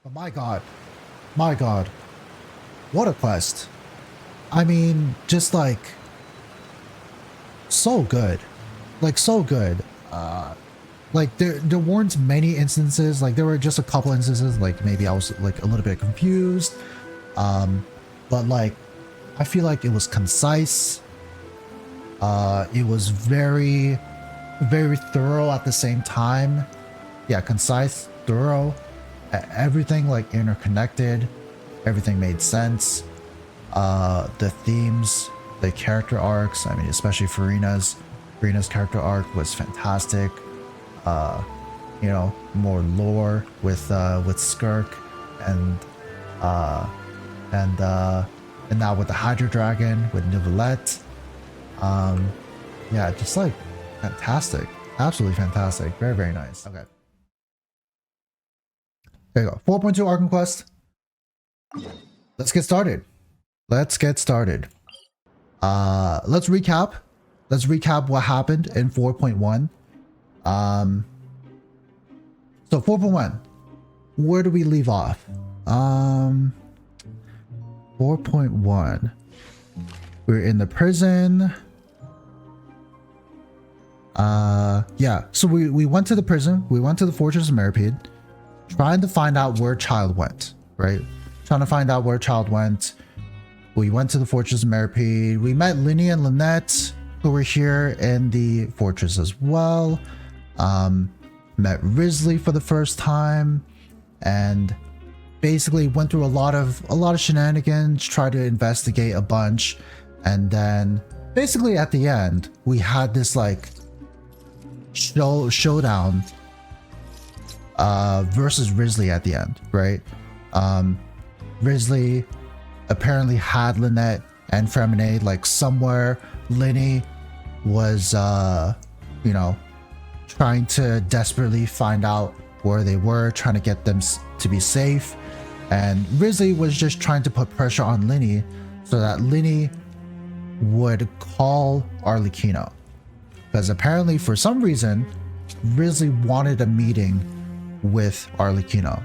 But my god, what a quest. I mean, just like so good. Like so good. Like there weren't many instances, like there were just a couple instances, like maybe I was like a little bit confused. But like I feel like it was concise. It was very thorough at the same time. Yeah, concise, thorough. Everything like interconnected. Everything made sense. The themes, the character arcs, I mean, especially Furina's character arc was fantastic. You know, more lore with Skirk and now with the Hydro Dragon with Neuvillette. Yeah, just like fantastic, absolutely fantastic, very nice. Okay, there you go. 4.2 Archon Quest. Let's get started. Let's recap. Let's recap what happened in 4.1. So 4.1, where do we leave off? 4.1, we're in the prison. Yeah, so we went to the prison, we went to the Fortress of Meripede, trying to find out where Child went, right? Trying to find out where Child went. We went to the Fortress of Meripede, we met Linny and Lynette, who were here in the fortress as well. Met Risley for the first time, and basically went through a lot of shenanigans, tried to investigate a bunch, and then basically at the end we had this like showdown versus Risley at the end, right? Risley apparently had Lynette and Femine like somewhere. Linny was you know, trying to desperately find out where they were, trying to get them to be safe, and Risley was just trying to put pressure on Linny so that Linny would call Arlecchino, because apparently for some reason Risley wanted a meeting with Arlecchino.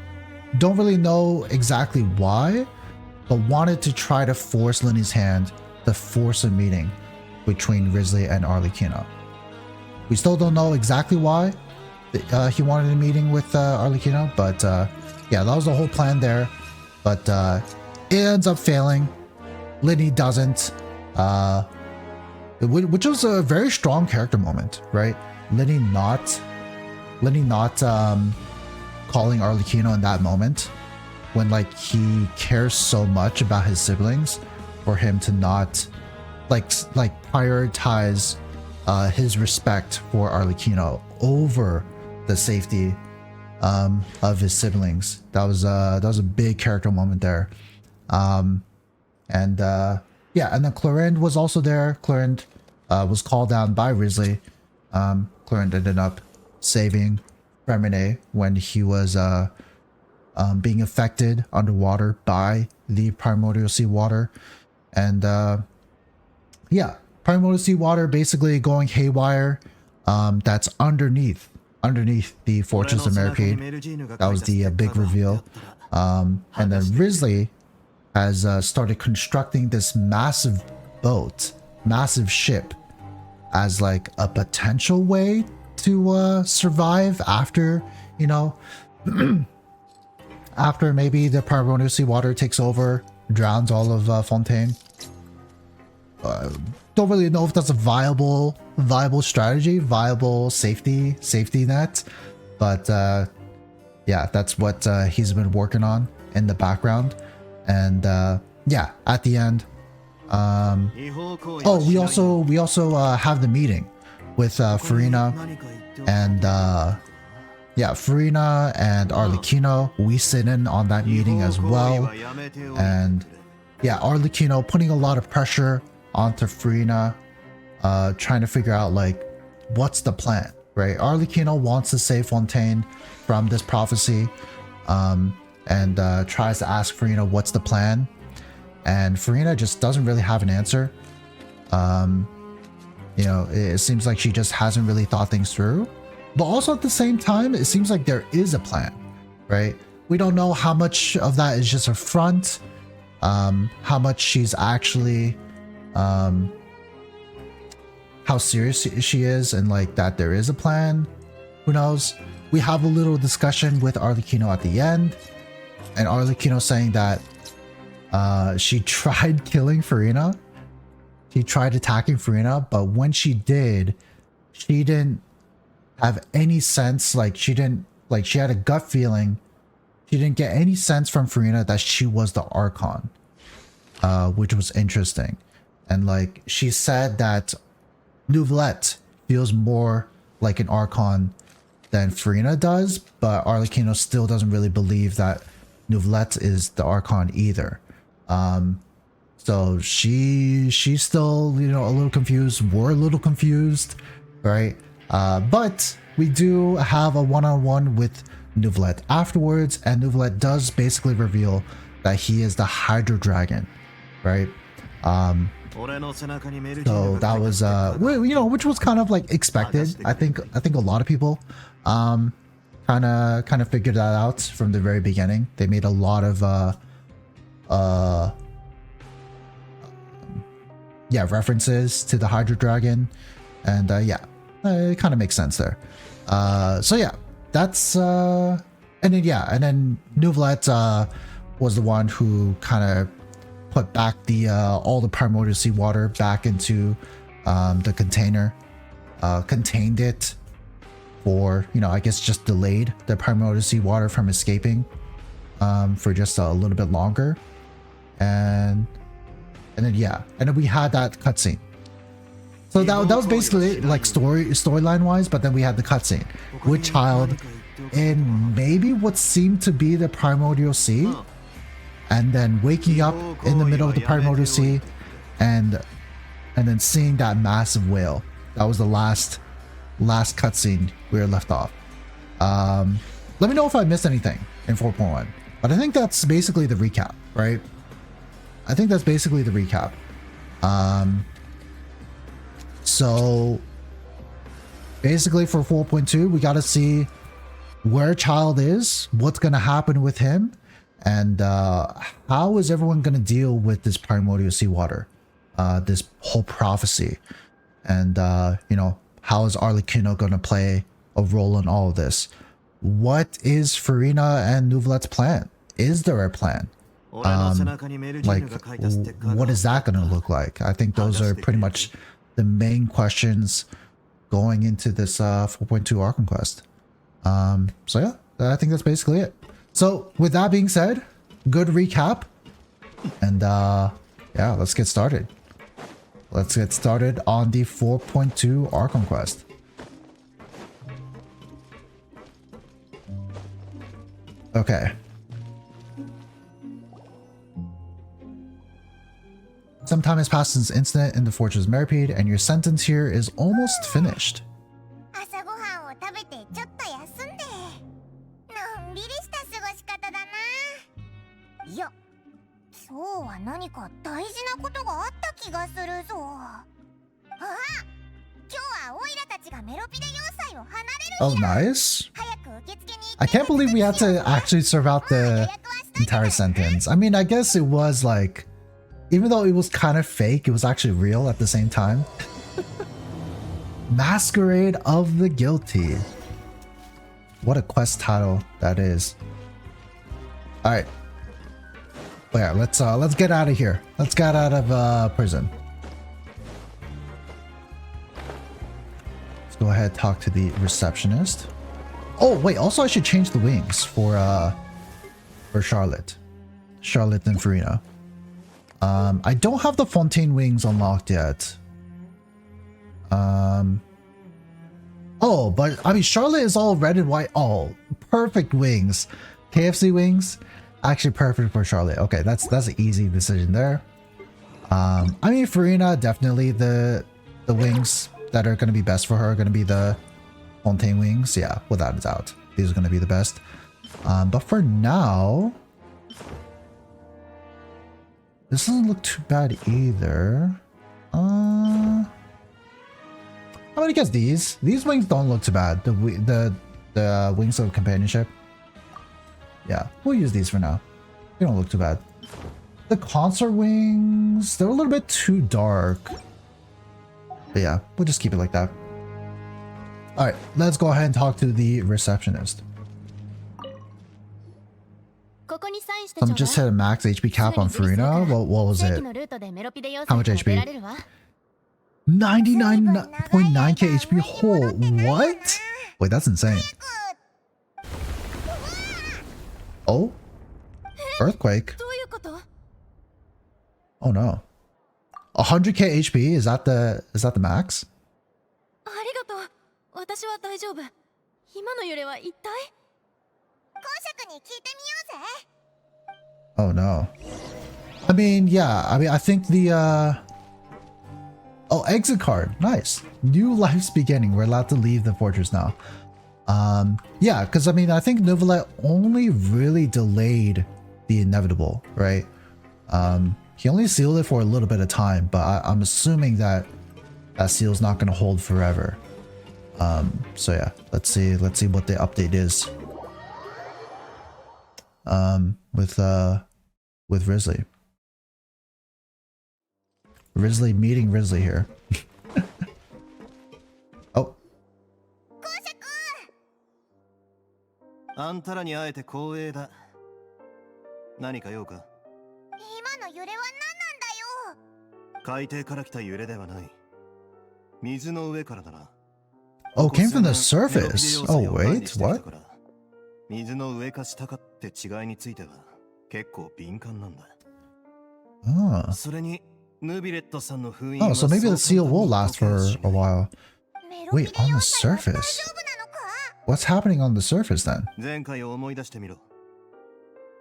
Don't really know exactly why, but wanted to try to force Linny's hand to force a meeting between Risley and Arlecchino. We still don't know exactly why he wanted a meeting with Arlecchino, but yeah, that was the whole plan there. But it ends up failing. Linny doesn't, which was a very strong character moment, right? Linny not calling Arlecchino in that moment, when like he cares so much about his siblings, for him to not like prioritize his respect for Arlecchino over the safety of his siblings. That was a big character moment there. Yeah, and then Clorinde was also there. Clorinde was called down by Risley. Clorinde ended up saving Femine when he was being affected underwater by the primordial seawater. And yeah, primordial seawater basically going haywire. That's underneath the Fortress of Meripede. That was the big reveal. And then Risley has started constructing this massive ship as like a potential way to survive after, you know, after maybe the primordial seawater takes over, drowns all of Fontaine. Don't really know if that's a viable strategy, viable safety net, but yeah, that's what he's been working on in the background. And yeah, at the end, oh, we also have the meeting with Furina and yeah, Furina and Arlecchino. We sit in on that meeting as well, and yeah, Arlecchino putting a lot of pressure onto Furina, trying to figure out like what's the plan, right? Arlecchino wants to save Fontaine from this prophecy, and tries to ask Furina what's the plan, and Furina just doesn't really have an answer. You know, it seems like she just hasn't really thought things through, but also at the same time, it seems like there is a plan, right? We don't know how much of that is just a front, how much she's actually, how serious she is, and like that there is a plan. Who knows? We have a little discussion with Arlecchino at the end, and Arlecchino saying that she tried killing Furina. She tried attacking Furina, but when she did, she didn't have any sense. Like she had a gut feeling. She didn't get any sense from Furina that she was the Archon, which was interesting. And like she said that Neuvillette feels more like an Archon than Furina does, but Arlecchino still doesn't really believe that Neuvillette is the Archon either. So she's still, you know, a little confused. We're a little confused, right? But we do have a one-on-one with Neuvillette afterwards, and Neuvillette does basically reveal that he is the Hydro Dragon, right? So that was you know, which was kind of like expected. I think a lot of people kind of figured that out from the very beginning. They made a lot of references to the Hydro Dragon, and it kind of makes sense there. So yeah, that's and then Neuvillette was the one who kind of put back the all the primordial seawater back into the container, contained it for, you know, I guess just delayed the primordial seawater from escaping for just a little bit longer, and then we had that cutscene. So that was basically like storyline wise, but then we had the cutscene with Child in maybe what seemed to be the primordial sea, and then waking up in the middle of the primordial sea, and then seeing that massive whale. That was the last cutscene we were left off. Let me know if I missed anything in 4.1, but I think that's basically the recap, right? I think that's basically the recap. So basically for 4.2, we got to see where Child is, what's going to happen with him, and how is everyone going to deal with this primordial seawater, this whole prophecy, and you know, how is Arlecchino going to play a role in all of this? What is Furina and Neuvillette's plan? Is there a plan? Like, what is that going to look like? I think those are pretty much the main questions going into this 4.2 Archon Quest. So yeah, I think that's basically it. So with that being said, good recap, and yeah, let's get started. Let's get started on the 4.2 Archon Quest. Okay. Some time has passed since incident in the Fortress Meripede, and your sentence here is almost finished. Oh, nice. I can't believe we had to actually serve out the entire sentence. I mean, I guess it was like, even though it was kind of fake, it was actually real at the same time. Masquerade of the Guilty. What a quest title that is. All right. But yeah, let's get out of here. Let's get out of prison. Let's go ahead and talk to the receptionist. Oh wait, also I should change the wings for Charlotte and Furina. I don't have the Fontaine wings unlocked yet. Oh, but I mean, Charlotte is all red and white. Oh, perfect wings. KFC wings, actually perfect for Charlotte. Okay, that's an easy decision there. I mean, Furina, definitely the wings that are going to be best for her are going to be the Fontaine wings. Yeah, without a doubt, these are going to be the best. But for now, this doesn't look too bad either. I'm gonna guess these wings don't look too bad. The wings of companionship. Yeah, we'll use these for now. They don't look too bad. The concert wings, they're a little bit too dark. But yeah, we'll just keep it like that. Alright, let's go ahead and talk to the receptionist. I'm just hit a max HP cap on Furina. What was it? How much HP? 99.9k HP. What? Wait, that's insane. Oh? Earthquake? Oh no. 100k HP? Is that the max? Oh no. I mean, yeah. I mean, I think the oh, exit card. Nice. New life's beginning. We're allowed to leave the fortress now. Yeah, because I mean, I think Neuvillette only really delayed the inevitable, right? He only sealed it for a little bit of time, but I'm assuming that that seal's not going to hold forever. So yeah, let's see what the update is. With Risley. Risley meeting Risley here. Oh. あんたらに会えて光栄だ。何か用か？今の揺れは何なんだよ。海底から来た揺れではない。水の上からだな。Oh, came from the surface. Oh, wait, what? 水の上か下かって違いについては結構敏感なんだ。Ah. それにヌビレットさんの封印 Oh, so maybe the seal will last for a while. Wait, on the surface? What's happening on the surface then? 前回を思い出してみろ。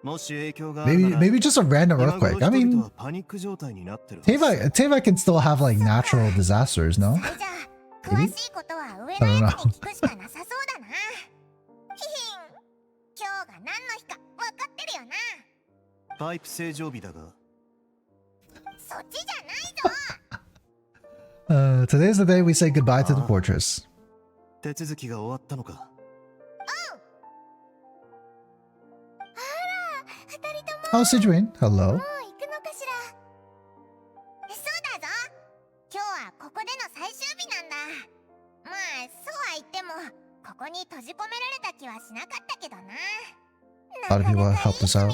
もし影響が Maybe just a random earthquake. I mean, Teva can still have like natural disasters, no? Maybe? I don't know. パイプ正常日だが。そっちじゃないぞ。Today's the day we say goodbye to the fortress. 手続きが終わったのか。Oh, Sidwin, hello. ある日は helped us out.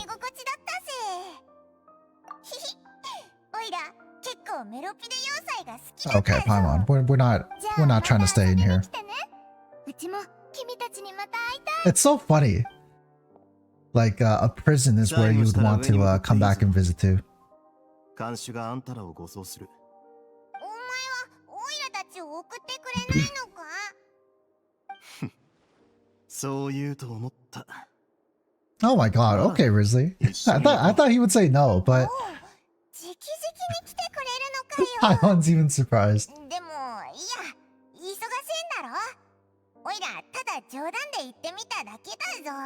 Okay, Paimon, we're not trying to stay in here. It's so funny. Like a prison is where you would want to come back and visit to. 看守があんたらを護送する。お前はオイラたちを送ってくれないのか？そう言うと思った。Oh my god, okay, Risley. I thought he would say no, but Paimon's even surprised. でもいや、忙しいんだろ？オイラただ冗談で言ってみただけだぞ。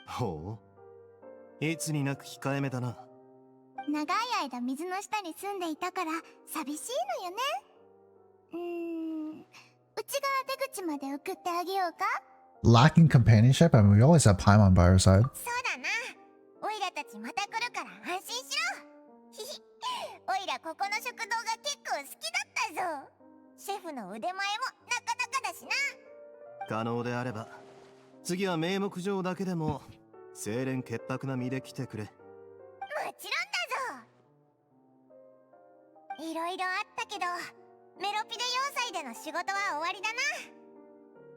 ほう。いつになく控えめだな。長い間水の下に住んでいたから寂しいのよね。うちが出口まで送ってあげようか？ Lacking companionship? I mean, we always have Paimon by our side. そうだな。オイラたちまた来るから安心しろ。ひひ。オイラここの食堂が結構好きだったぞ。シェフの腕前もなかなかだしな。可能であれば、次は名目上だけでも清廉潔白な身で来てくれ。もちろんだぞ。いろいろあったけど、メロピデ要塞での仕事は終わりだな。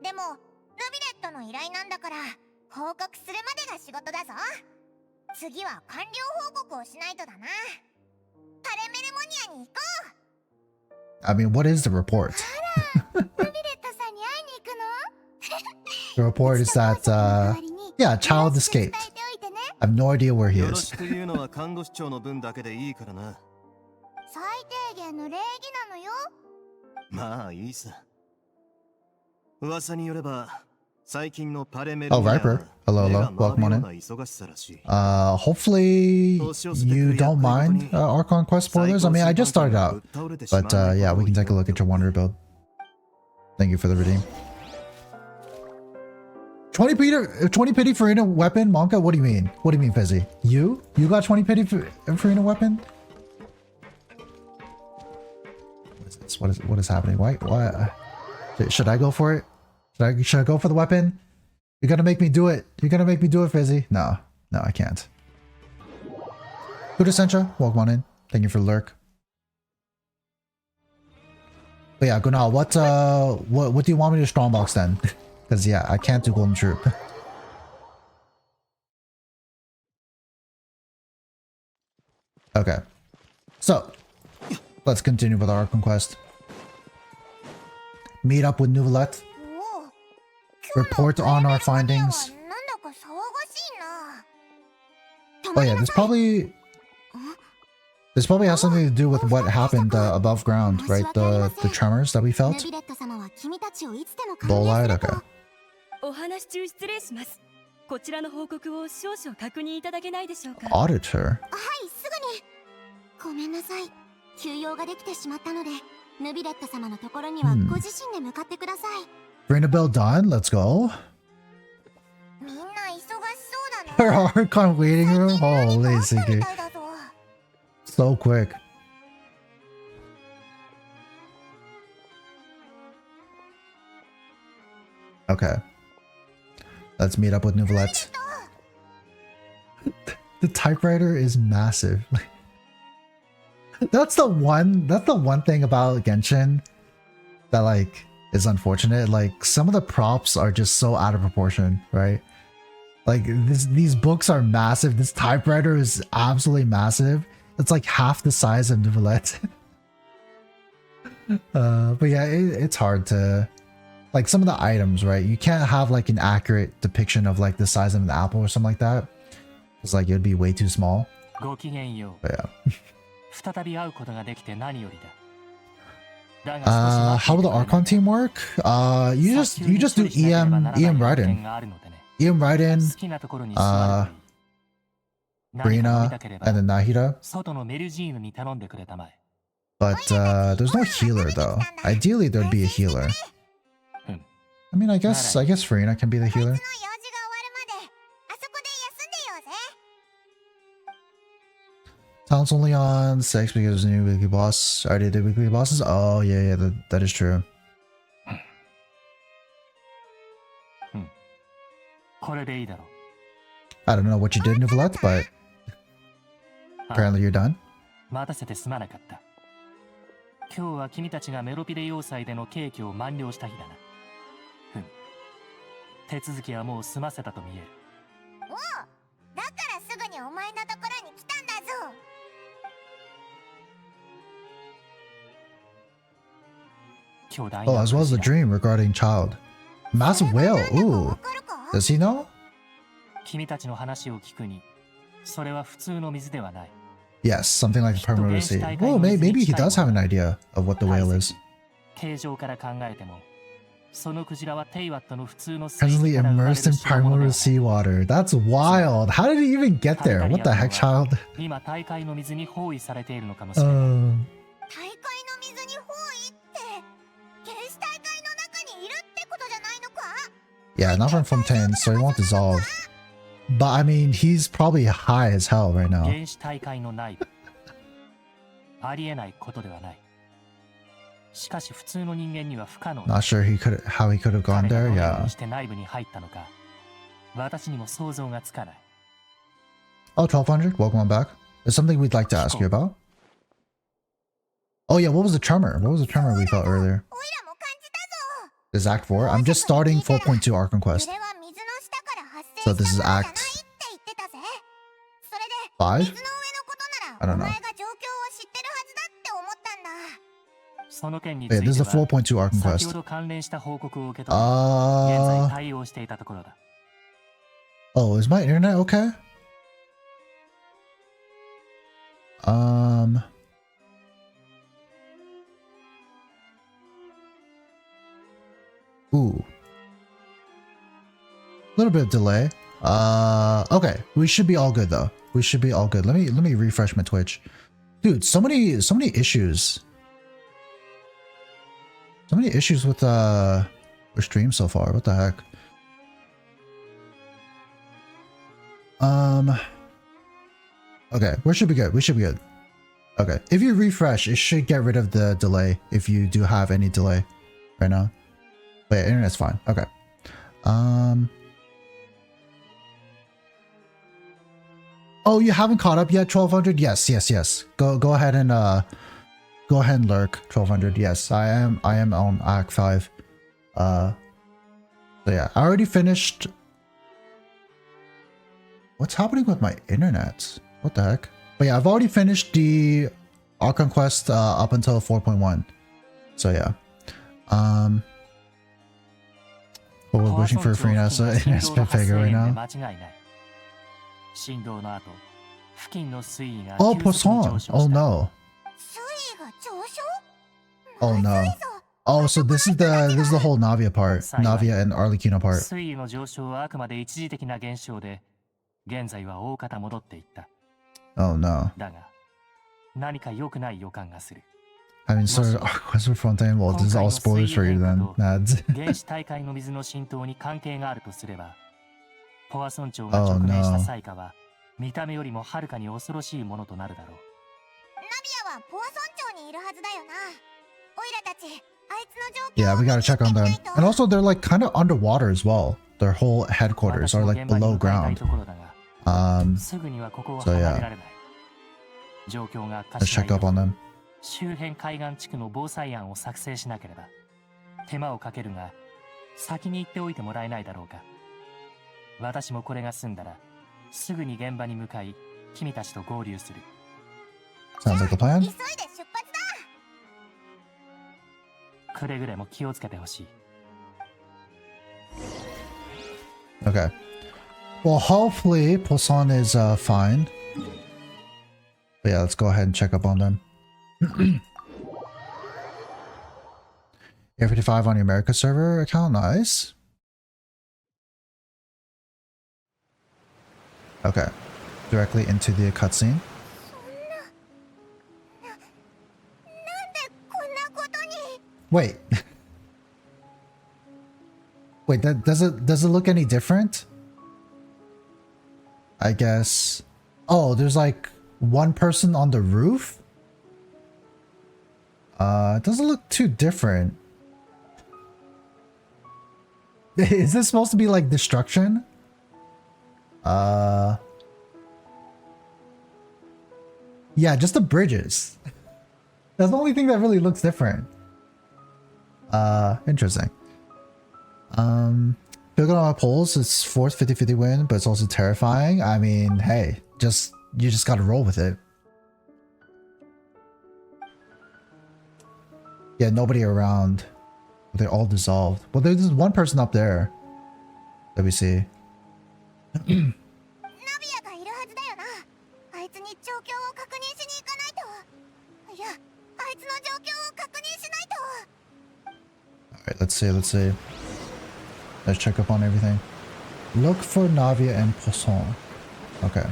でも、ヌビレットの依頼なんだから、報告するまでが仕事だぞ。次は完了報告をしないとだな。パレメレモニアに行こう。I mean, what is the report? The report is that, yeah, child escaped. I have no idea where he is. まあいいさ。噂によれば最近のパレメル Oh, Viper. Hello, hello. Welcome on in. Hopefully you don't mind Archon Quest spoilers. I mean, I just started out. But yeah, we can take a look at your Wanderer build. Thank you for the redeem. 20 pity Furina weapon, Monka? What do you mean? What do you mean, Fizzy? You got 20 pity Furina weapon? What is this? What is happening? Why? Should I go for it? Should I go for the weapon? You're gonna make me do it. You're gonna make me do it, Fizzy. No, I can't. Kudasencha, welcome on in. Thank you for the lurk. But yeah, Gunal, what do you want me to strongbox then? Because yeah, I can't do Golden Troop. Okay. So, let's continue with our Archon Quest. Meet up with Neuvillette. Report on our findings. Oh yeah, this probably has something to do with what happened above ground, right? The tremors that we felt. Bull-eyed, okay. Auditor. Bring the bill done. Let's go. Her Archon waiting room. Holy Ziggy. So quick. Okay. Let's meet up with Neuvillette. The typewriter is massive. That's the one thing about Genshin that like is unfortunate. Like some of the props are just so out of proportion, right? Like these books are massive. This typewriter is absolutely massive. It's like half the size of Neuvillette. But yeah, it's hard to like some of the items, right? You can't have like an accurate depiction of like the size of an apple or something like that. It's like it'd be way too small. But yeah. How will the Archon team work? You just do EM Raiden. EM Raiden, Furina, and then Nahida. But there's no healer though. Ideally there'd be a healer. I mean, I guess Furina can be the healer. Talent's only on 6 because there's a new weekly boss. Already did weekly bosses? Oh, yeah, that is true. I don't know what you did, Neuvillette, but apparently you're done. Oh, as well as the dream regarding child. Massive whale, ooh. Does he know? Yes, something like the Primordial Sea. Oh, maybe he does have an idea of what the whale is. Presently immersed in primordial seawater. That's wild. How did he even get there? What the heck, child? Yeah, not from Fontaine, so he won't dissolve. But I mean, he's probably high as hell right now. Not sure how he could have gone there, yeah. Oh, 1200, welcome on back. There's something we'd like to ask you about. Oh yeah, what was the tremor? What was the tremor we felt earlier? This is Act 4. I'm just starting 4.2 Archon Quest. So this is Act 5? I don't know. Yeah, this is the 4.2 Archon Quest. Oh, is my internet okay? Ooh. A little bit of delay. Okay. We should be all good though. We should be all good. Let me refresh my Twitch. Dude, so many issues. So many issues with stream so far. What the heck? Okay, we should be good. We should be good. Okay, if you refresh, it should get rid of the delay if you do have any delay right now. But yeah, internet's fine. Okay. Oh, you haven't caught up yet, 1200? Yes, yes, yes. Go ahead and lurk 1200. Yes, I am on Act 5. So yeah, I already finished. What's happening with my internet? What the heck? But yeah, I've already finished the Archon Quest up until 4.1. So yeah. But we're wishing for Furina, so it's been figure right now. Oh, Poisson! Oh no. Oh no. Oh, so this is the whole Navia part. Navia and Arlecchino part. Oh no. I mean, so Quest for Fontaine, well, this is all spoilers for you then, Nads. Oh no. Yeah, we gotta check on them. And also, they're like kind of underwater as well. Their whole headquarters are like below ground. So yeah. Let's check up on them. 周辺海岸地区の防災案を作成しなければ手間をかけるが先に行っておいてもらえないだろうか。私もこれが済んだらすぐに現場に向かい君たちと合流する。Sounds like a plan. くれぐれも気をつけてほしい。Okay. Well, hopefully Poisson is fine. But yeah, let's go ahead and check up on them. Air 55 on the America server account, nice. Okay, directly into the cutscene. Wait. Wait, that does it look any different? I guess. Oh, there's like one person on the roof? It doesn't look too different. Is this supposed to be like destruction? Yeah, just the bridges. That's the only thing that really looks different. Interesting. Building on my polls, it's fourth 50-50 win, but it's also terrifying. I mean, hey, you just gotta roll with it. Yeah, nobody around. They're all dissolved. Well, there's one person up there that we see. Alright, let's see. Let's check up on everything. Look for Navia and Poisson. Okay.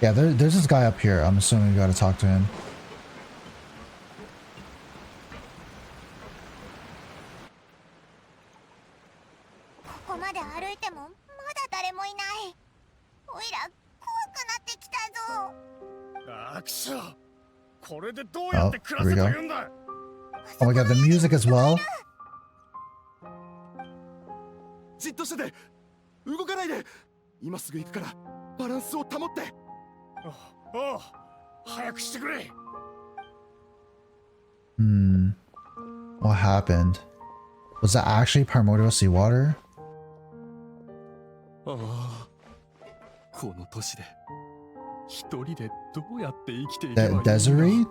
Yeah, there's this guy up here. I'm assuming we gotta talk to him. Oh, here we go. Oh my god, the music as well. What happened? Was that actually primordial seawater? Desiree?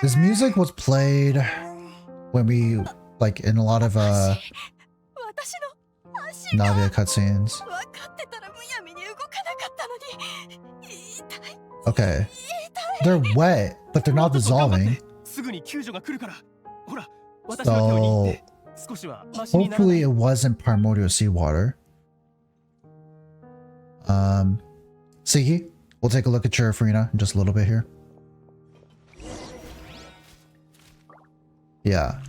This music was played when we, like, in a lot of Navia cutscenes. Okay. They're wet, but they're not dissolving. So hopefully it wasn't primordial seawater. Sigi, we'll take a look at your Furina in just a little bit here. Yeah.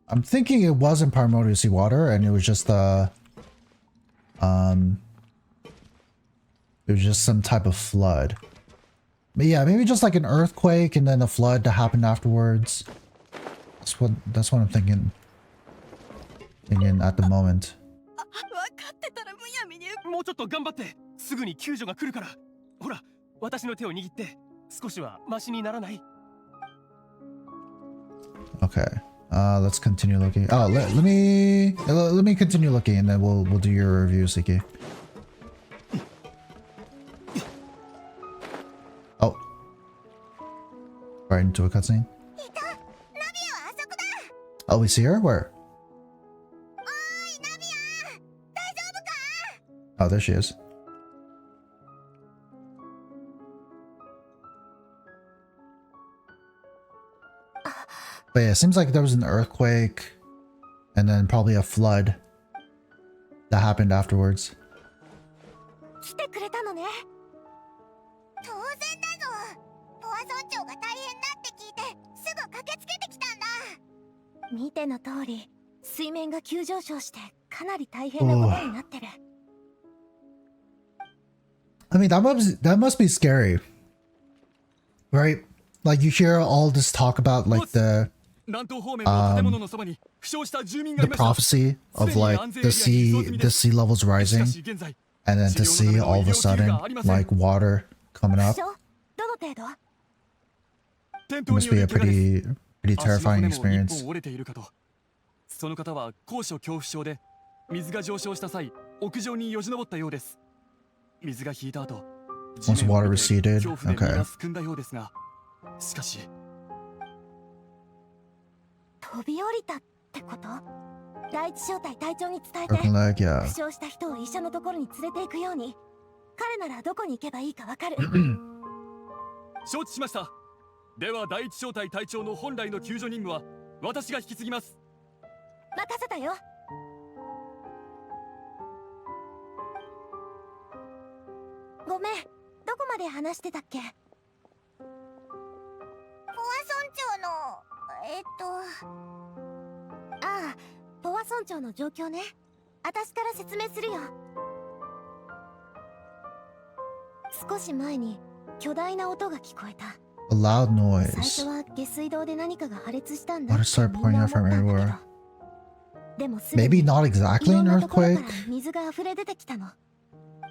I'm thinking it wasn't primordial seawater and it was just it was just some type of flood. But yeah, maybe just like an earthquake and then a flood that happened afterwards. That's what I'm thinking at the moment. もうちょっと頑張ってすぐに救助が来るからほら私の手を握って少しはマシにならない Okay. Let's continue looking. Oh, let me continue looking and then we'll do your review, Siki. Oh. Right into a cutscene. Oh, we see her? Where? Oh, there she is. But yeah, it seems like there was an earthquake and then probably a flood that happened afterwards. 来てくれたのね。当然だぞ。ポアソン長が大変だって聞いてすぐ駆けつけてきたんだ。見ての通り、水面が急上昇してかなり大変なことになってる。I mean, that must be scary, right? Like you hear all this talk about like the prophecy of like the sea levels rising, and then to see all of a sudden like water coming up. It must be a pretty terrifying experience. その方は高所恐怖症で水が上昇した際屋上によじ登ったようです。水が引いた後 Once water receded, okay. しかし飛び降りたってこと？第一小隊隊長に伝えて Broken leg, yeah. 負傷した人を医者のところに連れて行くように。彼ならどこに行けばいいかわかる。承知しました。では第一小隊隊長の本来の救助任務は私が引き継ぎます。任せたよ。ごめん、どこまで話してたっけ？ポアソン町のああ、ポアソン町の状況ね。私から説明するよ。少し前に巨大な音が聞こえた。A loud 最 noise. 初は下水道で何かが破裂したんだ Water って started みん pouring な out 思 from ったんだけ everywhere. ど、でもすぐに Maybe not い exactly ろ an んなところか earthquake. ら水が溢れ出てきたの。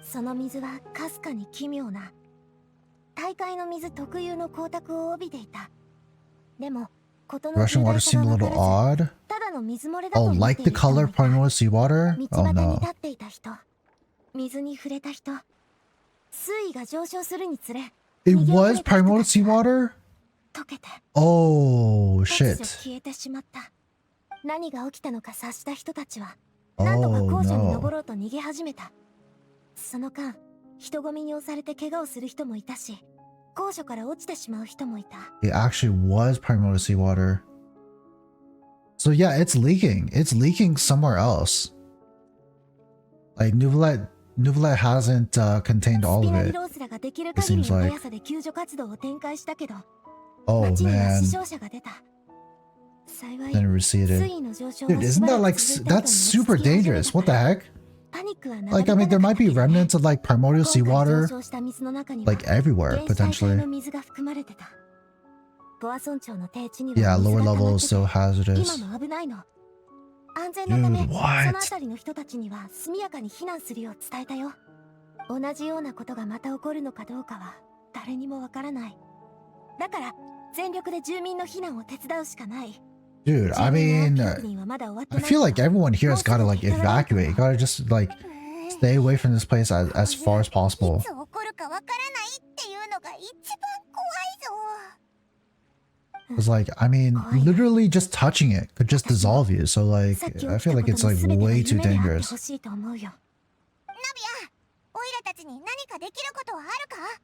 その水はかすかに奇妙な大海の水特有の光沢を帯びていた。でも事の Russian 重 water 大さ seemed が a 分 little からず、 odd. ただの水漏れだと Oh, 思っ like てい the る人も color い of た。 primordial seawater? 道 Oh 端に no. 立っていた人、水に触れた人、水位が上昇するにつれ It was primordial seawater? 溶けて Oh 突如 shit. 消えてしまった。何が起きたのか察した人たちは何とか Oh 高所に no. 登ろうと逃げ始めた。その間、人混みに押されて怪我をする人もいたし、高所から落ちてしまう人もいた。 It actually was primordial seawater. So yeah, it's leaking. It's leaking somewhere else. Like Neuvillette hasn't contained ス all ピ of ナリ it. ロースらができる限り seems の like- 速さで救助活動を展開したけど、 Oh 街には man. 死傷者が出た。幸い Then it receded. 水位の上昇は Dude, し isn't ば that ら like く続いた後 that's に super 落ち着き始め dangerous? た What the から heck? パニックは流れ Like I mean, there might be remnants of like primordial 今回 seawater 上昇した水の中には like everywhere 原始体 potentially. の水が含まれてた。ポアソン町の低地には Yeah, 水 lower が溜ま level っ is てて so hazardous. 今も危ないの。安全のため Dude, その what? 辺りの人たちには速やかに避難するよう伝えたよ。同じようなことがまた起こるのかどうかは誰にもわからない。だから全力で住民の避難を手伝うしかない。 Dude, I 住民 mean, の確認はまだ終わって I ない feel like けど everyone here has got to like evacuate. You gotta just like stay away from this place as far as い possible. つ起こるかわからないっていうのが一番怖いぞ。 It's like, I mean, literally just touching it could just dissolve you. So like, さっき I 起き feel た like こと it's の like 全てが way too 夢であってほ dangerous. しいと思うよ。ナビア、オイラたちに何かできることはあるか？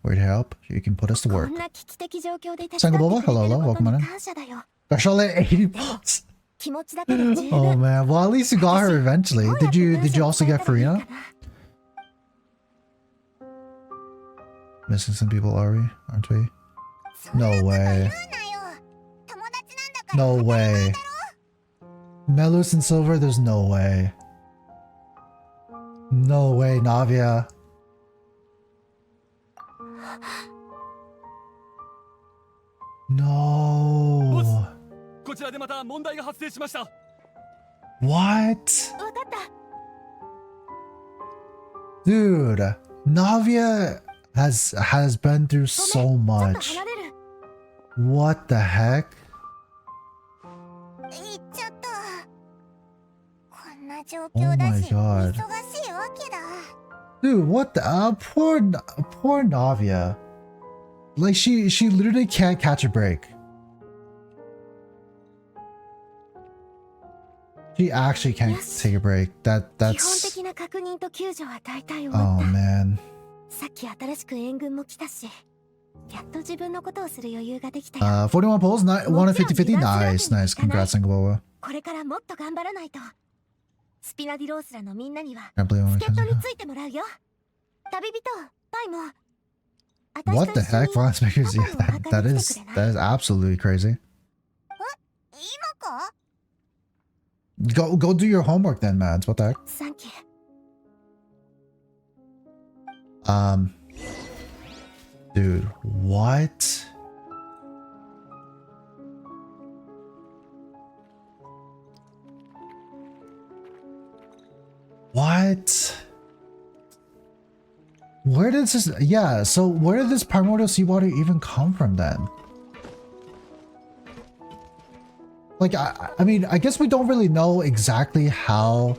Where to help? You can put us to こ work. んな危機的状況で手伝って Sangaboba, くれ hello, てる hello, こと welcome に on 感謝だよ。Gosh, only 80 bucks. 気持ちだけで十 Oh 分。 man, well at least you got her eventually. どうやって Did you 文章 also を伝え get たらいい Furina? かな。 Missing some people, are we? Aren't we? そんな No こと言うな way. よ。友達なんだかから No way. Melus and Silver, there's no way. No way, Navia. No. こちらでまた問題が発生しました。 What? わかった。 Dude, Navia has been through so ちょっと much. 離れる。 What the heck? 行っちゃった。こんな状 Oh 況だ my し、 god. 忙しいわけだ。 Dude, what the poor Navia. Like she literally can't catch a break. She actually can't take a break. 基本 That's 的な確認と救助は大体終 oh わった。 man. さっき新しく援軍も来たし、やっと自分のことをする余裕ができたよ。 41 polls, 150-50. Nice, nice. Congrats, Angloa. これからもっと頑張らないと。スピナディロースラのみんなには Can't believe 助っ人に I'm ついてもらうよ。旅人、パイも。 What the heck? Violence makers? Yeah, that is absolutely crazy. 今か？ Go do your homework then, Mads. What the heck? サンキュー。 Dude, what? What? Where did this? Yeah, so where did this primordial seawater even come from then? Like, I mean, I guess we don't really know exactly how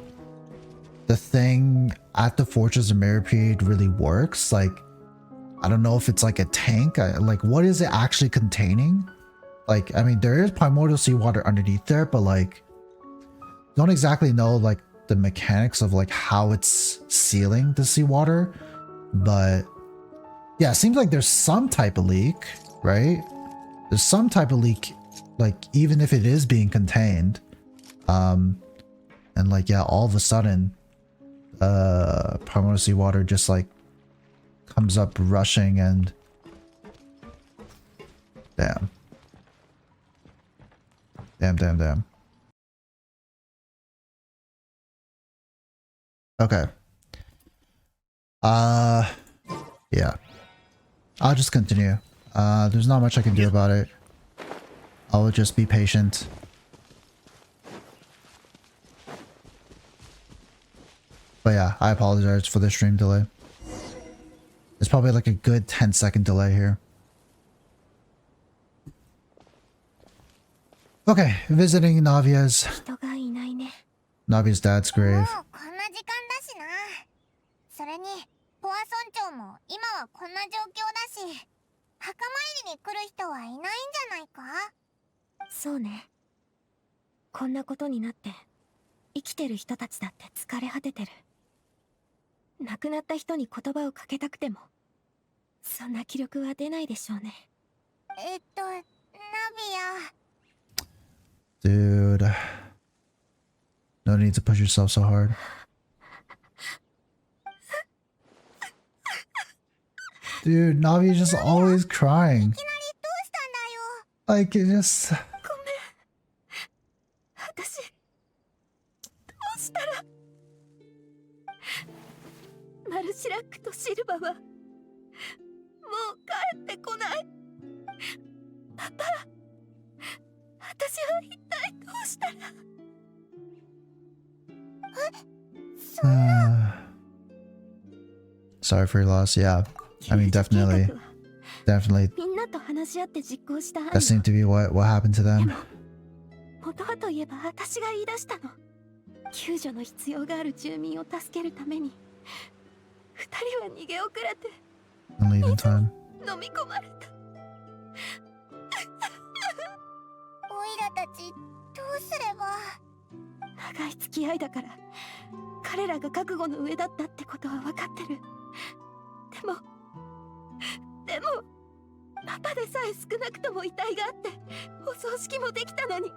the thing at the Fortress of Mirrorpeed really works. Like, I don't know if it's like a tank. Like, what is it actually containing? Like, I mean, there is primordial seawater underneath there, but like, don't exactly know like the mechanics of like how it's sealing the seawater. But yeah, it seems like there's some type of leak, right? There's some type of leak, like even if it is being contained. And like, yeah, all of a sudden, primordial seawater just like comes up rushing and damn. Damn. Okay. Yeah. I'll just continue. There's not much I can do about it. I will just be patient. But yeah, I apologize for the stream delay. It's probably like a good 10-second delay here. Okay, visiting Navia's 人がいないね。 Navia's dad's もう grave. こんな時間だしな。それに、ポアソン町も今はこんな状況だし、墓参りに来る人はいないんじゃないか？そうね。こんなことになって、生きてる人たちだって疲れ果ててる。亡くなった人に言葉をかけたくても、そんな気力は出ないでしょうね。ナビア。 Dude. No need to push yourself so hard. Dude, Navi's just always crying. いきなりどうしたんだよ。 Like, it just... ごめん。私、どうしたら。マルシラックとシルバは、もう帰ってこない。パパ、私は一体どうしたら。そんな。Sorry for your loss. Yeah. I mean, definitely. みんなと話し合って実行した案よ。 That seemed to be what happened to them. 元はといえば私が言い出したの。救助の必要がある住民を助けるために、二人は逃げ遅れて And leave in time. 飲み込まれた。オイラたちどうすれば。長い付き合いだから彼らが覚悟の上だったってことは分かってる。でもパパでさえ少なくとも遺体があってお葬式もできたのに、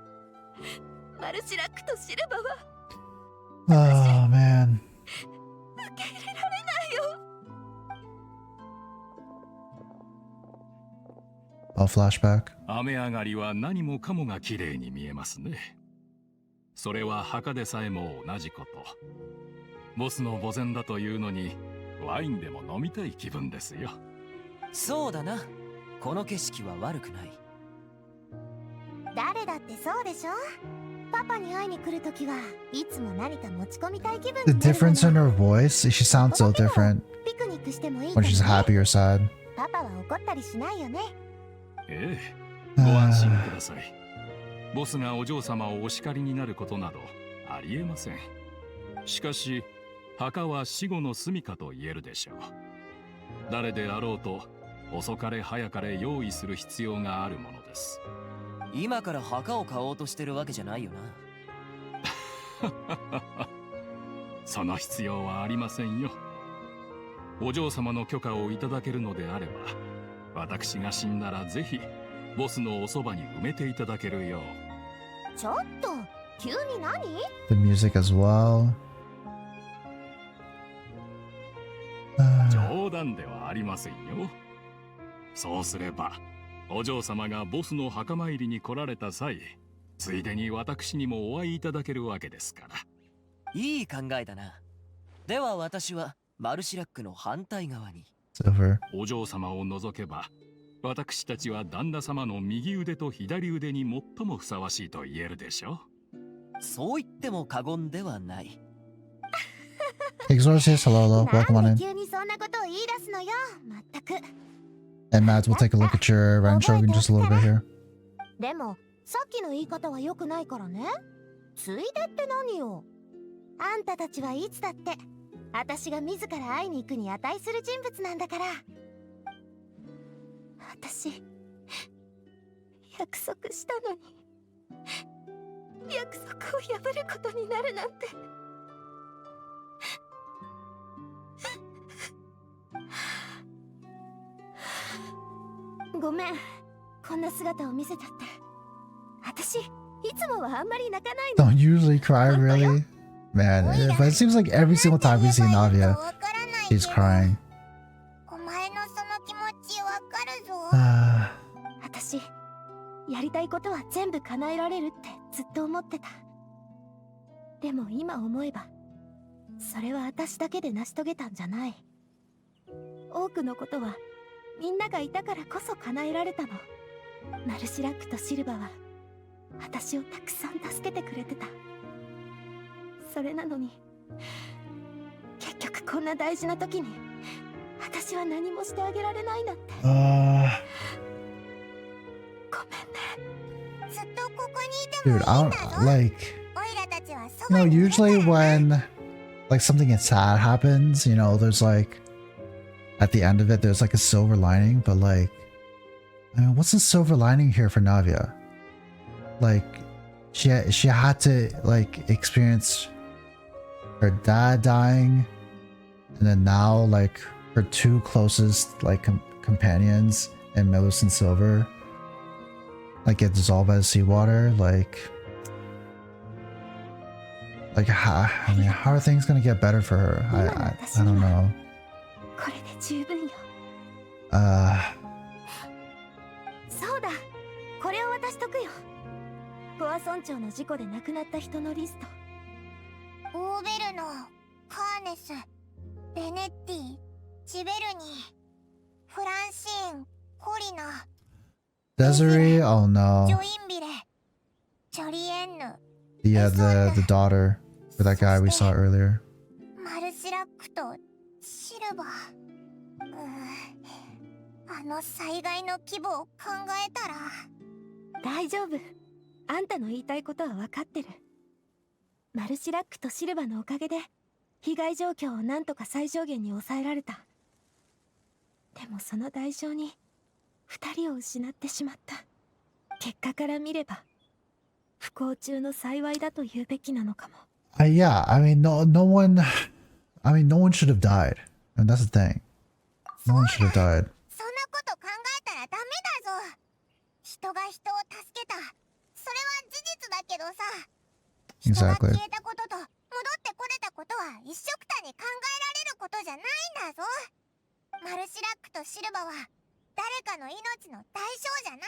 マルシラックとシルバは Oh, man. 受け入れられないよ。Narwhal flashback. 雨上がりは何もかもが綺麗に見えますね。それは墓でさえも同じこと。ボスの墓前だというのにワインでも飲みたい気分ですよ。そうだな。この景色は悪くない。誰だってそうでしょ。パパに会いに来るときはいつも何か持ち込みたい気分 The になるの difference in よ。 her voice, she sounds so different ピクニックしてもいい when か she's らね。 happy or sad. パパは怒ったりしないよね。ええ、ご安心ください。ボスがお嬢様をお叱りになることなどありえません。しかし墓は死後の住処と言えるでしょう。誰であろうと遅かれ早かれ用意する必要があるものです。今から墓を買おうとしてるわけじゃないよな。その必要はありませんよ。お嬢様の許可をいただけるのであれば、私が死んだらぜひボスのおそばに埋めていただけるよう。ちょっと急に何？ The music as well. 冗談ではありませんよ。そうすればお嬢様がボスの墓参りに来られた際、ついでに私にもお会いいただけるわけですから。いい考えだな。では私はマルシラックの反対側に。Silver. お嬢様を除けば私たちは旦那様の右腕と左腕に最もふさわしいと言えるでしょう。そう言っても過言ではない。Exorcist, hello, hello. な Welcome ん on で in. 急にそんなことを言い出すのよ。まったく。 And Mads, we'll take a look at your Ren Shogun just a little bit here. でもさっきの言い方は良くないからね。ついでって何よ。あんたたちはいつだって私が自ら会いに行くに値する人物なんだから。私約束したのに約束を破ることになるなんて。ごめん、こんな姿を見せちゃって。私いつもはあんまり泣かないの。 Don't usually cry, really? Man, but it seems like every single time we see Navia, she's crying. お前のその気持ちわかるぞ。 私やりたいことは全部叶えられるってずっと思ってた。でも今思えばそれは私だけで成し遂げたんじゃない。多くのことはみんながいたからこそ叶えられたの。マルシラックとシルバは私をたくさん助けてくれてた。それなのに結局こんな大事な時に私は何もしてあげられないなんて。ごめんね。ずっとここにいてもい Dude, い I んだ don't ぞ。 like. オイラたちはそ You ば know, にいるから usually when like something sad happens, you know, there's like at the end of it, there's like a silver lining. But like, I mean, what's the silver lining here for Navia? Like, she had to like experience her dad dying, and then now like her two closest like companions in Melis and Silver like get dissolved by the seawater. Like how, I mean, how are things gonna get better for her? I don't know. これで十分よ。そうだ、これを渡しとくよ。ポア村長の事故で亡くなった人のリスト。オーベルノ、カーネス、ベネッティ、ジベルニー、フランシーン、コリナ、 Desiree? Oh ジ no. ョインビレ、ジョリエンヌ、 Yeah, the daughter for that guy we saw earlier. マルシラックとシルバー。あの災害の規模を考えたら。大丈夫。あんたの言いたいことは分かってる。マルシラックとシルバーのおかげで被害状況をなんとか最小限に抑えられた。でもその代償に2人を失ってしまった。結果から見れば不幸中の幸いだと言うべきなのかも。Yeah, I mean, no one should have died. And that's the thing. No one should have died. そんなこと考えたらダメだぞ。人が人を助けた。それは事実だけどさ。人が Exactly. 消えたことと戻ってこれたことは一緒くたに考えられることじゃないんだぞ。マルシラックとシルバは誰かの命の対象じゃない。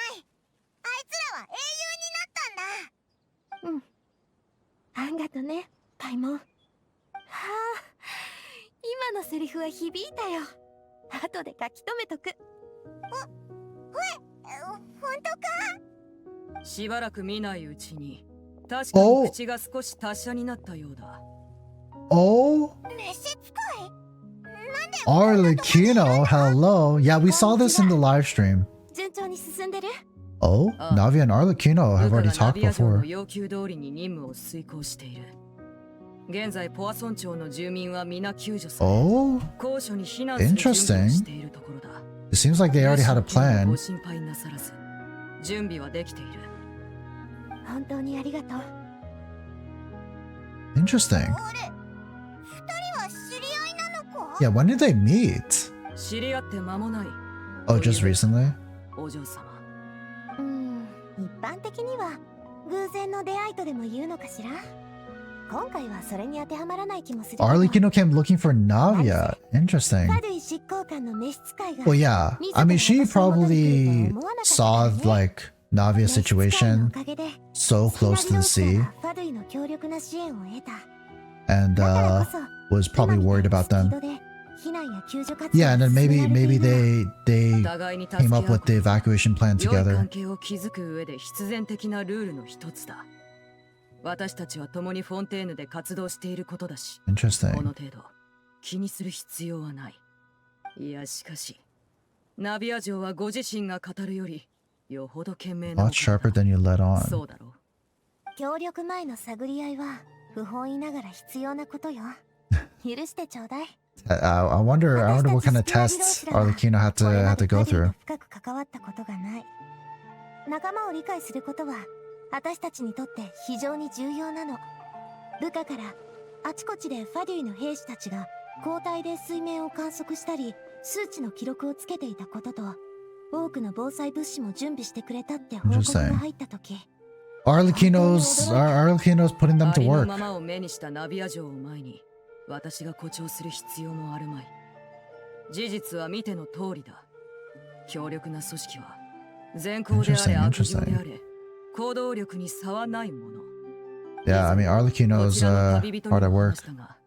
あいつらは英雄になったんだ。あんがとね、パイモン。はあ、今のセリフは響いたよ。後で書き留めとく。本当か？しばらく見ないうちに確かに口が少し達者になったようだ。Oh, 召使い？なんで Arlecchino, hello. Yeah, we saw this in the live stream. 順調に進んでる？ Oh, Navi and Arlecchino have 部 already 下がナ talked ビア城の before. 要求通りに任務を遂行している。現在ポアソン町の住民は皆救助され、 Oh, 高所に避難する準備をしているところだ。 it seems like they already had a ご plan. 心配なさらず、準備はできている。本当にありがとう。 Interesting. あれ、二人は知り合いなのか？ Yeah, when did they meet? 知り合って間もない。 Oh, just recently? お嬢様。一般的には偶然の出会いとでも言うのかしら。今回はそれに当てはまらない気もするけど。 Arlecchino came looking for Navia. Interesting. ファドゥイ執行官の召使いが Well, yeah. I mean, she probably saw like Navia's 召使いの situation おかげで so close to the シナ sea リオスからファドゥイの強力な支援を得た。 and だからこそ was probably worried about 今み them. たいなスピードで避難や救助活動 Yeah, and then が進められて maybe いるのは they 互いに助け came 合う up with こと the evacuation plan 良い関 together. 係を築く上で必然的なルールの一つだ。私たちは共にフォンテーヌで活動していることだし、こ Interesting. の程度気にする必要はない。いやしかし、ナビア城はご自身が語るよりよほど賢明 A な lot お方 sharper だ。 than you let on. そうだろう。協力前の探り合いは不本意ながら必要なことよ。許してちょうだい。 I wonder what kind of tests Arlecchino had to go through. 深く関わったことがない。仲間を理解することは私たちにとって非常に重要なの。部下からあちこちでファデュイの兵士たちが交代で水面を観測したり数値の記録をつけていたことと、多くの防災物資も準備してくれたって報告が入ったとき、 Arlecchino's putting them あ to りの work. ままを目にしたナビア城を前に私が誇張する必要もあるまい。事実は見ての通りだ。強力な組織は善行であれ悪行であれ行動力に差はないもの。 Yeah, I mean, Arlecchino's こちらの旅人に hard at も work 話したが、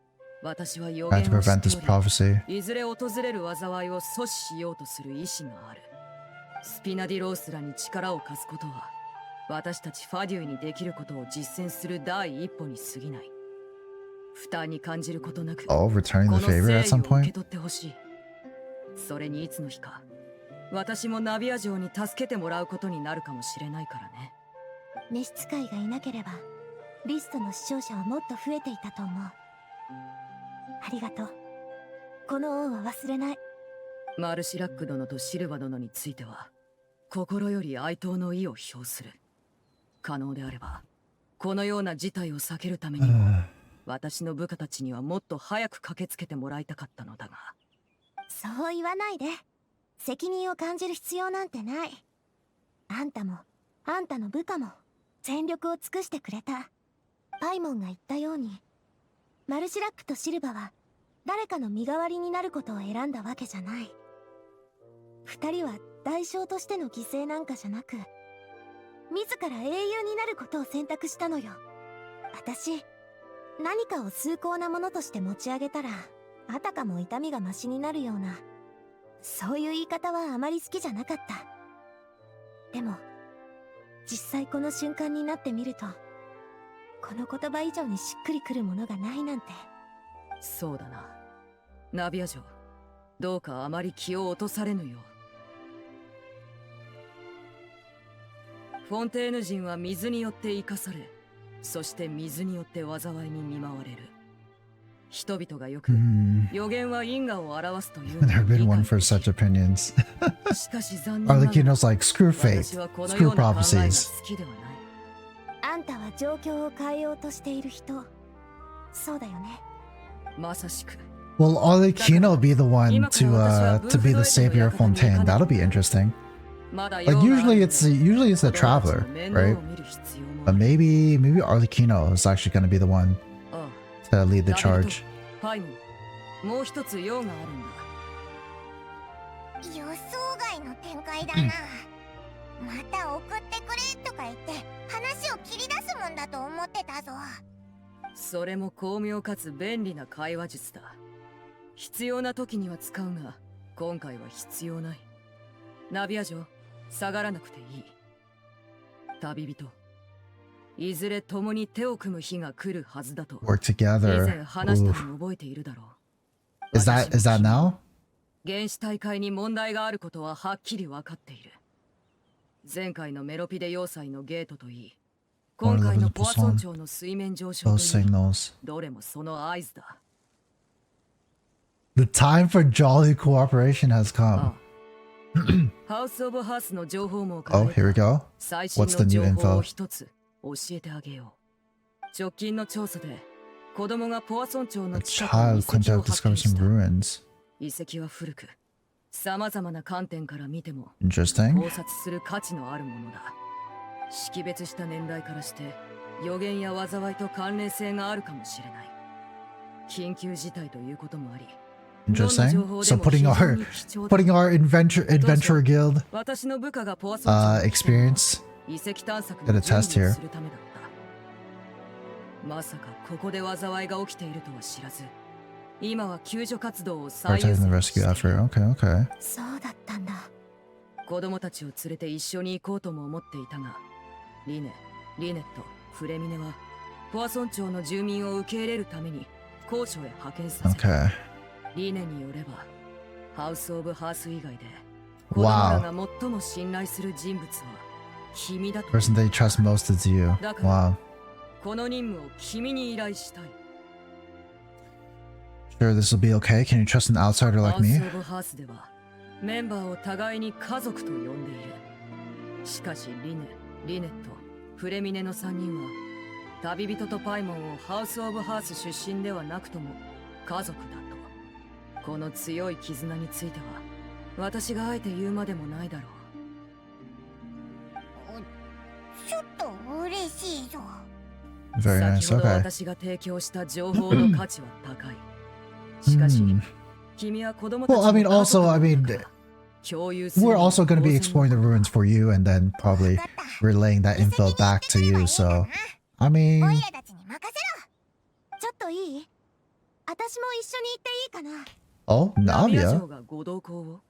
私は予 trying to 言を知 prevent って this おり、 prophecy. いずれ訪れる災いを阻止しようとする意志がある。スピナディロースらに力を貸すことは私たちファデュイにできることを実践する第一歩に過ぎない。負担に感じることなく、 Oh, returning こ the の favor 誠 at 意 some を受け point? 取ってほしい。それにいつの日か私もナビア城に助けてもらうことになるかもしれないからね。召使いがいなければリストの視聴者はもっと増えていたと思う。ありがとう。この恩は忘れない。マルシラック殿とシルバ殿については心より哀悼の意を表する。可能であればこのような事態を避けるためにも私の部下たちにはもっと早く駆けつけてもらいたかったのだが。そう言わないで。責任を感じる必要なんてない。あんたもあんたの部下も全力を尽くしてくれた。パイモンが言ったように、マルシラックとシルバは誰かの身代わりになることを選んだわけじゃない。二人は代償としての犠牲なんかじゃなく、自ら英雄になることを選択したのよ。私、何かを崇高なものとして持ち上げたらあたかも痛みがマシになるような、そういう言い方はあまり好きじゃなかった。でも実際この瞬間になってみると、この言葉以上にしっくりくるものがないなんて。そうだな。ナビア城、どうかあまり気を落とされぬよう。フォンテーヌ人は水によって生かされ、そして水によって災いに見舞われる。人々がよく、予言は因果を表すというのを There have been 理 one 解 for してい such る。 opinions. しかし残念ながら Arlecchino's like, screw fate, 私はこの screw ような考えが prophecies. 好きではない。あんたは状況を変えようとしている人。そうだよね。まさしく。 Will Arlecchino be the one to be the savior of Fontaine? That'll be interesting. まだ Like 用がある usually ので it's the traveler, 面倒を right? 見る必要もあ But る。 maybe Arlecchino is actually going to be the one あ to lead the ダビデ charge. とパイモン、もう一つ用があるんだ。予想外外の展開だな。また送ってくれとか言って話を切り出すもんだと思ってたぞ。それも巧妙かつ便利な会話術だ。必要な時には使うが、今回は必要ない。ナビア城、下がらなくていい。旅人、いずれ共に手を組む日が来るはずだと。Work 以前 together. 話した Oof. の覚えているだろう。 Is that now? 原始大会に問題があることははっきり分かっている。前回のメロピデ要塞のゲートといい、今回のポアソン町の水面上昇と Those いい、 signals. どれもその合図だ。 The time for jolly cooperation has come. ハウス・オブ・ハースの情報網か Oh, ら here we go. 最新 What's the の new 情報 info? を一つ教えてあげよう。直近の調査で子供がポアソン町の A 近くに child 遺 claimed 跡 to を have 発見 discovered し some た。 ruins. 遺跡は古く、様々な観点から見ても Interesting. 考察する価値のあるものだ。識別した年代からして予言や災いと関連性があるかもしれない。緊急事態ということもあり、 Interesting. So putting our adventure guild 私の部下がポアソン町に experience. 遺跡探索 Get a の準 test 備 here. をするためだった。まさかここで災いが起きているとは知らず、今は救助活動を最優 Prioritizing the 先に rescue している。 effort. Okay, okay. そうだったんだ。子供たちを連れて一緒に行こうとも思っていたが、リネット、フレミネはポアソン町の住民を受け入れるために高所へ派遣させる。 Okay. リネによれば、ハウス・オブ・ハース以外で子供らが最も信頼する人物は君だと。 Person they trust most is you. Wow. この任務を君に依頼したい。 Sure, this will be okay. Can you trust an outsider ハ like ウス・ me? オブ・ハースではメンバーを互いに家族と呼んでいる。しかしリネット、フレミネの3人は旅人とパイモンをハウス・オブ・ハース出身ではなくとも家族だと。この強い絆については私があえて言うまでもないだろう。ちょっと嬉しいぞ。 Very nice. 先ほど Okay. 私が提供した情報の価値は高い。しかし、 Hmm. 君は子供たち Well, I mean, の家族 also, I だ mean, から共有する we're のは also going to be 当然 exploring the ruins for you and then probably relaying that info back to you. So, I オ mean, イラたちに任せろ。ちょっといい？私も一緒に行っていいかな？ oh, ナビア Navia. 城がご同行を。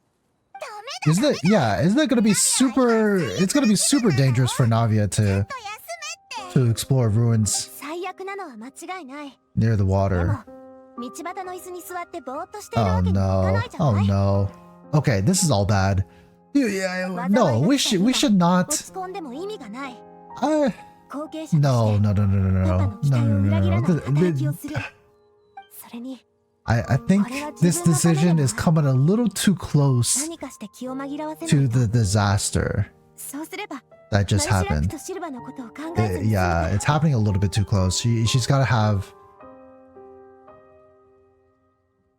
Isn't it? Yeah, isn't that going to be super? It's going to be super dangerous for Navia ちょ to っと休めって。 explore ruins 最悪なのは間違いない。 near the でも water. 道端の椅子に座ってぼーっとしてる Oh わけにはいか no! ないじゃ Oh ない？ no! Okay, this is all bad. Yeah, no, we should 落 not. ち込んでも意味がない。 Uh, 後継者として no, no, no, no, パパ no, の期 no, 待 no, を no, 裏切ら no, ない no. 働きをする。それに I think this decision is coming a little too close 何かして気を紛らわせない to と。 the disaster そうすれば that just マルシラック happened. とシルバのことを考えずに済む。 Yeah, it's happening a little bit too close. She's got to have.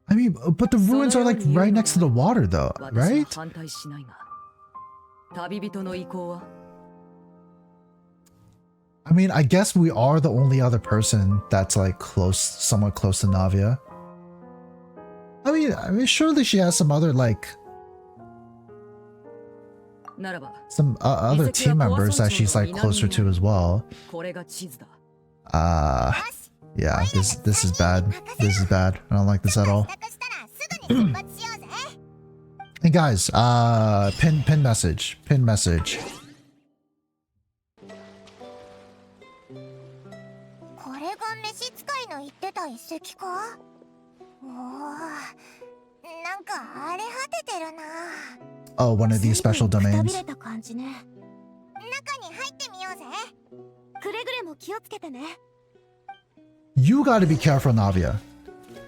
I mean, but the ruins are like right next to the water, though, 私は right? 反対しないが。旅人の意向は I mean, I guess we are the only other person that's like close, somewhat close to Navia. I mean, surely she has some other like ならば、 some other team members that she's like closer to as well. これが地図だ。 Yeah, this is bad. This is bad. I don't like this at all. 支度したらすぐに出発しようぜ。 Hey guys, pin message. これが召使いの言ってた遺跡か？おお、なんか荒れ果ててるな。 Oh, one of these special くたび domains. れた感じね。中に入ってみようぜ。くれぐれも気をつけてね。 You gotta be careful, Navia.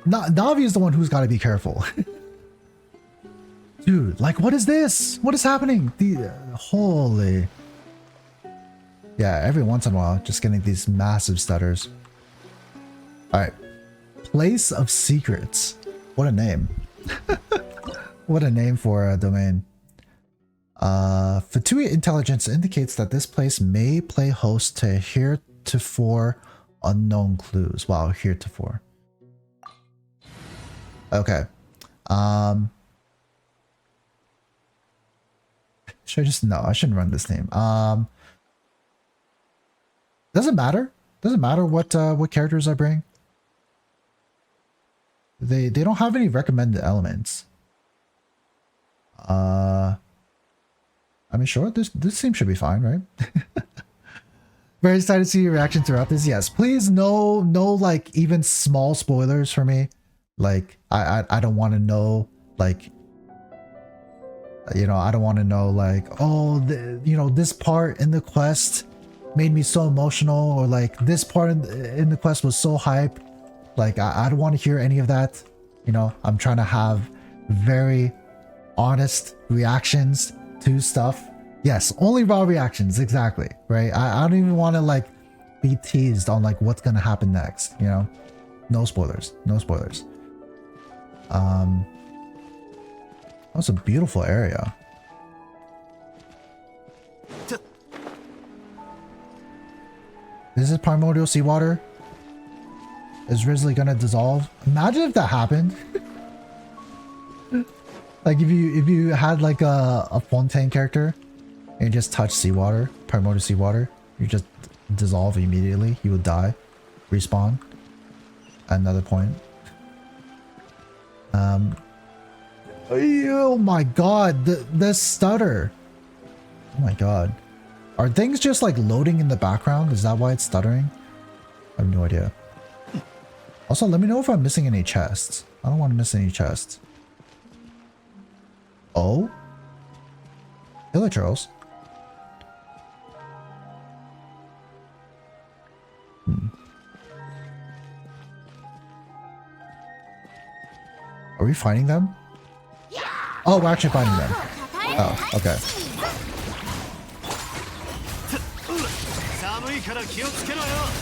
Navia is the one who's gotta be careful. Dude, like, what is this? What is happening? Holy. Yeah, every once in a while, just getting these massive stutters. Alright. Place of Secrets. What a name. What a name for a domain. Fatui intelligence indicates that this place may play host to heretofore unknown clues. Wow, heretofore. Okay. Should I just no? I shouldn't run this team. Doesn't matter. Doesn't matter what characters I bring. They don't have any recommended elements. I mean, sure. This team should be fine, right? Very excited to see your reaction throughout this. Yes, please. No, like even small spoilers for me. Like I don't want to know, like, you know, I don't want to know like, oh, you know, this part in the quest made me so emotional, or like this part in the quest was so hype. Like I don't want to hear any of that. You know, I'm trying to have very honest reactions to stuff. Yes, only raw reactions, exactly, right? I don't even want to like be teased on like what's gonna happen next, you know? No spoilers, no spoilers. That's a beautiful area. This is primordial seawater. Is Risley gonna dissolve? Imagine if that happened. Like if you had like a Fontaine character and you just touch seawater, primordial seawater, you just dissolve immediately. You would die, respawn at another point. Oh my god, the stutter. Oh my god. Are things just like loading in the background? Is that why it's stuttering? I have no idea. Also, let me know if I'm missing any chests. I don't want to miss any chests. Oh? Hello, Charles. Are we fighting them? Oh, we're actually fighting them. Oh, okay.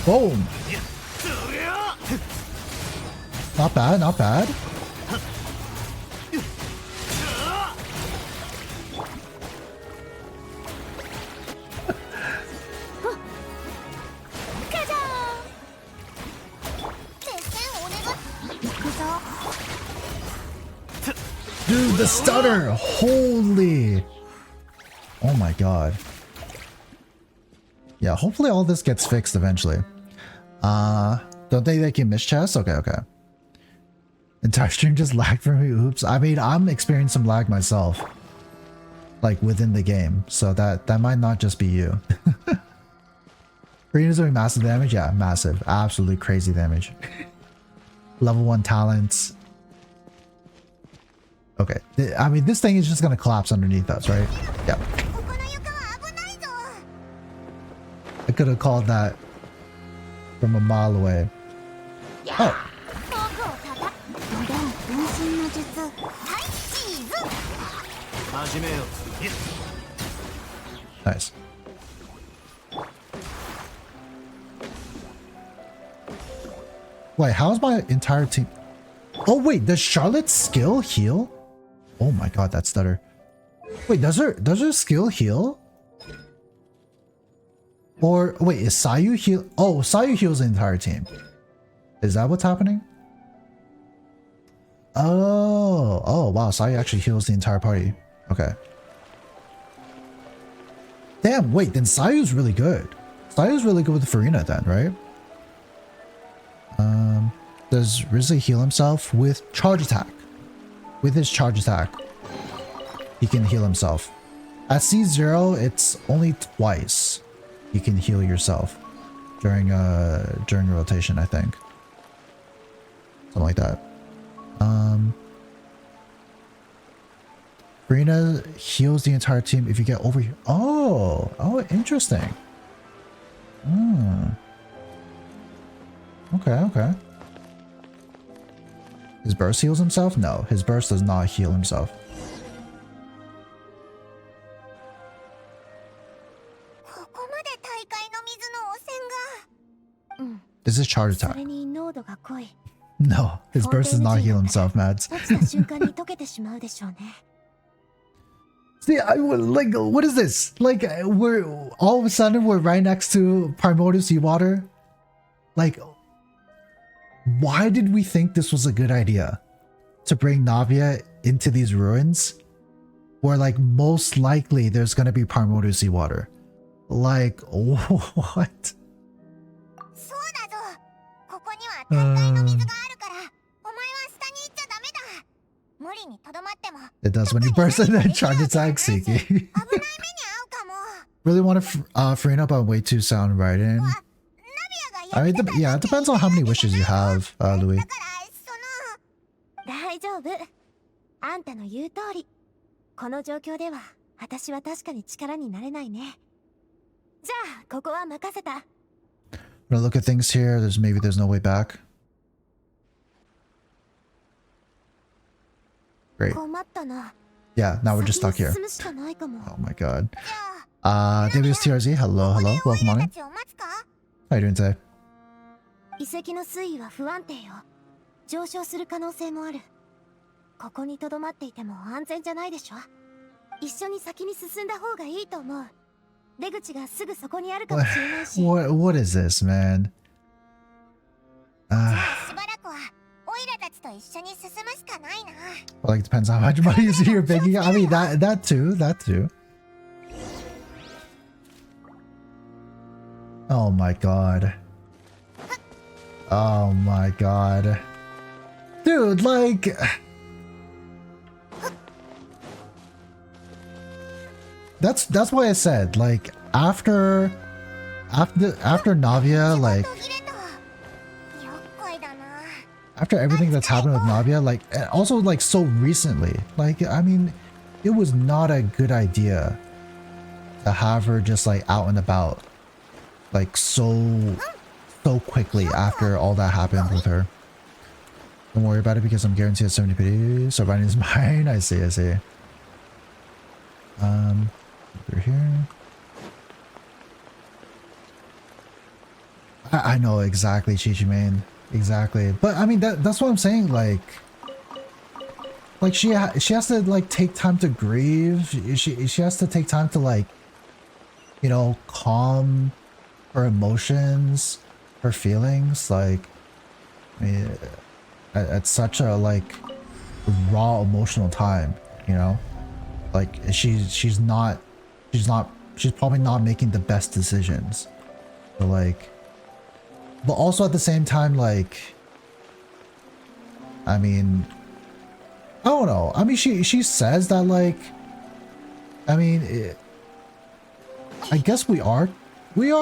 Boom! Not bad, not bad. Dude, the stutter! Holy! Oh my god. Yeah, hopefully all this gets fixed eventually. Don't think they can miss chests? Okay, okay. Entire stream just lagged for me. Oops. I mean, I'm experiencing some lag myself. Like within the game. So that might not just be you. Furina's doing massive damage? Yeah, massive. Absolutely crazy damage. Level 1 talents. Okay. I mean, this thing is just gonna collapse underneath us, right? Yep. I could have called that from a mile away. Oh. Nice. Wait, how's my entire team? Oh wait, does Charlotte's skill heal? Oh my god, that stutter. Wait, does her skill heal? Or wait, is Sayu heal? Oh, Sayu heals the entire team. Is that what's happening? Oh wow, Sayu actually heals the entire party. Okay. Damn, wait, then Sayu's really good. Sayu's really good with Furina then, right? Does Risley heal himself with charge attack? With his charge attack, he can heal himself. At C0, it's only twice you can heal yourself during rotation, I think. Something like that. Furina heals the entire team if you get over here. Oh, interesting. Okay. His burst heals himself? No, his burst does not heal himself. This is charge attack. No, his burst does not heal himself, Mads. See, like, what is this? Like, we're all of a sudden we're right next to primordial seawater. Like, why did we think this was a good idea to bring Navia into these ruins? where like most likely there's gonna be primordial seawater. Like what? そうだぞ。ここには大海の水があるから、お前は下に行っちゃダメだ。無理にとどまっても。 It does when you burst and then charge attack, Siki. 危ない目に遭うかも。 Really want to Furina, but way too sound right in. ナビアが I 言 mean, ってた yeah, it depends on how many wishes you have, Louis. だから大丈夫。あんたの言う通り。この状況では、私は確かに力になれないね。じゃあ、ここは任せた。When I look at things here, there's no way back. Great. 困ったな。 Yeah, now we're just stuck here. 進むしかないかも。 Oh my god. じゃあ Davies TRZ, hello, hello, ここ welcome でオイ on ラ in. たちを待つか How you doing today? 遺跡の水位は不安定よ。上昇する可能性もある。ここに留まっていても安全じゃないでしょ。一緒に先に進んだ方がいいと思う。出口がすぐそこにあるかもしれないし。What is this, man? じゃあしばらくはオイラたちと一緒に進むしかないな。 Well, like depends how much money is you're picking. I mean that too. Oh my god. Oh my god. Dude, like that's why I said like after Navia, like 途切れた。厄介だな。 after everything that's happened with Navia, like and also like so recently, like I mean it was not a good idea to have her just like out and about like so quickly after all that happened with her. Don't worry about it because I'm guaranteed at 70 pity. So Ryan is mine. I see. Over here. I know exactly, Chichi main. Exactly. But I mean that's what I'm saying, like she has to like take time to grieve. She has to take time to like, you know, calm her emotions, her feelings. Like I mean, at such a like raw emotional time, you know, like she's probably not making the best decisions. So like, but also at the same time, like, I mean, I don't know. I mean, she says that like, I mean, I guess we are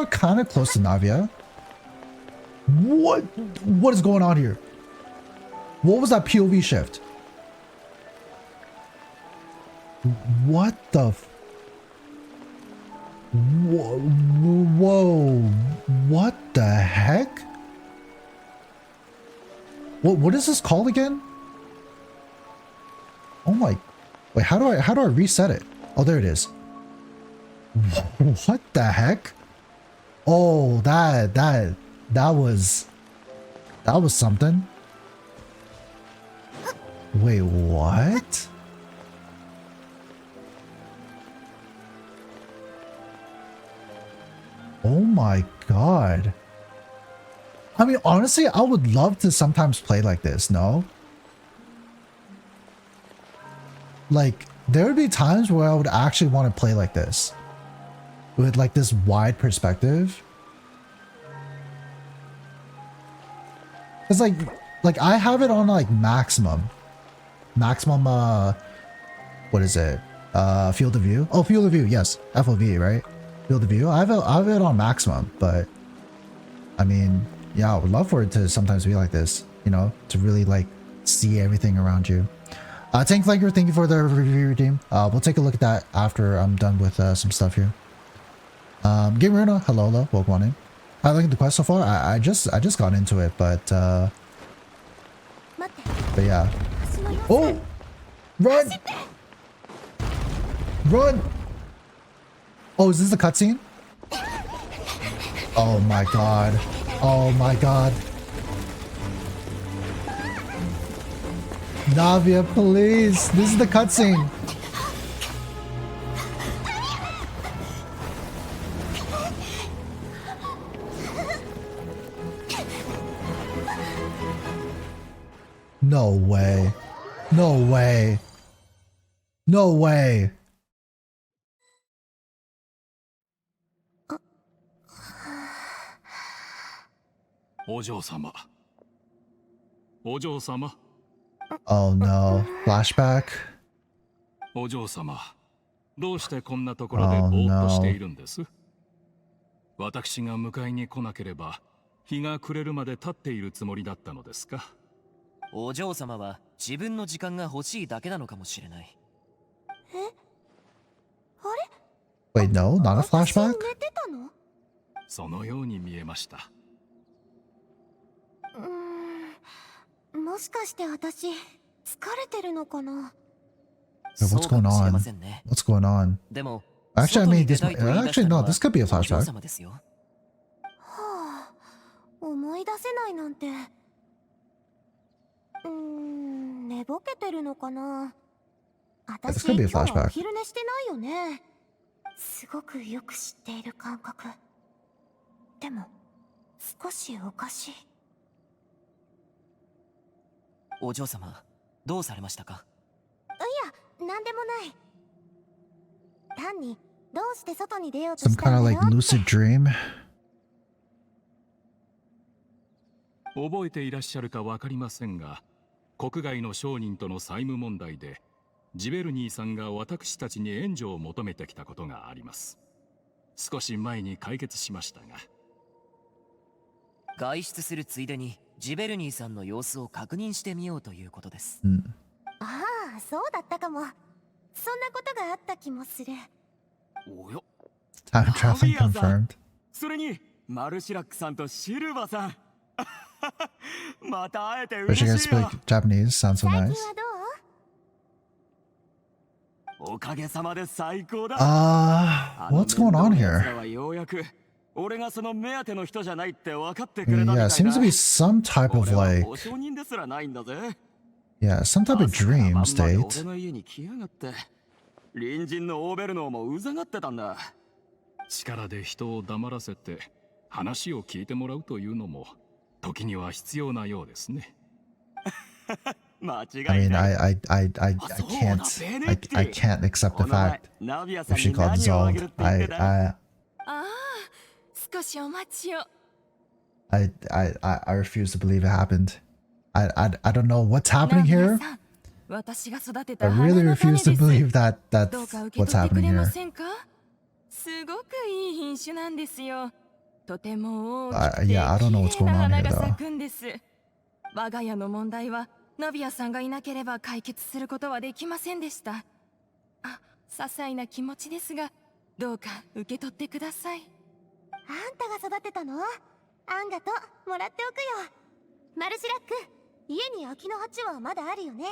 kind of close to Navia. What is going on here? What was that POV shift? What the whoa, what the heck? What is this called again? Oh my, wait, how do I reset it? Oh, there it is. What the heck? Oh, that was something. Wait, what? Oh my god. I mean, honestly, I would love to sometimes play like this, no? Like, there would be times where I would actually want to play like this. With like this wide perspective. It's like I have it on like maximum, what is it? Field of view? Oh, field of view, yes. FOV, right? Field of view. I have it on maximum, but I mean, yeah, I would love for it to sometimes be like this, you know, to really like see everything around you. Tank Flanker, thank you for the review redeem. We'll take a look at that after I'm done with some stuff here. Game Runa, hello, welcome on in. I like the quest so far. I just got into it, but yeah. Oh, run! Run! Oh, is this the cutscene? Oh my god! Oh my god! Navia, please! This is the cutscene. No way. No way. No way. お嬢様。お嬢様。 Oh no. Flashback? お嬢様。どうしてこんなところで Oh ぼーっとして no. いるんです？私が迎えに来なければ日が暮れるまで立っているつもりだったのですか？お嬢様は自分の時間が欲しいだけなのかもしれない。Wait, no? Not a 私 flashback? 寝てたの？そのように見えました。もしかして私疲れてるのかな？ Wait, そう what's か going もしれま on? せんね。 What's going on? でも Actually, I 外 mean, に出 this たいと言い出 actually したの no, は this could be a お嬢 flashback. 様ですよ。はあ、思い出せないなんて。寝ぼけてるのかな？ This 私 could be a 今日はお flashback. 昼寝してないよね。すごくよく知っている感覚。でも少しおかしい。お嬢様、どうされましたか？いや、なんでもない。単にどうして外に出ようと Some した kind ん of だ like ろうって。 lucid dream. 覚えていらっしゃるかわかりませんが、国外の商人との債務問題でジベルニーさんが私たちに援助を求めてきたことがあります。少し前に解決しましたが。外出するついでにジベルニーさんの様子を確認してみようということです。ああ、そうだったかも。そんなことがあった気もする。およ、 Time traveling ハビアさん。 confirmed. それにマルシラックさんとシルバさん。また会えて Wish 嬉 you guys しいわ。 speak Japanese. Sounds so 最近 nice. はどう？おかげさまで最高だ。 What's going on あの面倒な奴 here? らはようやく俺がその目当ての人じゃないって分かってくれたみたい Yeah, だ。 seems to be some type of 俺は like, 保証人ですらないんだぜ。 yeah, some type of 朝から dream 晩まで state. 俺の家に来やがって。隣人のオーベルノーもうざがってたんだ。力で人を黙らせて話を聞いてもらうというのも時には必要なようですね。間違 I い mean, ない。 I can't accept the この前 fact ナビアさ if ん she に got 何をあげるっ dissolved. て言ってた。ああ、少しお待ちを。I refuse to believe it happened. I don't know what's happening ナビア here. さん、私が育て I た花 really の種 refuse to です。 believe that どう that's か受け what's 取ってく happening れま here. せんか？すごくいい品種なんですよ。とても大き I- くて yeah, I don't know what's 綺麗 going な on 花 here, が though. 咲くんです。我が家の問題はナビアさんがいなければ解決することはできませんでした。あ、些細な気持ちですが、どうか受け取ってください。あんたが育てたの？あんがともらっておくよ。マルシラック、家に空きの鉢はまだあるよね。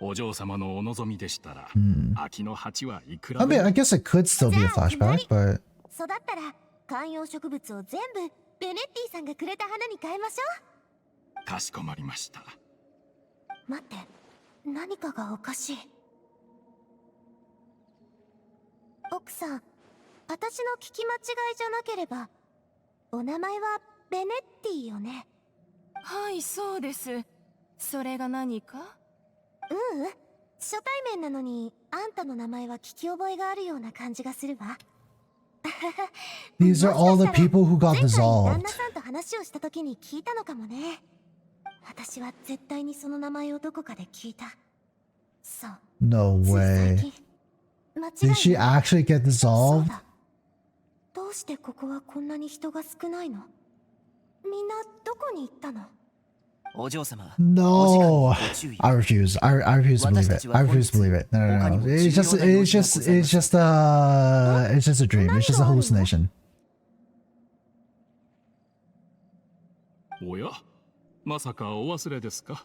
お嬢様のお望みでしたら、空きの鉢はいくら I で mean, も I guess it could still be a flashback, but 育ったら観葉植物を全部ベネッティさんがくれた花に変えましょかしこまりました。う。待って、何かがおかしい。奥さん、私の聞き間違いじゃなければお名前はベネッティよね？はい、そうです。それが何か？ううん、初対面なのにあんたの名前は聞き覚えがあるような感じがするわ。 these are all the people who got 前回旦 dissolved. 那さんと話をした時に聞いたのかもね。私は絶対にその名前をどこかで聞いた。そう。 No つい最 way. 近間違いな Did she い。 actually get そう dissolved? だ。どうしてここはこんなに人が少ないの？みんなどこに行ったの？お嬢様、 No, お時間にご注意を。 I refuse. I refuse to believe it. I refuse to believe it. No, no, no. It's just a dream. It's just a hallucination. おや、まさかお忘れですか？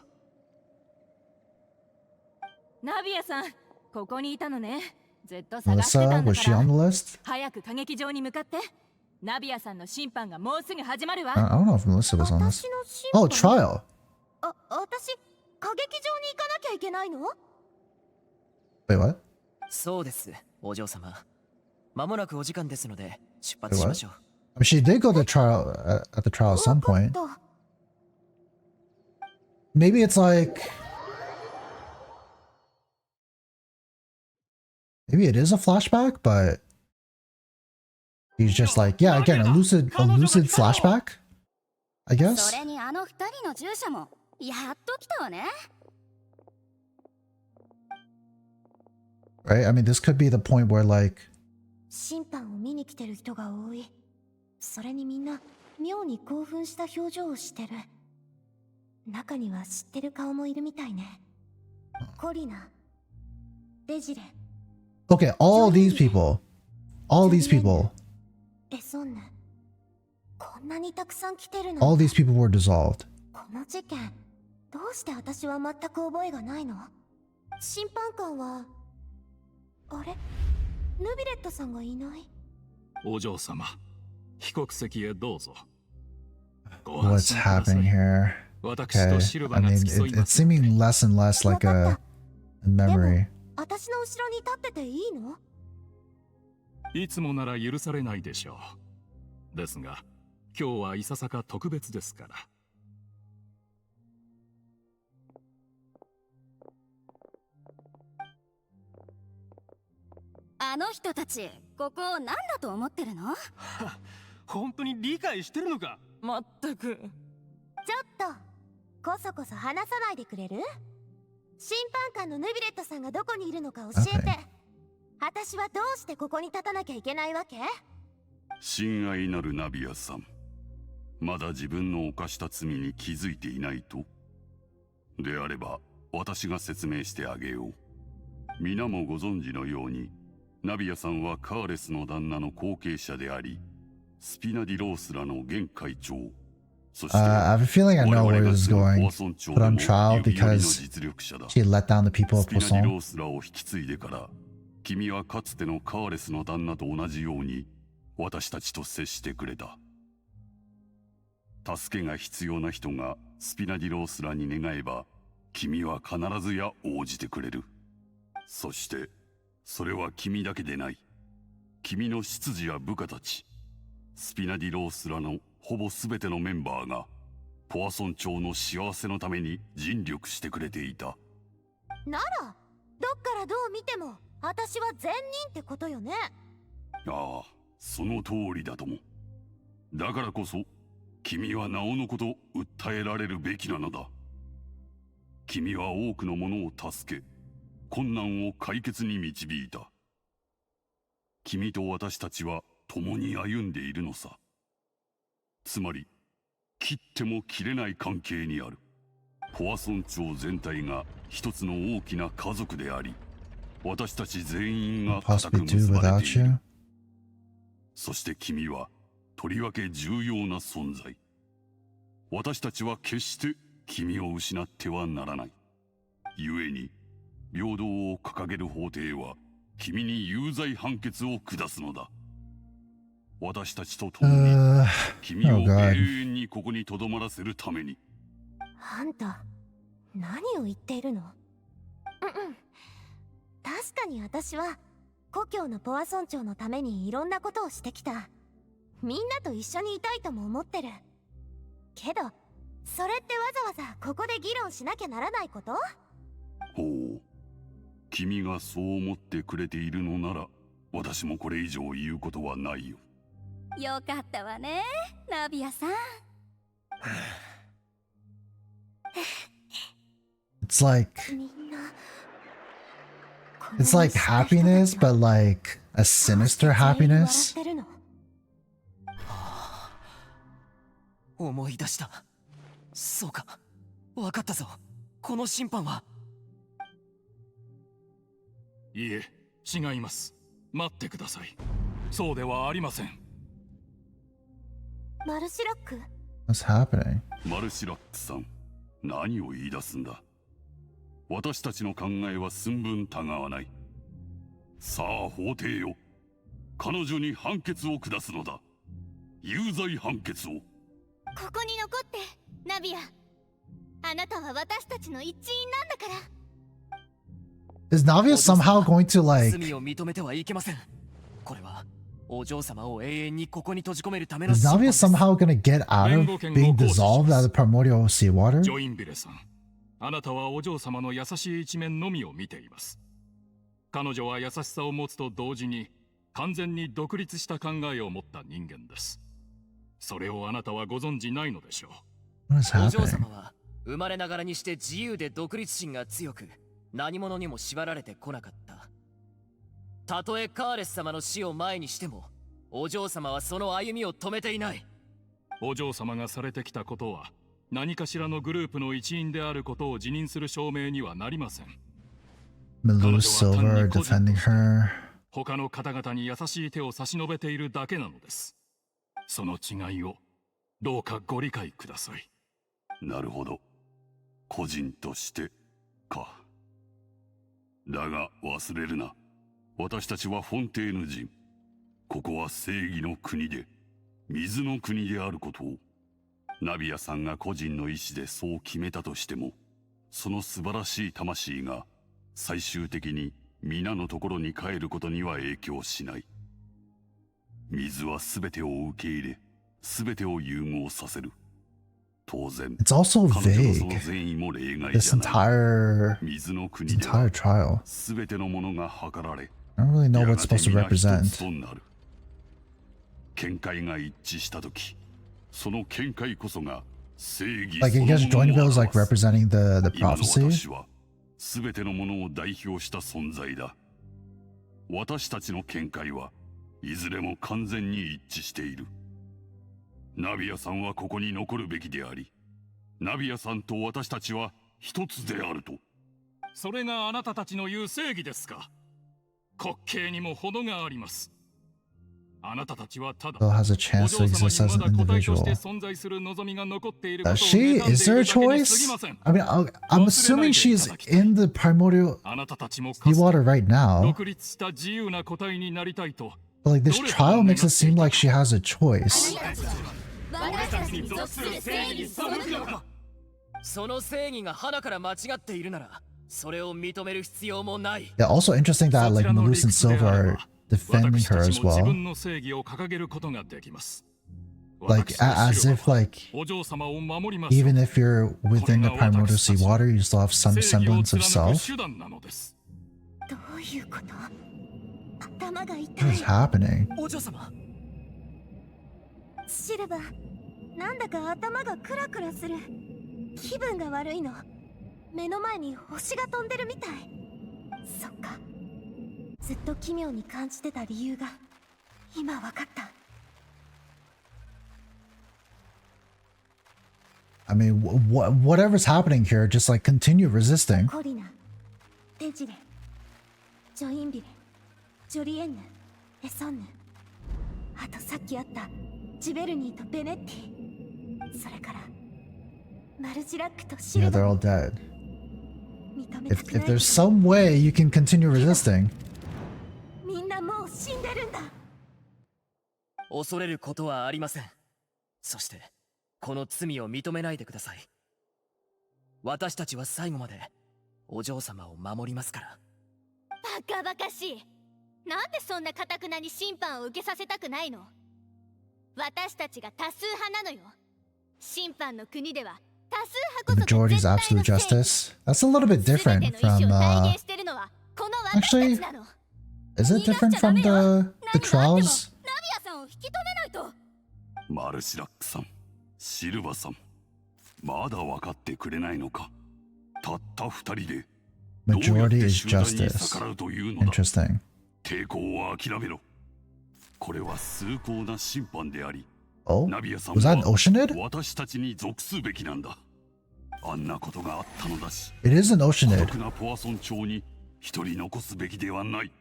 ナビアさん、ここにいたのね。ずっと探してた Melissa, んだ was か she on ら。 the list? 早く歌劇場に向かって。ナビアさんの審判がもうすぐ始まるわ。 I don't know if Melissa was on this. 私の審 Oh, 判。 trial. 私、歌劇場に行かなきゃいけないの？ Wait, what? そうです、お嬢様。まもなくお時間ですので出発しましょう。 I mean, she did go to trial at the trial at some わかっ point. た。 Maybe it's like Maybe it is a flashback, but he's just like, yeah, again, a lucid flashback, I guess. それにあの二人の従者もやっと来たわね。 Right? I mean, this could be the point where like 審判を見に来てる人が多い。それにみんな妙に興奮した表情をしてる。中には知ってる顔もいるみたいね。コリナ、デジレ、 okay, all these people. エソンヌ。こんなにたくさん来てる All の。 these people were dissolved. この事件、どうして私は全く覚えがないの？審判官は、あれ？ヌビレットさんがいない？お嬢様、被告席へどうぞ。 What's happening here? 私 Okay. とシルバ I が mean, 付き添い it's ます。 seeming less and less like a memory. 私の後ろに立ってていいの？いつもなら許されないでしょう。ですが、今日はいささか特別ですから。あの人たち、ここを何だと思ってるの？本当に理解してるのか？まったく。ちょっとこそこそ話さないでくれる？審判官のヌビレットさんがどこにいるのか教えて。私はどうしてここに立たなきゃいけないわけ？親愛なるナビアさん、まだ自分の犯した罪に気づいていないと？であれば私が説明してあげよう。皆もご存知のように、ナビアさんはカーレスの旦那の後継者であり、スピナディロースらの現会長。そして I have a feeling I know where this is going. Put on trial because she let down the people of スピナディロ Poisson. ースらを引き継いでから、君はかつてのカーレスの旦那と同じように私たちと接してくれた。助けが必要な人がスピナディロースらに願えば、君は必ずや応じてくれる。そしてそれは君だけでない。君の執事や部下たち、スピナディロースらのほぼ全てのメンバーがポワソン朝の幸せのために尽力してくれていた。ならどっからどう見ても私は善人ってことよね。ああ、その通りだとも。だからこそ君はなおのこと訴えられるべきなのだ。君は多くの者を助け、困難を解決に導いた。君と私たちは共に歩んでいるのさ。つまり切っても切れない関係にある。ポワソン朝全体が一つの大きな家族であり、私たち全員が固く Possibly do 結ばれ without ている。 you. そして君はとりわけ重要な存在。私たちは決して君を失ってはならない。故に平等を掲げる法廷は君に有罪判決を下すのだ。私たちと共に君を oh God. 永遠にここに留まらせるために。あんた何を言っているの？確かに私は故郷のポワソン朝のためにいろんなことをしてきた。みんなと一緒にいたいとも思ってるけど、それってわざわざここで議論しなきゃならないこと？ほう、君がそう思ってくれているのなら、私もこれ以上言うことはないよ。よかったわね、ナビアさん。It's like みんな it's like happiness, but like a sinister happiness. 全員笑ってるの？思い出した。そうか、わかったぞ。この審判は。いいえ、違います。待ってください。そうではありません。マルシラック？ What's happening? マルシラックさん、何を言い出すんだ。私たちの考えは寸分たがわない。さあ法廷よ、彼女に判決を下すのだ。有罪判決を。ここに残って、ナビア。あなたは私たちの一員なんだから。Is Navia somehow going to like 罪を認めてはいけません。これはお嬢様を永遠にここに閉じ込めるための is 審判 Navia です。 somehow gonna get out of being dissolved out of the primordial seawater? ジョインビレさん、あなたはお嬢様の優しい一面のみを見ています。彼女は優しさを持つと同時に完全に独立した考えを持った人間です。それをあなたはご存じないのでしょう。お嬢様は生まれながらにして自由で独立心が強く、何者にも縛られてこなかった。たとえカーレス様の死を前にしても、お嬢様はその歩みを止めていない。お嬢様がされてきたことは何かしらのグループの一員であることを自認する証明にはなりません。Malou Silver defending her. 他の方々に優しい手を差し伸べているだけなのです。その違いをどうかご理解ください。なるほど。個人としてか。だが忘れるな。私たちはフォンテーヌ人。ここは正義の国で、水の国であることを。ナビアさんが個人の意志でそう決めたとしても、その素晴らしい魂が最終的に皆のところに帰ることには影響しない。水は全てを受け入れ、全てを融合させる。当然、 It's also 彼女のそ vague. の善意も例外 This じゃない。 entire 水の this 国では entire trial. 全てのものが計られ、 I don't really know や what が it's て supposed to 皆一つ represent. となる。見解が一致したとき、その見解こそが正義 Like そ you の guys も joined の it を was like 表す。 representing the 今の prophecy. 私は全てのものを代表した存在だ。私たちの見解はいずれも完全に一致している。ナビアさんはここに残るべきであり、ナビアさんと私たちは一つであると。それがあなたたちの言う正義ですか。滑稽にも程があります。あなたたちはただ Still has a お chance to 嬢様 exist に as ま an だ個体として individual. 存在する望みが残っているこ Does とを she? 妬んで Is い there る a だけに過ぎ choice? ません。 I mean, I'm assuming she's in the primordial あなたたちもかつて seawater right now. 独立した自由な個体になりたいと But like this trial makes it seem like she has a choice. 私たちに属する正義に背くのか。その正義が花から間違っているなら、それを認める必要もない。 Yeah, also interesting that like Malou and Silver are defending her as 私たちも自 well. 分の正義を掲げることができます。 Like 私の as 白 if は like お嬢様を守りますよ。 even if you're within the primordial seawater, you still have some 正義を semblance of 貫く self. 手段なのです。どういうこと？頭が痛 What is い。 happening? お嬢様、シルバー、なんだか頭がクラクラする。気分が悪いの。目の前に星が飛んでるみたい。そっか。ずっと奇妙に感じてた理由が今わかった。I mean, whatever's happening here, just like continue resisting. コリナ、テジレ、ジョインビレ、ジョリエンヌ、エソンヌ。あとさっきあったジベルニーとベネッティ。それからマルジラックとシ Yeah, ルバ they're ー。 all dead. 認めた If くな if い。 there's some way you can continue resisting. みんなもう死んでるんだ。恐れることはありません。そしてこの罪を認めないでください。私たちは最後までお嬢様を守りますから。バカバカしい。なんでそんな堅くなに審判を受けさせたくないの。私たちが多数派なのよ。審判の国では多数 The 派こそ majority's が絶対 absolute の正義。 justice. That's a little bit 全て different の意思 from を体現してるのはこの私たちなの。 is it different from the 何があっても trials? ナビアさんを引き止めないと。マルシラックさん、シルバさん、まだ分かってくれないのか。たった二人でどうやっ Majority て is 集団に justice. 逆らうというのだ。 Interesting. 抵抗は諦めろ。これは崇高な審判であり、 Oh, ナビアさん was that an は Oceanid? 私たちに属すべきなんだ。あんなことがあったのだし、 It is an 孤 Oceanid. 独なポアソン町に一人残すべきではない。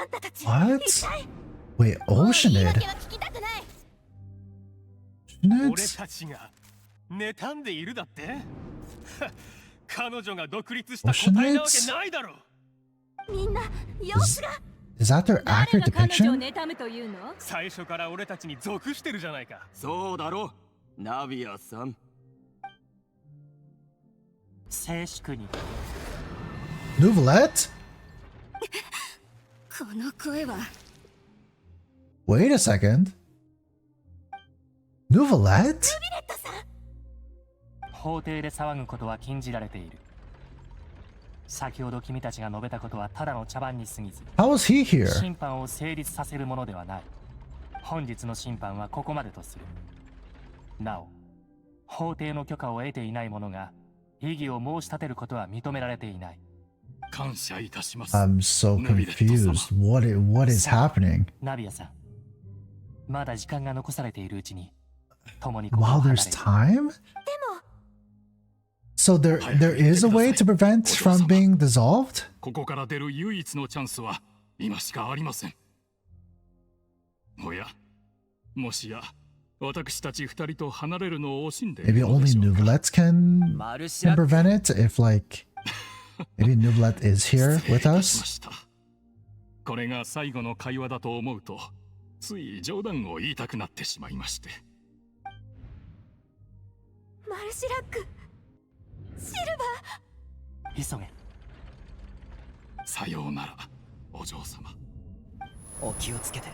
あんたたち What? 一体 Wait, もう言い Oceanid? 訳は聞きたくない。俺 Oceanids? たちが妬んでいるだって彼女が独立した個体なわけないだろ。みんな様子が。 Is that their 誰 accurate が彼女を depiction? 妬むというの。最初から俺たちに属してるじゃないか。そうだろナビアさん。静粛に。 Neuvillette? この声は Wait a second. Neuvillette? 法廷で騒ぐことは禁じられている。先ほど君たちが述べたことはただの茶番に過ぎず、 How was he here? 審判を成立させるものではない。本日の審判はここまでとする。なお、法廷の許可を得ていない者が異議を申し立てることは認められていない。感謝いたします。 I'm so confused. What is happening? ナビアさん、まだ時間が残されているうちに共にここを While 離れ there's time? So there is a way to prevent from being dissolved? ここから出る唯一のチャンスは今しかありません。おや、もしや私たち二人と離れるのを惜しんでいる Maybe ので only しょうか。 Neuvillette can マルシラック prevent it if like maybe Neuvillette is here 失礼 with いた us? しました。これが最後の会話だと思うと、つい冗談を言いたくなってしまいまして。マルシラック、シルバ急げ。さようなら、お嬢様。お気をつけて。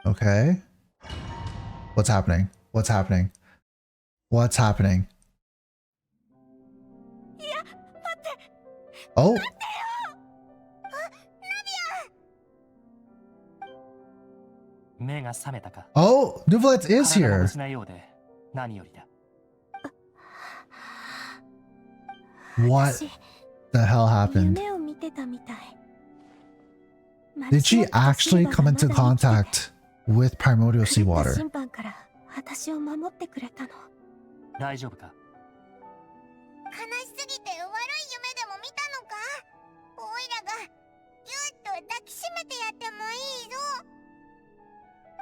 Okay. What's happening? What's happening? What's happening? Oh, 目が覚めたか。 oh, Neuvillette is 体が here. 無事なようで何よりだ。 What 私 the hell happened? 夢を見てたみたい。 Did she actually come into マルシラックとシルバがまだ生きて contact with primordial 狂った seawater? 審判から私を守ってくれたの。大丈夫か。悲しすぎて悪い夢でも見たのか。オイラがぎゅっと抱きしめてやってもいいぞ。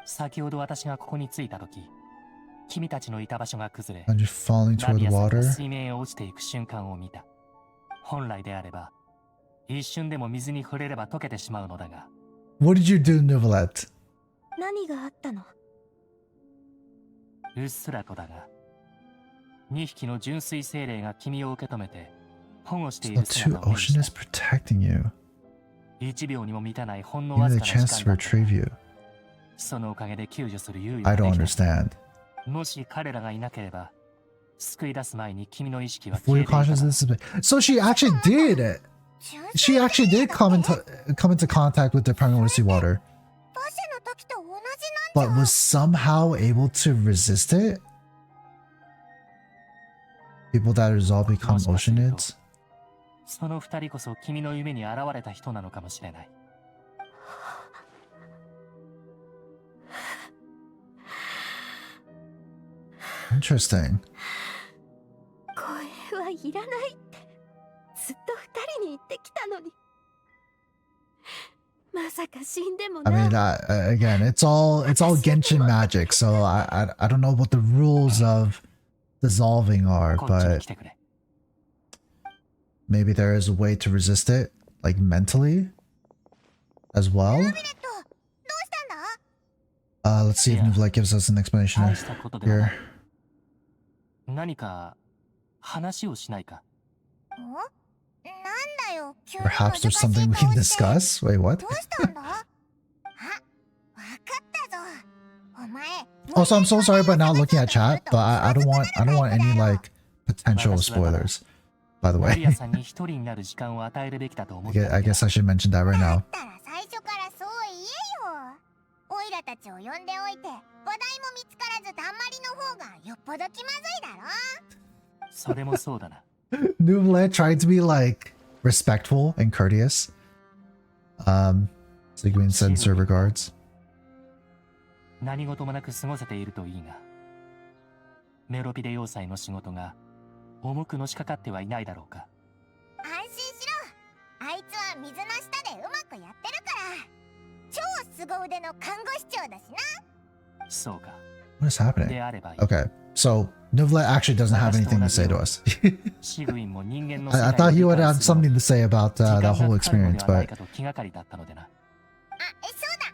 先ほど私がここに着いた時、君たちのいた場所が崩れ、 And you're falling ナ toward ビアさん water? が水面へ落ちていく瞬間を見た。本来であれば一瞬でも水に触れれば溶けてしまうのだが、 What did you do, Neuvillette? 何があったの？うっすらとだが、2匹の純粋精霊が君を受け止めて保護してい So る two 姿を目に ocean is した。 protecting you. 1秒にも満たないほんの Give わ me ず the かな chance 時 to 間だった。 retrieve you. そのおかげで救助する猶予 I が don't できた。 understand. もし彼らがいなければ、救い出す前に君の意識は Before 消え your ていただろう。 consciousness is... So she actually did! 純 She 粋 actually did come into contact with the primordial seawater, バセの時と同じ but なんじゃ。 was somehow able to resist it? People that resolve become もしかすると oceanids? その2人こそ君の夢に現れた人なのかもしれない。 Interesting. 声はいらないってずっと二人に言ってきたのに。まさか死んでも I な。 mean, again, it's all Genshin magic, so I don't know what the rules of dissolving are, こっちに but 来てくれ。 maybe there is a way to resist it, like mentally, as well. ネビレット、どうしたんだ。 Let's see if Yeah. Neuvillette gives us an explanation 大したことでは here. ない。何か話をしないか。お、なんだよ、急に Perhaps 難しい there's something we 顔 can して。 discuss. Wait, what? どうしたんだ。あ、わかったぞ。お前。 Also, I'm so sorry about not looking at chat, but I don't want any like potential spoilers. By the ナビ way, アさんに一人になる時間を与えるべきだと思 I った guess, だ I けだ。 guess I should mention that right だ now. ったら最初からそう言えよ。オイラたちを呼んでおいて、話題も見つからずたんまりの方がよっぽど気まずいだろ。それもそうだな。 Neuvillette tried to be like respectful and courteous. Seguin sends her regards. 何事もなく過ごせているといいが、メロピデ要塞の仕事が重くのしかかってはいないだろうか。安心しろ。あいつは水の下でうまくやってるから。超凄腕の看護師長だしな。そうか。 What is happening? であればいい。 Okay, so Neuvillette actually doesn't have anything to say to us. シグウィンも人間の I 世界 thought he を would 理解 have するの something to say about 時間 that が whole かかるの experience, ではない but かと気がかりだったのでな。あ、そうだ。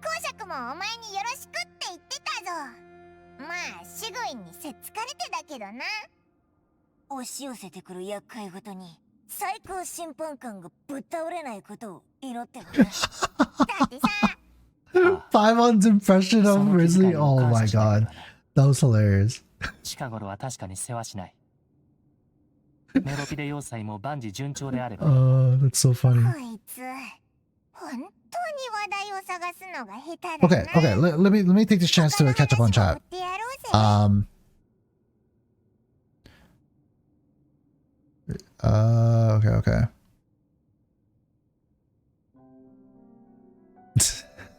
公爵もお前によろしくって言ってたぞ。まあ、シグウィンにせっつかれてだけどな。押し寄せてくる厄介ごとに最高審判官がぶっ倒れないことを祈ってる。だってさ。 Paimon's impression of その気 Grizzly. 遣いを Oh 感 my 謝しなけ god, ればな。 that was hilarious. 近頃は確かに世話しない。メロピデ要塞も万事順調であれば。That's so funny. こいつ本当に話題を探すのが下手だな。 Okay, okay. Let me take this chance to catch up on chat. Okay.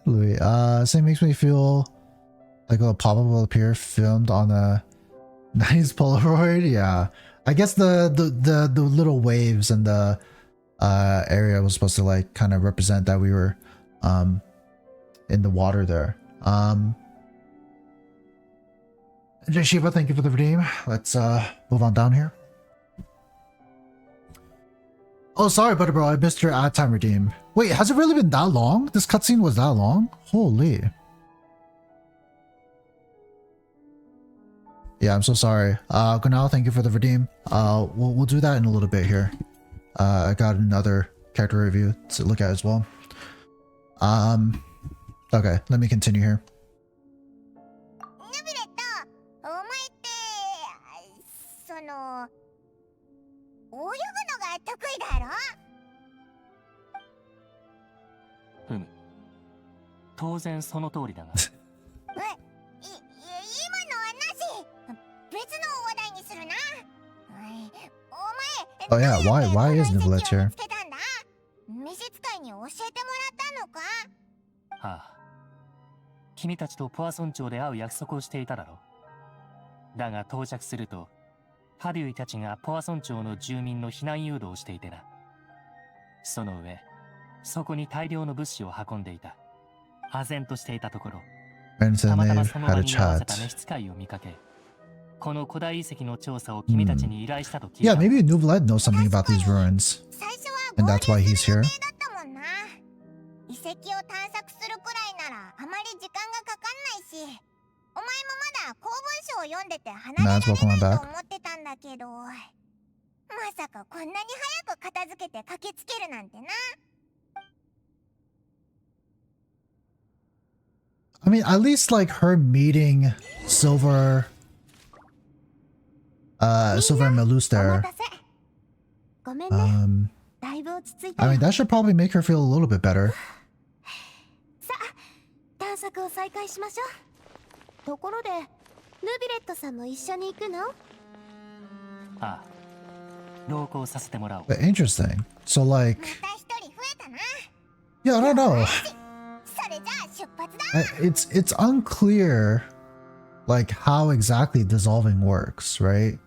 Louis, same makes me feel like a pop-up will appear filmed on a nice Polaroid. Yeah, I guess the little waves and the area was supposed to like kind of represent that we were in the water there. Jay Shiva, thank you for the redeem. Let's move on down here. Oh, sorry, buddy bro, I missed your ad time redeem. Wait, has it really been that long? This cutscene was that long? Holy. Yeah, I'm so sorry. Gunal, thank you for the redeem. We'll do that in a little bit here. I got another character review to look at as well. Okay, let me continue here. Neuvillette, お前ってその泳ぐのが得意だろ？ふむ。当然その通りだが。今のはなし。別の話題にするな。お前、 Oh yeah, why is Neuvillette here? 召使いに教えてもらったのか？はあ。君たちとポアソン町で会う約束をしていただろう。だが到着すると、ハデュイたちがポアソン町の住民の避難誘導をしていてな。その上、そこに大量の物資を運んでいた。唖然としていたところ、たまたまその場に居合わせた召使いを見かけ、この古代遺跡の調査を君たちに依頼したと聞いた。Yeah, maybe Neuvillette knows something about these ruins. And that's why he's here. 遺跡を探索するくらいならあまり時間がかかんないし、お前もまだ公文書を読んでて離れられないと思ってたんだけど、まさかこんなに早く片付けて駆けつけるなんてな。I mean, at least like her meeting Silver and Melus there. I mean, that should probably make her feel a little bit better. さあ、探索を再開しましょう。ところで、ヌビレットさんも一緒に行くの？ああ、同行させてもらおう。But interesting. So like, yeah, I don't know. It's unclear, like how exactly dissolving works, right?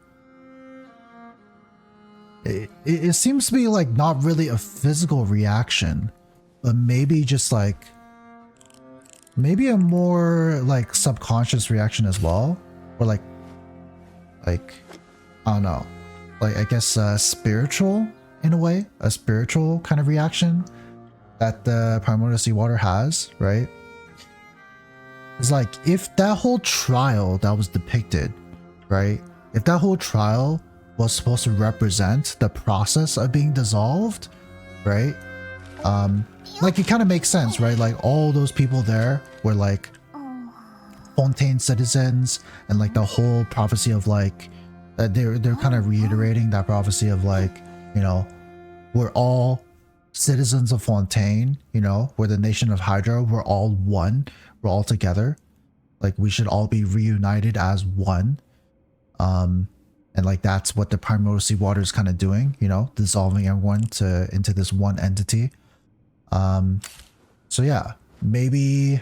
It seems to be like not really a physical reaction, but maybe just like maybe a more like subconscious reaction as well, or like I don't know, like I guess spiritual in a way, a spiritual kind of reaction that the primordial seawater has, right? It's like if that whole trial that was depicted, right? If that whole trial was supposed to represent the process of being dissolved, right? Like it kind of makes sense, right? Like all those people there were like Fontaine citizens, and like the whole prophecy of like they're kind of reiterating that prophecy of like, you know, we're all citizens of Fontaine, you know, we're the nation of Hydro, we're all one, we're all together, like we should all be reunited as one. And like that's what the primordial seawater is kind of doing, you know, dissolving everyone into this one entity. So yeah, maybe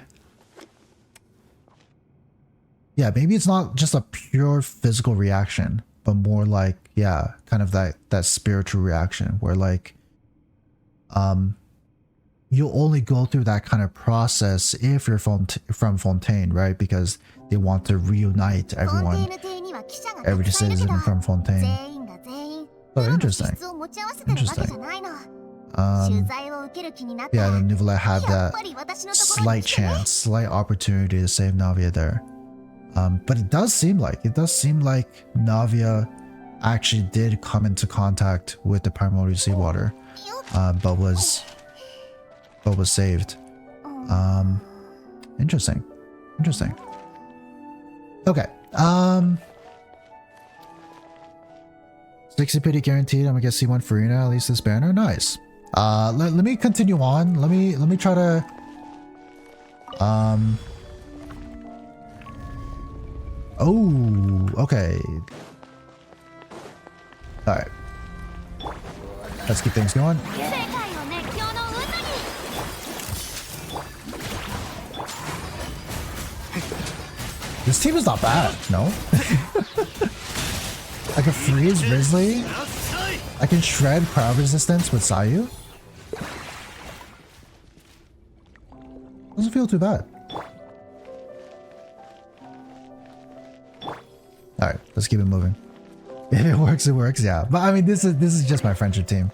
it's not just a pure physical reaction, but more like, yeah, kind of that spiritual reaction where like you'll only go through that kind of process if you're from Fontaine, right? Because they want to reunite everyone, every citizen from Fontaine. Oh, interesting. Yeah, then Neuvillette had that slight chance, slight opportunity to save Navia there. But it does seem like Navia actually did come into contact with the primordial seawater, but was saved. Interesting. 60 pity guaranteed. I'm gonna get C1 Furina, at least this banner. Nice. Let me continue on. Let me try to oh, okay. Alright. Let's keep things going. This team is not bad, no? I can freeze Risley. I can shred crowd resistance with Sayu. Doesn't feel too bad. Alright, let's keep it moving. If it works, it works, yeah. But I mean, this is just my friendship team.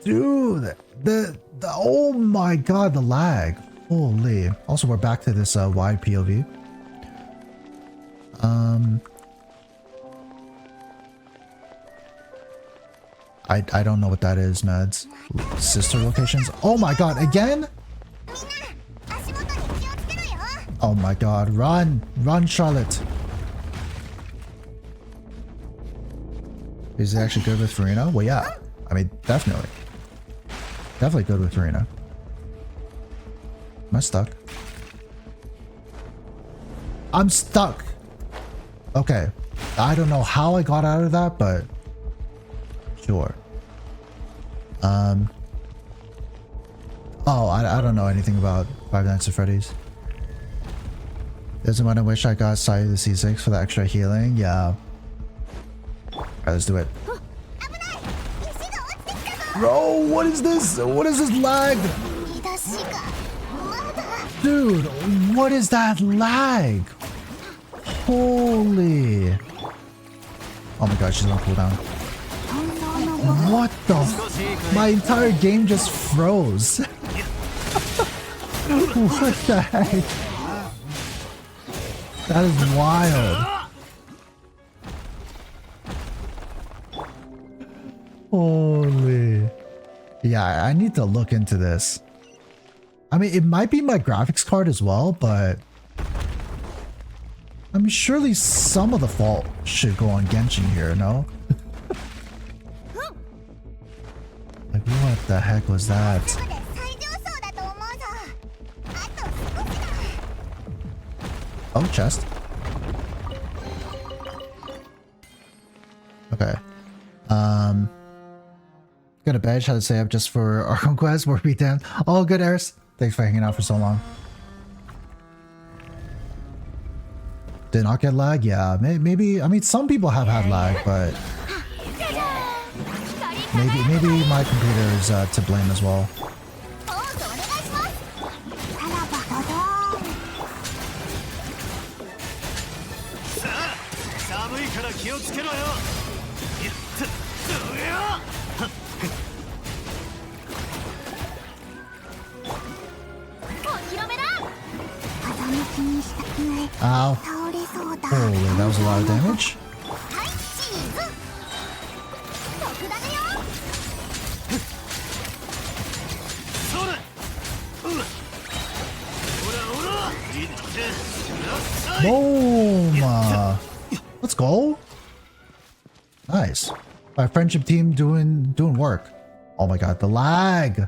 Dude, the oh my god, the lag. Holy. Also, we're back to this wide POV. I don't know what that is, Mads. Sister locations. Oh my god, again? Oh my god, run! Run, Charlotte! Is it actually good with Furina? Well, yeah. I mean, definitely. Definitely good with Furina. Am I stuck? I'm stuck! Okay. I don't know how I got out of that, but... Sure. Oh, I don't know anything about Five Nights at Freddy's. Doesn't when I wish I got Sayu the C6 for the extra healing? Yeah. Alright, let's do it. Bro, what is this? What is this lag? Dude, what is that lag? Holy. Oh my god, she's on cooldown. What the? My entire game just froze. What the heck? That is wild. Holy. Yeah, I need to look into this. I mean, it might be my graphics card as well, but... I mean, surely some of the fault should go on Genshin here, no? Like, what the heck was that? Oh, chest. Okay. Gonna badge how to say up just for Archon Quest, more beatdown. All good, Eris. Thanks for hanging out for so long. Did not get lag? Yeah, maybe. I mean, some people have had lag, but maybe my computer is to blame as well. Ow. Holy, that was a lot of damage. Boom! Let's go. Nice. My friendship team doing work. Oh my god, the lag.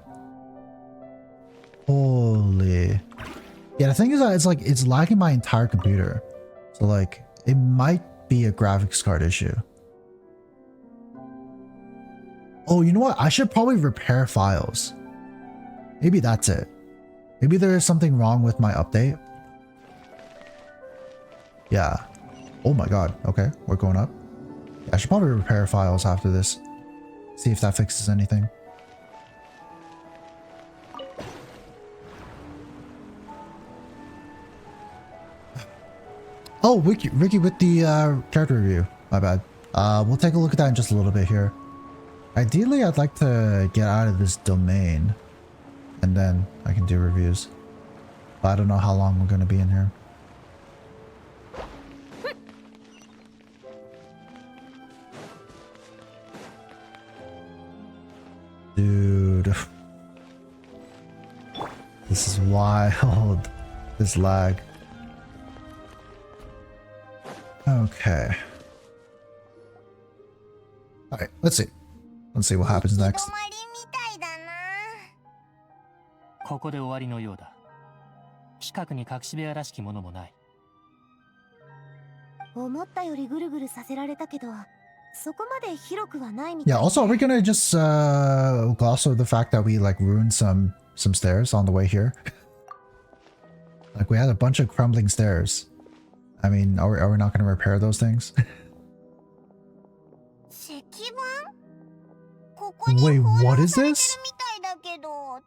Holy. Yeah, the thing is that it's lagging my entire computer. So like, it might be a graphics card issue. Oh, you know what? I should probably repair files. Maybe that's it. Maybe there is something wrong with my update. Yeah. Oh my god. Okay, we're going up. Yeah, I should probably repair files after this. See if that fixes anything. Oh, Ricky with the character review. My bad. We'll take a look at that in just a little bit here. Ideally, I'd like to get out of this domain, and then I can do reviews. But I don't know how long we're going to be in here. Dude. This is wild. This lag. Okay. Let's see. Let's see what happens 行き next. 止まりみたいだな。ここで終わりのようだ。近くに隠し部屋らしきものもない。思ったよりぐるぐるさせられたけど、そこまで広くはないみたい。 Yeah, also, are we gonna just gloss over the fact that we like ruined some stairs on the way here? Like we had a bunch of crumbling stairs. I mean, are we not gonna repair those things? 石板？ここに Wait, 放 what 浪 is されてる this? みたいだけど、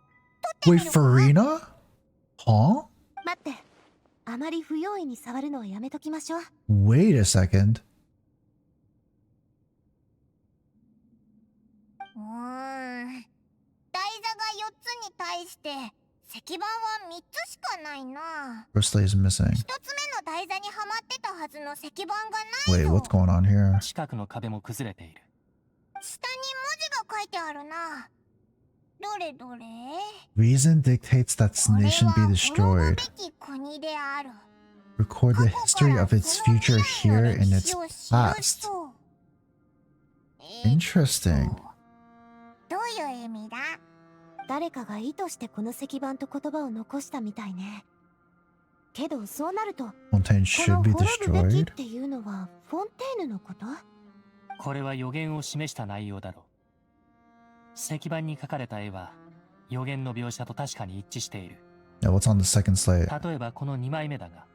取ってみ Wait, るか？ Furina? Huh? 待って、あまり不用意に触るのはやめときましょう。 Wait a second. 台座が4つに対して石板は3つしかないな。 Bristly is missing. 1つ目の台座にはまってたはずの石板がない Wait, ぞ。 what's going on here? 近くの壁も崩れている。下に文字が書いてあるな。どれどれ？ Reason dictates that this これ nation は be 滅ぶ destroyed. べき国である。 Record the history of its future here in its past. Interesting. どういう意味だ？誰かが意図してこの石板と言葉を残したみたいね。けどそうなると、 Fontaine こ should の be 滅ぶべきっ destroyed. ていうのはフォンテーヌのこと？これは予言を示した内容だろう。石板に描かれた絵は予言の描写と確かに一致している。 Yeah, what's on the second slate? 例えばこの2枚目だが、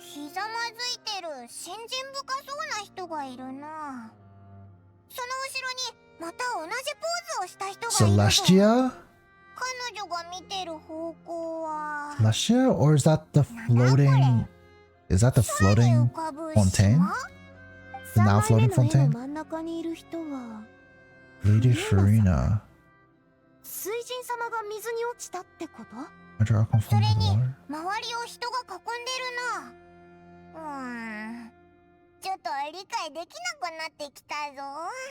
ひざまずいてる信心深そうな人がいるな。その後ろにまた同じポーズをした人がいるぞ。 Celestia? 彼女が見てる方向は Celestia? Or is that the floating... Is that the 空に floating 浮かぶ fontaine? 島？ The now 3枚 floating 目の絵 fontaine? の真ん中にいる人は Lady Furina. 水神様が水に落ちたってこと？ Hydro Archon そ falling れ into the に water? 周りを人が囲んでるな。ちょっと理解できなくなってきたぞ。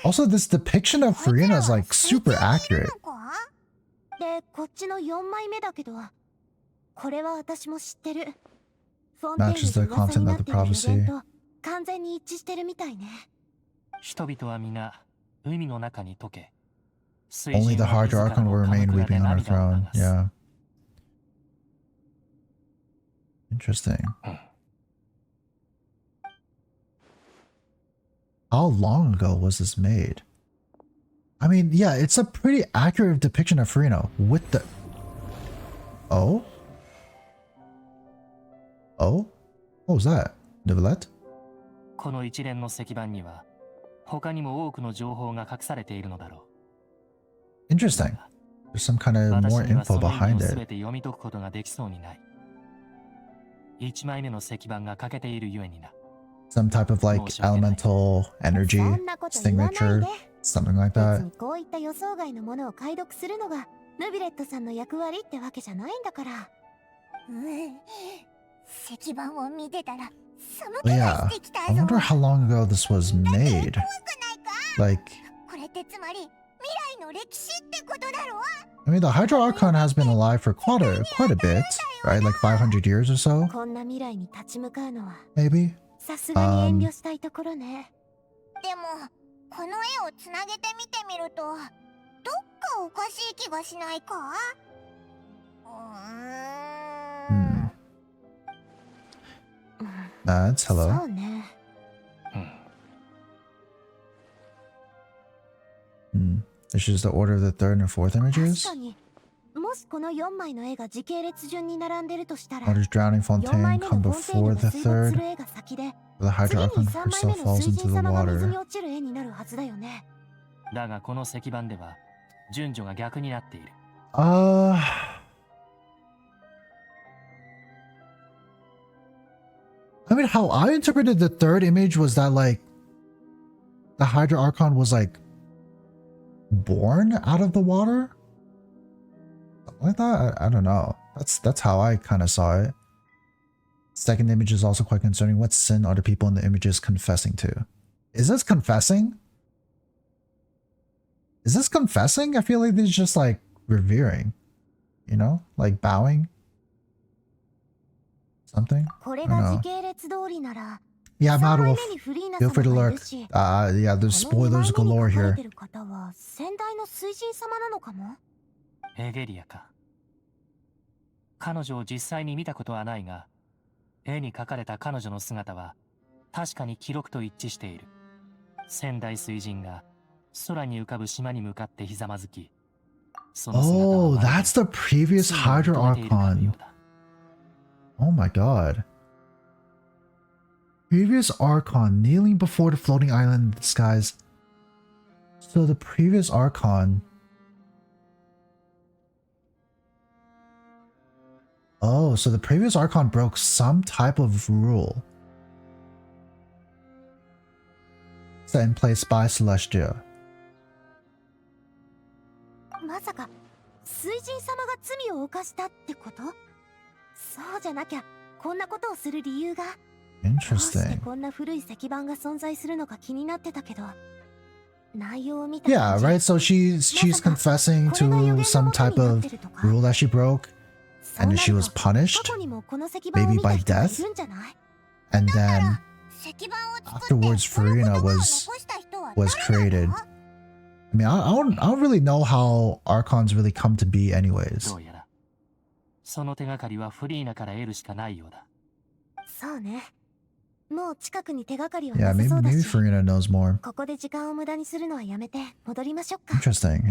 Also, this depiction of こいつ Furina ら is は like 水 super 中にいる accurate. のか？で、こっちの4枚目だけど、これは私も知ってる。フォンテ Matches ー the ヌで噂に content な of っ the ている予 prophecy. 言と完全に一致してるみたいね。人々は皆海の中に溶け、 Only the Hydro Archon will remain weeping on her throne. Yeah. Interesting. How long ago was this made? I mean, yeah, it's a pretty accurate depiction of Furina with the... Oh? Oh? What was that? Neuvillette? この一連の石板には他にも多くの情報が隠されているのだろう。 Interesting. There's some kind of 私 more には info その意味 behind を全 it. て読み解くことができそうにない。1枚目の石板が欠けているゆえにな。 Some type of like elemental energy そんなこと言わないで。 signature, something like 別 that. にこういった予想外のものを解読するのがヌビレットさんの役割ってわけじゃないんだから。石板を見てたら寒 But 気が yeah, してきた I ぞ。 wonder how long ago this was made. 怖くないか？ Like, これってつまり未来の歴史ってことだろ？ I mean, the Hydro Archon has been alive for quite a bit, right? Like 500 years or so, こんな未来に立ち向かうのは maybe. さすがに遠慮したいところね。でもこの絵をつなげて見てみるとどっかおかしい気がしないかThat's hello. そうね。This is the order of the third and fourth 確 images. かに。もしこの4枚の絵が時系列順に並んでるとしたら、 Water's drowning 4枚 fontaine 目 come のフォンテーヌ before が the 水没す third, る絵が先で、 where the Hydro 次に Archon 3枚目 herself の falls 水 into 神 the 様が水 water. に落ちる絵になるはずだよね。だがこの石板では順序が逆になっている。I mean, how I interpreted the third image was that like the Hydro Archon was like born out of the water, something like that. I don't know. That's how I kind of saw it. Second image is also quite concerning. What sin are the people in the images confessing to? Is this confessing? Is this confessing? I feel like this is just like revering, you know, like bowing. Something? これ I が don't 時 know. 系列通りなら、Yeah, 3 枚 Madwolf. 目にフリーナ Feel free to 様がいる lurk. し、 Yeah, there's この spoilers 2枚 galore 目に書かれ here. てる方は先代の水神様なのかも。エゲリアか。彼女を実際に見たことはないが、絵に描かれた彼女の姿は確かに記録と一致している。仙台水神が空に浮かぶ島に向かってひざまずき、その姿は Oh, まるで that's the previous 常に Hydro 認めているかのよ Archon. うだ。 Oh my god. Previous Archon kneeling before the floating island in the skies. So the previous Archon. Oh, so the previous Archon broke some type of rule set in place by Celestia. まさか水神様が罪を犯したってこと？そうじゃなきゃこんなことをする理由が。どうして Interesting. こんな古い石板が存在するのか気になってたけど、内容を見た Yeah, 感じ right. So she's confessing to some type of rule that she broke, そうな and る then she と was punished, 過去にもこの石板を maybe 見た by 人がい death, るんじゃない？ and then 石板を作って afterwards この言 Furina 葉を was 残した人は was 誰な created. の？ I mean, I don't really know how Archons really come to be, anyways. どうやらその手がかりはフリーナから得るしかないようだ。そうね。もう近くに手がかりは Yeah, なさそうだ maybe し、 Furina knows more. ここで時間を無駄にするのはやめて戻りましょうか。 Interesting.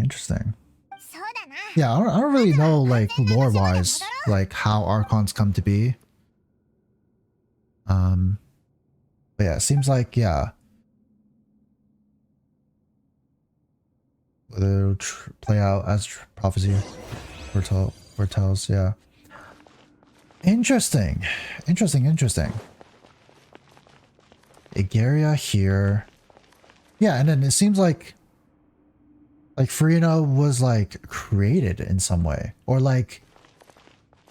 そうだな。 Yeah, I don't really know, like, lore-wise, like, how Archons come to be. But yeah, it seems like, yeah. Whether it'll play out as prophecy foretells, yeah. Interesting. Igaria here. Yeah, and then it seems like Furina was like created in some way, or like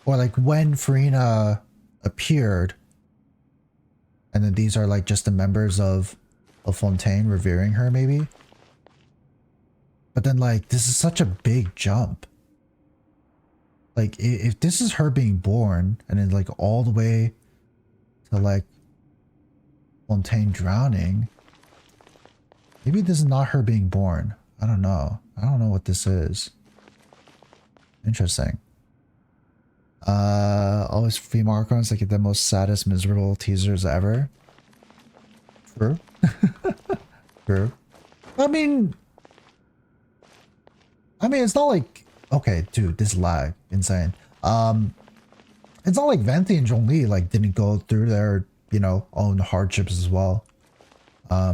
when Furina appeared, and then these are like just the members of Fontaine revering her, maybe. But then like this is such a big jump. Like if this is her being born, and then like all the way to like Fontaine drowning, maybe this is not her being born. I don't know. I don't know what this is. Interesting. Always female Archons like the most saddest, miserable teasers ever. True. True. I mean, it's not like, okay, dude, this lag, insane. It's not like Venti and Zhongli like didn't go through their, you know, own hardships as well. I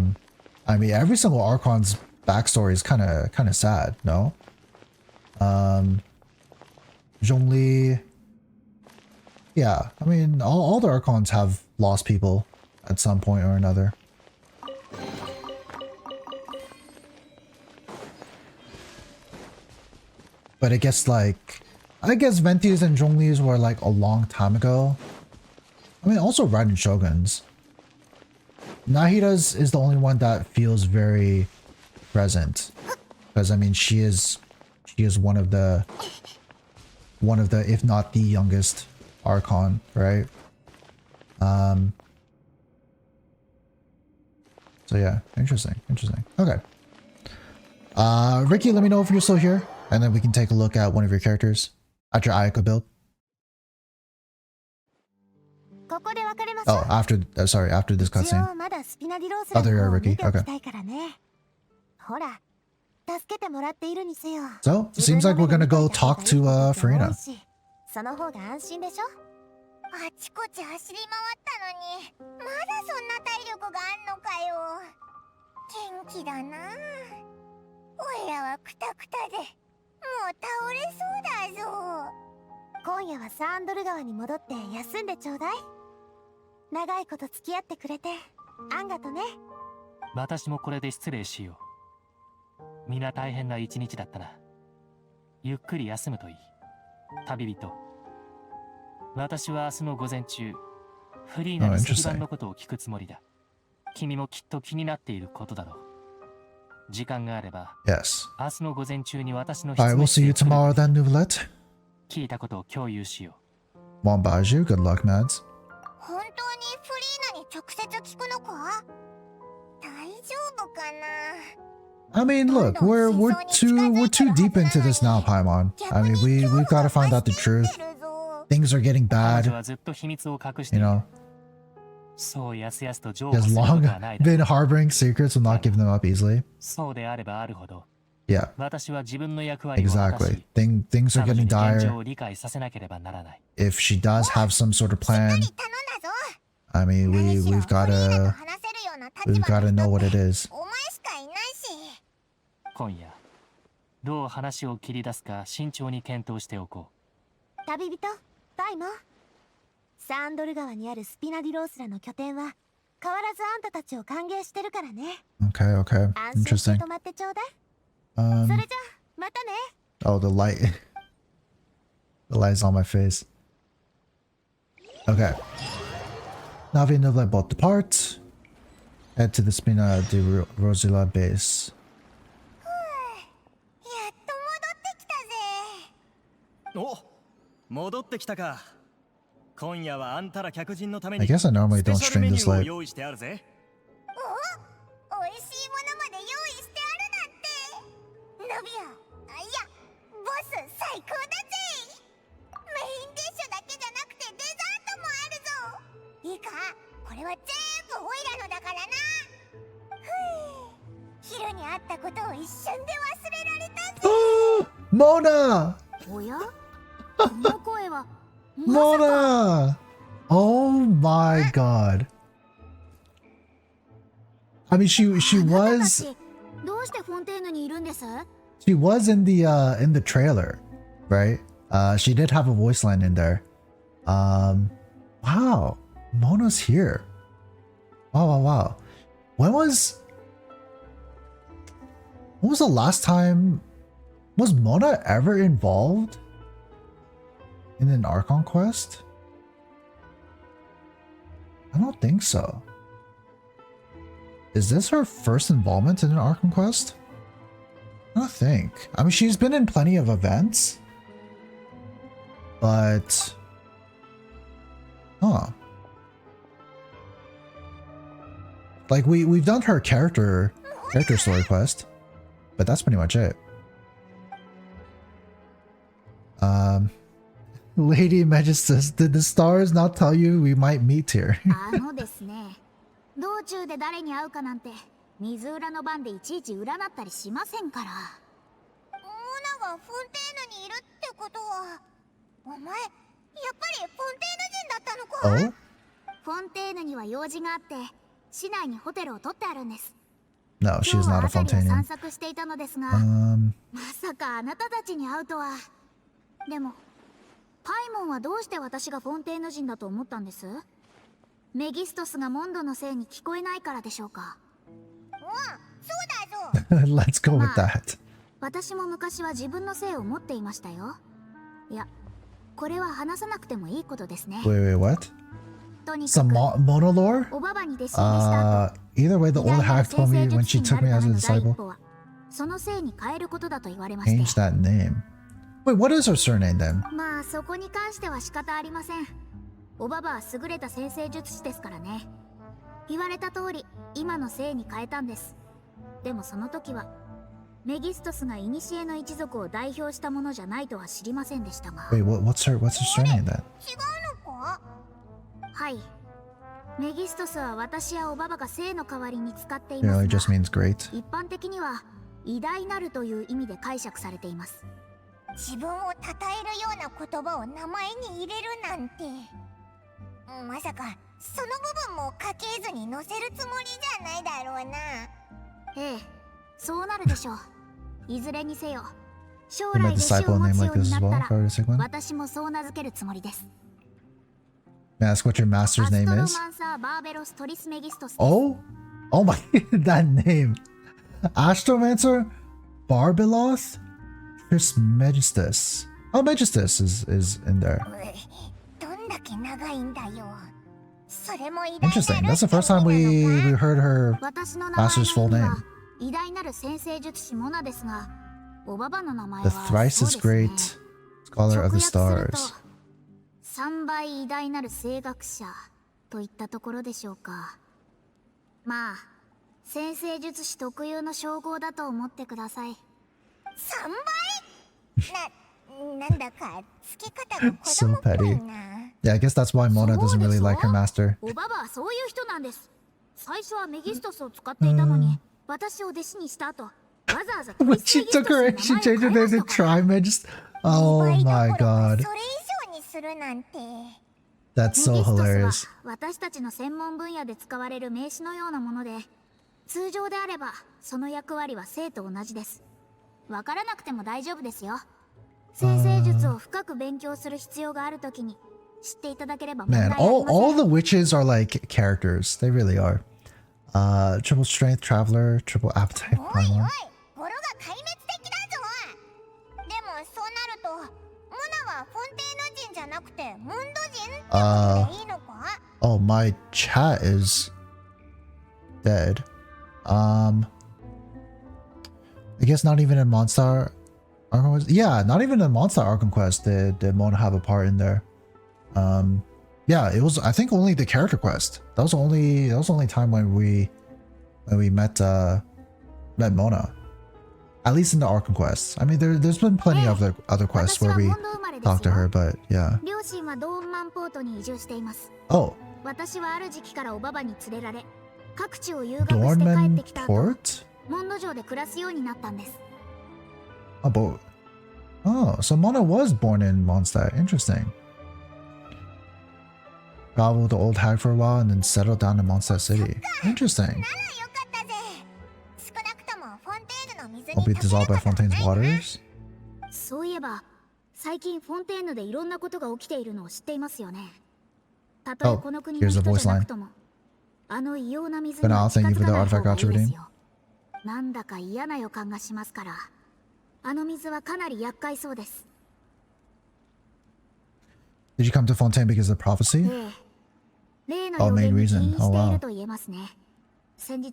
mean, every single Archon's backstory is kind of sad, no? Zhongli, yeah, I mean, all the Archons have lost people at some point or another. But I guess Venti's and Zhongli's were like a long time ago. I mean, also Raiden Shogun's. Nahida's is the only one that feels very present, because I mean she is one of the if not the youngest Archon, right? So yeah, interesting. Okay. Ricky, let me know if you're still here, and then we can take a look at one of your characters at your Ayaka build. Oh, after this cutscene. Oh, there you are, Ricky. Okay. So, it seems like we're gonna go talk to Furina. あちこち走り回ったのにまだそんな体力があんのかよ。元気だな。おいらはクタクタでもう倒れそうだぞ。今夜はサンドル川に戻って休んでちょうだい。長いこと付き合ってくれてあんがとね。私もこれで失礼しよう。皆大変な一日だったな。ゆっくり休むといい。旅人。私は明日の午前中、フリーナに石板のことを聞くつもりだ。君もきっと気になっていることだろう。時間があれば、Yes. 明日の午前中に私の Alright, we'll see you tomorrow then, Neuvillette. 聞いたことを共有しよWambaju, good luck, Mads. 本当にフリーナに直接聞くの大丈夫かな。 I mean, look, we're too deep into this now, Paimon. I mean, we've got to find out the truth. Things are getting 彼 bad, 女はずっと秘密を隠して you いる。 know. そうやすやすと譲 He 歩 has すること long はないだろう。 been harboring secrets and not giving them up easily. そうであればあるほど、 Yeah, 私は自分の役割を果た exactly. し、 Things are 彼女 getting に現状 dire. を理解させなければならない。 If she does have some sort of しっか plan, り頼んだぞ。 I mean, 何しろ we've フリーナと gotta 話せるような立場 know の what 人 it って is. お前しかいないし。今夜、どう話を切り出すか慎重に検討しておこ旅人パイモン、サンドル川にあるスピナディロースらの拠点は変わらずあんたたちを歓迎してるからね。 Okay, okay. 安心して Interesting. 泊まってちょうだい。それ Um, じゃまたね。 oh, the light. The light's on my face. Okay. Navi and Neuvillette both depart. Head to the Spina de Rosila base. やっと戻ってきたぜ。お、戻ってきたか。今夜はあんたら客人のため I に guess I normally スペ don't シャル stream メニ this ューを late. 用意してあるぜ。お、美味しいものまで用意してあるなんて。ナビア、いや、ボス最高だぜ。メインディッシュだけじゃなくてデザートもあるぞ。いいか、これは全部オイラのだからな。ふぅ、昼にあったことを一瞬で忘れられたぜ。Mona! おやこの声は Mona! Oh my god. I mean, she あなたた was ちどうしてフォンテーヌにいるんです？ she was in the trailer, right? She did have a voice line in there. Wow, Mona's here. Wow. When was the last time? Was Mona ever involved in an Archon Quest? I don't think so. Is this her first involvement in an Archon Quest? I don't think. I mean, she's been in plenty of events, but like we've done her character story quest, but that's pretty much it. Lady Magistus, did the stars not tell you we might meet here? あのですね、道中で誰に会うかなんて水浦の番でいちいち占ったりしませんから。モナがフォンテーヌにいるってことは、お前やっぱりフォンテーヌ人だったのか？ Oh? フォンテーヌには用事があって市内にホテルを取ってあるんです。 No, 今 she's 日は not a 辺りを Fontanian. 散策していたのですが、まさかあなたたちに会うとは。でもパイモンはどうして私がフォンテーヌ人だと思ったんです？メギストスがモンドのせいに聞こえないからでしょうか？そうだぞ。 Let's go with that. 私も昔は自分のせいを持っていましたよ。いや、これは話さなくてもいいことですね。 Wait, what? とにか Some く monolore? おばばに弟子入りした後、 Either way, the 偉 old 大な hack told me 先生 when 術 she 師に took な me る as た a めの第 disciple. 一歩はそのせいに変えることだと言われまして。 Change that name. Wait, what is her surname then? まあそこに関しては仕方ありません。おばばは優れた先生術師ですからね。言われた通り今の姓に変えたんです。でもその時はメギストスが古の一族を代表したものじゃないとは知りませんでしたが。 Wait, what's her surname then? 違うのか？はい。メギストスは私やおばばが姓の代わりに使ってい It ま really す just が、 means great. 一般的には偉大なるという意味で解釈されています。自分を称えるような言葉を名前に入れるなんて、まさかその部分も家系図に載せるつもりじゃないだろうな。ええ、そうなるでしょう。いずれにせよ、将 You 来 met 弟子 disciple を a 持 name つよ like うに this な as った well? ら、 If I were to take one? 私もそう名付けるつもりです。 May I ask what your ア master's スト name ロ is? マンサー・バーベロス・トリスメギストスです。 Oh? Oh my, that name. Astromancer? Barbeloth? Trismegistus. Oh, Megistus is in there. どんだけ長いんだよ。それも偉大なる Interesting. That's the first time we heard her 私の名前 master's full の意味 name. は偉大なる先生術師モナですが、おばばの名前 The は thrice そう as ですね。 great scholar of the 直訳す stars. ると3倍偉大なる声学者といったところでしょうか。まあ先生術師特有の称号だと思ってください。3倍なんだかつけ方が子供っぽいな。 Yeah, I guess that's why Mona doesn't really like her master. おばばはそういう人なんです。最初はメギストスを使っていたのに、私を弟子にした後、わざわざ When she took her, she changed her name to Trimage. Oh my god. それ以上にするなんて。 That's so hilarious. 私たちの専門分野で使われる名詞のようなもので、通常であればその役割は生と同じです。わからなくても大丈夫ですよ。先生術を深く勉強する必要があるときに知っていただければ問題あ Man, りません。 all the witches are like characters. They really are. Triple strength, traveler, triple appetite, おいおい、 primal. 語呂が壊滅的だぞ。でもそうなると、モナはフォンテーヌ人じゃなくてムンド人ってことでいいのか？ Oh, my chat is dead. I guess not even in Monster Archon Quest. Yeah, not even in Monster Archon Quest did Mona have a part in there. Yeah, it was, I think, only the character quest. That was the only time when we met Mona. At least in the Archon Quest. I mean, there's been plenty of other quests where we talked to her, but yeah. 両親はドーンマンポートに移住しています。 Oh, 私はある時期からおばばに連れられ、各地を遊学して帰って Dornman きた後、 Port? モンド城で暮らすようになったんです。 Oh, but, oh, so Mona was born in Mondstadt. Interesting. Traveled the old hag for a while and then settled down in Mondstadt City. Interesting. ならよかったぜ。少なくともフォンテーヌの水に Won't be dissolved by Fontaine's waters. そういえば、最近フォンテーヌでいろんなことが起きているのを知っていますよね。たとえこの国の here's 人 the じゃな voiceline. くとも、あの異様な水 But に now は近 thank you づ for か the ない方 artifact がいい Archer です reading. よ。なんだか嫌な予感がしますから、あの水はかなり厄介そうです。 Did you come to Fontaine because of prophecy? 例の Oh, 予 main 言に起 reason. 因 Oh, してい wow. ると言えますね。先日、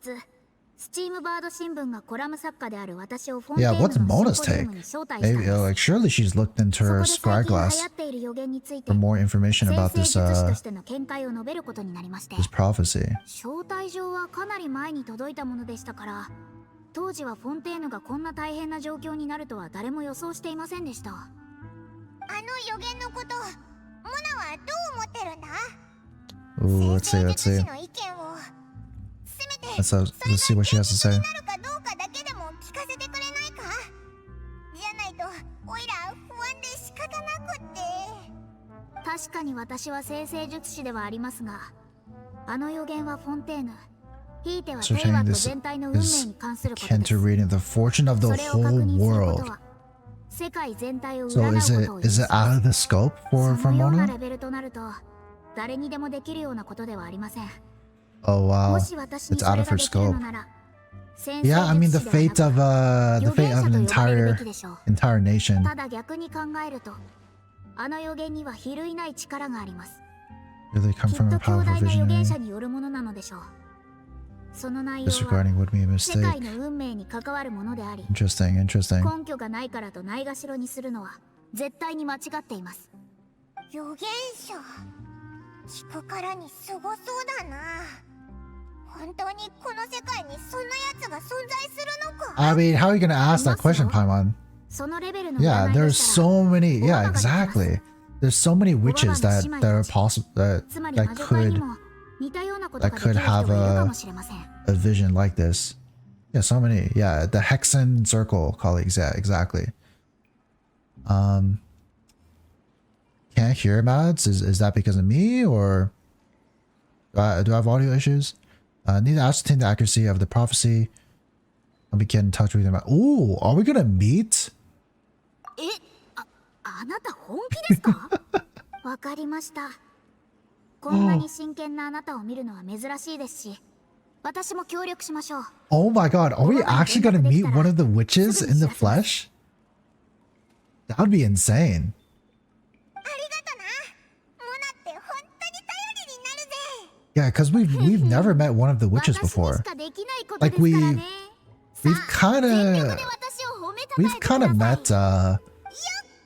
スチームバード新聞がコラム作家である私をフォンテ Yeah, ー what's ヌの Mona's シンポジウム take? に招待したん Maybe, です。 like, surely she's looked into そ her こで最近流 scryglass 行っている予言について for more information 先 about 生 this 術師としての見解を述べることになりまして、 this prophecy. 招待状はかなり前に届いたものでしたから、当時はフォンテーヌがこんな大変な状況になるとは誰も予想していませんでした。あの予言のこと、モナはどう思ってるんだ？ Ooh, let's see, let's 先生術 see. 師の意見をせめて Let's see what she has to それ say. が現実になるかどうかだけでも聞かせてくれないか？じゃないとオイラ不安で仕方なくって。確かに私は先生術師ではありますが、あの予言はフォンテーヌ、ひいてはテイワ Ascertaining ット this 全体の運命 is に関することで akin す。 to reading the fortune of the それを確 whole 認すること world. は世界全体を So 占う is こ it とを意味 is し it ま out す。 of the scope そ for のような Mona? レベルとなると、誰にでもできるようなことではありません。 Oh も wow, し私に it's そ out れ of が her できるの scope. なら、先生 Yeah, I mean 術 the 師では fate な of く、 the 預 fate 言 of 者 an と呼ばれるべ entire きでしょう。 entire nation ただ逆に考えると、あの予言には比類ない力があります。 really き come っと from a 強 powerful 大な預言 visionary. 者によるものなのでしょう。その内容は Disregarding would be a 世界 mistake. の運命に関わるものであり、 Interesting, interesting. 根拠がないからとないがしろにするのは絶対に間違っています。預言者、聞くからにすごそうだな。本当にこの世界にそんな奴が存在するのか？ I mean, how are you gonna ask that question, Paimon? そのレベルの Yeah, 占いで there's したら、 so many. Yeah, おばばができます exactly. There's so many witches that are possible つまり that 魔女界に could も似たようなことが that できる could 人 have がいるか a もしれません。 a vision like this. Yeah, so many. Yeah, the Hexen Circle colleagues. Yeah, exactly. Can't hear Mads. Is that because of me or do I have audio issues? Need to ascertain the accuracy of the prophecy. Let me get in touch with them. Ooh, are we gonna meet? あなた本気ですか？わかりました。こんなに真剣なあなたを見るのは珍しいですし、私も協力しましょう。 Oh my god, are we actually gonna meet one of the witches in the flesh? That would be insane. ありがとな。モナって本当に頼りになるぜ。 Yeah, because we've never met one of the witches 私に before. しかできないことで Like すからね。 we've さあ、 kind 全力 of で私を褒めたたえ we've てく kind だ of さい。 met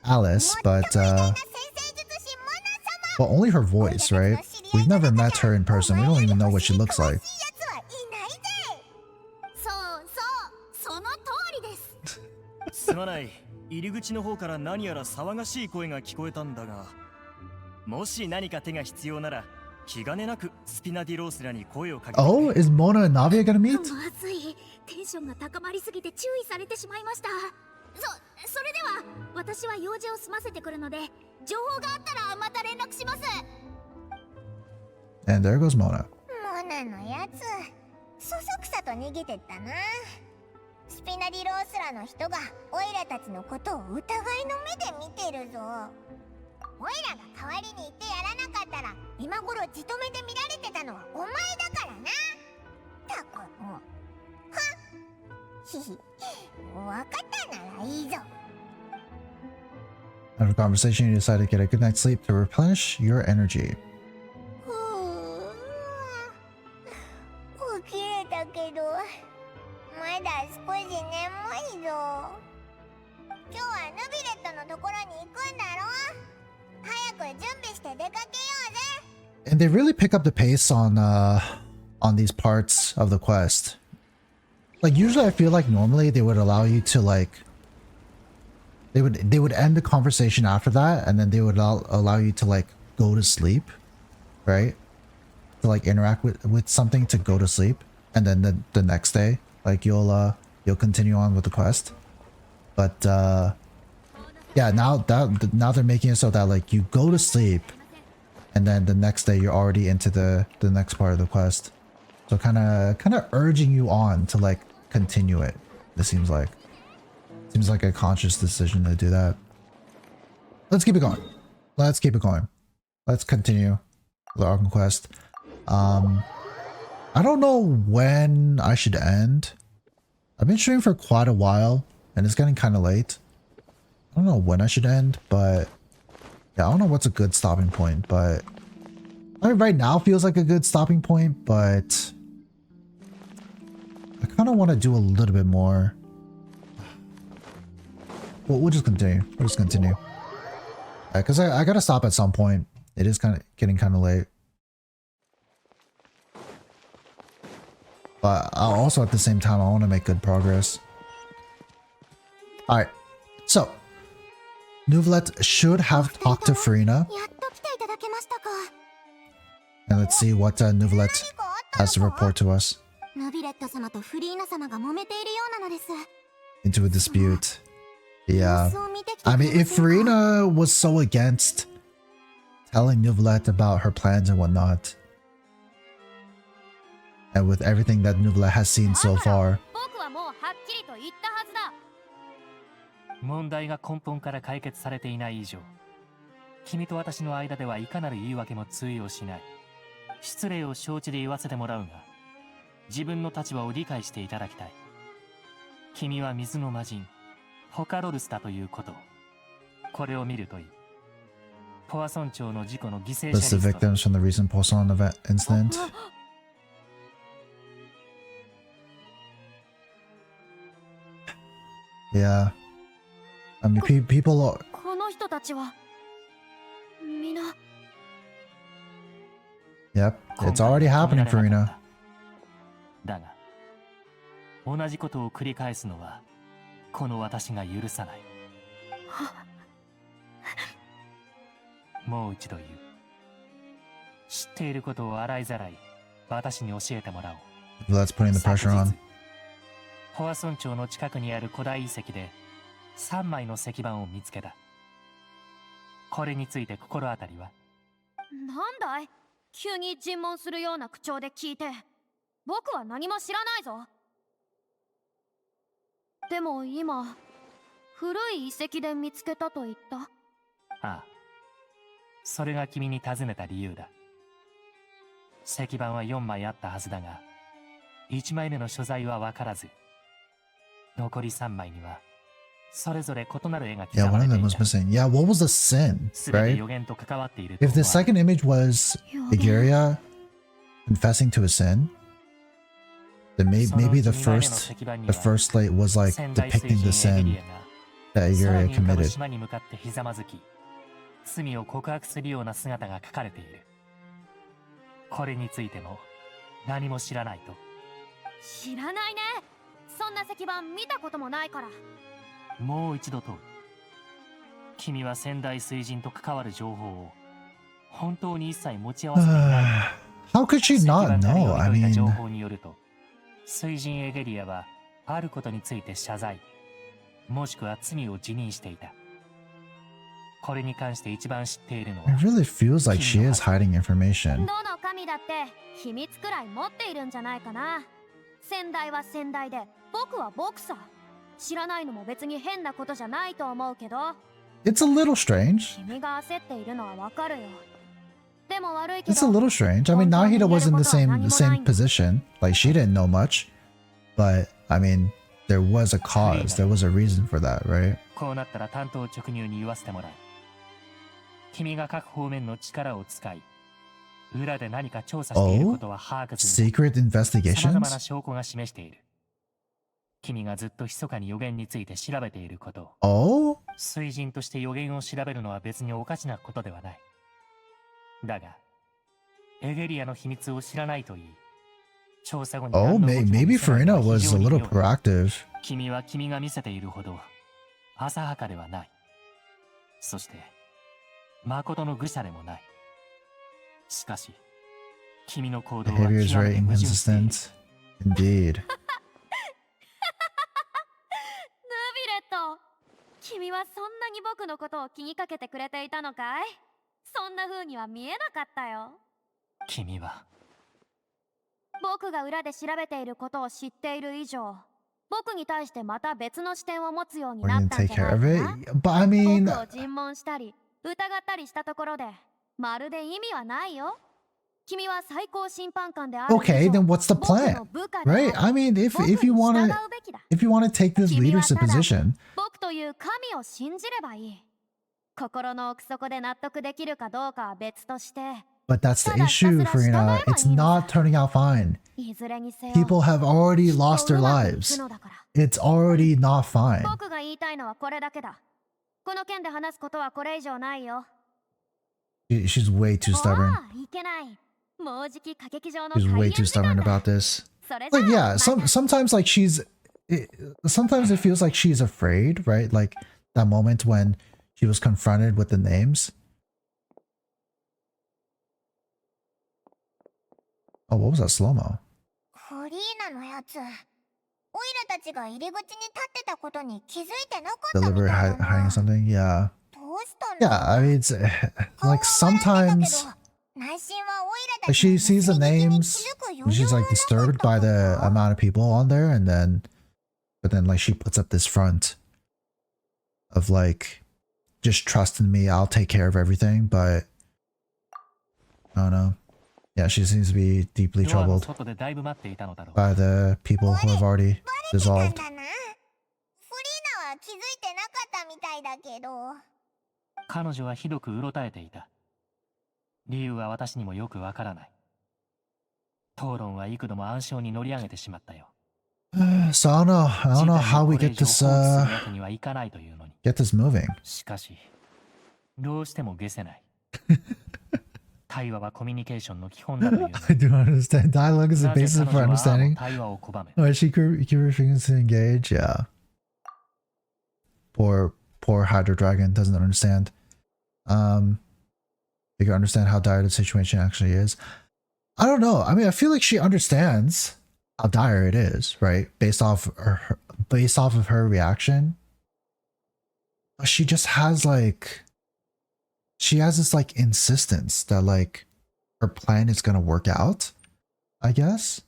Alice, but 先生術師モナ様。 well, only her voice, right? We've never met her in person. We don't even know what she looks like. 詳しい奴はいないぜ。その通りです。すまない。入り口の方から何やら騒がしい声が聞こえたんだが、もし何か手が必要なら気兼ねなくスピナディロースらに声をかけて。Oh, is Mona and Navia gonna meet? まずい。テンションが高まりすぎて注意されてしまいました。それでは私は用事を済ませてくるので、情報があったらまた連絡します。 And there goes Mona. モナのやつそそくさと逃げてったな。スピナディロースラの人がオイラたちのことを疑いの目で見てるぞ。オイラが代わりに言ってやらなかったら今頃じとめで見られてたのはお前だからな。たくもうはっひひ、わかったならいいぞ。 After conversation, you decide to get a good night's sleep to replenish your energy. 起きれたけどまだ少し眠いぞ。今日はヌビレットのところに行くんだろ。早く準備して出かけようぜ。 And they really pick up the pace on these parts of the quest. Like usually I feel like normally they would allow you to like they would end the conversation after that, and then they would allow you to like go to sleep, right? To like interact with something to go to sleep, and then the next day like you'll continue on with the quest. But yeah, now they're making it so that like you go to sleep and then the next day you're already into the next part of the quest. So kind of urging you on to like continue it. It seems like a conscious decision to do that. Let's keep it going. Let's keep it going. Let's continue the Archon Quest. I don't know when I should end. I've been streaming for quite a while and it's getting kind of late. I don't know when I should end, but yeah, I don't know what's a good stopping point, but I mean, right now feels like a good stopping point, but I kind of want to do a little bit more. Well, we'll just continue. We'll just continue. Because I gotta stop at some point. It is getting kind of late. But also at the same time, I want to make good progress. Alright. So, Neuvillette should have talked to Furina. And let's see what Neuvillette has to report to us. Into a dispute. Yeah. I mean, if Furina was so against telling Neuvillette about her plans and whatnot, and with everything that Neuvillette has seen so far, 問題が根本から解決されていない以上、君と私の間ではいかなる言い訳も通用しない。失礼を承知で言わせてもらうが、自分の立場を理解していただきたい。君は水の魔人、ホカロルスだということを。これを見るといい。ポワソン町の事故の犠牲者リ list ス the ト。 victims from the recent Poisson incident. Yeah. I mean, people are... この人たちはみんな Yep, it's already happening, Furina. だが、同じことを繰り返すのは、この私が許さない。もう一度言う。知っていることを洗いざらい、私に教えてもらおう。That's putting the pressure on. ポワソン町の近くにある古代遺跡で、3枚の石板を見つけた。これについて心当たりは？なんだい？急に尋問するような口調で聞いて。僕は何も知らないぞ。でも今、古い遺跡で見つけたと言った？ああ。それが君に尋ねた理由だ。石板は4枚あったはずだが、1枚目の所在は分からず、残り3枚には、それぞれ異なる絵が刻 Yeah, ま one れ of てい them was た。 missing. Yeah, what was the sin, すべて right? 予言と関わっていると If 思 the われる。 second image was Iguria confessing to a sin, then maybe the first slate was like depicting the sin that 空 Iguria に浮かぶ committed. 島に向かってひざまずき、罪を告白するような姿が描かれている。これについても何も知らないと。知らないね。そんな石板見たこともないから。もう一度問う。君は仙台水神と関わる情報を本当に一切持ち合わせていない。How could she not know? I mean, 情報によると、水神エゲリアはあることについて謝罪、もしくは罪を辞任していた。これに関して一番知っているのは、 it really feels like she is hiding information. どの神だって秘密くらい持っているんじゃないかな。先代は先代で、僕は僕さ。知らないのも別に変なことじゃないと思うけど。It's a little strange. 君が焦っているのはわかるよ。でも悪いけど。It's a little strange. I mean, Nahida was in the same position. Like she didn't know much, but I mean, there was a cause. There was a reason for that, right? こうなったら担当直入に言わせてもらう。君が各方面の力を使い、裏で何か調査していることは把握する。Secret investigations? 様々な証拠が示している。君がずっと密かに予言について調べていることを。水神として予言を調べるのは別におかしなことではない。だが、エゲリアの秘密を知らないといい。調査後に何の動きも見せないのは maybe Furina was 非常 a に little 妙だ。 proactive. 君は君が見せているほど浅はかではない。そして、誠の愚者でもない。しかし、君の行動は極 Behavior め is て very 矛盾している。 inconsistent. Indeed. ヌービレット、君はそんなに僕のことを気にかけてくれていたのかい？そんな風には見えなかったよ。君は僕が裏で調べていることを知っている以上、僕に対してまた別の視点を持つように We're なっ gonna たん take じゃな care い of か it. But I mean, 僕を尋問したり疑ったりしたところでまるで意味はないよ。君は最高審判官である以上、 okay, then what's the 僕の plan? 部下である。 Right? I mean, if 僕 you に want 従 to うべきだ。 if you want to take this 君は leadership ただ position, 僕という神を信じればいい。心の奥底で納得できるかどうかは別として、 but that's the issue, Furina. It's not turning out fine. いずれにせよ People have already lost their うまくいく lives. のだから。 It's already not fine. 僕が言いたいのはこれだけだ。この件で話すことはこれ以上ないよ。 She's way too stubborn. いけない。もうじき歌劇場の She's 開 way 演 too 時間 stubborn だ。 about this. それじゃ Like, あ yeah, sometimes like sometimes it feels like she's afraid, right? Like that moment when she was confronted with the names. Oh, what was that slow-mo? フリーナのやつ、オイラたちが入り口に立ってたことに気づいてなかったみたい Deliberate だ hiding な。 something? Yeah. どうしたの？ Yeah, I mean, it's like sometimes 内心はオイラた like ちの she sees the 目撃に names 気づく余 and 裕 she's は like なか disturbed った by の the か？ amount of people on there, but then like she puts up this front of like just trust in me, I'll take care of everything. But I don't know. Yeah, she seems to be deeply ドアの troubled 外でだいぶ待っていたのだろう。 by the people who have already バレてたん dissolved. だな。フリーナは気づいてなかったみたいだけど。彼女はひどくうろたえていた。理由は私にもよくわからない。討論は幾度も暗礁に乗り上げてしまったよ。So I don't know how we get this わけにはいかないというのに。 get this moving. しかし、どうしても消せない。対話はコミュニケーションの基本だというのに。 I do understand. Dialogue is the なぜ basis 彼 for 女はあ understanding. の対話を拒め。 Alright, she refuses to engage. Yeah. Poor Hydro Dragon doesn't understand. You can understand how dire the situation actually is. I don't know. I mean, I feel like she understands how dire it is, right? Based off of her reaction. But she just has like, she has this like insistence that like her plan is gonna work out, I guess.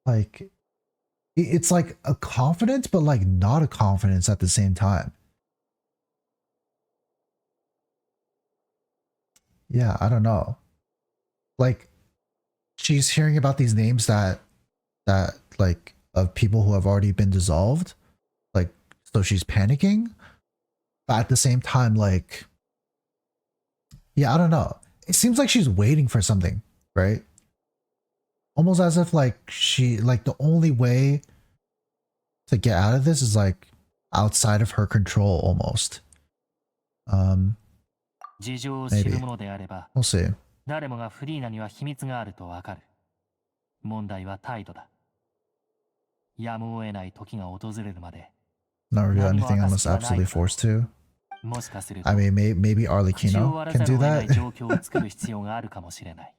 Like, it's like a confidence, but like not a confidence at the same time. Yeah, I don't know. Like, she's hearing about these names that like of people who have already been dissolved. Like, so she's panicking. But at the same time, like, yeah, I don't know. It seems like she's waiting for something, right? Almost as if like the only way to get out of this is like outside of her control almost. 事情を知るものであれば、 We'll see. 誰もがフリーナには秘密があるとわかる。問題は態度だ。やむを得ない時が訪れるまで Not reveal anything unless absolutely forced to. もしかすると I mean, maybe 口を Arlecchino 割ら can ざる do を得ない that. 状況を作る必要があるかもしれない。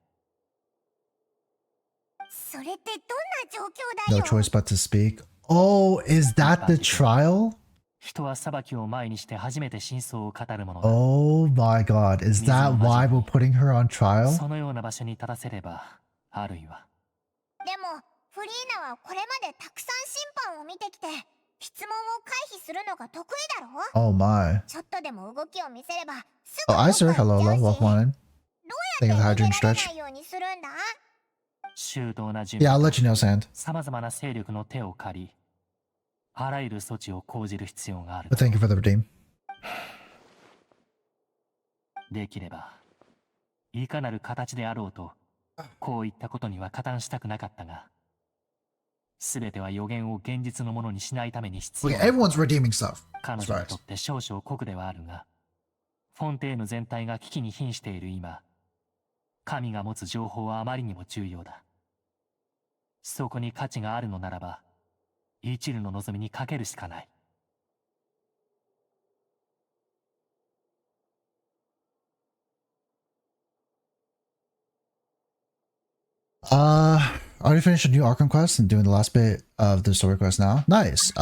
それってどんな状況だ No よ。 choice but to speak. Oh, is that the trial? 人は裁きを前にして初めて真相を語るものだ。 Oh my god, is that why we're putting her on trial? そのような場所に立たせれば、あるいは。でもフリーナはこれまでたくさん審判を見てきて質問を回避するのが得意だろ。 Oh my. ちょっとでも動きを見せればす Oh, ぐ I sir, どっか hello, 行っちゃう hello, し welcome on in. ど Thank う you や for って the 逃 hydrant げられ stretch. ないようにするんだ。周到な準 Yeah, 備 I'll let you know, Sand. さまざまな勢力の手を借り、あらゆる措置を講じる必要がある。 But thank you for the redeem. できれば、いかなる形であろうと、こういったことには加担したくなかったが、すべては予言を現実のものにしないために必 Okay, 要。 everyone's redeeming stuff. 彼 That's 女に right. とって少々酷ではあるが、フォンテーヌ全体が危機に瀕している今、神が持つ情報はあまりにも重要だ。そこに価値があるのならば、一縷の望みにかけるしかない。Already finished a new Archon Quest and doing the last bit of the story quest now. Nice.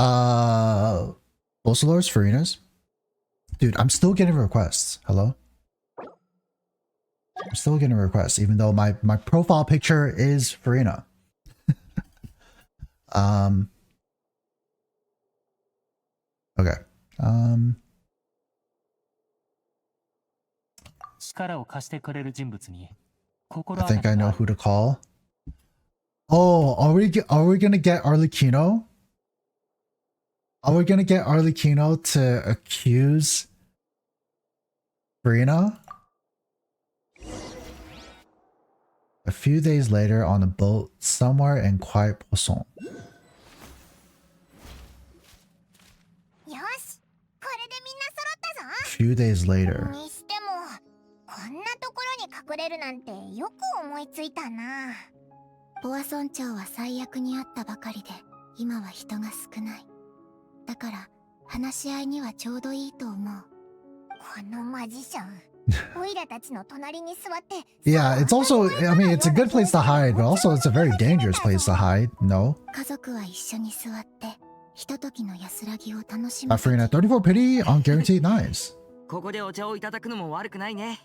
Voicelines, Furinas. Dude, I'm still getting requests. Hello? I'm still getting requests, even though my profile picture is Furina. Okay. 力を貸してくれる人物に I think I know who to call. Oh, are we gonna get Arlecchino? Are we gonna get Arlecchino to accuse Furina? A few days later on a boat somewhere in quiet Poisson. よし、これでみんな揃ったぞ。 A few days later. にしてもこんなところに隠れるなんてよく思いついたな。ポワソン町は最悪にあったばかりで今は人が少ない。だから話し合いにはちょうどいいと思う。このマジシャン、オイラたちの隣に座って。Yeah, it's also, I mean, it's a good place to hide, but also it's a very dangerous place to hide, no? 家族は一緒に座ってひとときの安らぎを楽しむ。Furina, 34 pity on guaranteed, nice. ここでお茶をいただくのも悪くないね。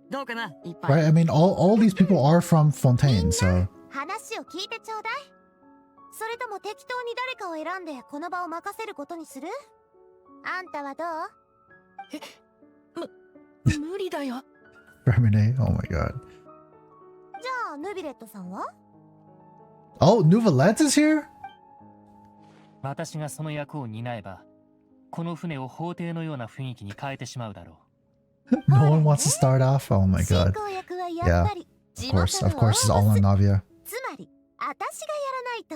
どうかな、一 Right, 杯。 I mean, all these people are from Fontaine, so... 話を聞いてちょうだい。それとも適当に誰かを選んでこの場を任せることにする？あんたはどう？無理だよ。 Terminate, oh my god. じゃあヌビレットさんは？ Oh, Neuvillette is here? 私がその役を担えば、この船を法廷のような雰囲気に変えてしまうだろう。No one wants to start off? Oh my 進 god. 行役はや Yeah, っぱり of course, it's all on Navia. つまり私が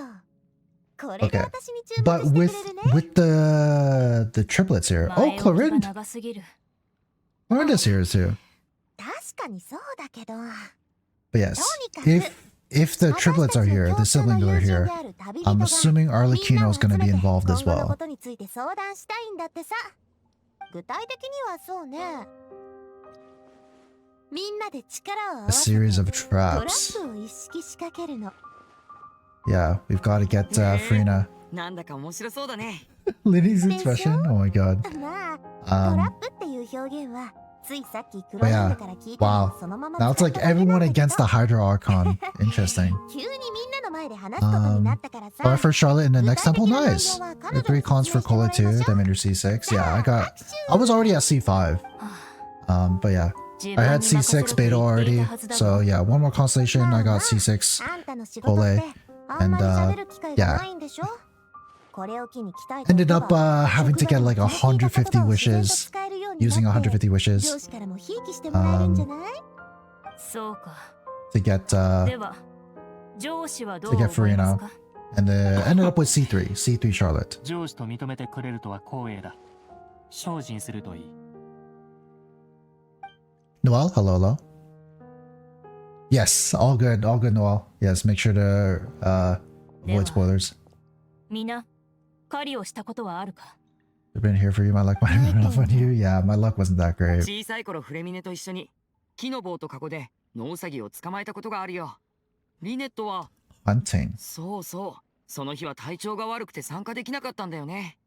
やらないと。これが Okay, 私に注目 but してくれるね。 with the triplets here. Oh, Clorinda. 長すぎる。 Clorinda's here too. 確かにそうだけど。 But yes, if the triplets are here, the siblings are here, I'm assuming Arlecchino's gonna be involved as 今後のこ well. とについて相談したいんだってさ。具体的にはそうね。みんなで力を合 A わせて series of トラ traps. ップを意識仕掛けるの。 Yeah, we've got to get Furina. なんだか面白そうだね。 Liddy's expression? Oh my god. まあ、トラッ Um, プっていう表現はついさっきクロ but ーン yeah, から聞いた wow. のをそのまま Now it's 使っ like ただけなん everyone だけど against the Hydro Archon. Interesting. 急にみんなの前で話すことになったからさ。 Alright, for Charlotte in the next temple, nice. The 3 cons for Cola too, then enter C6. Yeah, I was already at C5. But yeah, I had C6 beta already. So yeah, one more constellation, I got C6 Cola. And yeah, ended up having to get like 150 wishes, using 150 wishes to get Furina. And ended up with C3 Charlotte. 上司と認めてくれるとは光栄だ。精進するといい。 Noel, hello. Yes, all good, Noel. Yes, make sure to avoid spoilers. みんな狩りをしたことはあるか？ I've been here for you. My luck might have run off on you. Yeah, my luck wasn't that great. 小さい頃フレミネと一緒に木の棒とカゴでノウサギを捕まえたことがあるよ。リネットは Hunting. そうそう、その日は体調が悪くて参加できなかったんだよね。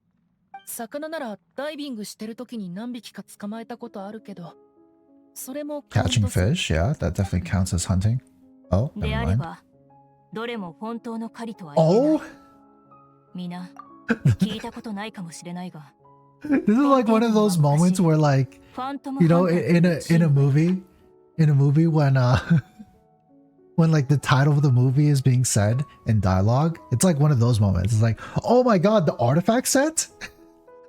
魚ならダイビングしてる時に何匹か捕まえたことあるけど、それも Catching fish, yeah, that definitely counts as hunting. Oh, で never あれ mind. ばどれも本当の狩りとは言えない。 Oh, みんな聞いたことないかもしれないが、 this is like one of those moments where, like, ファントム you know, ハンター in a movie when when like the title of the movie is being said in dialogue, it's like one of those moments. It's like, oh my god, the artifact set?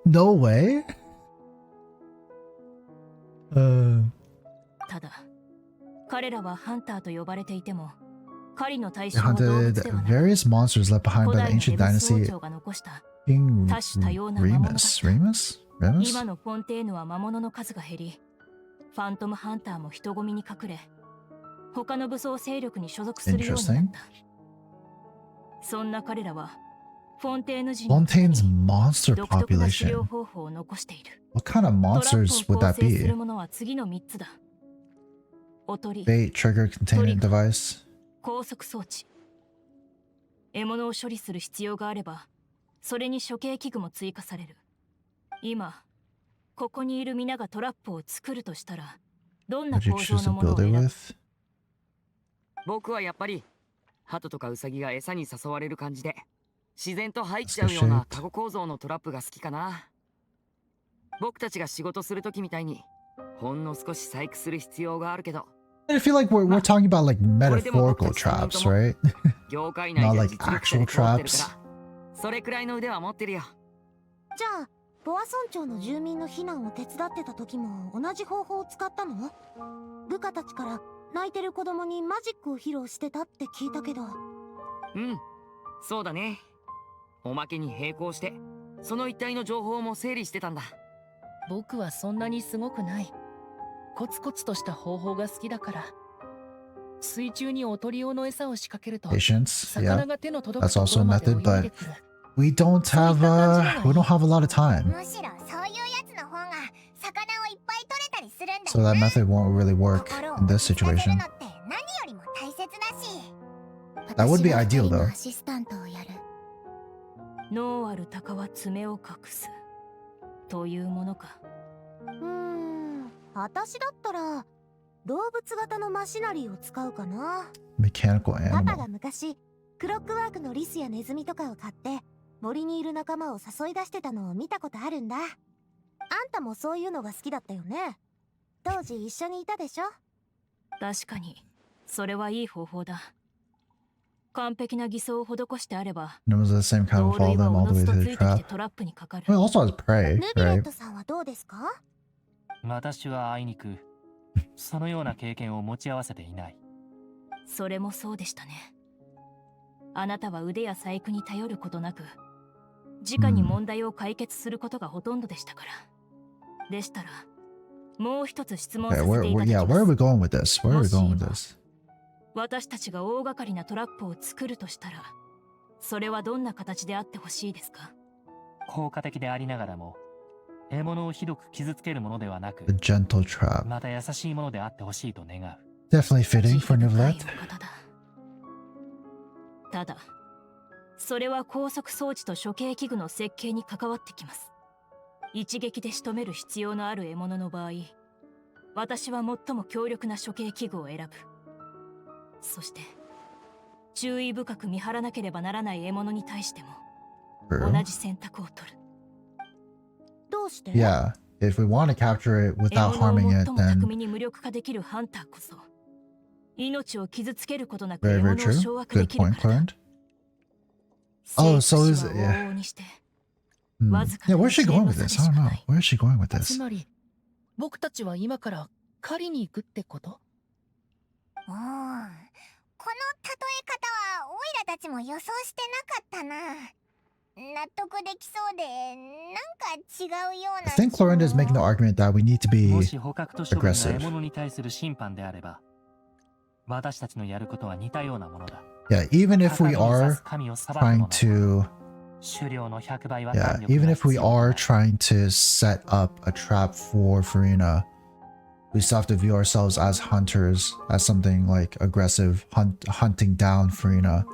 No way. ただ彼らはハンターと呼ばれていても、狩りの対 They 象は動 hunted 物ではなく、 various monsters left behind 古 by 代 the の ancient レムス王 dynasty 朝が残した King 多種多様な魔物だった。 Remus? 今のフォンテーヌは魔物の数が減り、ファントムハンターも人混みに隠れ、他の武装勢力に所属するようになった。そんな彼らはフォンテーヌ人の Fontaine's monster 独特な狩猟 population. 方法を残している。 What kind of トラッ monsters プを would 構 that 成す be? るものは次の3つだ。おとり、 Bait, trigger, containment device. 拘束装置。獲物を処理する必要があれば、それに処刑器具も追加される。今、ここにいる皆がトラップを作るとしたら、どんな Would you 構 choose 造 to のものを build it 選ぶ？ with? 僕はやっぱり鳩とかウサギが餌に誘われる感じで自然と入っちゃうようなカゴ構造のトラップが好きかな。僕たちが仕事する時みたいにほんの少し細工する必要があるけど。 I feel like we're talking about like metaphorical traps, right? 業界内 Not で like 実力 actual 者で通ってるか traps. らそれくらいの腕は持ってるよ。じゃあポアソン町の住民の避難を手伝ってた時も同じ方法を使ったの？部下たちから泣いてる子供にマジックを披露してたって聞いたけど。うん、そうだね。おまけに並行してその一帯の情報も整理してたんだ。僕はそんなにすごくない。コツコツとした方法が好きだから。水中におとり用の餌を仕掛けると Patience, 魚 yeah. が手の届く That's とこ also ろ a まで method, 泳い but でくる。 we don't have a lot of time. むしろそういうやつの方が魚をいっぱい取れたりするんだよ So that method won't really work in this situation. な。って何よりも大切だし。 That would be ideal 私は二人の though. アシスタントをやる。ノーアルタカは爪を隠すというものか。私だったら動物型のマシナリーを使うかな。 Mechanical パパ animal. が昔クロックワークのリスやネズミとかを買って森にいる仲間を誘い出してたのを見たことあるんだ。あんたもそういうのが好きだったよね。当時一緒にいたでしょ。確かにそれはいい方法だ。完璧な偽装を施してあれば、 And it was the same kind of 同類 follow は them お all の the ず way と to つ the いてきて trap. トラップにかかる。 Well, also has prey, ヌビレ right? ットさんはどうですか？私はあいにくそのような経験を持ち合わせていない。それもそうでしたね。あなたは腕や細工に頼ることなく、直に問題を解決することがほとんどでしたから。でしたら、もう一つ質問さ Okay, せていただき yeah, ま where are す。 we going with this? Where are we going with this? 私たちが大掛かりなトラップを作るとしたら、それはどんな形であってほしいですか？効果的でありながらも、獲物をひどく傷つけるものではなく、 A gentle trap. また優しいものであってほしいと願う。 Definitely fitting for Neuvillette. ただ、それは拘束装置と処刑器具の設計に関わってきます。一撃で仕留める必要のある獲物の場合、私は最も強力な処刑器具を選ぶ。そして、注意深く見張らなければならない獲物に対しても、同じ選択を取る。どうして？ Yeah, if we want to capture it without harming it, 獲物を最も then 巧みに無力化できるハンターこそ、命を傷つけることなく very, 獲 very 物を true. 掌握で Good きる point, からだ。 Clarent. Oh, so is 生死は yeah. 往々にして Yeah, where's she going with this? I don't know. Where is she going with つ this? まり僕たちは今から狩りに行くってこと？この例え方はオイラたちも予想してなかったな。納得できそうでなんか違うよう I な。 think Clarent is making the argument that we need to も be し捕獲と処分が獲 aggressive. 物に対する審判であれば、私たちのやることは似たようなものだ。 Yeah, even if we 高みに are 刺す神を裁くも trying の to Yeah, even if we are trying to set up a trap for Furina, we still have to view ourselves as hunters, as something like aggressive, hunting down Furina.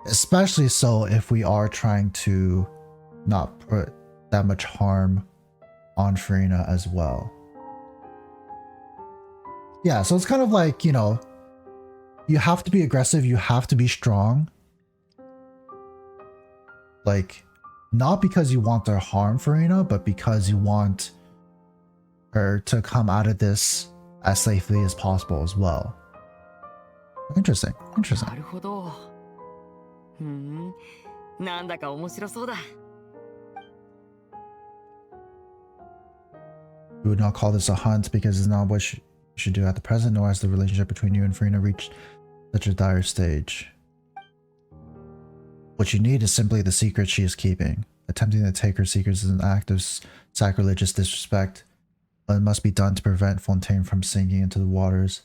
Especially so if we are trying to not put that much harm on Furina as well. Yeah, so it's kind of like, you know, you have to be aggressive, you have to be strong. Like, not because you want to harm Furina, but because you want her to come out of this as safely as possible as well. Interesting, interesting. なるほど。なんだか面白そうだ。We would not call this a hunt because it's not what you should do at the present, nor has the relationship between you and Furina reached such a dire stage. What you need is simply the secret she is keeping. Attempting to take her secrets is an act of sacrilegious disrespect, but it must be done to prevent Fontaine from sinking into the waters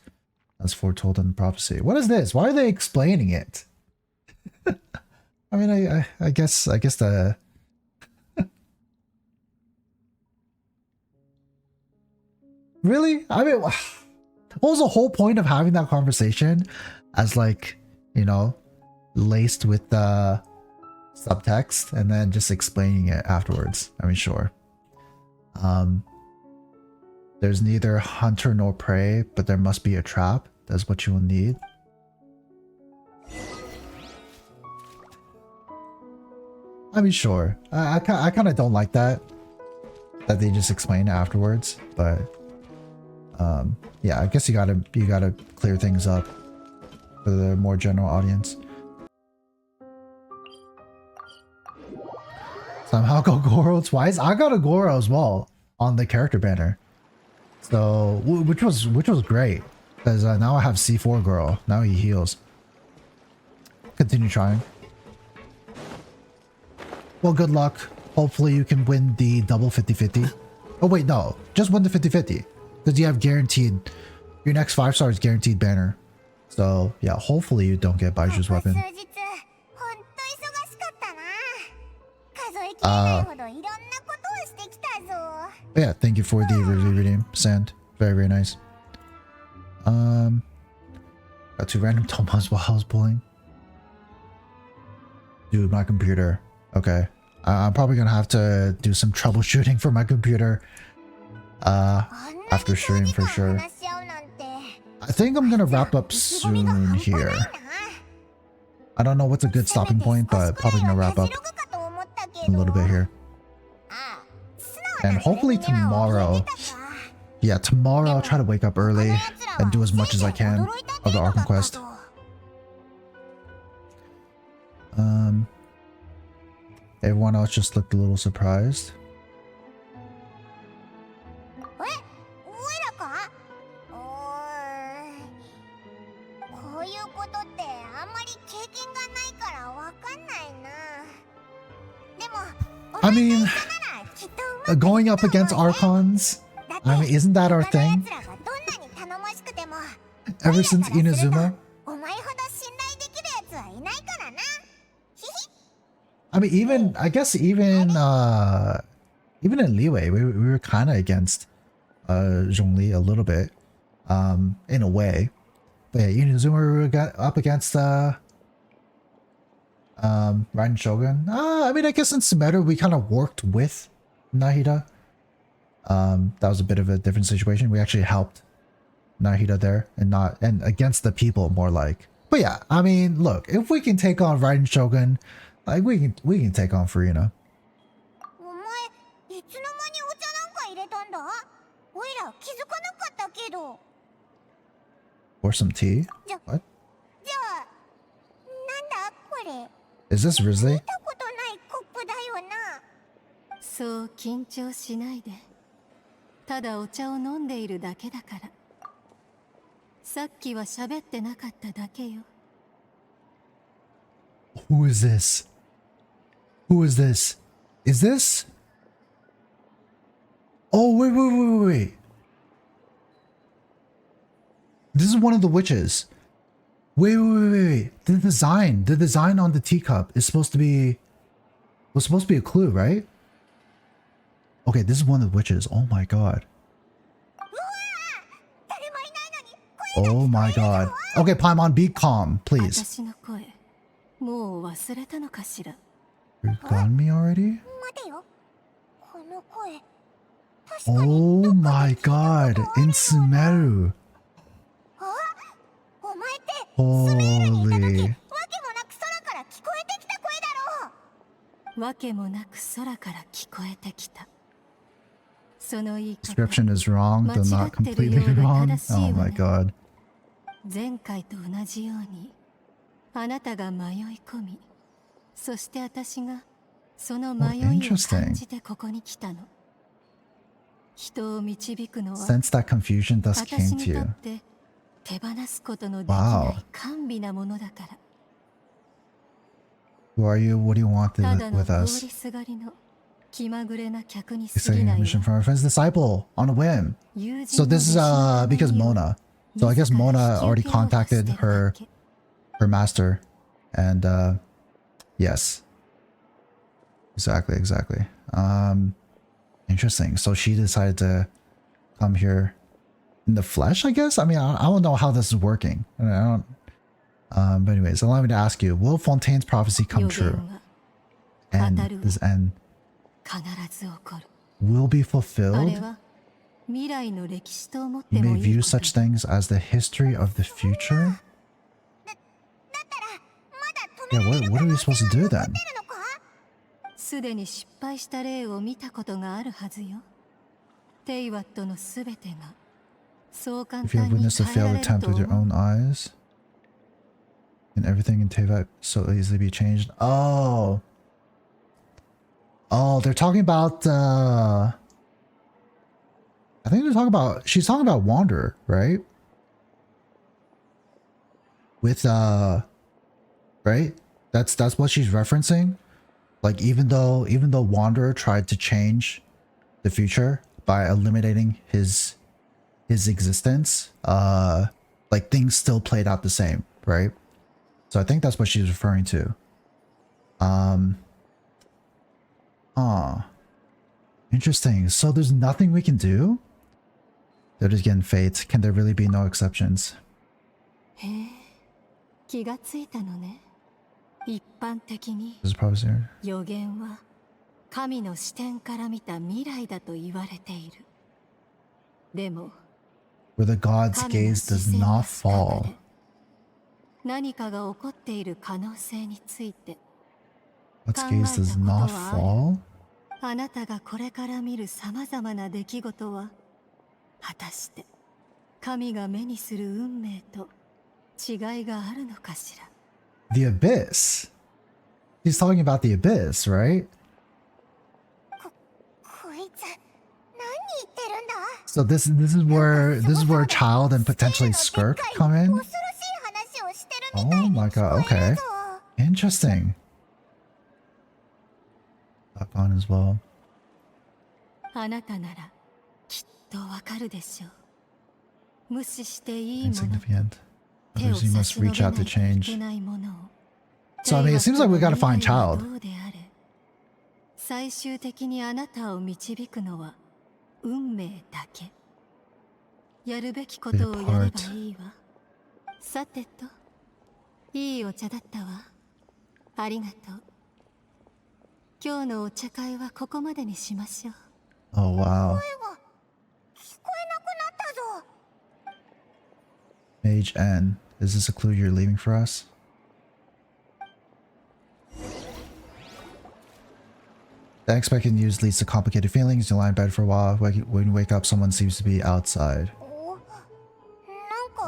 as foretold in the prophecy. What is this? Why are they explaining it? I mean, I guess the... Really? I mean, what was the whole point of having that conversation as, like, you know, laced with the subtext and then just explaining it afterwards? I mean, sure. There's neither hunter nor prey, but there must be a trap. That's what you will need. I mean, sure. I kind of don't like that they just explain it afterwards, but yeah, I guess you gotta clear things up for the more general audience. Somehow got Goro twice. I got a Goro as well on the character banner, so which was great because now I have C4 Goro. Now he heals. Continue trying. Well, good luck. Hopefully you can win the double 50-50. Oh wait, no, just win the 50-50 because you have guaranteed. Your next 5-star is guaranteed banner. So yeah, hopefully you don't get Baiju's weapon. Yeah, thank you for the review redeem, Sand. Very, very nice. Got 2 random Tomas while I was pulling. Dude, my computer. Okay. I'm probably gonna have to do some troubleshooting for my computer after stream for sure. I think I'm gonna wrap up soon here. I don't know what's a good stopping point, but probably gonna wrap up a little bit here. And hopefully tomorrow, yeah, tomorrow I'll try to wake up early and do as much as I can of the Archon Quest. Everyone else just looked a little surprised. I mean, going up against Archons, I mean, isn't that our thing? Ever since Inazuma? I mean, even, I guess even in Liyue, we were kind of against Zhongli a little bit, in a way. But yeah, Inazuma, we got up against Raiden Shogun. I mean, I guess in Sumeru we kind of worked with Nahida. That was a bit of a different situation. We actually helped Nahida there, and against the people more like. But yeah, I mean, look, if we can take on Raiden Shogun, like we can take on Furina. Or some tea? What? Is this Risley? そう緊張しないで。ただお茶を飲んでいるだけだから。さっきは喋ってなかっただけよ。Who is this? Who is this? Is this? Oh, wait. This is one of the witches. Wait. The design on the teacup is supposed to be was supposed to be a clue, right? Okay, this is one of the witches. Oh my god. Oh my god. Okay, Paimon, be calm, please. 私の声もう忘れたのかしら。 You've gotten me already? 待てよ。この声。確かに Oh my god, in Sumeru. あ、お前って Holy. わけもなく空から聞こえてきた声だろう。わけもなく空から聞こえてきた。その言い方。 Description is wrong, though not completely wrong. Oh my god. 前回と同じようにあなたが迷い込み、そして私がその迷いを感じてここに来たの。人を導くのは Sense that confusion thus 私 came に to と you. って手放すことのできない甘美なものだから。 Who are you? What do you want ただの with 通 us? りすがりの気まぐれな客に You're 過ぎ taking な a い mission わ。 from our friend's disciple on a whim. 友 So 人の this is 弟子の because 名前を Mona. So I guess 自ら Mona 引 already き受けようとして contacted る her だけ。 her master, and yes, exactly. Interesting. So she decided to come here in the flesh, I guess. I mean, I don't know how this is working. I don't. But anyways, allow me to ask you: will Fontaine's prophecy come 予 true? 言は And 当たるわ。 this end 必ず起こる。 will be あれ fulfilled. は未来の歴史と思っ You ても may いい view こと。 such things as the history of the future. だったらまだ止 Yeah, められる what are we supposed to do then? のか。すでに失敗した例を見たことがあるはずよ。テイワットのすべてがそう簡 If you have 単に witnessed a 変えら failed れる attempt と with your 思う。 own eyes, can everything in Teyvat so easily be changed? Oh, they're talking about. I think they're talking about. She's talking about Wanderer, right? With right? That's what she's referencing. Like even though Wanderer tried to change the future by eliminating his existence, like things still played out the same, right? So I think that's what she's referring to. Interesting. So there's nothing we can do? They're just getting fate. Can there really be no exceptions? へえ、気がついたのね。一般的に This is prophecy. 予言は神の視点から見た未来だと言われている。でも Where the god's 神の gaze 視 does 線の not 視点 fall. で何かが起こっている可能性について God's gaze does not fall? あなたがこれから見るさまざまな出来事は果たして神が目にする運命と違いがあるのかしら。 The abyss. He's talking about the abyss, right? こいつ何言ってるんだ。 So this is where child and potentially Skirk come in. 恐ろしい話をしてるみたい Oh に my 聞こ god, え okay. るぞ。 Interesting. Back on as well. あなたならきっとわかるでしょう。無視していいもの、 Insignificant. 手を Others you 差 must し伸べ reach ない out と to い change. けないものを。 So I mean, it seems like we gotta find テイワッ child. トの未来はどうであれ最終的にあなたを導くのは運命だけ。やるべきことをやればいいわ。さてと、いいお茶だったわ。ありがとう。今日のお茶会はここまでにしましょう。 Oh wow. 声が聞こえなくなったぞ。 Mage N. Is this a clue you're leaving for us? The unexpected news leads to complicated feelings. You lie in bed for a while. When you wake up, someone seems to be outside. お、なんか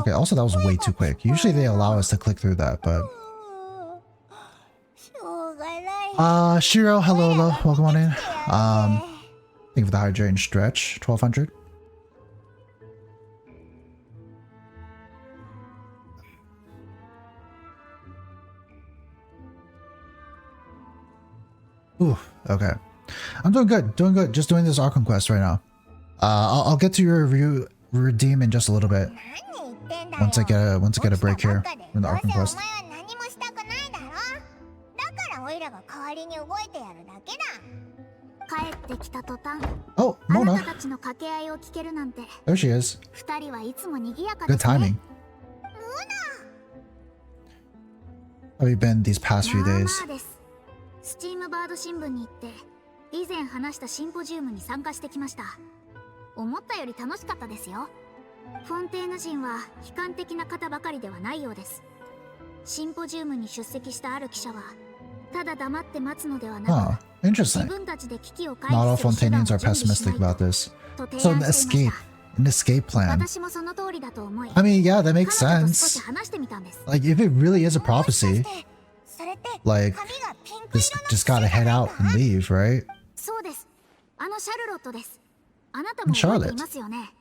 Okay, also that was way too quick. Usually they allow us to click through that, but... しょうがない。 Shiro, hello, welcome on in. Thank you for the hydrate and stretch. 1200. Ooh, okay. I'm doing good, Just doing this Archon Quest right now. I'll get to your review redeem in just a little bit. 何言ってんだよ。 Once I get a break here in the Archon どうせ Quest. お前は何もしたくないだろ。だからオイラがが代わりに動いてやるだけだ。帰ってきた途端、 Oh, あな Mona. たたちの掛け合いを聞けるなんて、 There she is. 二人はいつも賑やか Good ですね。 timing. How have you been these past few まあ days? まあです。スチームバード新聞に行って、以前話したシンポジウムに参加してきました。思ったより楽しかったですよ。フォンテーヌ人は悲観的な方ばかりではないようです。シンポジウムに出席したある記者は、ただ黙って待つのではなく、 Interesting. 自分たちで危機を回 Not all 避する手段を Fontanians are 準備し pessimistic ない about this. と提 So 案 an していま escape, した。 an escape plan. 私もその通りだと思い、 I mean, yeah, that makes 彼女と少し sense. 話してみたんです。 Like, if it really is a prophecy, それって like, 髪がピンク just gotta head out and leave, right? そうです。あのシャルロットです。あなたも覚えていますよね。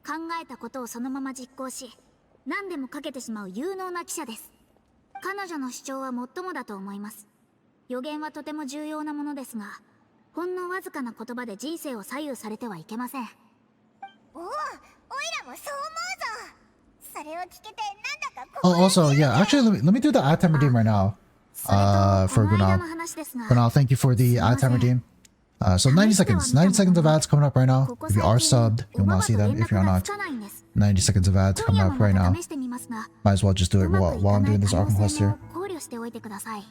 考えたことをそのまま実行し、何でもかけてしまう有能な記者です。彼女の主張は最もだと思います。予言はとても重要なものですが、ほんのわずかな言葉で人生を左右されてはいけません。おお、おいらもそう思うぞ。それを聞けてなんだか Oh, also, yeah, actually, let me do the ad time redeem right now. For Gunal. Gunal, thank you for the ad time redeem. So 90 seconds. 90 seconds of ads coming up right now. If you are subbed, you'll not see them. If you're not, 90 seconds of ads coming up right now. Might as well just do it while I'm doing this Archon Quest here. 考慮しておいてください。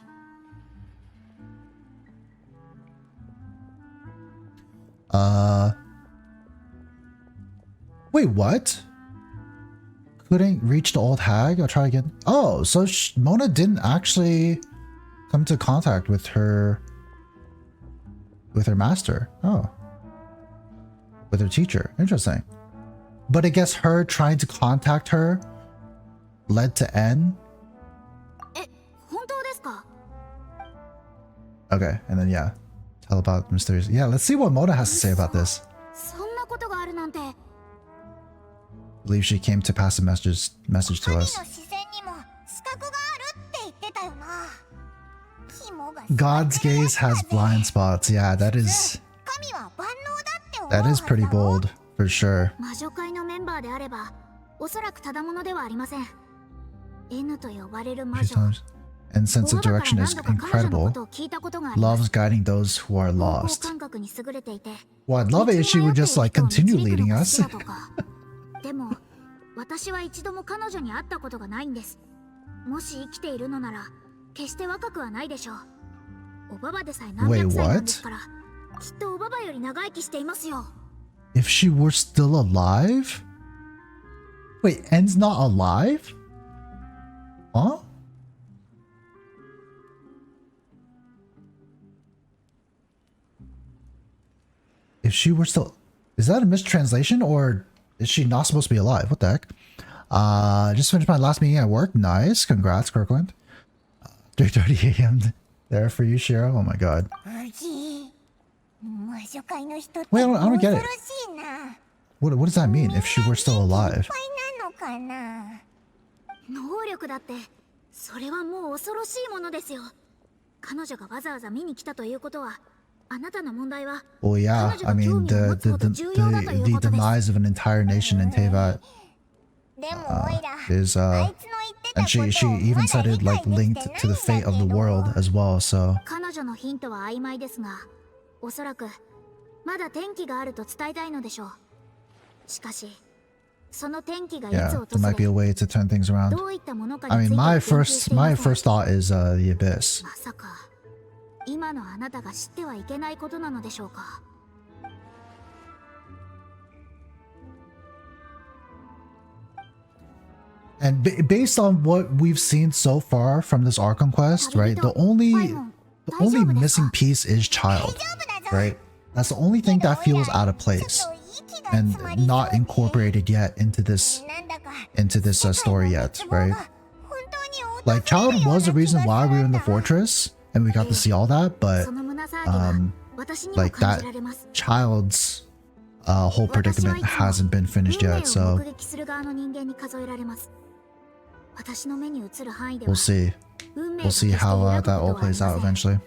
Wait, what? Couldn't reach the old hag? I'll try again. Oh, so Mona didn't actually come to contact with her master. Oh. With her teacher. Interesting. But I guess her trying to contact her led to N. え、本当ですか? Okay, and then yeah. Tell about mysterious. Yeah, let's see what Mona has to say about this. そんなことがあるなんて。 I believe she came to pass a message to us. God's gaze has blind spots. Yeah, that is pretty bold for sure. 魔女会のメンバーであれば、おそらくただものではありません。N と呼ばれる魔女。 And sense of direction is incredible. Loves guiding those who are lost. Well, I'd love it if she would just like continue leading us. でも、私は一度も彼女に会ったことがないんです。もし生きているのなら、決して若くはないでしょう。おばばでさえ何百歳なんですから、きっとおばばより長生きしていますよ。If she were still alive? Wait, N's not alive? Huh? If she were still... Is that a mistranslation or is she not supposed to be alive? What the heck? Just finished my last meeting at work. Nice. Congrats, Kirkland. 3:30 a.m. there for you, Shiro. Oh my god. Wait, I don't get it. What does that mean, if she were still alive? 能力だって、それはもう恐ろしいものですよ。彼女がわざわざ見に来たということは、あなたの問題は、 Well, yeah, I mean, the demise of an entire nation in Teyvat is, and she even said it like linked to the fate of the world as well, so. 彼女のヒントは曖昧ですが、おそらくまだ転機があると伝えたいのでしょう。しかし、その転機がいつ Yeah, 訪 there れ、 might be a way to turn things around. どういったものか I につい mean, て my 研究していません。 first thought is the abyss. まさか、今のあなたが知ってはいけないことなのでしょうか。 And based on what we've seen so far from this Archon Quest, right? The only missing piece is Child, right? That's the only thing that feels out of place and not incorporated yet into this story yet, right? Like Child was the reason why we were in the fortress and we got to see all that, but like that Child's whole predicament hasn't been finished yet, so we'll see. We'll see how that all plays out eventually.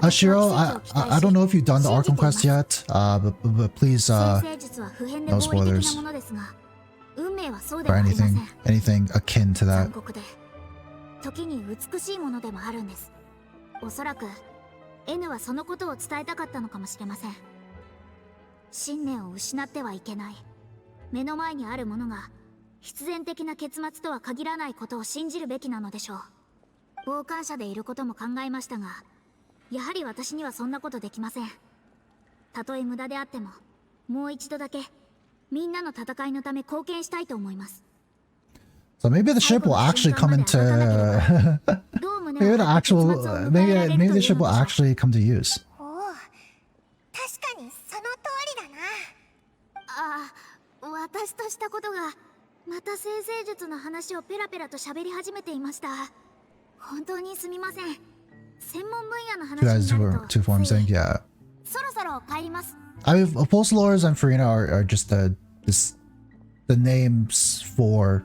Shiro, I don't know if you've done the Archon Quest yet, but please, no spoilers. Or anything akin to that. 時に美しいものでもあるんです。おそらく N はそのことを伝えたかったのかもしれません。信念を失ってはいけない。目の前にあるものが必然的な結末とは限らないことを信じるべきなのでしょう。傍観者でいることも考えましたが、やはり私にはそんなことできません。たとえ無駄であっても、もう一度だけみんなの戦いのため貢献したいと思います。So maybe the ship will actually come into maybe the actual maybe the ship will actually come to use. おお、確かにその通りだな。ああ、私としたことがまた生成術の話をペラペラと喋り始めていました。本当にすみません。専門分野の You 話 guys にな were ると two forms saying, yeah. そろそろ帰ります。I mean, Voicelines and Furina are just the names for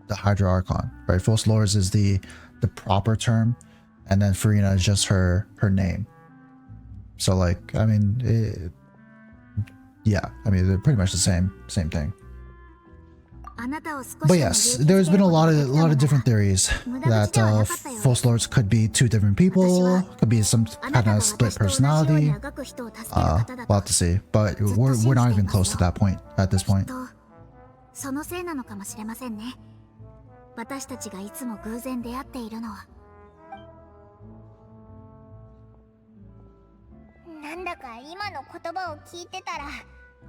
the Hydro Archon, right? Voicelines is the proper term, and then Furina is just her name. So like, I mean, yeah, I mean they're pretty much the same thing. But yes, there's been a lot of different thereries that Voicelines could be two different people, could be some kind of split personality. We'll have to see, but we're not even close to that point at this point. そのせいなのかもしれませんね。私たちがいつも偶然出会っているのは。なんだか今の言葉を聞いてたら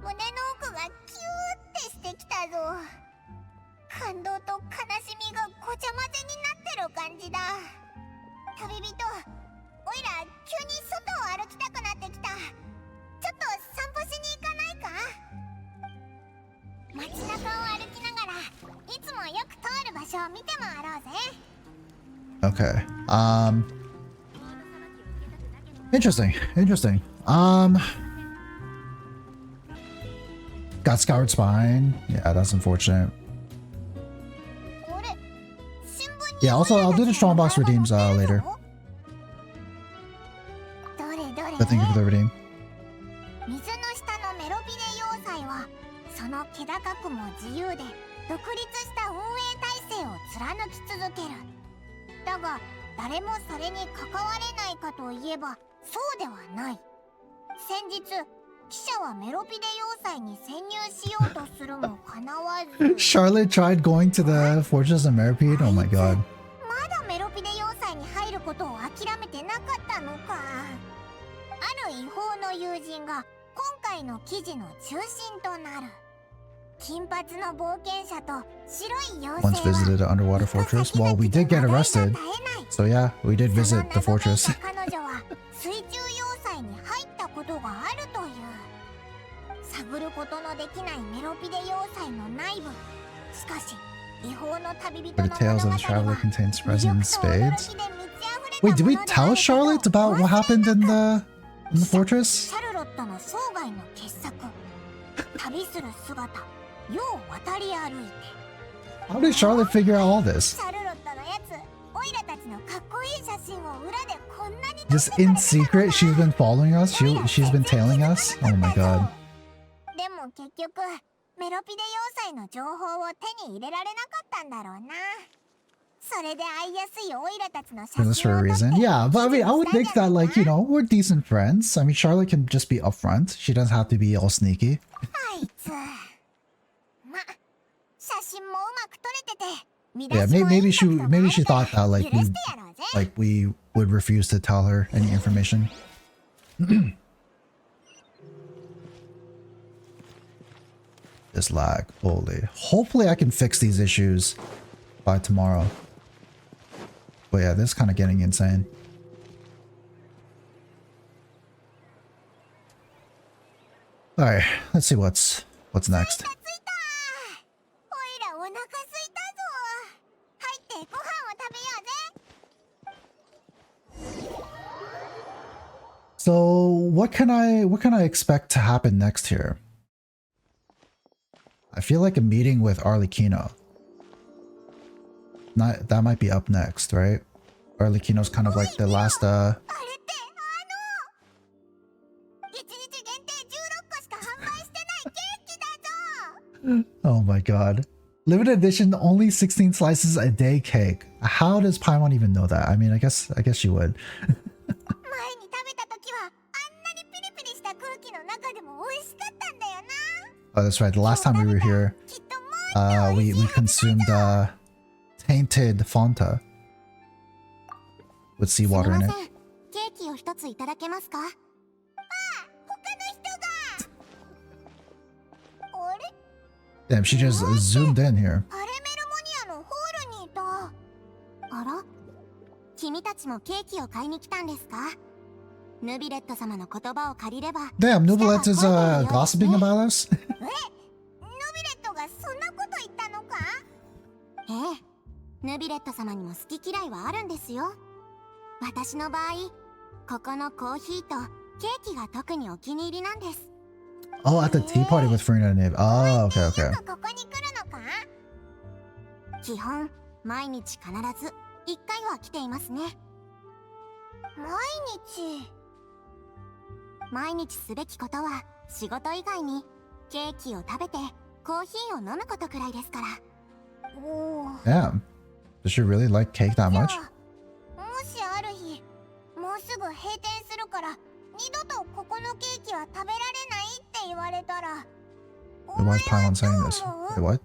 胸の奥がキューってしてきたぞ。感動と悲しみがごちゃ混ぜになってる感じだ。旅人、おいら急に外を歩きたくなってきた。ちょっと散歩しに行かないか？街中を歩きながらいつもよく通る場所を見て回ろうぜ。Okay. Interesting. Got Scoured Spine. Yeah, that's unfortunate. Yeah, also I'll do the Strongbox redeems later. But thank you for the redeem. 水の下のメロビデ要塞はその気高くも自由で独立した運営体制を貫き続ける。だが誰もそれに関われないかといえばそうではない。先日記者はメロビデ要塞に潜入しようとするも叶わず。Charlotte tried going to the Fortress of Meripede. Oh my god. まだメロピデ要塞に入ることを諦めてなかったのか。ある違法の友人が今回の記事の中心となる。金髪の冒険者と白い妖 Once 精は visited the underwater fortress. Well, we did get arrested. So yeah, we did visit the fortress. 彼女は水中要塞に入ったことがあるという。探ることのできないメロピデ要塞の内部。しかし違法の旅人 The の tales 物 of 語 the traveler は contains presents and spades. 魅力と驚きで満ち溢れた Wait, did we もので tell ある Charlotte ことを about what happened in the fortress? シャルロットの生涯の傑作。旅する姿、世を渡り歩いて。How did Charlotte figure out all this? シャルロットのやつ、オイラたちのかっこいい写真を裏でこんなに Just in secret, she's been following us. She's been tailing us. Oh my god. でも結局メロピデ要塞の情報を手に入れられなかったんだろうな。それで会いやすいオイラたちの写 Doing this 真 for を a 撮って reason. Yeah, but I mean, I would think that, like, you know, we're decent friends. I mean, Charlotte can just be upfront. She doesn't have to be all sneaky. あいつ。ま、写真もうまく撮れてて。 Yeah, maybe she thought that like we would refuse to tell her any information. This lag, holy. Hopefully I can fix these issues by tomorrow. But yeah, this is kind of getting insane. All right, let's see what's next. So what can I expect to happen next here? I feel like a meeting with Arlecchino. That might be up next, right? Arlecchino's kind of like the last Oh my god. Limited edition, only 16 slices a day cake. How does Paimon even know that? I mean, I guess she would. Oh, that's right. The last time we were here, we consumed tainted Fanta with seawater in it. Damn, she just zoomed in here. あら君たちもケーキを買いに来たんですかヌビレット様の言葉を借りれば Damn, Neuvillette is gossiping about us? ヌビレットがそんなこと言ったのかええ、ヌビレット様にも好き嫌いはあるんですよ私の場合、ここのコーヒーとケーキが特にお気に入りなんです Oh, at the tea party with Furina and Nev. Oh, okay, okay. ここに来るのか基本毎日必ず1回は来ていますね毎日すべきことは仕事以外にケーキを食べてコーヒーを飲むことくらいですから Damn. Does she really like cake that much? もしある日もうすぐ閉店するから二度とここのケーキは食べられないって言われたら Why is Paimon saying this? Wait, what?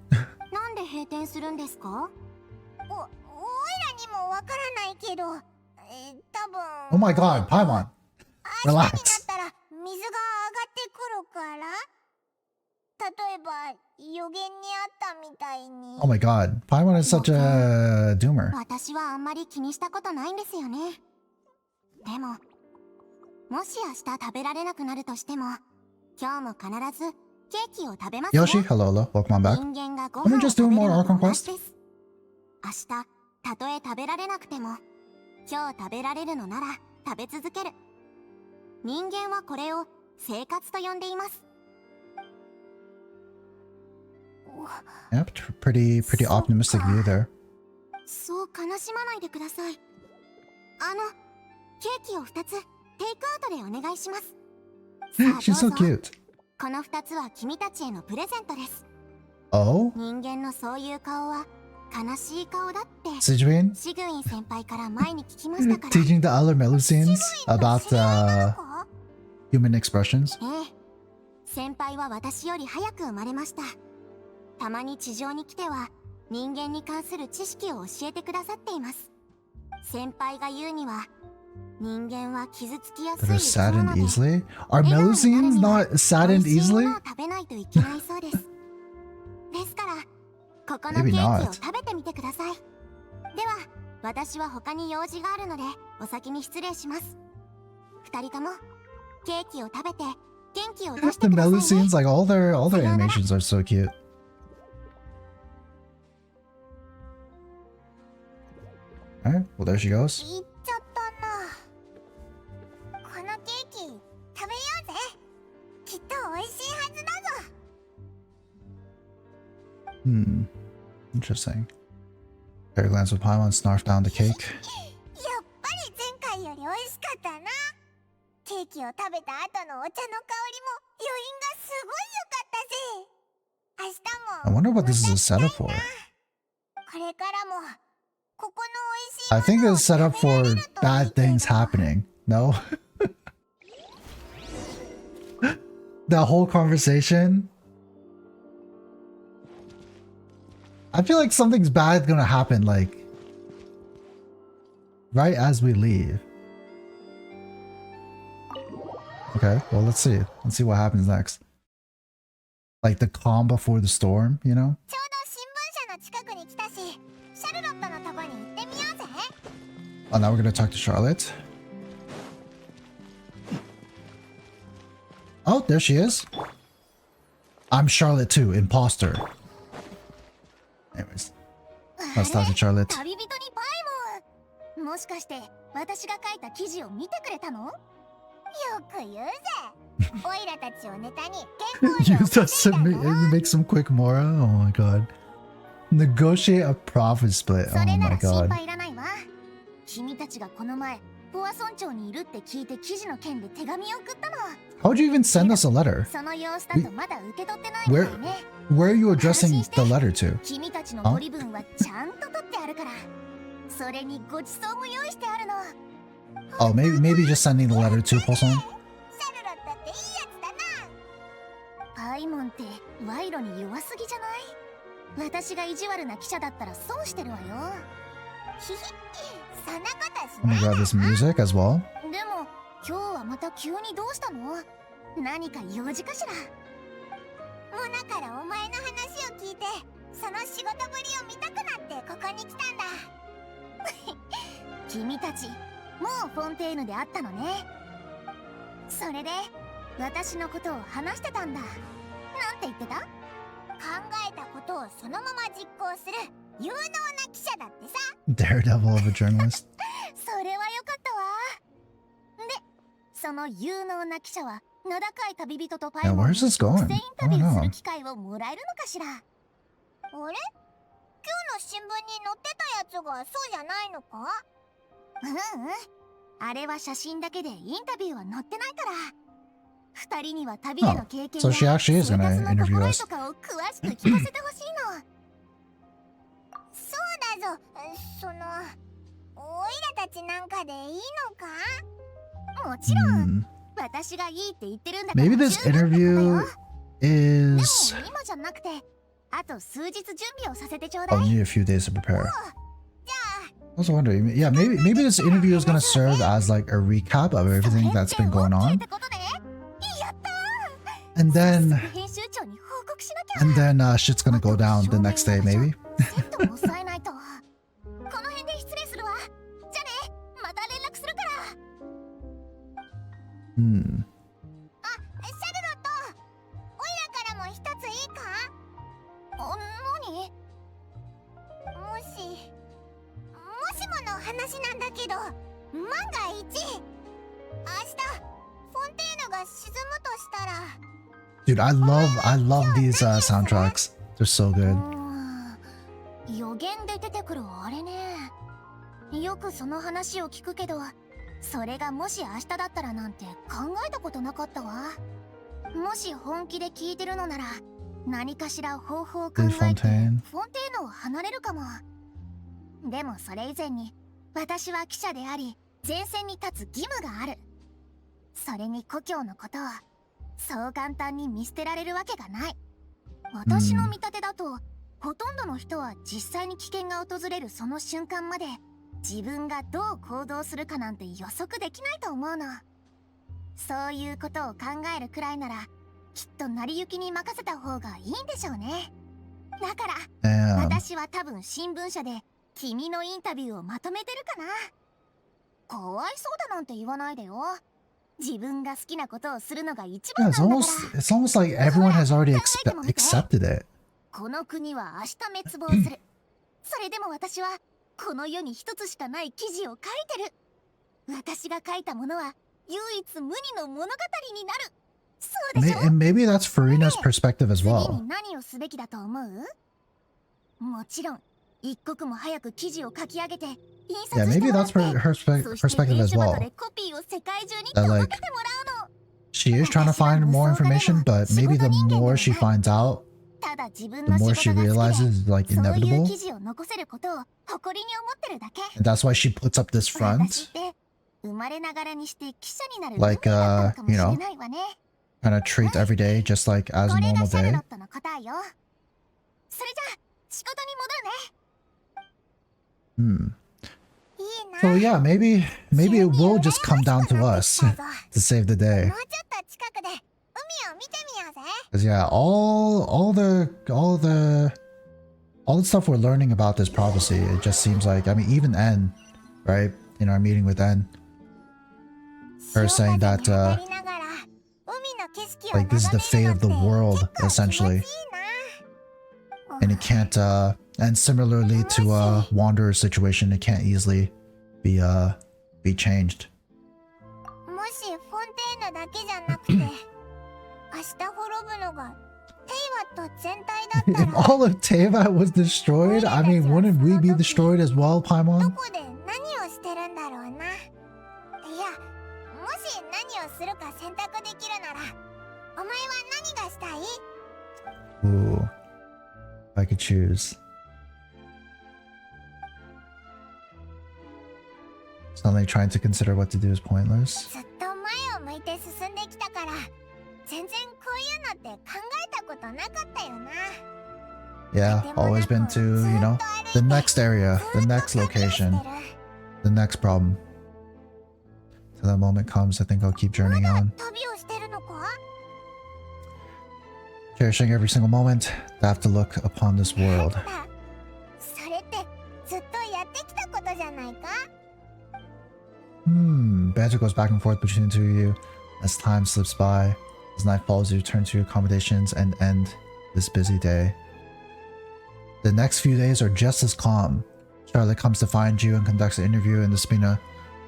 なんで閉店するんですかおいらにもわからないけど多分 Oh my god, Paimon! Relax! 水が上がってくるから例えば予言にあったみたいに Oh my god, Paimon is such a doomer. 私はあんまり気にしたことないんですよねでももし明日食べられなくなるとしても今日も必ずケーキを食べますよ Yoshi, hello, hello, welcome on back. 人間がご Let 飯 me を just do 食べる more の Archon と同じ Quest. です明日たとえ食べられなくても今日食べられるのなら食べ続ける人間はこれを生活と呼んでいます Yep, pretty optimistic view there. そう悲しまないでくださいケーキを2つテイクアウトでお願いします She's so cute. この2つは君たちへのプレゼントです Oh? 人間のそういう顔は悲しい顔だって Sijuin? シグウィン先輩から前に聞きましたから Teaching the other Melusines about human expressions? ええ先輩は私より早く生まれましたたまに地上に来ては人間に関する知識を教えてくださっています先輩が言うには人間は傷つきやすい That are saddened easily? Are Melusines not saddened easily? 食べないといけないそうですですからここのケーキを食べてみてくださいでは私は他に用事があるのでお先に失礼します2人ともケーキを食べて元気を出して The くださいね Melusines, like all their animations are so cute. Alright, well there she goes. 言っちゃったなこのケーキ食べようぜきっと美味しいはずだぞ Interesting. Air glance with Paimon, snarf down the cake. やっぱり前回より美味しかったなケーキを食べた後のお茶の香りも余韻がすごい良かったぜ明日 I も wonder what this is a setup for. これからもここの美味しい I think it's set up for bad things happening. No? That whole conversation? I feel like something's bad gonna happen, like, right as we leave. Okay, well, let's see. Let's see what happens next. Like the calm before the storm, you know? ちょうど新聞社の近くに来たしシャルロットのとこに行ってみようぜ Oh, now we're gonna talk to Charlotte. Oh, there she is. I'm Charlotte too, imposter. Anyways, let's talk to Charlotte. 旅人にパイモンもしかして私が書いた記事を見てくれたのよく言うぜオイラたちをネタに健康 Use us to make some quick Mora? Oh my god. Negotiate a profit split. Oh それな my ら心 god. 配いらないわ君たちがこの前ポワソン町にいるって聞いて記事の件で手紙を送ったの。 How would you even send us a letter? その様子だとまだ受け取ってないみたいね。 Where are you addressing the letter to? 君たちの取り分はちゃんと取ってあるから。それにごちそうも用意してあるの。 Oh, maybe just sending the letter to Poisson? シャルロットっていいやつだな。パイモンって賄賂に弱すぎじゃない？私が意地悪な記者だったら損してるわよ。ひひ、そんなことし I'm な gonna い。 grab this music as well. でも今日はまた急にどうしたの？何か用事かしら？モナからお前の話を聞いて、その仕事ぶりを見たくなってここに来たんだ。君たちもうフォンテーヌで会ったのね。それで私のことを話してたんだ。なんて言ってた？考えたことをそのまま実行する有能な記者だってさ。 Daredevil of a journalist. それはよかったわ。で、その有能な記者は名高い旅人とパイ Yeah, モンに where's this 独 going? 占イン I タビ don't ューす know. る機会をもらえるのかしら。あれ？今日の新聞に載ってたやつがそうじゃないのか？あれは写真だけでインタビューは載ってないから。二人には旅での経験 So she や actually is 生 gonna 活の interview 心得 us. とかを詳しく聞かせてほしいの。そうだぞ、そのおいらたちなんかでいいのか？もちろん、私がいいって言ってるんだから。 Maybe this 十分ってことよ。 interview でも is... 今じゃなくて、あと数日準備をさせてちょう Oh, だい。 need a few days to prepare. I was wondering, yeah, maybe this interview is gonna serve as like a recap of everything that's been going on. And then shit's gonna go down the next day, maybe. 抑えないと。この辺で失礼するわ。じゃね、また連絡するから。あ、シャルロット、おいらからも一ついいか？何？もしもの話なんだけど、万が一明日フォンテーヌが沈むとしたら。 Dude, I love these soundtracks. They're so good. 予言で出てくるあれね。よくその話を聞くけど、それがもし明日だったらなんて考えたことなかったわ。もし本気で聞いてるのなら、何かしら方法を考えてフォンテーヌを離れるかも。でもそれ以前に、私は記者であり前線に立つ義務がある。それに故郷のことをそう簡単に見捨てられるわけがない。私の見立てだと、ほとんどの人は実際に危険が訪れるその瞬間まで自分がどう行動するかなんて予測できないと思うの。そういうことを考えるくらいなら、きっと成り行きに任せた方がいいんでしょうね。だから、私は多分新聞社で君のインタビューをまとめてるかな。かわいそうだなんて言わないでよ。自分が好きなことをするのが一 Yeah, 番なんだから。 it's almost like everyone has already accepted it. この国は明日滅亡する。それでも私はこの世に一つしかない記事を書いてる。私が書いたものは唯一無二の物語になる。そうでしょ？ And maybe that's Furina's perspective as 次 well. に何をすべきだと思う？もちろん一刻も早く記事を書き上げて印刷 Yeah, して maybe もらっ that's て、 her そして perspective 電 as 書バト well. でコピーを世界中に That 届 like けてもらうの。 she is trying to find more information, but maybe the more she finds out, ただ自分 the の仕 more 事 she が好き realizes is like で、そういう inevitable. 記事を残せることを誇りに思ってるだけ。 And that's why she puts up this 私 front, って生まれながらにして記者になる like 運命だったのかも you しれ know, ないわね。 kind of treat every day just like as こ a れが normal シャル day. ロットの答えよ。それじゃあ仕事に戻るね。 So yeah, maybe it will just come down to us to save the day. もうちょっと近くで海を見てみようぜ。 Cause yeah, all the stuff we're learning about this prophecy, it just seems like, I mean, even N, right? In our meeting with N, her saying that like this is the fate of the world essentially, and it can't and similarly to Wanderer's situation, it can't easily be changed. もしフォンテーヌだけじゃなくて、明日滅ぶのがテイワット全体だった If ら、 all of Teyvat was destroyed, I mean, wouldn't we be destroyed as well, ど Paimon? こで何をしてるんだろうな。をするか選択できるならお前は何がしたい？ Ooh. If I could choose. Suddenly trying to consider what to do is pointless. ずっと前を向いて進んできたから全然こういうのって考えたことなかったよな。 Yeah, always been to, you know, the next area, the next location, the next problem. Till that moment comes, I think I'll keep journeying on. 旅をしてるのか？ Cherishing every single moment that I have to look upon this world. それってずっとやってきたことじゃないか？ Banter goes back and forth between the two of you as time slips by. As night falls, you return to your accommodations and end this busy day. The next few days are just as calm. Charlotte comes to find you and conducts an interview in the Spina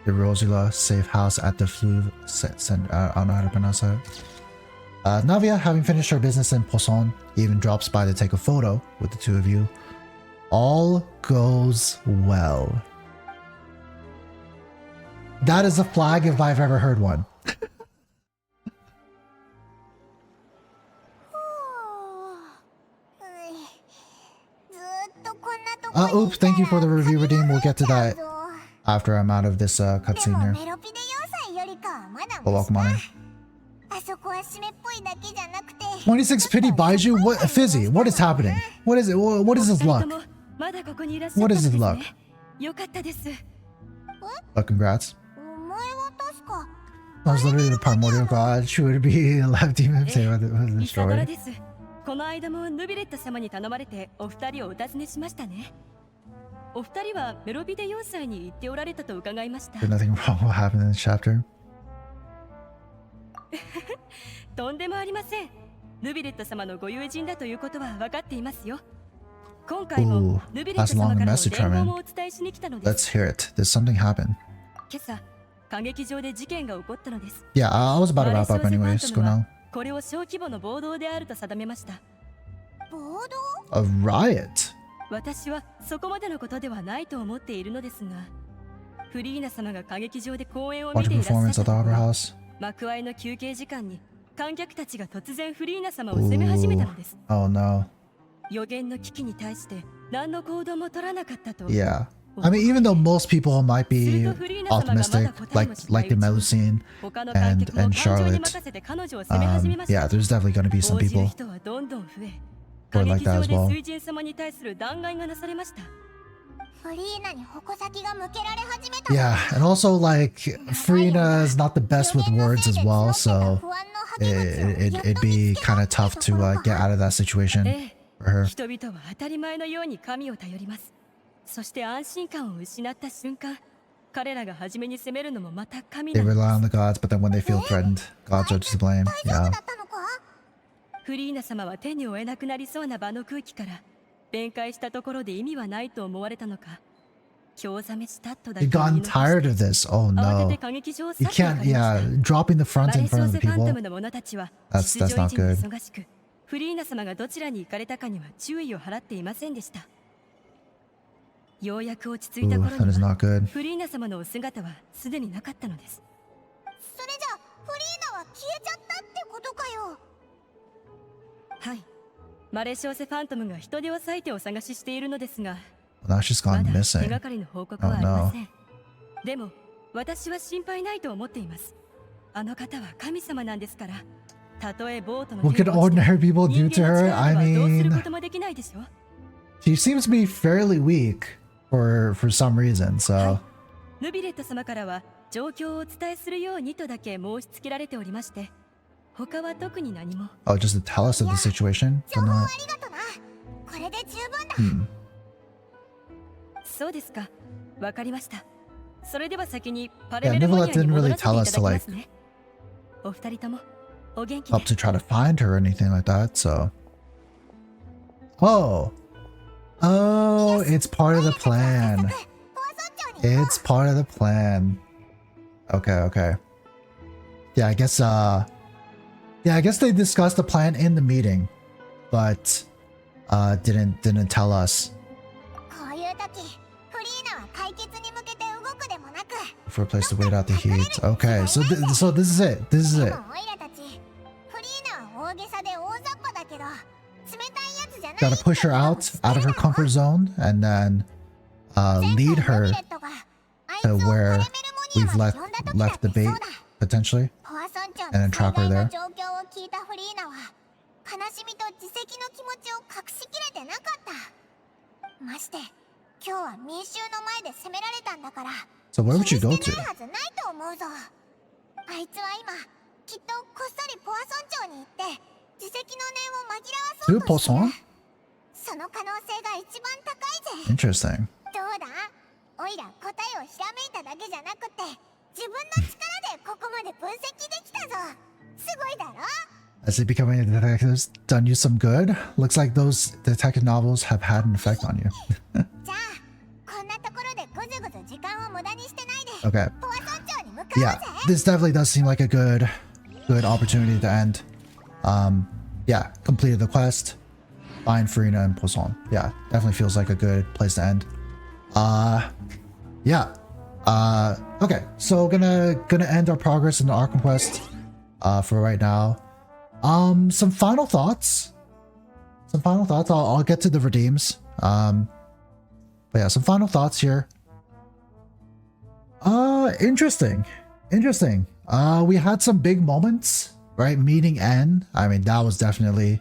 de Rosula safe house at the Fleuve. I don't know how to pronounce that. Navia, having finished her business in Poisson, even drops by to take a photo with the two of you. All goes well. That is a flag if I've ever heard one. Oops, thank you for the review redeem. We'll get to that after I'm out of this cutscene here. But welcome on in. 26 pity buys what Fizzy, what is happening? What is it? What is this luck? What is this luck? Oh, congrats. I was literally the primordial god. She would be left even if they were destroyed. この間もヌビレット様に頼まれてお二人をお尋ねしましたね。お二人はメロビデ要塞に行っておられたと伺いました。There's nothing wrong what happened in this chapter. とんでもありません。ヌビレット様のご友人だということは分かっていますよ。今回もヌビレット様からの伝言をお伝えしに来たのです。Let's hear it. Did something happen? 今朝、歌劇場で事件が起こったのです。Yeah, I was about to wrap up anyway. Just go now. これを小規模の暴動であると定めました。暴動？ A riot? 私はそこまでのことではないと思っているのですが、フリーナ様が歌劇場で公演を見ていらっしゃったところ、幕間の休憩時間に観客たちが突然フリーナ様を責め始めたのです。Oh no. 予言の危機に対して何の行動も取らなかったと。Yeah. I mean, even though most people might be optimistic, like the Melusine and Charlotte, yeah, there's definitely going to be some people who are like that as well. Yeah, and also like Furina is not the best with words as well, so it'd be kind of tough to get out of that situation for her. そして安心感を失った瞬間、彼らが初めに責めるのもまた神 They rely on the gods, but then when they feel threatened, gods are to blame. Yeah. フリーナ様は手に負えなくなりそうな場の空気から弁解したところで意味はないと思われたのか、興ざめしたとだけ You've gotten tired of this. Oh no. You can't, yeah, dropping the front in front of the people. That's not good. フリーナ様がどちらに行かれたかには注意を払っていませんでした。ようやく落ち着いた頃にはフリーナ様のお姿はすでになかったのです。それじゃフリーナは消えちゃったってことかよ。はい、マレーショーセファントムが人手を割いてお探ししているのですが、Now she's gone まだ missing. 手がかりの報告はありません。でも私は心配ないと思っています。あの方は神様なんですから、たとえボートの What could ordinary people do to her? I mean, she seems to be fairly weak for some reason, so. ヌビレット様からは状況をお伝えするようにとだけ申し付けられておりまして、他は特に何も。Oh, just to tell us of the situation, but not. これで十分だ。そうですか。わかりました。それでは先にパ Yeah, レメルモニア Neuvillette に didn't 戻 really らせてい tell ただ us き to ま like すね。お二人ともお元気 up to try to find her or anything like that, so. Oh. Oh, it's part of the plan. It's part of the plan. Okay, okay. Yeah, I guess they discussed the plan in the meeting, but didn't tell us. for a place to wait out the heat. Okay, so so this is it. This is it. フリーナは大げさで大雑把だけど、冷たいやつじゃない。 Gotta push her out of her comfort zone and then lead her to where we've left the bait potentially, and then trap her there. 状況を聞いたフリーナは悲しみと自責の気持ちを隠しきれてなかった。まして今日は民衆の前で責められたんだから。 So where would you go 気 to? にしてないはずないと思うぞ。あいつは今きっとこっそりポアソン町に行って自責の念を紛らわそう To としてる。 Poisson? その可能性が一番高いぜ。 Interesting. どうだ？おいら答えをひらめいただけじゃなくて自分の力でここまで分析できたぞ。すごいだろ？ Has it becoming a detective's done you some good? Looks like those detective novels have had an effect on you. じゃあこんなところでぐずぐず時間を無駄にしてないで Okay. ポアソン町に向かおう Yeah, ぜ。 this definitely does seem like a good opportunity to end. Yeah, completed the quest. Find Furina and Poisson. Yeah, definitely feels like a good place to end. Yeah. Okay, so gonna end our progress in the Archon Quest for right now. Some final thoughts. I'll get to the redeems. But yeah, some final thoughts here. Interesting. We had some big moments, right? Meeting N. I mean, that was definitely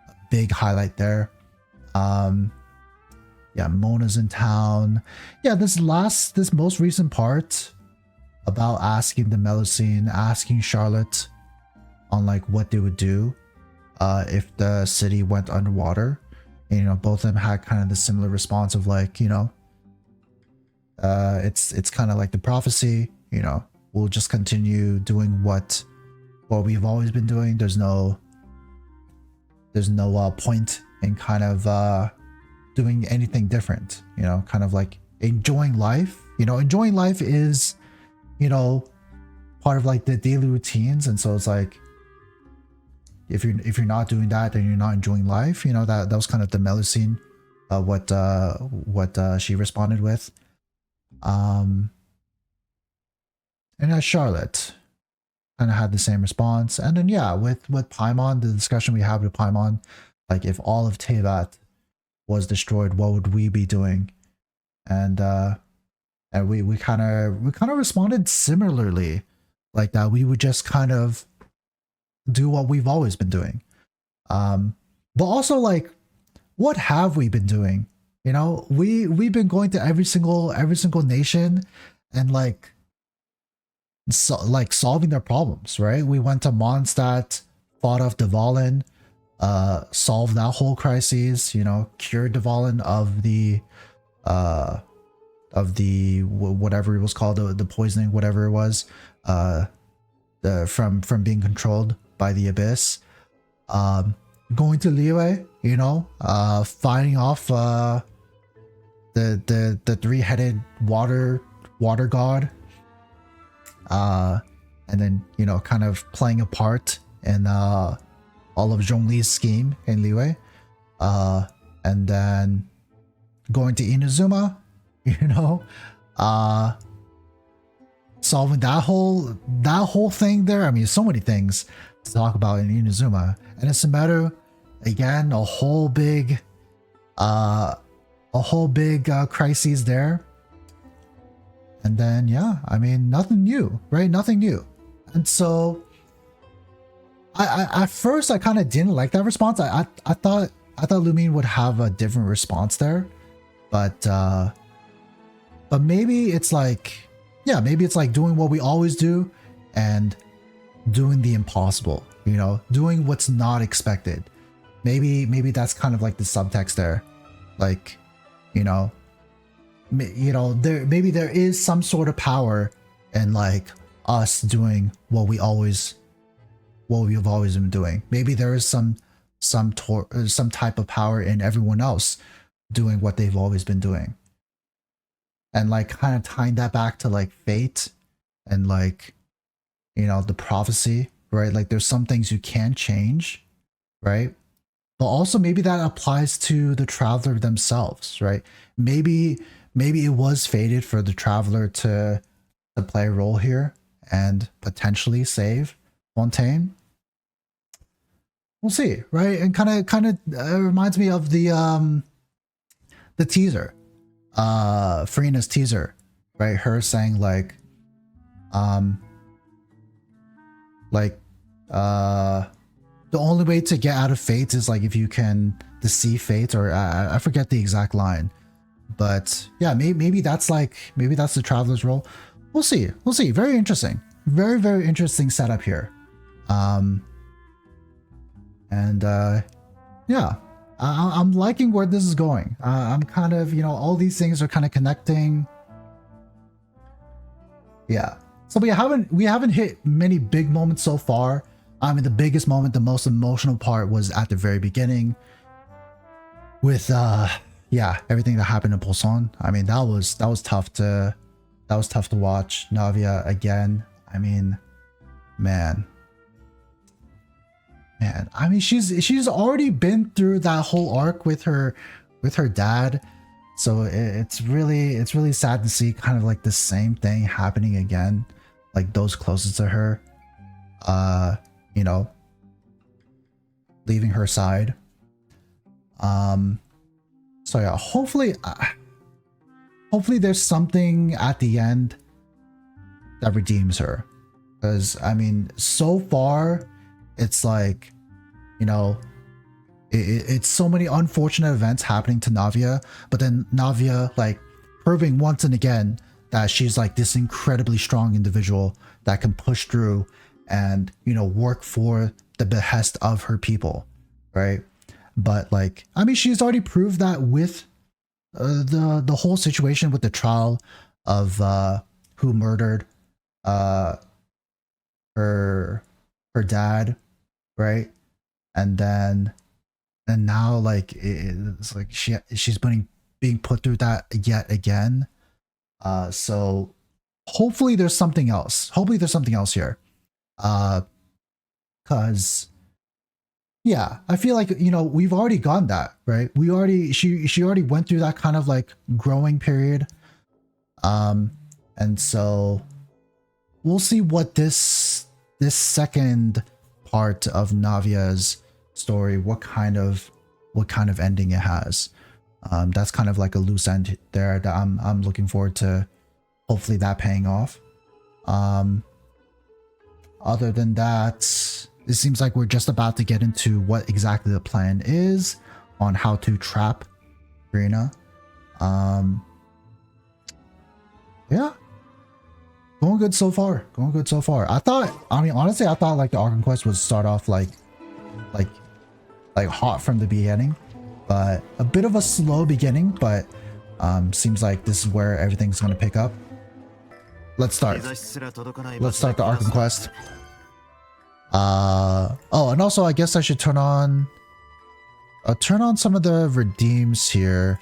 a big highlight there. Yeah, Mona's in town. Yeah, this most recent part about asking the Melusine, asking Charlotte on like what they would do if the city went underwater. And, you know, both of them had kind of the similar response of like, you know, it's kind of like the prophecy, you know, we'll just continue doing what we've always been doing. There's no point in kind of doing anything different, you know, kind of like enjoying life. You know, enjoying life is, you know, part of like the daily routines, and so it's like if you're not doing that, then you're not enjoying life. You know, that was kind of the Melusine, what she responded with. And Charlotte kind of had the same response. And then yeah, with Paimon, the discussion we had with Paimon, like if all of Teyvat was destroyed, what would we be doing? And we kind of responded similarly, like that we would just kind of do what we've always been doing. But also like, what have we been doing? You know, we've been going to every single nation and like solving their problems, right? We went to Mondstadt, fought off Dvalin, solved that whole crisis, you know, cured Dvalin of the whatever it was called, the poisoning, whatever it was, from being controlled by the abyss. Going to Liyue, you know, fighting off the three-headed water god, and then, you know, kind of playing a part in all of Zhongli's scheme in Liyue, and then going to Inazuma, you know, solving that whole thing there. I mean, so many things to talk about in Inazuma, and it's a matter, again, a whole big crises there. And then yeah, I mean, nothing new, right? Nothing new. And so I at first I kind of didn't like that response. I thought Lumine would have a different response there, but maybe it's like, yeah, maybe it's like doing what we always do and doing the impossible, you know, doing what's not expected. Maybe that's kind of like the subtext there, like, you know, maybe there is some sort of power in like us doing what we've always been doing. Maybe there is some type of power in everyone else doing what they've always been doing, and like kind of tying that back to like fate and like, you know, the prophecy, right? Like there's some things you can change, right? But also maybe that applies to the traveler themselves, right? Maybe it was fated for the traveler to to play a role here and potentially save Fontaine. We'll see, right? And kind of reminds me of the teaser, Furina's teaser, right? Her saying like the only way to get out of fate is like if you can deceive fate, or I forget the exact line, but yeah, maybe that's the traveler's role. We'll see. Very interesting, very interesting setup here. Yeah, I'm liking where this is going. I'm kind of, all these things are kind of connecting. Yeah, so we haven't hit many big moments so far. I mean, the biggest moment, the most emotional part was at the very beginning with everything that happened in Poisson. I mean, that was tough to watch. Navia again. I mean, man. I mean, she's already been through that whole arc with her dad, so it's really sad to see kind of like the same thing happening again, like those closest to her, leaving her side. So yeah, hopefully there's something at the end that redeems her, because I mean, so far it's like, it's so many unfortunate events happening to Navia, but then Navia like proving once and again that she's like this incredibly strong individual that can push through and work for the behest of her people, right? But like, I mean, she's already proved that with the whole situation with the trial of who murdered her dad, right? And now like it's like she's being put through that yet again. So hopefully there's something else. Here. Cause yeah, I feel like, we've already gone that, right? She already went through that kind of like growing period. And so we'll see what this second part of Navia's story, what kind of ending it has. That's kind of like a loose end there that I'm looking forward to, hopefully that paying off. Other than that, it seems like we're just about to get into what exactly the plan is on how to trap Furina. Yeah, going good so far. Honestly, I thought like the Archon Quest would start off like hot from the beginning, but a bit of a slow beginning. But seems like this is where everything's gonna pick up. Let's start the Archon Quest. Oh, and also I guess I should turn on some of the redeems here,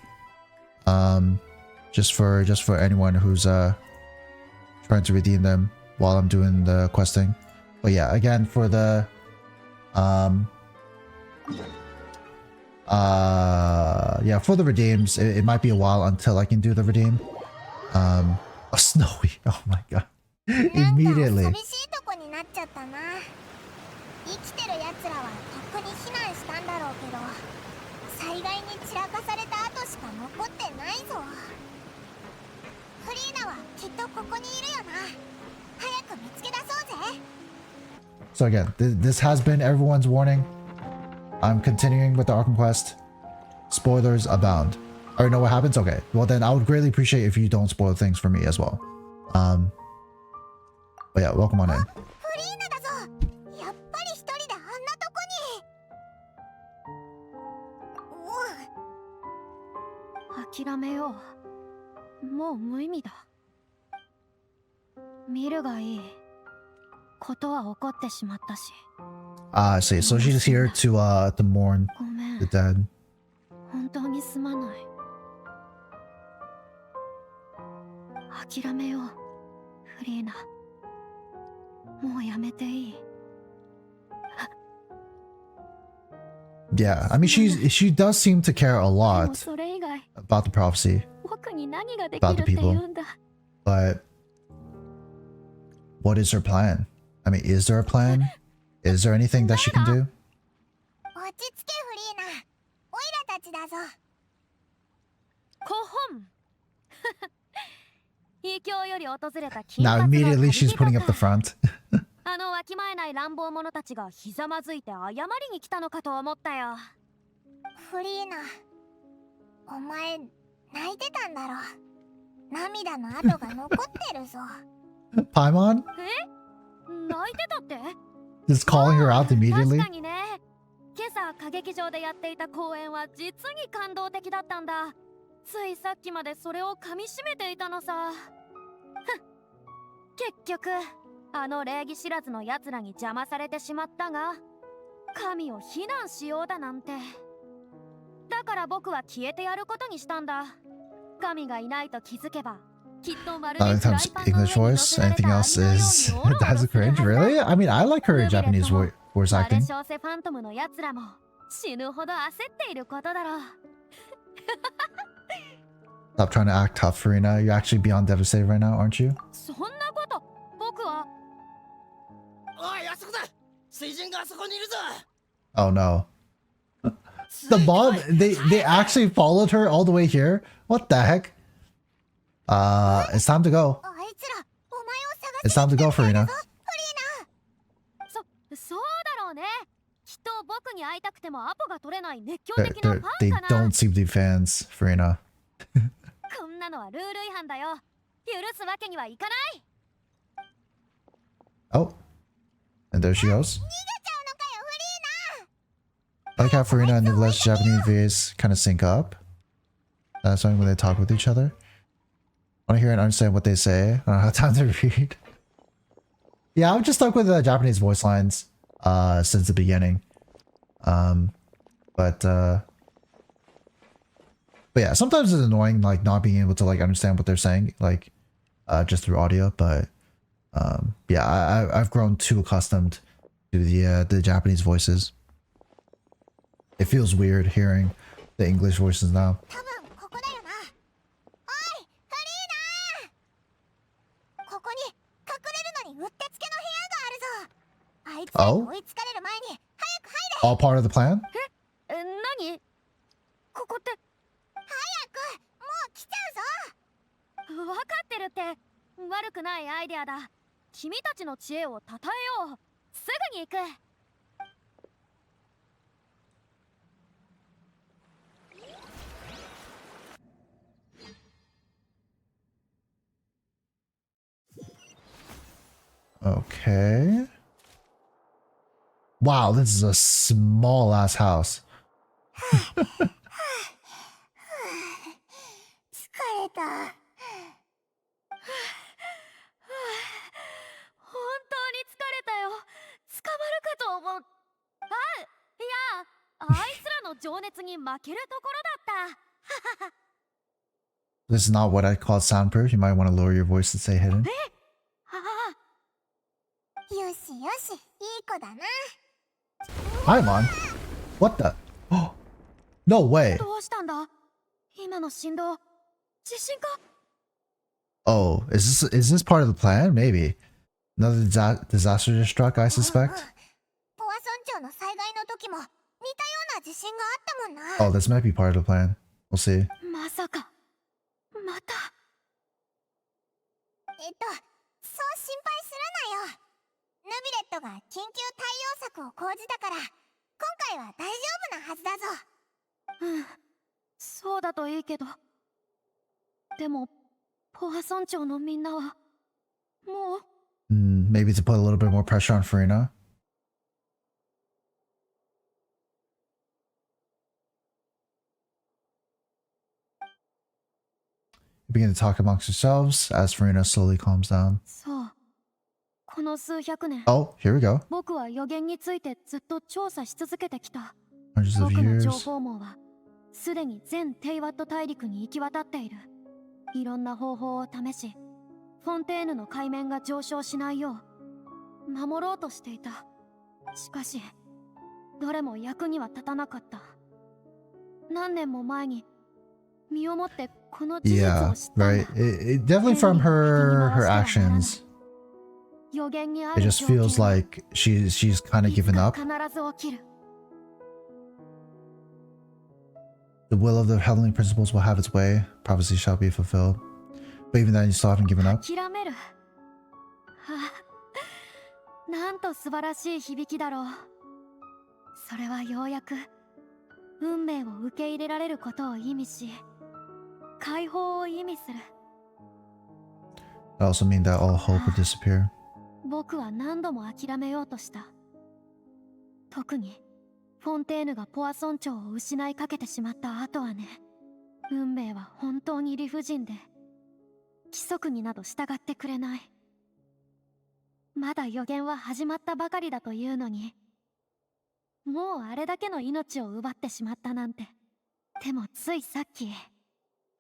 just for anyone who's trying to redeem them while I'm doing the questing. But yeah, again, for the for the redeems, it might be a while until I can do the redeem. Oh, Snowy, oh my god. Immediately. So again, this has been everyone's warning. I'm continuing with the Archon Quest. Spoilers abound. I already know what happens? Okay. Well then, I would greatly appreciate if you don't spoil things for me as well. But yeah, welcome on in. 諦めよう。もう無意味だ。見るがいい。ことは起こってしまったし。I see. So she's here to mourn the dead. 本当にすまない。諦めよう、フリーナ。もうやめていい。Yeah, I mean she does seem to care a lot about the prophecy, about the people, but what is her plan? I mean, is there a plan? Is there anything that she can do? 落ち着けフリーナ。オイラたちだぞ。コホン。異教より訪れた Now immediately she's putting up the front. あのわきまえない乱暴者たちがひざまずいて謝りに来たのかと思ったよ。フリーナ、お前泣いてたんだろ。涙の跡が残ってるぞ。Paimon? 泣いてたって？ Just calling her out immediately? 確かにね。今朝歌劇場でやっていた公演は実に感動的だったんだ。ついさっきまでそれを噛みしめていたのさ。結局あの礼儀知らずの奴らに邪魔されてしまったが、神を非難しようだなんて。だから僕は消えてやることにしたんだ。神がいないと気づけば、きっとまるで Times English voice. Anything else is that's cringe. Really? I mean, I like her Japanese voice acting. ショーセファントムの奴らも死ぬほど焦っていることだろう。Stop trying to act tough, Furina. You're actually beyond devastated right now, aren't you? そんなこと、僕は。おい、あそこだ。水人があそこにいるぞ。 Oh no. The mob, they actually followed her all the way here? What the heck? It's time to go. It's time to go, Furina. そうだろうね。きっと僕に会いたくてもアポが取れない熱狂的なファンかな。They don't seem to be fans, Furina. こんなのはルール違反だよ。許すわけにはいかない。 Oh. And there she goes. I like how Furina and Neuvillette's Japanese voice kind of sync up. That's something when they talk with each other. I want to hear and understand what they say. I don't have time to read. Yeah, I've just stuck with the Japanese voice lines since the beginning. But yeah, sometimes it's annoying like not being able to like understand what they're saying like just through audio. But yeah, I've grown too accustomed to the Japanese voices. It feels weird hearing the English voices now. Oh? All part of the plan? 何？ここって。早く、もう来ちゃうぞ。わかってるって。悪くないアイデアだ。君たちの知恵をたたえよう。すぐに行く。Okay. Wow, this is a small ass house. 疲れた。本当に疲れたよ。捕まるかと思う。いや、あいつらの情熱に負けるところだった。This is not what I call soundproof. You might want to lower your voice to stay hidden. よしよし、いい子だな。Paimon? What the? No way. どうしたんだ？今の振動、地震か？ Oh, is this part of the plan? Maybe. Another disaster just struck, I suspect. ポワソン町の災害の時も似たような地震があったもんな。Oh, this might be part of the plan. We'll see. まさか、また。そう心配するなよ。ヌビレットが緊急対応策を講じたから、今回は大丈夫なはずだぞ。そうだといいけど。でも、ポワソン町のみんなは、もう。Maybe to put a little bit more pressure on Furina. You begin to talk amongst yourselves as Furina slowly calms down. そう。この数百年。Oh, here we go. 僕は予言についてずっと調査し続けてきた。 Hundreds of 僕の情 years. 報網は、すでに全テイワット大陸に行き渡っている。いろんな方法を試し、フォンテーヌの海面が上昇しないよう、守ろうとしていた。しかし、どれも役には立たなかった。何年も前に、身をもってこの事実 Yeah, を知ったんだ。 right. Definitely from her actions. It just feels like she's kind of given up. The will of the heavenly principles will have its way. Prophecy shall be fulfilled. But even then, you still haven't given up. なんと素晴らしい響きだろう。それはようやく運命を受け入れられることを意味し、解放を意味する。That also mean that all hope would disappear. 僕は何度も諦めようとした。特にフォンテーヌがポアソン朝を失いかけてしまった後はね。運命は本当に理不尽で、規則になど従ってくれない。まだ予言は始まったばかりだというのに、もうあれだけの命を奪ってしまったなんて。でもついさっき、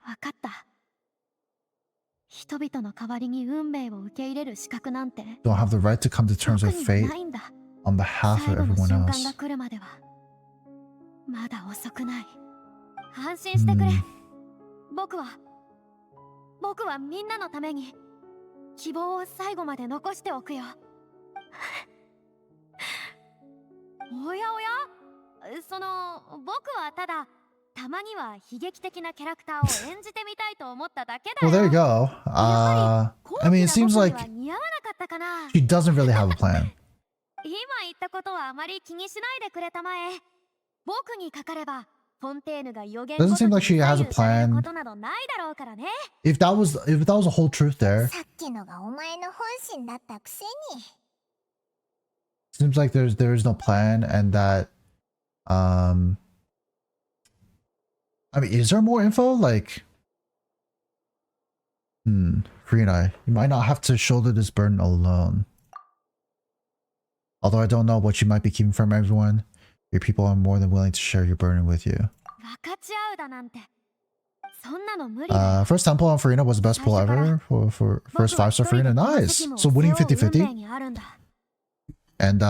わかった。人々の代わりに運命を受け入れる資格なんて Don't have the right to come to terms with fate on behalf of everyone else. 最後の瞬間が来るまではまだ遅くない。安心してくれ。僕はみんなのために希望を最後まで残しておくよ。おやおや、僕はただたまには悲劇的なキャラクターを演じてみたいと思っただけだよ。Well, there you go. I mean, it seems like she doesn't really have a plan. 今言ったことはあまり気にしないでくれたまえ。僕にかかればフォンテーヌが予言 Doesn't seem like she has a plan. ことなどないだろうからね。If that was a whole truth there. さっきのがお前の本心だったくせに。Seems like there is no plan and that I mean, is there more info? Like, Furina, you might not have to shoulder this burden alone. Although I don't know what you might be keeping from everyone, your people are more than willing to share your burden with you. First temple on Furina was the best pull ever for first 5-star Furina. Nice! So winning 50-50. And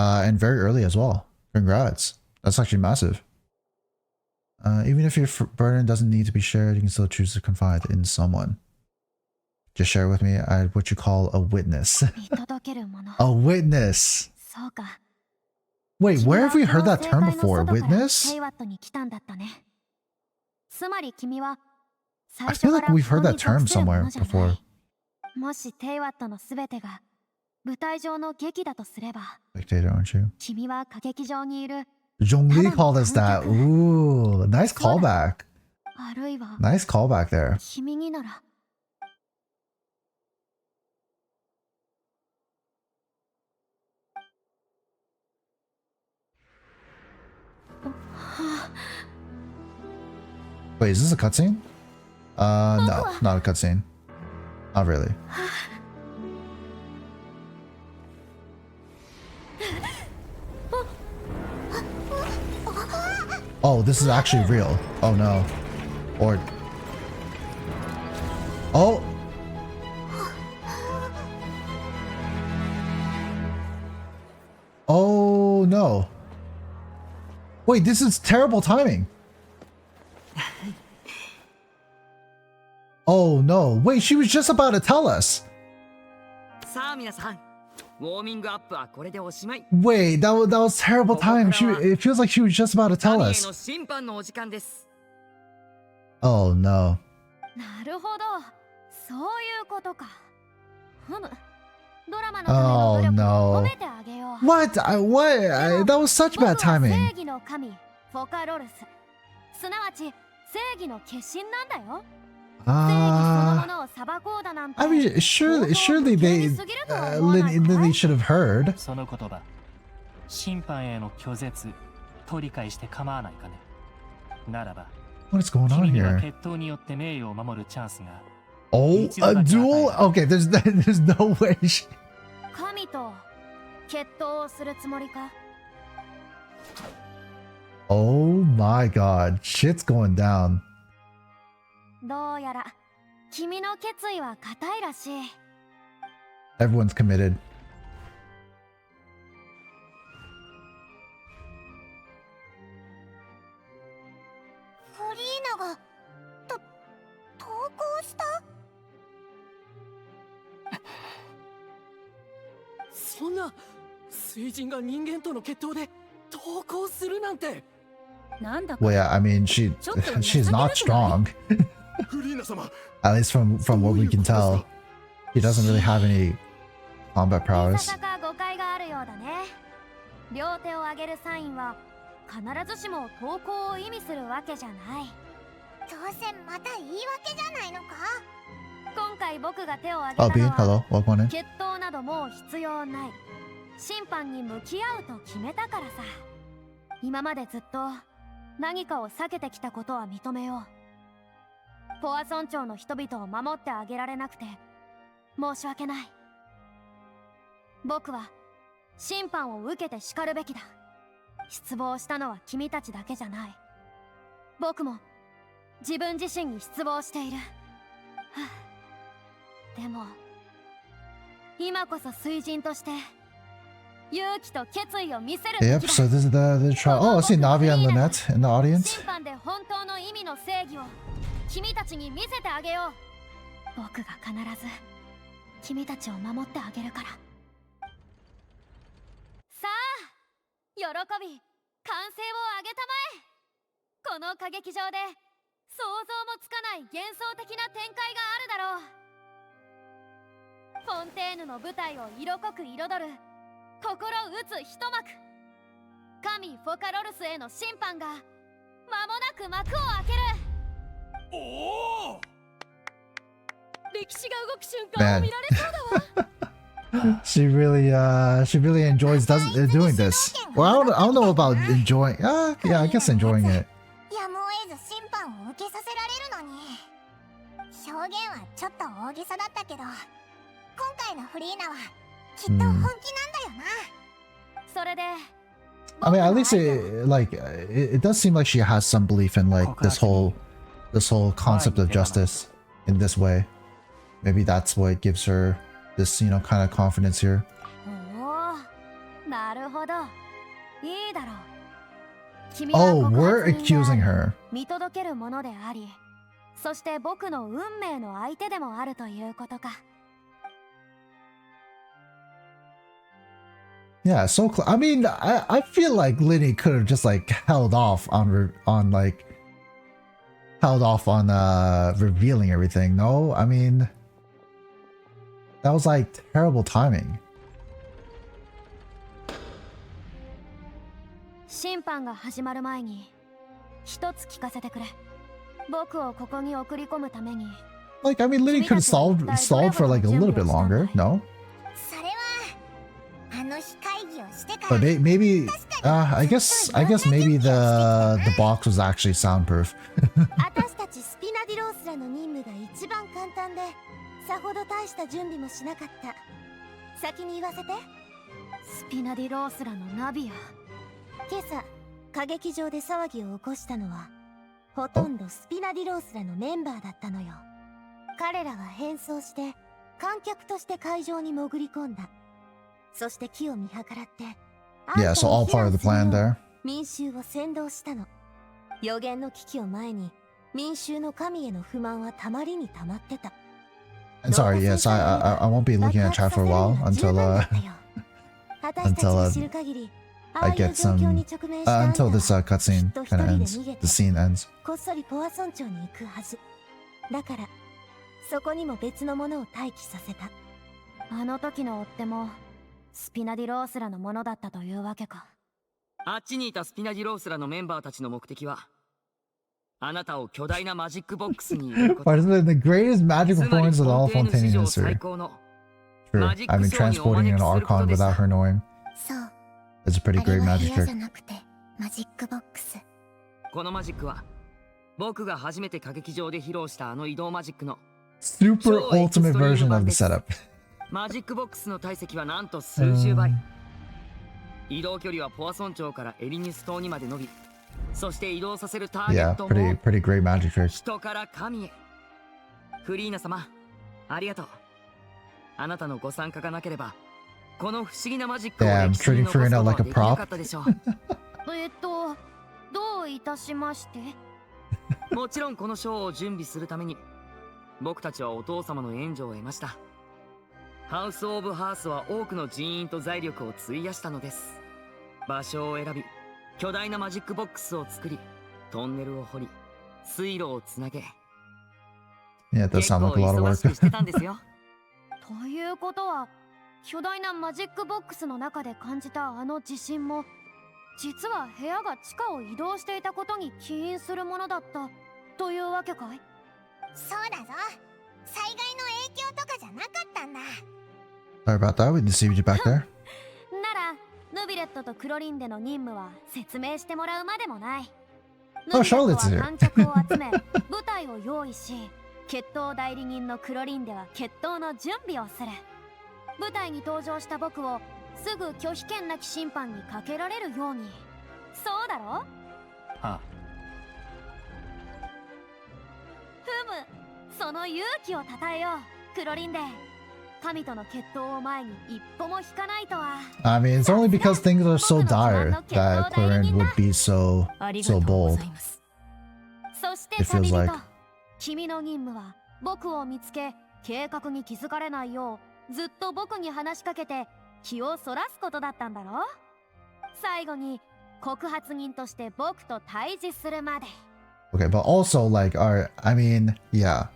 very early as well. Congrats. That's actually massive. Even if your burden doesn't need to be shared, you can still choose to confide in someone. Just share with me what you call a witness. A witness! Wait, where have we heard that term before? Witness? I feel like we've heard that term somewhere before. Spectator, aren't you? Zhongli called us that. Ooh, nice callback. Nice callback there. Wait, is this a cutscene? No, not a cutscene. Not really. Oh, this is actually real. Oh no. Or... Oh! Oh no. Wait, this is terrible timing. Oh no. Wait, she was just about to tell us. Wait, that was terrible time. It feels like she was just about to tell us. Oh no. Oh no. What? What? That was such bad timing. I mean, surely they Lily should have heard. その言葉、審判への拒絶と理解して構わないかね。ならば、 What is going on 君には here? 決闘によって名誉を守るチャンスが。 Oh, a duel? Okay, there's no way. 神と決闘をするつもりか? Oh my god, shit's going down. どうやら君の決意は固いらしい。 Everyone's committed. フリーナが投稿した？が水人が人間との決闘で投降するなんて。なんだ Well, yeah, I mean, she's not strong. フリーナ様 At least from what we can tell. He doesn't really have any combat いさ prowess. さか誤解があるようだね。両手を上げるサインは必ずしも投降を意味するわけじゃない。当然また言い訳じゃないのか。今回僕が手を挙 Oh, げ Bean, たのは hello. Welcome on in. 決闘などもう必要ない。審判に向き合うと決めたからさ。今までずっと何かを避けてきたことは認めよう。ポアソン町の人々を守ってあげられなくて申し訳ない。僕は審判を受けて叱るべきだ。失望したのは君たちだけじゃない。僕も自分自身に失望している。はあ、でも今こそ水人として勇気と決意を見せるべ Yep, きだ。 so this is the trial. Oh, I see Navi and Lynette in the audience. 審判で本当の意味の正義を君たちに見せてあげよう。僕が必ず君たちを守ってあげるから。さあ、喜び、歓声を上げたまえ。この歌劇場で想像もつかない幻想的な展開があるだろう。フォンテーヌの舞台を色濃く彩る心打つ一幕。神フォカロルスへの審判が間もなく幕を開ける。おお、歴史が動く瞬間を見られそうだわ。She really enjoys doing this. Well, I don't know about enjoying. Yeah, I guess enjoying it. やむを得ず審判を受けさせられるのに。表現はちょっと大げさだったけど、今回のフリーナはきっと本気なんだよな。それで I mean, at least it does seem like she has some belief in like this whole concept of justice in this way. Maybe that's what gives her this, kind of confidence here. おお、なるほど。いいだろう。君 Oh, は we're 告発人 accusing であ her. る見届けるものであり、そして僕の運命の相手でもあるということか。Yeah, so I mean, I feel like Linny could have just like held off on revealing everything. No, I mean, that was like terrible timing. 審判が始まる前に一つ聞かせてくれ。僕をここに送り込むために。Like, I mean, Linny could have stalled for like a little bit longer. No, それはあの日会議をしてか but ら。 maybe, I guess maybe the box was actually soundproof. 私たちスピナディロースらの任務が一番簡単で、さほど大した準備もしなかった。先に言わせて。スピナディロースらのナビア。今朝歌劇場で騒ぎを起こしたのはほとんどスピナディロースらのメンバーだったのよ。彼らは変装して観客として会場に潜り込んだ。そして木を見計らって Yeah, so all part of the plan there. 民衆を扇動したの。予言の危機を前に民衆の神への不満はたまりにたまってた。 And sorry, yes, I won't be looking at chat for a while until I get some until this cutscene kind of ends. The scene ends. こっそりポアソン町に行くはず。だからそこにも別のものを待機させた。あの時の追っ手もスピナディロースらのものだったというわけか。あっちにいたスピナディロースらのメンバーたちの目的は、あなたを巨大なマジックボックスに入れること。Participated in the greatest magic performance of all Fontaine in history. 最高の True, I've been transporting an Archon without her knowing. そう。 It's a pretty あれ great は magic 部屋じ trick. ゃなくてマジックボックス。このマジックは、僕が初めて歌劇場で披露したあの移動マジックの Super ultimate version of the setup. マジックボックスの体積はなんと数十倍。移動距離はポアソン町からエリニュス島にまで伸び、そして移動させるターゲ Yeah, ットも pretty great magic trick. 人から神へ。フリーナ様、ありがとう。あなたのご参加がなければ、この不思議なマジックを Damn, 歴史に treating 残すこと Furina は like で a きな prop. かったでしょう。どういたしまして。もちろんこのショーを準備するために、僕たちはお父様の援助を得ました。ハウス・オブ・ハースは多くの人員と財力を費やしたのです。場所を選び、巨大なマジックボックスを作り、トンネルを掘り、水路をつなげ。Yeah, it does sound like a lot of 忙しくしてたん work. ですよ。ということは、巨大なマジックボックスの中で感じたあの地震も、実は部屋が地下を移動していたことに起因するものだったというわけかい？そうだぞ。災害の影響とかじゃなかったんだ。 Sorry about that. We deceived you back there. なら、ヌビレットとクロリンデの任務は説明してもらうまでもない。Oh, Charlotte's here. 観客を集め、舞台を用意し、決闘代理人のクロリンデは決闘の準備をする。舞台に登場した僕をすぐ拒否権なき審判にかけられるように。そうだろ？はあ。ふむ、その勇気をたたえよう、クロリンデ。神との決闘を前に一歩も引かないとは。I mean, it's only because things are so dire that Clarin would be so bold. そして It feels like. 君の任務は僕を見つけ、計画に気づかれないようずっと僕に話しかけて気をそらすことだったんだろ。最後に告発人として僕と対峙するまで。Okay, but also like I mean, yeah.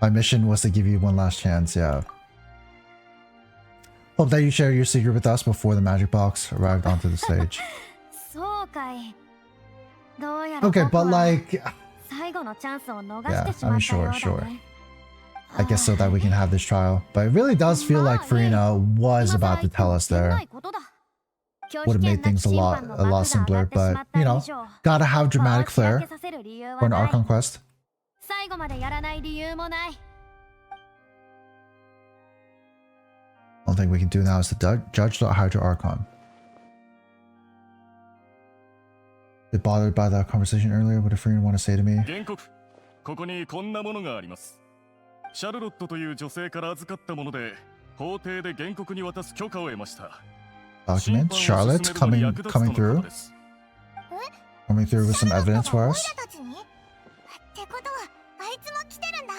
My mission was to give you one last chance, yeah. Hope that you share your secret with us before the magic box arrived onto the stage. そうかい。どうやら Okay, but like 最後のチャンスを逃 yeah, してし I ま mean ったよう sure, だね。 sure. I guess so that we can have this trial. But it really does feel like Furina was about to tell us there. Would have made things a lot simpler, but you know, gotta have dramatic flair for an Archon Quest. 最後までやらない理由もない。 One thing we can do now is to judge the Hydro Archon. Bit bothered by the conversation earlier. What did Furina want to say to me? 原告、ここにこんなものがあります。シャルロットという女性から預かったもので、法廷で原告に渡す許可を得ました。Documents? Charlotte coming through? Coming through with some evidence for us? ってことはあいつも来てるんだ。あ、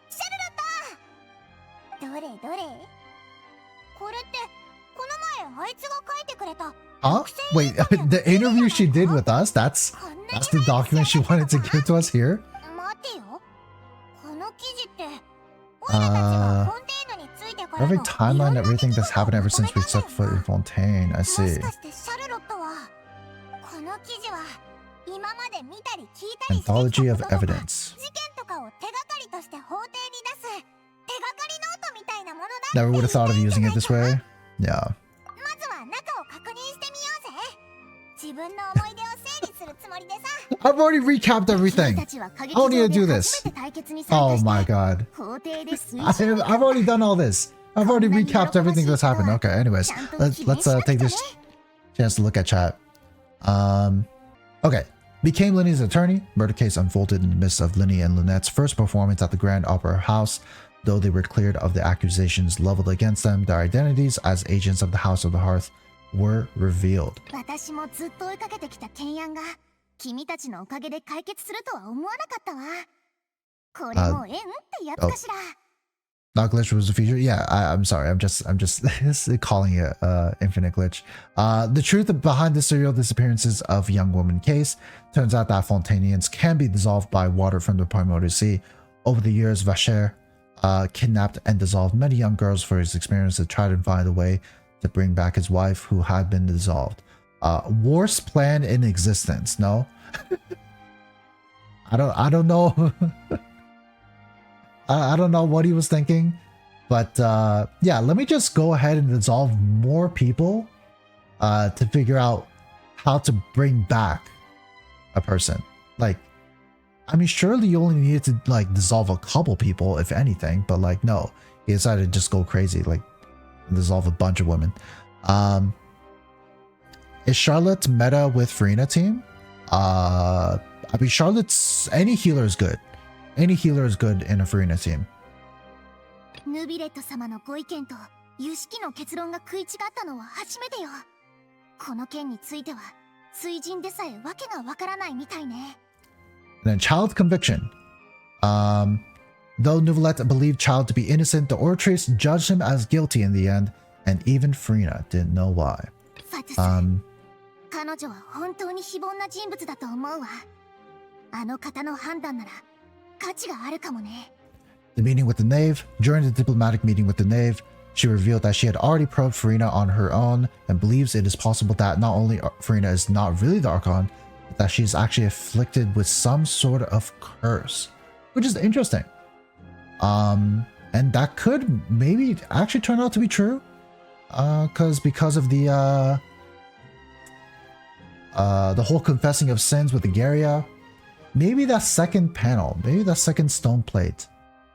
シャルロット。どれどれ。これってこの前あいつが書いてくれた。Huh? Wait, the interview she did with us? That's the document she wanted to give to us here? 待てよ。この記事って。オイラたちがフォンテーヌについてからの Every timeline, everything that's happened ever since we set foot in Fontaine. I も see. しかしてシャルロットはこの記事は今まで見たり聞いたりしてきた Anthology of こととか evidence. 事件とかを手がかりとして法廷に出す手がかりノートみたいなものだ。 Never would have thought of using it this way. Yeah. まずは中を確認してみようぜ。自分の思い出を整理するつもりでさ。 I've already recapped everything. I don't need to do this. Oh my god. I've already done all this. I've already recapped everything that's happened. Okay, anyways, let's take this chance to look at chat. Okay. Became Linny's attorney. Murder case unfolded in the midst of Linny and Lynette's first performance at the Grand Opera House. Though they were cleared of the accusations leveled against them, their identities as agents of the House of the Hearth were revealed. 私もずっと追いかけてきた懸案が君たちのおかげで解決するとは思わなかったわ。これも縁ってやつかしら。Not glitch was a feature. Yeah, I'm sorry. I'm just calling it infinite glitch. The truth behind the serial disappearances of young woman case turns out that Fontainians can be dissolved by water from the primordial sea. Over the years, Vacher kidnapped and dissolved many young girls for his experience to try to find a way to bring back his wife who had been dissolved. Worst plan in existence. No, I don't know. I don't know what he was thinking, but yeah, let me just go ahead and dissolve more people to figure out how to bring back a person. Like, I mean, surely you only needed to like dissolve a couple people, if anything, but like, no, he decided to just go crazy, like dissolve a bunch of women. Is Charlotte meta with Furina team? I mean, Charlotte's any healer is good. Any healer is good in a Furina team. ヌビレット様のご意見と有識の結論が食い違ったのは初めてよ。この件については水人でさえわけがわからないみたいね。And then child conviction. Though Neuvillette believed Child to be innocent, the Oratrice judged him as guilty in the end, and even Furina didn't know why. 彼女は本当に非凡な人物だと思うわ。あの方の判断なら価値があるかもね。The meeting with the Knave. During the diplomatic meeting with the Knave, she revealed that she had already probed Furina on her own and believes it is possible that not only Furina is not really the Archon, but that she is actually afflicted with some sort of curse, which is interesting. And that could maybe actually turn out to be true, because of the whole confessing of sins with the Garia. Maybe that second panel, maybe that second stone plate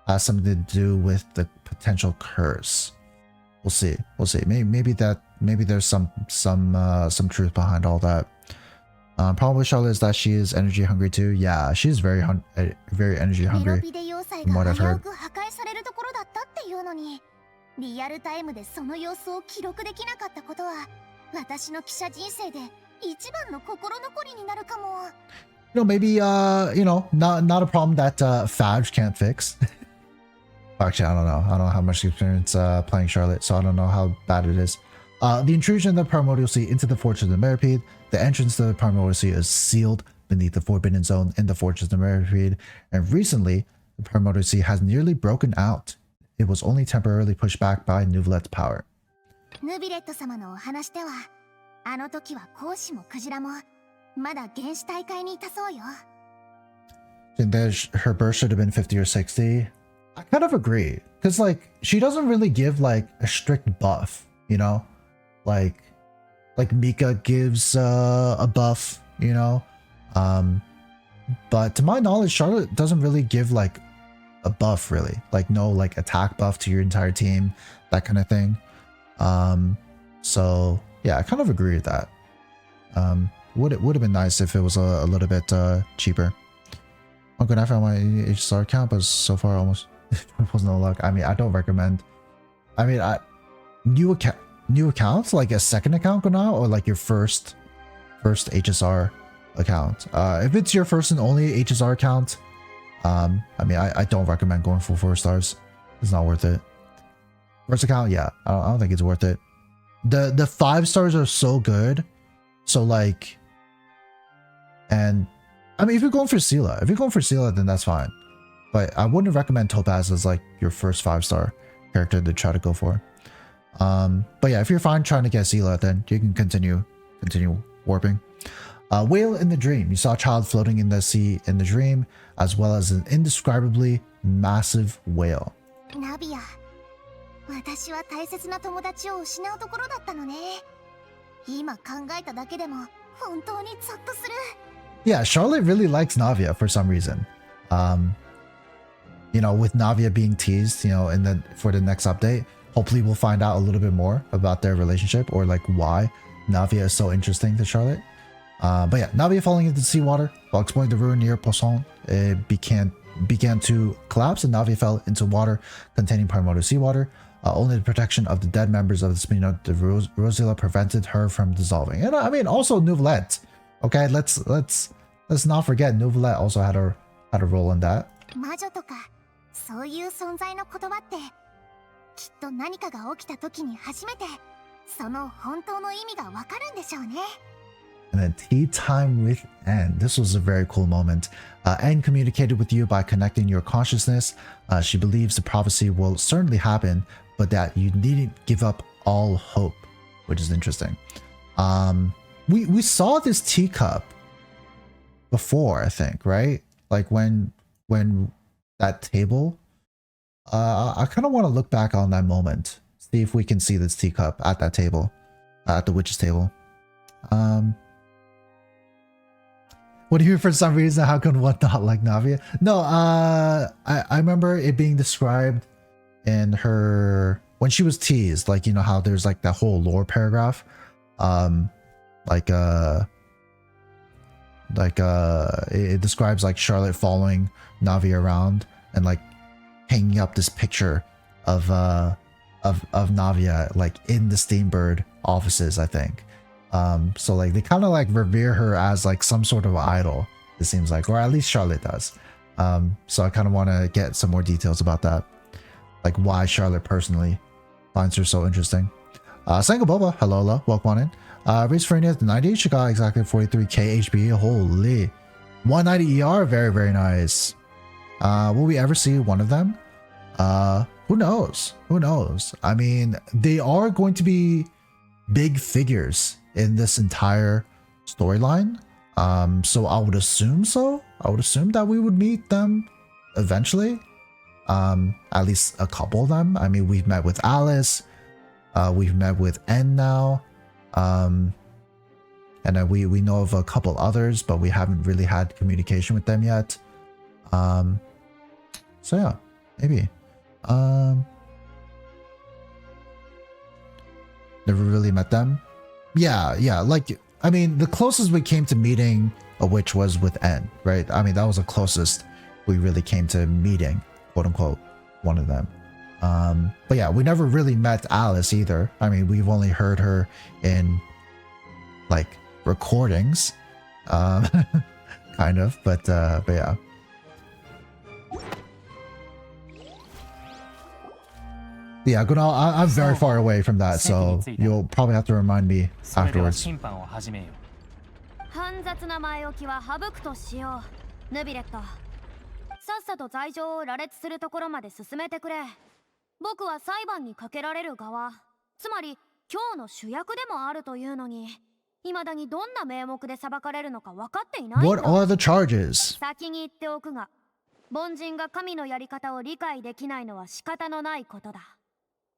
has something to do with the potential curse. We'll see. We'll see. Maybe there's some truth behind all that. Problem with Charlotte is that she is energy hungry too. Yeah, she's very energy hungry from what I've heard. リアルタイムでその様子を記録できなかったことは私の記者人生で一番の心残りになるかも。Maybe not a problem that Faj can't fix. Actually, I don't know. I don't have much experience playing Charlotte, so I don't know how bad it is. The intrusion of the Primordial Sea into the Fortress of the Meripede. The entrance to the Primordial Sea is sealed beneath the Forbidden Zone in the Fortress of the Meripede, and recently, the Primordial Sea has nearly broken out. It was only temporarily pushed back by Neuvillette's power. ヌビレット様のお話では、あの時は講師もクジラもまだ原始大会にいたそうよ。I think that her birth should have been 50 or 60. I kind of agree, because like she doesn't really give like a strict buff, you know, like Mika gives a buff, you know, but to my knowledge, Charlotte doesn't really give like a buff, really, like no like attack buff to your entire team, that kind of thing. So yeah, I kind of agree with that. Would have been nice if it was a little bit cheaper. I'm gonna find my HSR account, but so far almost was no luck. I mean, I don't recommend. I mean, new accounts, like a second account go now, or like your first HSR account. If it's your first and only HSR account, I mean, I don't recommend going for 4 stars. It's not worth it. First account, yeah, I don't think it's worth it. The 5 stars are so good, so like, and I mean, if you're going for Sela, then that's fine. But I wouldn't recommend Topaz as like your first 5-star character to try to go for. But yeah, if you're fine trying to get Sela, then you can continue warping. Whale in the dream. You saw a child floating in the sea in the dream, as well as an indescribably massive whale. ナビア、私は大切な友達を失うところだったのね。今考えただけでも本当にゾッとする。Yeah, Charlotte really likes Navia for some reason. With Navia being teased, for the next update, hopefully we'll find out a little bit more about their relationship, or like why Navia is so interesting to Charlotte. But yeah, Navia falling into the seawater while exploring the ruin near Poisson, it began to collapse, and Navia fell into water containing primordial seawater. Only the protection of the dead members of the Spina de Rosila prevented her from dissolving. And I mean, also Neuvillette. Okay, let's not forget Neuvillette also had a role in that. 魔女とかそういう存在の言葉ってきっと何かが起きた時に初めてその本当の意味がわかるんでしょうね。And then tea time with Anne. This was a very cool moment. Anne communicated with you by connecting your consciousness. She believes the prophecy will certainly happen, but that you needn't give up all hope, which is interesting. We saw this teacup before, I think, right? Like when that table. I kind of want to look back on that moment, see if we can see this teacup at that table, at the witch's table. What do you mean for some reason? How could one not like Navia? No, I remember it being described in her when she was teased, like how there's like that whole lore paragraph, it describes like Charlotte following Navia around and like hanging up this picture of Navia like in the Steambird offices, I think. So like they kind of like revere her as like some sort of idol, it seems like, or at least Charlotte does. So I kind of want to get some more details about that, like why Charlotte personally finds her so interesting. Sango Boba, hello, welcome on in. Race Furina at 90, she got exactly 43k HP. Holy, 190 ER, very, very nice. Will we ever see one of them? Who knows? Who knows? I mean, they are going to be big figures in this entire storyline. So I would assume so. I would assume that we would meet them eventually. At least a couple of them. I mean, we've met with Alice. We've met with N now. And then we know of a couple others, but we haven't really had communication with them yet. So yeah, maybe. Never really met them. Yeah, like, I mean, the closest we came to meeting a witch was with N, right? I mean, that was the closest we really came to meeting, quote unquote, one of them. But yeah, we never really met Alice either. I mean, we've only heard her in like recordings, kind of, but yeah. Yeah, Gunal, I'm very far away from that, so you'll probably have to remind me afterwards. 煩雑な前置きは省くとしよう。ヌビレット、さっさと罪状を羅列するところまで進めてくれ。僕は裁判にかけられる側、つまり今日の主役でもあるというのに、未だにどんな名目で裁かれるのか分かっていないんだ。What are the charges? 先に言っておくが、凡人が神のやり方を理解できないのは仕方のないことだ。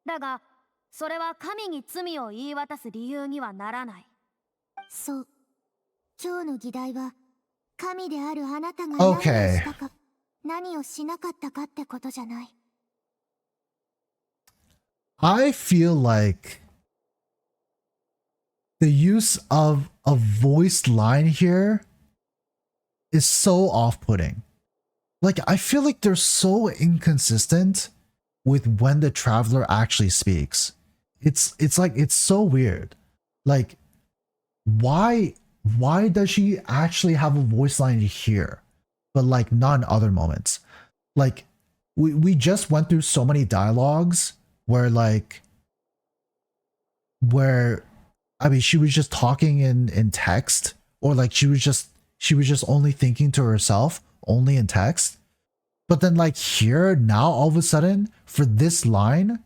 だが、それは神に罪を言い渡す理由にはならない。そう。今日の議題は、神であるあなたが何をしたか、何をしなかったかってことじゃない。I feel like the use of a voiced line here is so off-putting. Like, I feel like they're so inconsistent with when the traveler actually speaks. It's like, it's so weird. Like, why does she actually have a voice line here, but like not in other moments? Like, we just went through so many dialogues where I mean, she was just talking in text, or like she was just only thinking to herself, only in text. But then like here now, all of a sudden for this line,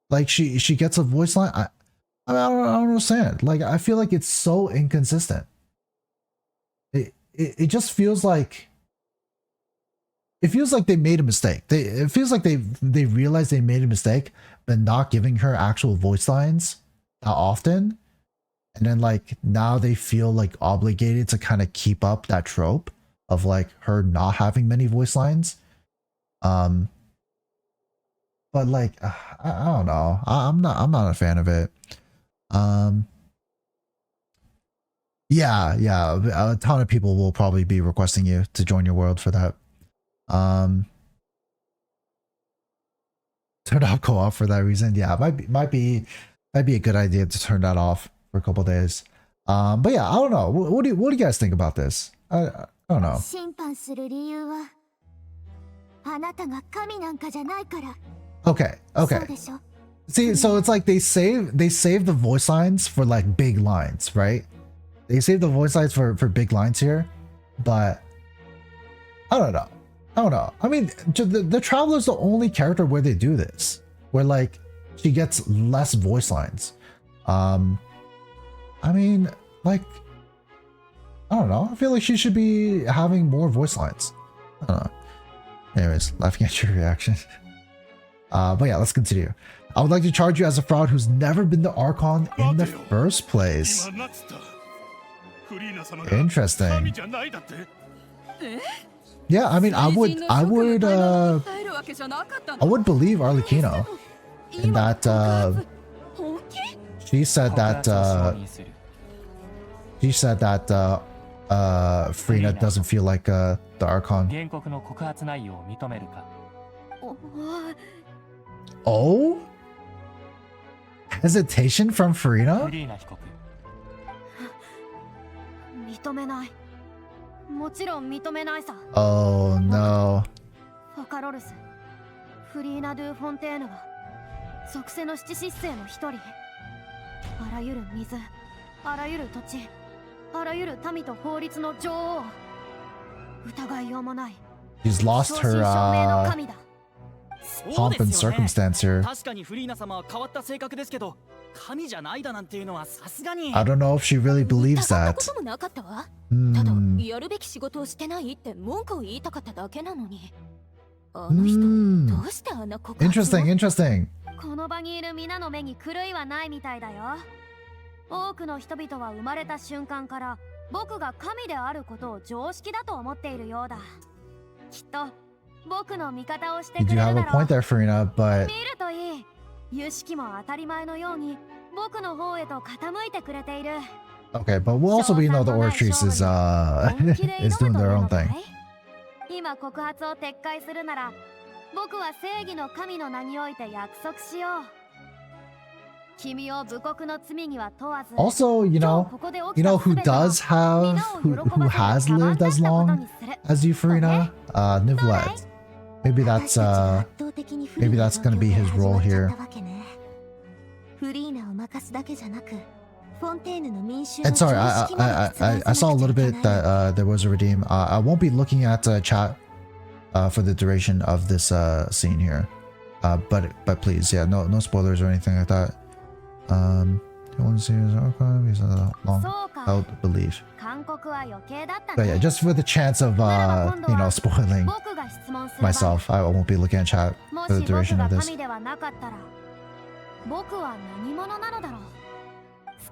like she gets a voice line. I don't understand. Like, I feel like it's so inconsistent. It just feels like, it feels like they made a mistake. It feels like they realized they made a mistake, but not giving her actual voice lines that often. And then like now they feel like obligated to kind of keep up that trope of like her not having many voice lines. But like I don't know. I'm not a fan of it. Yeah, a ton of people will probably be requesting you to join your world for that. Turn off co-op for that reason. Yeah, might be a good idea to turn that off for a couple days. But yeah, I don't know. What do you guys think about this? I don't know. Okay. See, so it's like they save the voice lines for like big lines, right? They save the voice lines for big lines here, but I don't know. I mean, the Traveler's the only character where they do this, where like she gets less voice lines. I mean, like, I don't know. I feel like she should be having more voice lines. I don't know. Anyways, laughing at your reaction. But yeah, let's continue. I would like to charge you as a fraud who's never been the Archon in the first place. Interesting. Yeah, I mean, I would believe Arlecchino in that she said that Furina doesn't feel like the Archon. Oh? Hesitation from Furina? もちろん認めないさ。 Oh no. フォカロルス、フリーナ・ドゥ・フォンテーヌが属性の七失星の一人。あらゆる水、あらゆる土地、あらゆる民と法律の女王。疑いようもない。 She's lost her pomp and circumstance here. 確かにフリーナ様は変わった性格ですけど、神じゃないだなんていうのはさすがに。 I don't know if she really believes 疑った that. こともなかったわ。ただやるべき仕事をしてないって文句を言いたかっただけなのに。あの人どうしてあんな告発を？ Interesting, interesting. この場にいる皆の目に狂いはないみたいだよ。多くの人々は生まれた瞬間から僕が神であることを常識だと思っているようだ。きっと僕の味方をして You く do れる have だ a ろ point う。 there, Furina, but 見るといい。有識も当たり前のように僕の方へと傾いてくれている。 okay, but we'll also we know the Orchis is is doing their own thing. 今告発を撤回するなら僕は正義の神の名において約束しよう。君を武国の罪には問わず。 Also, you know who does have who has lived as long as you, Furina? Neuvillette. Maybe that's gonna be his role here. フリーナを任すだけじゃなく、フォンテーヌの民衆 And sorry, I saw a little bit that there was a redeem. I won't be looking at chat for the duration of this scene here. But please, yeah, no spoilers or anything like that. One series Archon is a long held belief. But yeah, just for the chance of spoiling myself, I won't be looking at chat for the duration of this. 僕は何者なのだろう。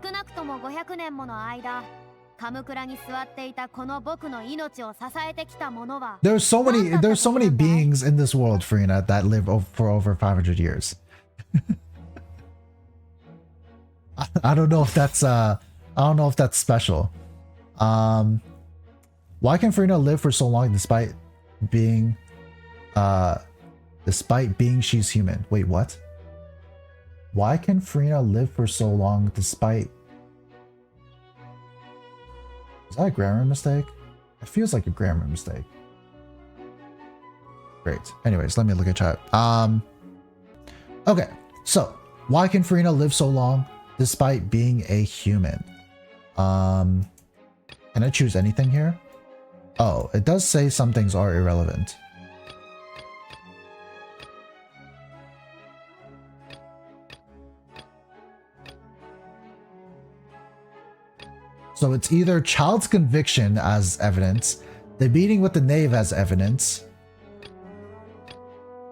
少なくとも500年もの間、カムクラに座っていたこの僕の命を支えてきたものは。There's so many beings in this world, Furina, that live for over 500 years. I don't know if that's special. Why can Furina live for so long despite being she's human? Wait, what? Why can Furina live for so long despite... Is that a grammar mistake? It feels like a grammar mistake. Great. Anyways, let me look at chat. Okay, so why can Furina live so long despite being a human? Can I choose anything here? Oh, it does say some things are irrelevant. So it's either child's conviction as evidence, the meeting with the knave as evidence,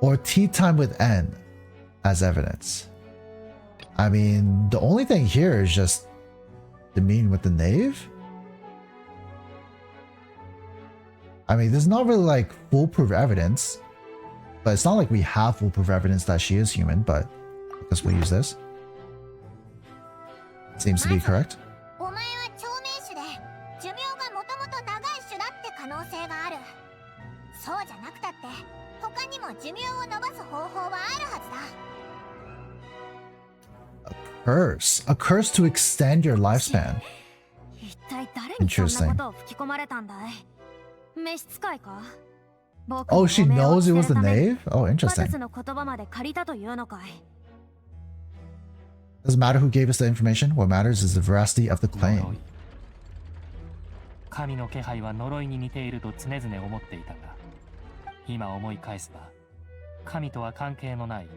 or tea time with N as evidence. I mean, the only thing here is just the meeting with the knave. I mean, there's not really like foolproof evidence, but it's not like we have foolproof evidence that she is human, but I guess we'll use this. Seems to be correct. そうじゃなくたって他にも寿命を伸ばす方法はあるはずだ。A curse to extend your lifespan. 一体誰にそんなことを吹き込まれたんだい？召使いか？ Oh, she knows it was the knave? Oh, interesting. 私の言葉まで借りたというのかい？ Doesn't matter who gave us the information. What matters is the veracity of the claim. 神の気配は呪いに似ていると常々思っていたが、今思い返せば神とは関係のない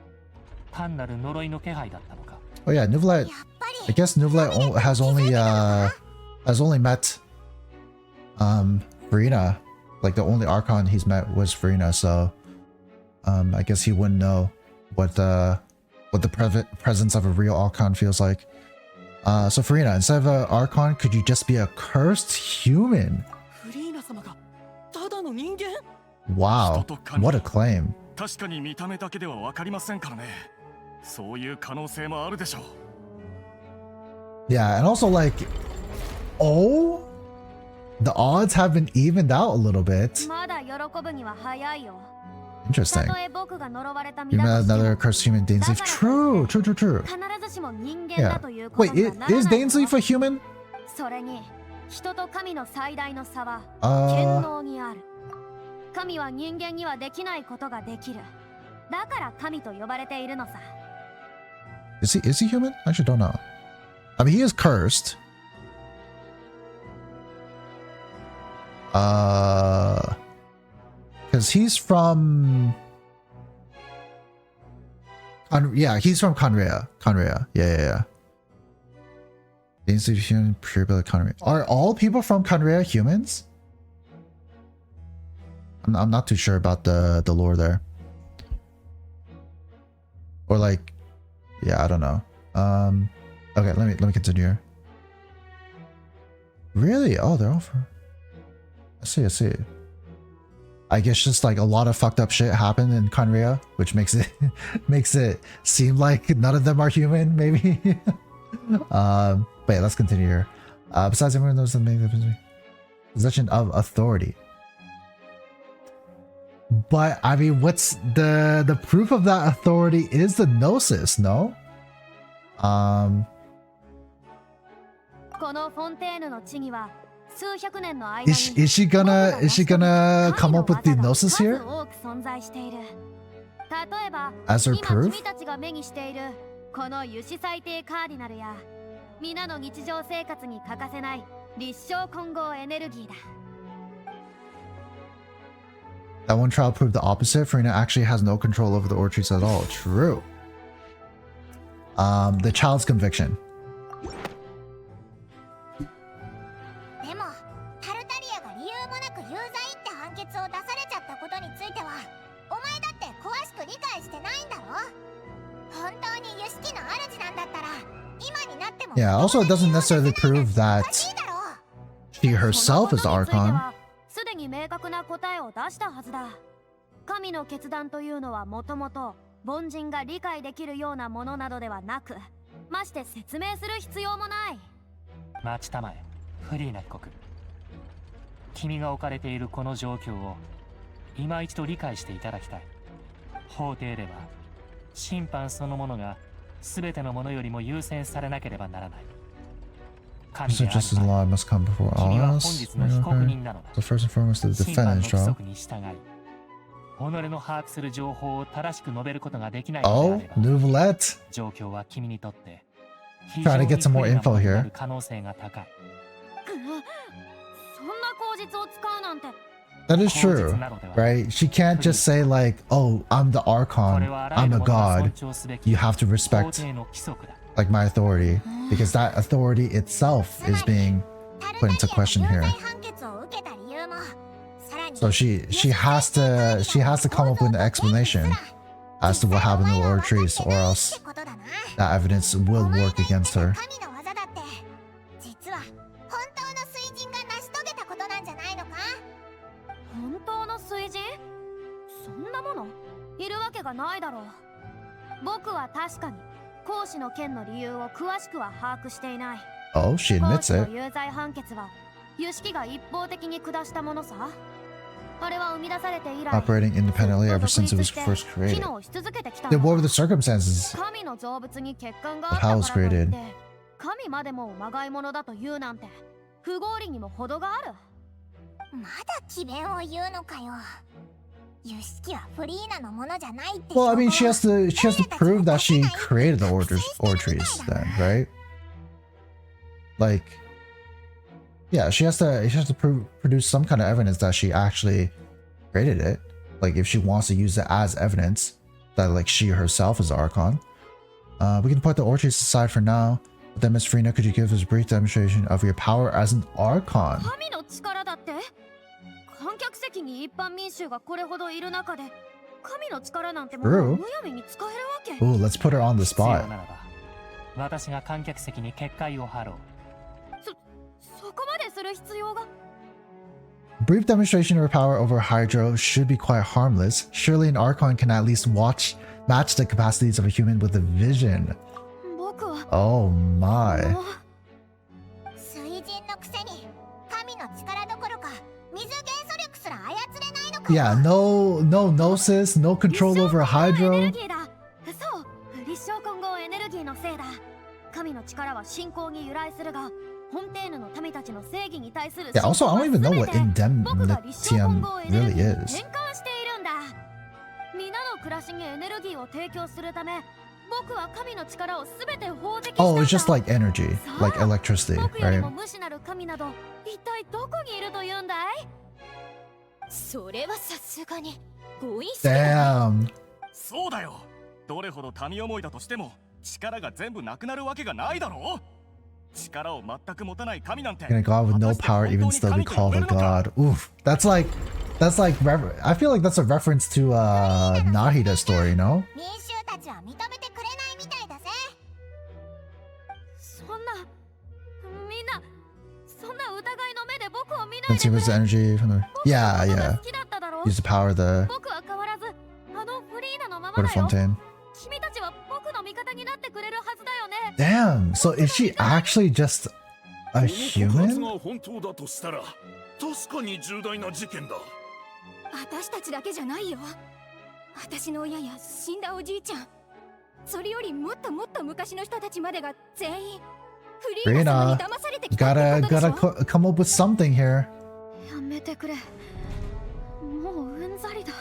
単なる呪いの気配だったのか。 Oh yeah, Neuvillette. I guess Neuvillette has only met Furina. Like the only Archon he's met was Furina, so I guess he wouldn't know what the presence of a real Archon feels like. So Furina, instead of an Archon, could you just be a cursed human? Wow, what a claim. 確かに見た目だけではわかりませんからね。そういう可能性もあるでしょう。 Yeah, and also like, oh, the odds have been evened out a little bit. まだ喜ぶには早いよ。 Interesting. たとえ僕が呪われた身 You だと met しても another cursed human, Dainsleif. True. 必ずしも人間 Yeah. だということ Wait, にはなら is ないよ。 Dainsleif a human? それに人と神の最大の差は Uh 権能にある。神は人間にはできないことができる。だから神と呼ばれているのさ。is he human? I actually don't know. I mean, he is cursed. Because he's from yeah, he's from Conrea. Yeah. The institution pure by Conrea. Are all people from Conrea humans? I'm not too sure about the lore there. Or like, yeah, I don't know. Okay, let me continue. Really? Oh, they're all from. I see. I guess just like a lot of fucked up shit happened in Conrea, which makes it seem like none of them are human, maybe. But yeah, let's continue here. Besides, everyone knows the main possession of authority. But I mean, what's the proof of that authority is the gnosis, no? このフォンテーヌの地には数百年の間に Is she gonna come up with the gnosis here 多く存在している。例えば as her 今 proof? 君たちが目にしているこの油脂最低カーディナルや皆の日常生活に欠かせない立証混合エネルギーだ。 That one trial proved the opposite. Furina actually has no control over the Orchards at all. True. The child's conviction. でもタルタリアが理由もなく有罪って判決を出されちゃったことについてはお前だって詳しく理解してないんだろ。本当に油式の主なんだったら今になっても Yeah, also it doesn't necessarily prove that she herself is the Archon. すでに明確な答えを出したはずだ。神の決断というのはもともと凡人が理解できるようなものなどではなく、まして説明する必要もない。待ちたまえ、フリーナ被告。君が置かれているこの状況を今一度理解していただきたい。法廷では審判そのものが全てのものよりも優先されなければならない。 So justice and law must come before all else. So first and foremost, the defendant's trial. Oh, Neuvillette. Trying to get some more info here. そんな口実を使うなんて。 That is true, right? She can't just say like, "Oh, I'm the Archon. I'm a god. You have to respect like my authority," because that authority itself is being put into question here. So she has to come up with an explanation as to what happened to Lord Trees, or else that evidence will work against her. 本当の水人？そんなものいるわけがないだろう。僕は確かに行使の件の理由を詳しくは把握していない。Oh, she admits it. 有罪判決はユシキが一方的に下したものさ。あれは生み出されて以来 Operating independently ever since it was first created. 機能し続けてきた。 Then what were the circumstances 神の成仏に欠陥が of あった how か it ら was といっ created? て神までもまがいものだと言うなんて不合理にも程がある。まだ詭弁を言うのかよ。ユシキはフリーナのものじゃないって。 Well, I mean, she has to prove that she created the Orchards then, right? Like, yeah, she has to produce some kind of evidence that she actually created it. Like, if she wants to use it as evidence that like she herself is the Archon. We can put the Orchards aside for now. But then, Miss Furina, could you give us a brief demonstration of your power as an Archon? 神の力だって？観客席に一般民衆がこれほどいる中で神の力なんてものをむやみに使えるわけ。 Ooh, let's put her on the spot. 私が観客席に結界を張ろう。そこまでする必要が。 Brief demonstration of her power over Hydro should be quite harmless. Surely an Archon can at least match the capacities of a human with a vision. Oh my. 水人のくせに神の力どころか水元素力すら操れないのか。 Yeah, no gnosis, no control over Hydro. そう、立証混合エネルギーのせいだ。神の力は信仰に由来するが、Yeah, also, I don't even know what indemnitium really is. 皆の暮らしにエネルギーを提供するため、僕は神の力をすべて放棄したんだ。 Oh, it's just like energy, like electricity, 僕より right? も無視なる神など、一体どこにいるというんだい？それはさすがに強引すぎる。 Damn. そうだよ。どれほど民思いだとしても力が全部なくなるわけがないだろう。力を全く持たない神なんて。 Can a god with no power even still be called a god? Oof, that's like I feel like that's a reference to Nahida's story, no? 民衆たちは認めてくれないみたいだぜ。そんな、みんな、そんな疑いの目で僕を見ない Since he で was く the れ。 energy from the yeah. 好きだっただろ。 Use the power of the 僕は変わらず、あのフリーナのまま water だよ。 fontaine. 君たちは僕の味方になってくれるはずだよね。 Damn. So is she actually just a human? 本当だとしたら確かに重大な事件だ。私たちだけじゃないよ。私の親や死んだおじいちゃん、それよりもっともっと昔の人たちまでが全員フリーナ様に Furina, 騙されてきたってことでしょ。 gotta come up with something here. やめてくれ。もううんざりだ。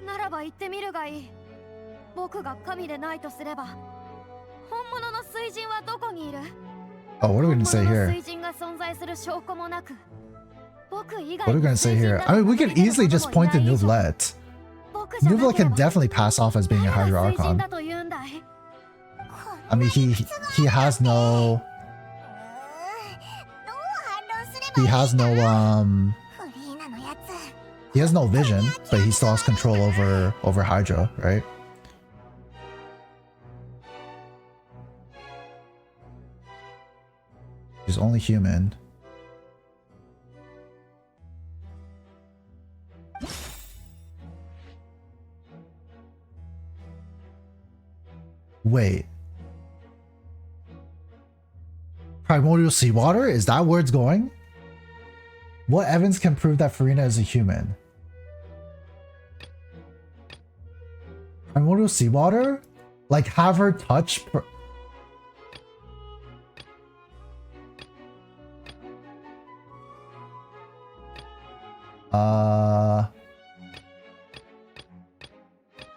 ならば言ってみるがいい。僕が神でないとすれば、本物の水神はどこにいる？ Oh, what are we gonna say 本物 here? の水神が存在する証拠もなく、僕以 What are 外 we の gonna say 水 here? 神 I だ mean, we と could 認める easily 者 just も point to いない以上、 Neuvillette. 僕じゃなければ Neuvillette can definitely pass off as being a 誰 Hydro が水神 Archon. だと言うんだい？ I mean, he has no どう反論すればい he い has no フリーナのやつ。 he has no vision, but he still has control over Hydra, right? He's only human. Wait. Primordial seawater? Is that where it's going? What evidence can prove that Furina is a human? Primordial seawater? Like have her touch...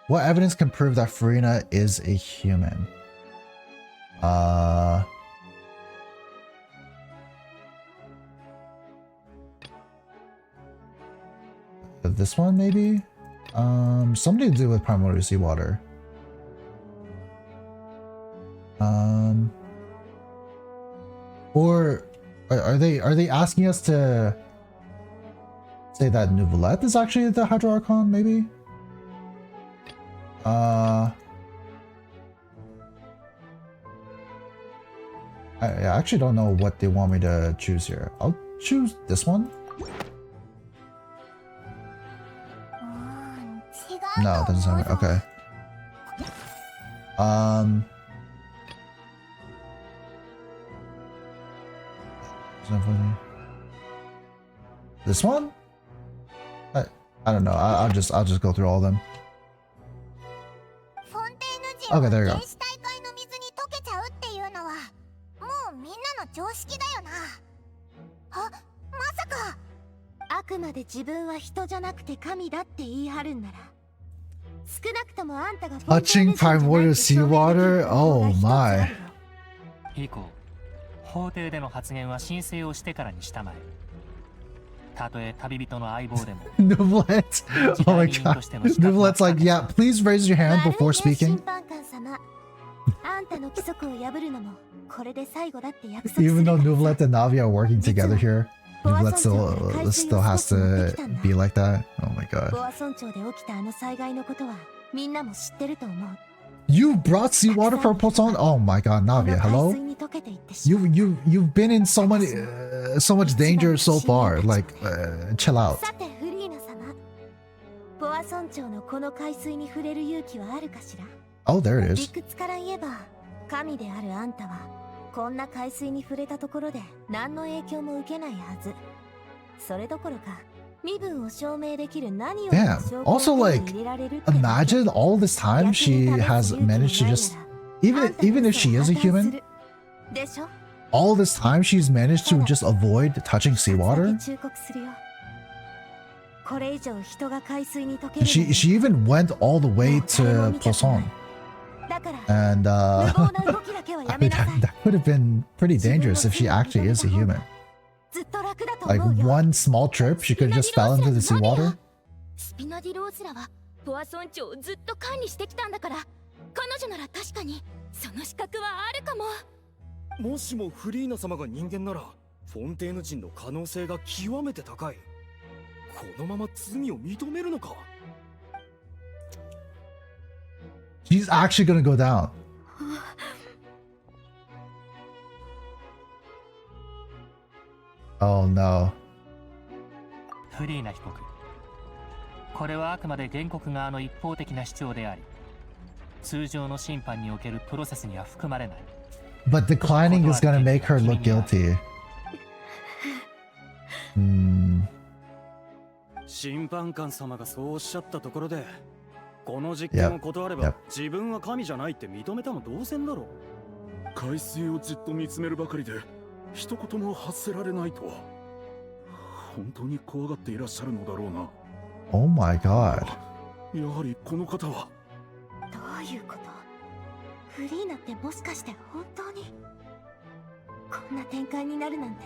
What evidence can prove that Furina is a human? This one maybe? Something to do with primordial seawater. Or are they asking us to say that Neuvillette is actually the Hydro Archon, maybe? I actually don't know what they want me to choose here. I'll choose this one. No, it doesn't sound right. Okay. This one? I don't know. I'll just go through all of them. Okay, there you go. あくまで自分は人じゃなくて神だって言い張るんなら、少なくともあんたが Touching primordial seawater? Oh my. 以降、法廷での発言は申請をしてからにしたまえ。たとえ旅人の相棒でも。Neuvillette. Oh my god. Neuvillette's like, yeah, please raise your hand before speaking. あんたの規則を破るのもこれで最後だって約束する。 Even though Neuvillette and Navi are working together here, Neuvillette still has to be like that. Oh my god. ボア村長で起きたあの災害のことはみんなも知ってると思う。 You brought seawater for Poisson? Oh my god, Navia, hello? You've been in so much danger so far. Like, chill out. さてフリーナ様、ボア村長のこの海水に触れる勇気はあるかしら？ Oh, there it 理 is. 屈から言えば、神であるあんたはこんな海水に触れたところで何の影響も受けないはず。それどころか、身分を証明できる何を Damn. Also, like, imagine all this time she has managed to just, even if she is a human, でしょ？ all this time she's managed to just avoid touching seawater? She even went all the way to Poisson. And I mean, that could have been pretty dangerous if she actually is a human. Like one small trip, she could have just fell into the seawater. スピナディロースらはポアソン町をずっと管理してきたんだから、彼女なら確かにその資格はあるかも。もしもフリーナ様が人間なら、フォンテーヌ人の可能性が極めて高い。このまま罪を認めるのか？ She's actually gonna go down. Oh no. フリーナ被告、これはあくまで原告側の一方的な主張であり、通常の審判におけるプロセスには含まれない。But declining is gonna make her look guilty. 審判官様がそうおっしゃったところで、この実験を断れば自分は神じゃないって認めたも同然だろう。海水をじっと見つめるばかりで一言も発せられないとは本当に怖がっていらっしゃるのだろうな。 Oh my god. やはりこの方はどういうこと？フリーナってもしかして本当にこんな展開になるなんて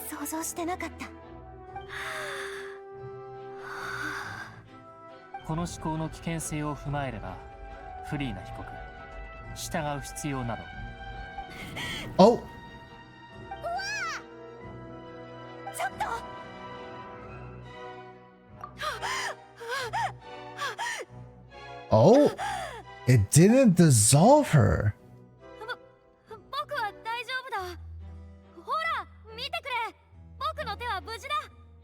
想像してなかった。この思考の危険性を踏まえれば、フリーナ被告、従う必要など。Oh! ちょっとOh! It didn't dissolve her. 僕は大丈夫だ。ほら、見てくれ。僕の手は無事だ。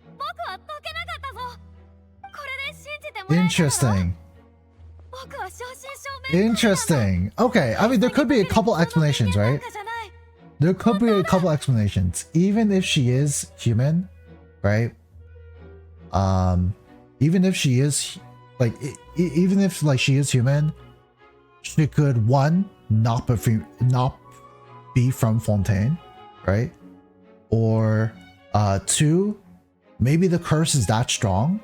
僕は解けなかったぞ。これで信じてもらえる。 Interesting. 僕は正真正銘。 Interesting. Okay, I mean, there could be a couple explanations, right? There could be a couple explanations. Even if she is human, right? Even if she is, like, even if, like, she is human, she could, one, not be from Fontaine, right? Or, two, maybe the curse is that strong,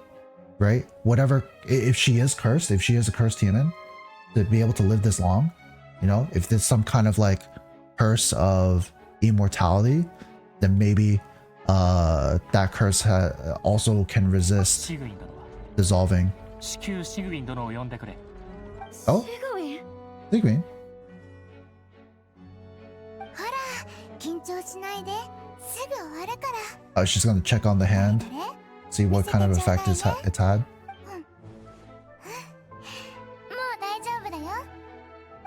right? Whatever, if she is cursed, if she is a cursed human, to be able to live this long, you know, if there's some kind of, like, curse of immortality, then maybe that curse also can resist dissolving. Oh? Sigwin? ほら、緊張しないで。すぐ終わるから。 Oh, she's gonna check on the hand, see what kind of effect it's had. もう大丈夫だよ。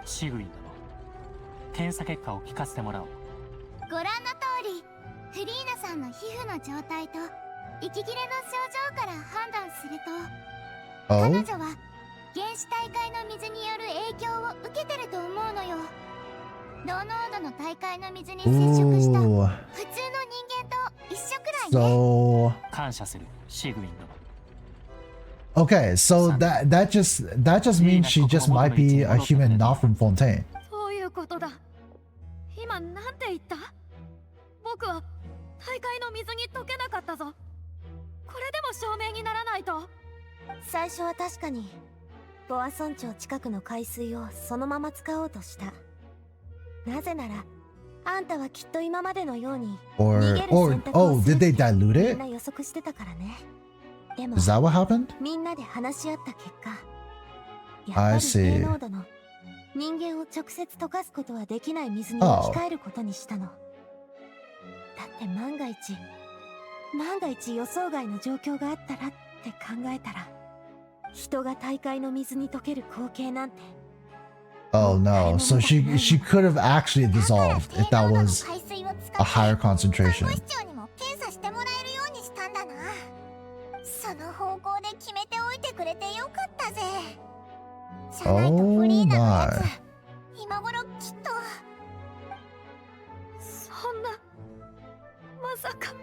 シグウィン殿、検査結果を聞かせてもらおう。ご覧の通り、フリーナさんの皮膚の状態と息切れの症状から判断すると、彼女は原始大会の水による影響を受けてると思うのよ。同濃度の大会の水に接触した普通の人間と一緒くらいね。So 感謝する、シグウィン殿。 Okay, so that just means she just might be a human not from Fontaine. そういうことだ。今なんて言った？僕は大会の水に溶けなかったぞ。これでも証明にならないと。最初は確かにボア村町近くの海水をそのまま使おうとした。なぜならあんたはきっと今までのように逃げる選択をするって did they dilute it? みんな予測してたからね。でも Is that what happened? みんなで話し合った結果、やっ I ぱり低 see. 濃度の人間を直接溶かすことはできない水に置き換えることにしたの。だって万が一予想外の状況があったらって考えたら、人が大海の水に溶ける光景なんて。 Oh no, so she could have actually dissolved if that was a higher concentration. その方向で決めておいてくれてよかったぜ。 Oh my. 今頃きっと。そんな、まさか。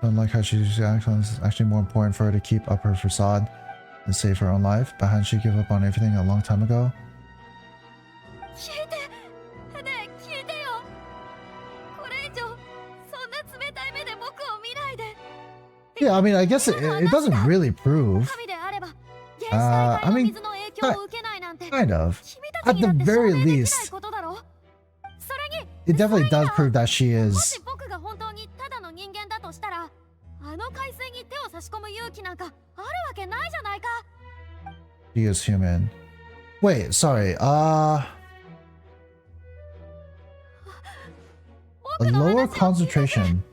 Unlike how she's actually more important for her to keep up her facade. and save her own life, but hadn't she give up on everything a long time ago? 聞いてねえ聞いてよこれ以上そんな冷たい目で僕を見ないで Yeah, I mean, I guess it doesn't really prove. 神であれば原始大 I 会の mean, 水の影響を受けないなんて kind of. 君た At ちにだ the って証 very 明できない least, ことだろそれに it definitely does prove that she も is し僕が本当にただの人間だとしたらあの海水に手を差し込む勇気なんかあるわけないじゃないか she is human. Wait, sorry. A lower concentration.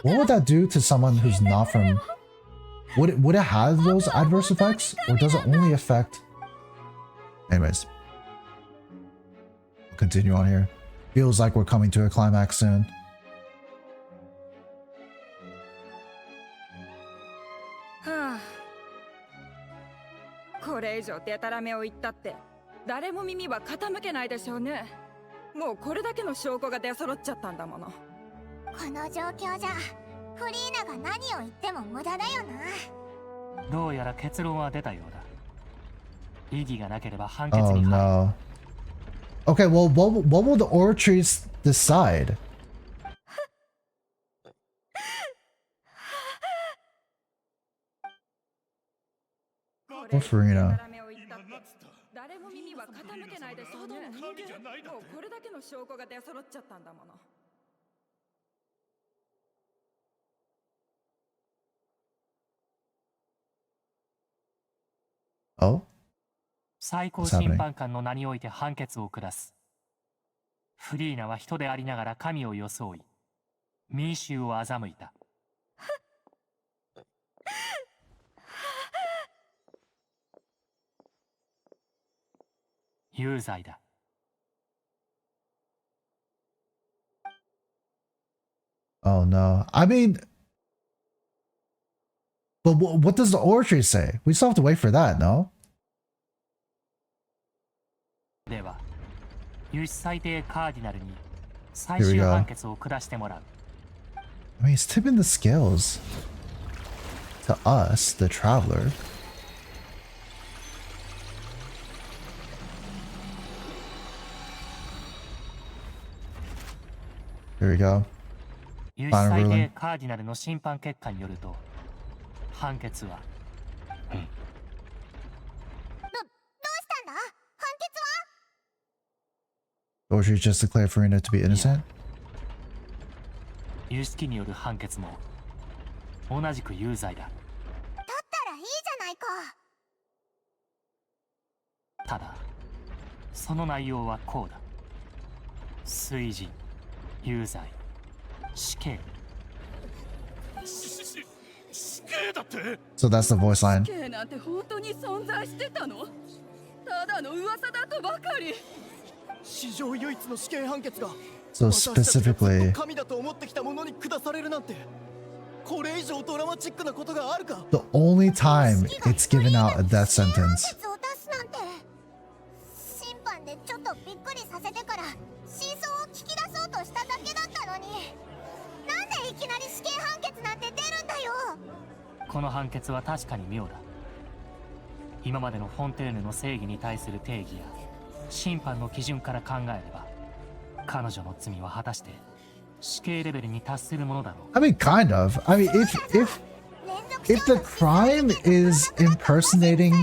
What would that do to someone who's not from? Would it have those adverse effects, or does it only affect? Anyways, we'll continue on here. Feels like we're coming to a climax soon. はあ、これ以上デタラメを言ったって誰も耳は傾けないでしょうね。もうこれだけの証拠が出揃っちゃったんだもの。この状況じゃフリーナが何を言っても無駄だよな。どうやら結論は出たようだ。意義がなければ判決 Oh に入る。 no. Okay, well, what will the Oratries decide? Or Furina? 誰も耳は傾けないでしょうね。もうこれだけの証拠が出揃っちゃったんだもの。Oh? 最高審判官の名において判決を下す。フリーナは人でありながら神を装い、民衆を欺いた。有罪だ。Oh no. I mean, but what does the oratory say? We still have to wait for that, no? では、有志裁定カーディナルに最終判決を下してもらう。I mean, he's tipping the scales to us, the traveler. Here we go. 有志裁定カーディナルの審判結果によると、判決は、どうしたんだ？判決は？ Oratory just declared Furina to be innocent? 有識による判決も同じく有罪だ。だったらいいじゃないか。ただ、その内容はこうだ。水人、有罪、死刑。死刑だって。 So that's the voice line. 死刑なんて本当に存在してたの？ただの噂だとばかり。史上唯一の死刑判決が So specifically, 神だと思ってきたものに下されるなんてこれ以上ドラマチックなことがあるか the only time it's given out a death sentence. 判決を出すなんて審判でちょっとびっくりさせてから真相を聞き出そうとしただけだったのになんでいきなり死刑判決なんて出るんだよ。この判決は確かに妙だ。今までのフォンテーヌの正義に対する定義や審判の基準から考えれば彼女の罪は果たして死刑レベルに達するものだろう。 I mean, kind of. I mean, if the crime is impersonating,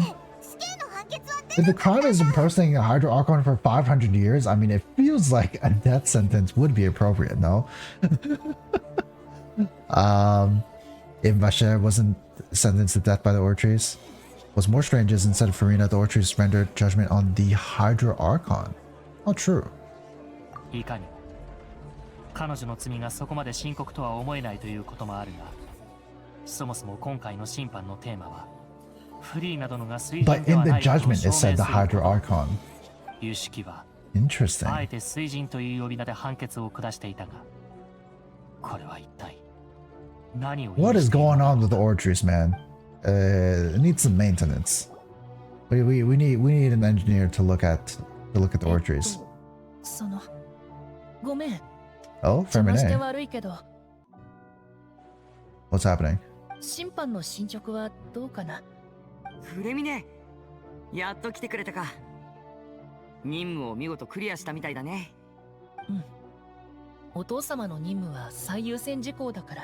if the crime is impersonating a Hydro Archon for 500 years, I mean, it feels like a death sentence would be appropriate, no? If Vasher wasn't sentenced to death by the Oratories, what's more strange is instead of Furina, the Oratories rendered judgment on the Hydro Archon. How true. いかにも彼女の罪がそこまで深刻とは思えないということもあるが、そもそも今回の審判のテーマはフリーなどのが水人 But で in は the ないことを judgment, 証 it 明する said the こと Hydro Archon. 有識は Interesting. あえて水人という呼び名で判決を下していたが、これは一体何を意味 What is している going on with the Oratories, man? It needs some maintenance. We need an engineer to look at the Oratories. そのごめん。 Oh, 邪魔して Fermine. 悪いけど、 What's happening? 審判の進捗はどうかな。フレミネ、やっと来てくれたか。任務を見事クリアしたみたいだね。うん。お父様の任務は最優先事項だから。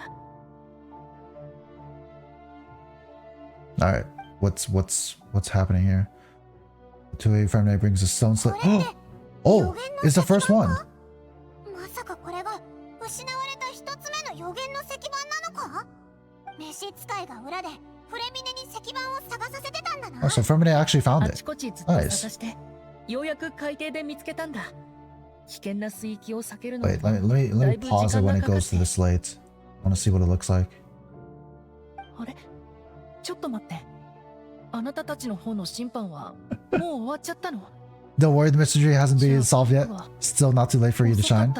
Alright, what's happening here? The 2A Furina brings a stone slate. Oh, it's the first one. まさかこれが失われた一つ目の予言の石板なのか？召使いが裏でフレミネに石板を探させてたんだな。Oh, so Furina actually found あ it. ちこちずっと探してようやく海底で見つけたんだ。危険な水域を避けるの Wait, let me pause it when it goes to the slate. I want to see what it looks like. あれ、ちょっと待って。あなたたちの方の審判はもう終わっちゃったの？ Don't worry, the mystery hasn't been solved yet. Still not too late for you to shine.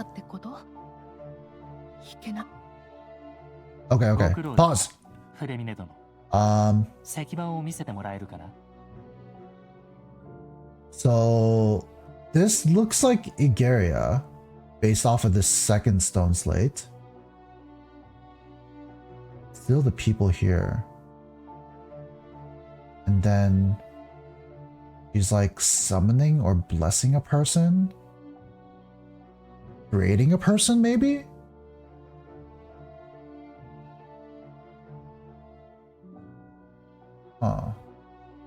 Okay, okay. Pause. フレミネ殿。石板を見せてもらえるかな？ So this looks like Igaria based off of the second stone slate. Still the people here. And then she's like summoning or blessing a person? Creating a person, maybe? Huh.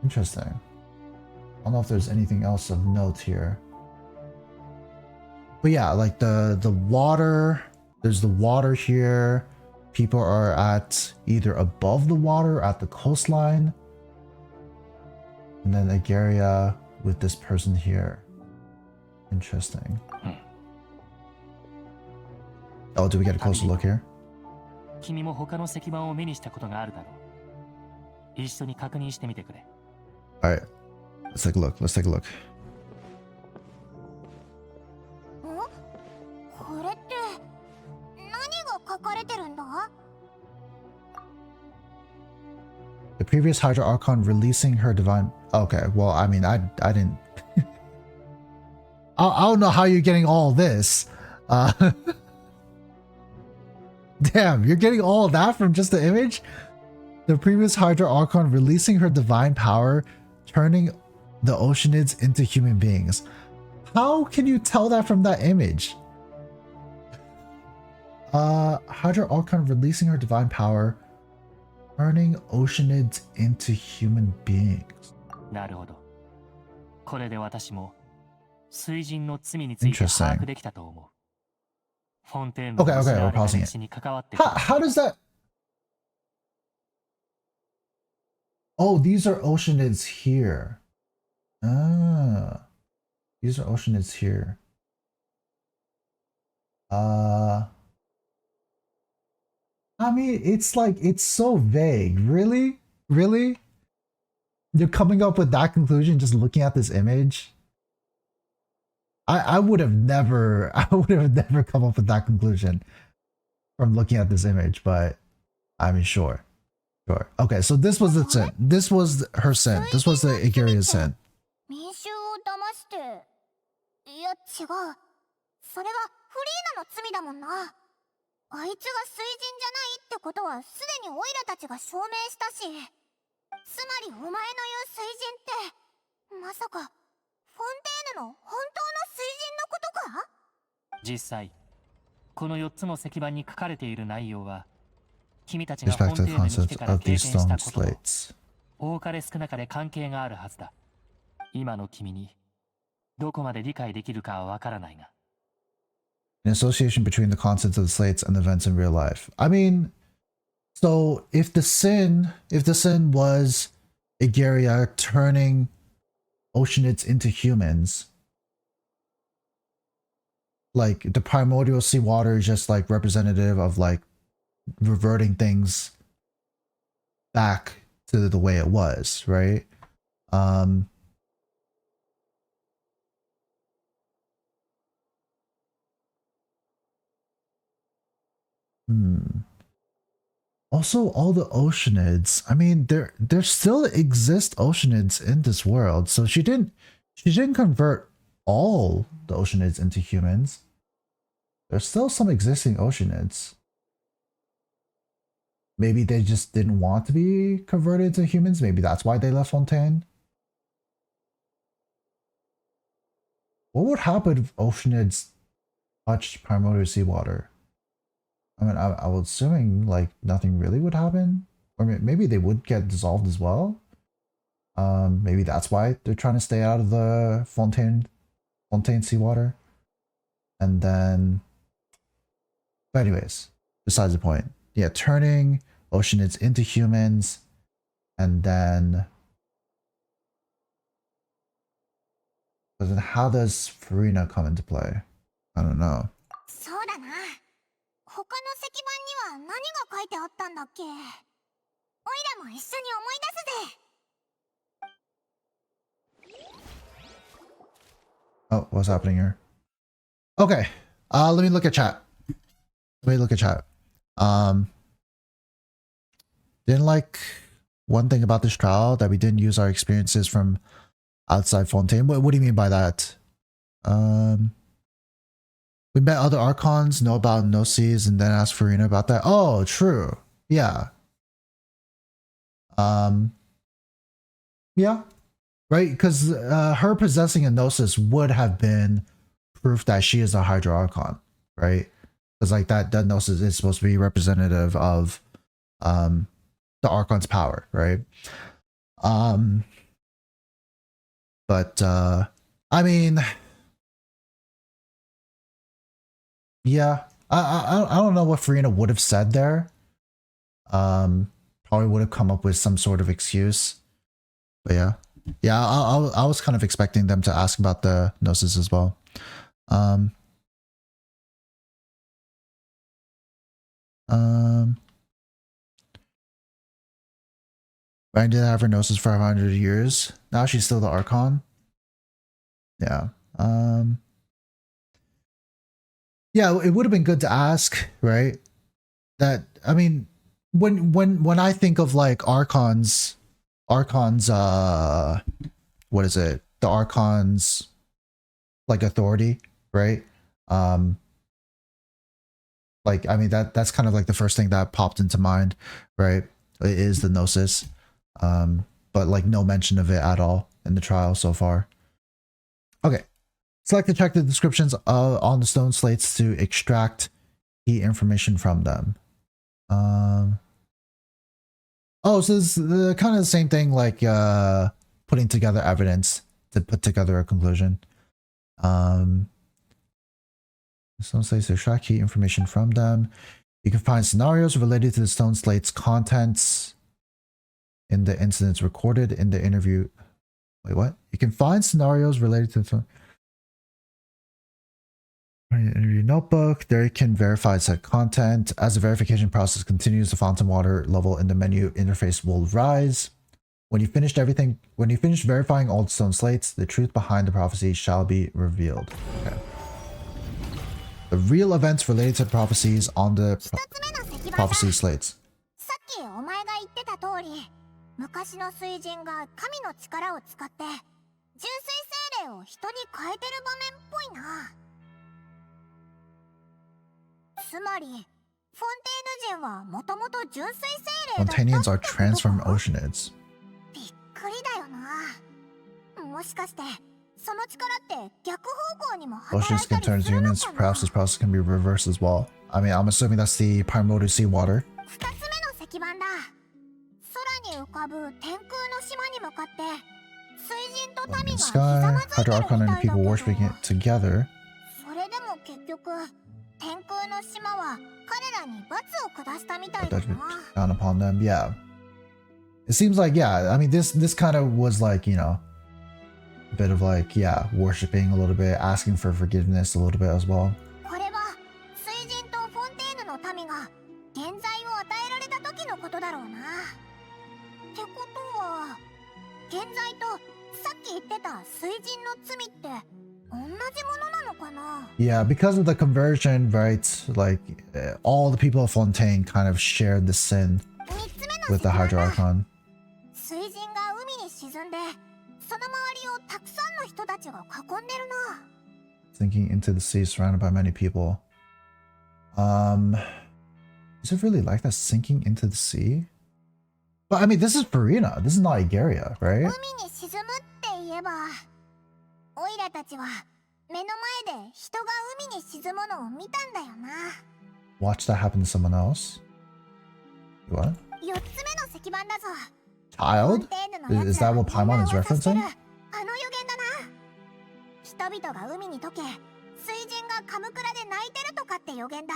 Interesting. I don't know if there's anything else of note here. But yeah, like the water, there's the water here. People are at either above the water or at the coastline. And then Agaria with this person here. Interesting. Oh, do we get a closer look here? 君も他の石板を目にしたことがあるだろう。一緒に確認してみてくれ。Alright. Let's take a look. Let's take a look. これって何が書かれてるんだ？ The previous Hydro Archon releasing her divine... Okay, well, I mean, I didn't... I don't know how you're getting all this. Damn, you're getting all that from just the image? The previous Hydro Archon releasing her divine power, turning the Oceanids into human beings. How can you tell that from that image? Hydro Archon releasing her divine power, turning Oceanids into human beings. なるほど。これで私も水神の罪について把握できたと思う。フォンテーヌの失われた歴史に関わってくる。How does that... Oh, these are Oceanids here. Ah. These are Oceanids here. I mean, it's like, it's so vague. Really? Really? You're coming up with that conclusion just looking at this image? I would have never come up with that conclusion from looking at this image, but I mean, sure. Sure. Okay, so this was the sin. This was her sin. This was the Igaria's sin. 民衆を騙して、いや違う。それはフリーナの罪だもんな。あいつが水神じゃないってことはすでにオイラたちが証明したし、つまりお前の言う水神ってまさかフォンテーヌの本当の水神のことか？実際この4つの石板に書かれている内容は君たちがフォンテーヌに来てから経験したことと多かれ少なかれ関係があるはずだ。今の君にどこまで理解できるかはわからないが。An association between the contents of the slates and the events in real life. I mean, so if the sin was Igaria turning Oceanids into humans, like the primordial seawater is just like representative of like reverting things back to the way it was, right? Also, all the Oceanids. I mean, there still exist Oceanids in this world. So she didn't convert all the Oceanids into humans. There's still some existing Oceanids. maybe they just didn't want to be converted to humans. Maybe that's why they left Fontaine. What would happen if Oceanids touched primordial seawater? I mean, I was assuming like nothing really would happen, or maybe they would get dissolved as well. Maybe that's why they're trying to stay out of the Fontaine seawater. And then, but anyways, besides the point. Yeah, turning Oceanids into humans, and then how does Furina come into play? I don't know. そうだな。他の石板には何が書いてあったんだっけ？オイラも一緒に思い出すぜ。 Oh, what's happening here? Okay, let me look at chat. Didn't like one thing about this trial that we didn't use our experiences from outside Fontaine. What do you mean by that? We met other Archons, know about Gnosis, and then asked Furina about that. Oh, true. Yeah. Yeah. Right? Because her possessing a Gnosis would have been proof that she is a Hydro Archon, right? Because like that Gnosis is supposed to be representative of the Archon's power, right? But I mean, yeah, I don't know what Furina would have said there. Probably would have come up with some sort of excuse. But yeah. Yeah, I was kind of expecting them to ask about the Gnosis as well. Ryan did have her Gnosis for 500 years. Now she's still the Archon. Yeah. Yeah, it would have been good to ask, right? That, I mean, when I think of like Archons, what is it? The Archon's like authority, right? Like, I mean, that's kind of like the first thing that popped into mind, right? It is the Gnosis. But like no mention of it at all in the trial so far. Okay. Select and check the descriptions on the stone slates to extract key information from them. Oh, so this is kind of the same thing, like putting together evidence to put together a conclusion. Stone slates to extract key information from them. You can find scenarios related to the stone slate's contents in the incidents recorded in the interview. Wait, what? You can find scenarios related to the interview notebook. There you can verify said content. As the verification process continues, the fountain water level in the menu interface will rise. When you finished verifying all the stone slates, the truth behind the prophecy shall be revealed. Okay. The real events related to prophecies on the prophecy slates. お前が言ってた通り、昔の水神が神の力を使って純粋精霊を人に変えてる場面っぽいな。つまり、フォンテーヌ人はもともと純粋精霊だったってこと Fontanians are transformed Oceanids. びっくりだよな。もしかして、その力って逆方向にも働 Oceanids いた can り turn す into るの humans. かな。 Perhaps this process can be reversed as well. I mean, I'm assuming that's the primordial seawater. 二つ目の石板だ。空に浮かぶ天空の島に向かって水神と民がひざ Sky, まずいて Hydro るみた Archon い and だけ people ど、 worshipping it together. それでも結局天空の島は彼らに罰を下したみたいだな。 Down upon them, yeah. It seems like, yeah, I mean, this kind of was like, you know, a bit of like, yeah, worshipping a little bit, asking for forgiveness a little bit as well. これは水神とフォンテーヌの民が原罪を与えられた時のことだろうな。ってことは原罪とさっき言ってた水神の罪って同じものなのかな。 Yeah, because of the conversion, right? Like, all the people of Fontaine kind of shared the sin with the Hydro Archon. 水神が海に沈んでその周りをたくさんの人たちが囲んでるな。 Sinking into the sea surrounded by many people. Is it really like that, sinking into the sea? But I mean, this is Furina. This is not Igaria, right? 海に沈むって言えば、オイラたちは目の前で人が海に沈むのを見たんだよな。Watch that happen to someone else. What? 4つ目の石板だぞ。 Child? Is that what Paimon is referencing? あの予言だな。人々が海に溶け、水神がカムクラで泣いてるとかって予言だ。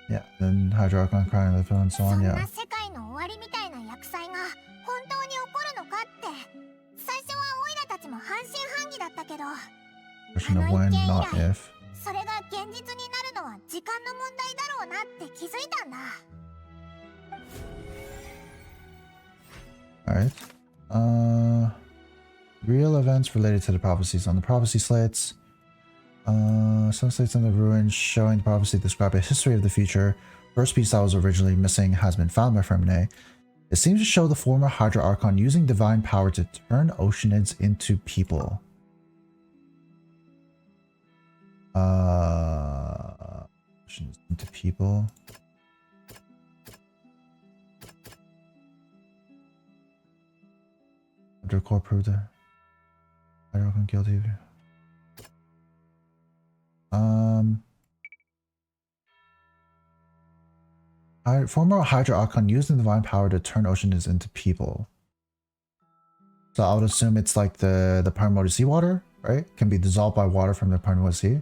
Yeah, then Hydro Archon crying the phone and so そ on, ん yeah. な世界の終わりみたいな厄災が本当に起こるのかって、最初はオイラたちも半信半疑だったけど、 Question of when, not if. それが現実になるのは時間の問題だろうなって気づいたんだ。 Alright. Real events related to the prophecies on the prophecy slates. Some slates in the ruins showing the prophecy describe a history of the future. First piece that was originally missing has been found by Furina. It seems to show the former Hydro Archon using divine power to turn oceanids into people. Oceanids into people. Undercore proved it. Hydro Archon guilty. Former Hydro Archon using divine power to turn oceanids into people. So I would assume it's like the permeable seawater, right? Can be dissolved by water from the permeable sea.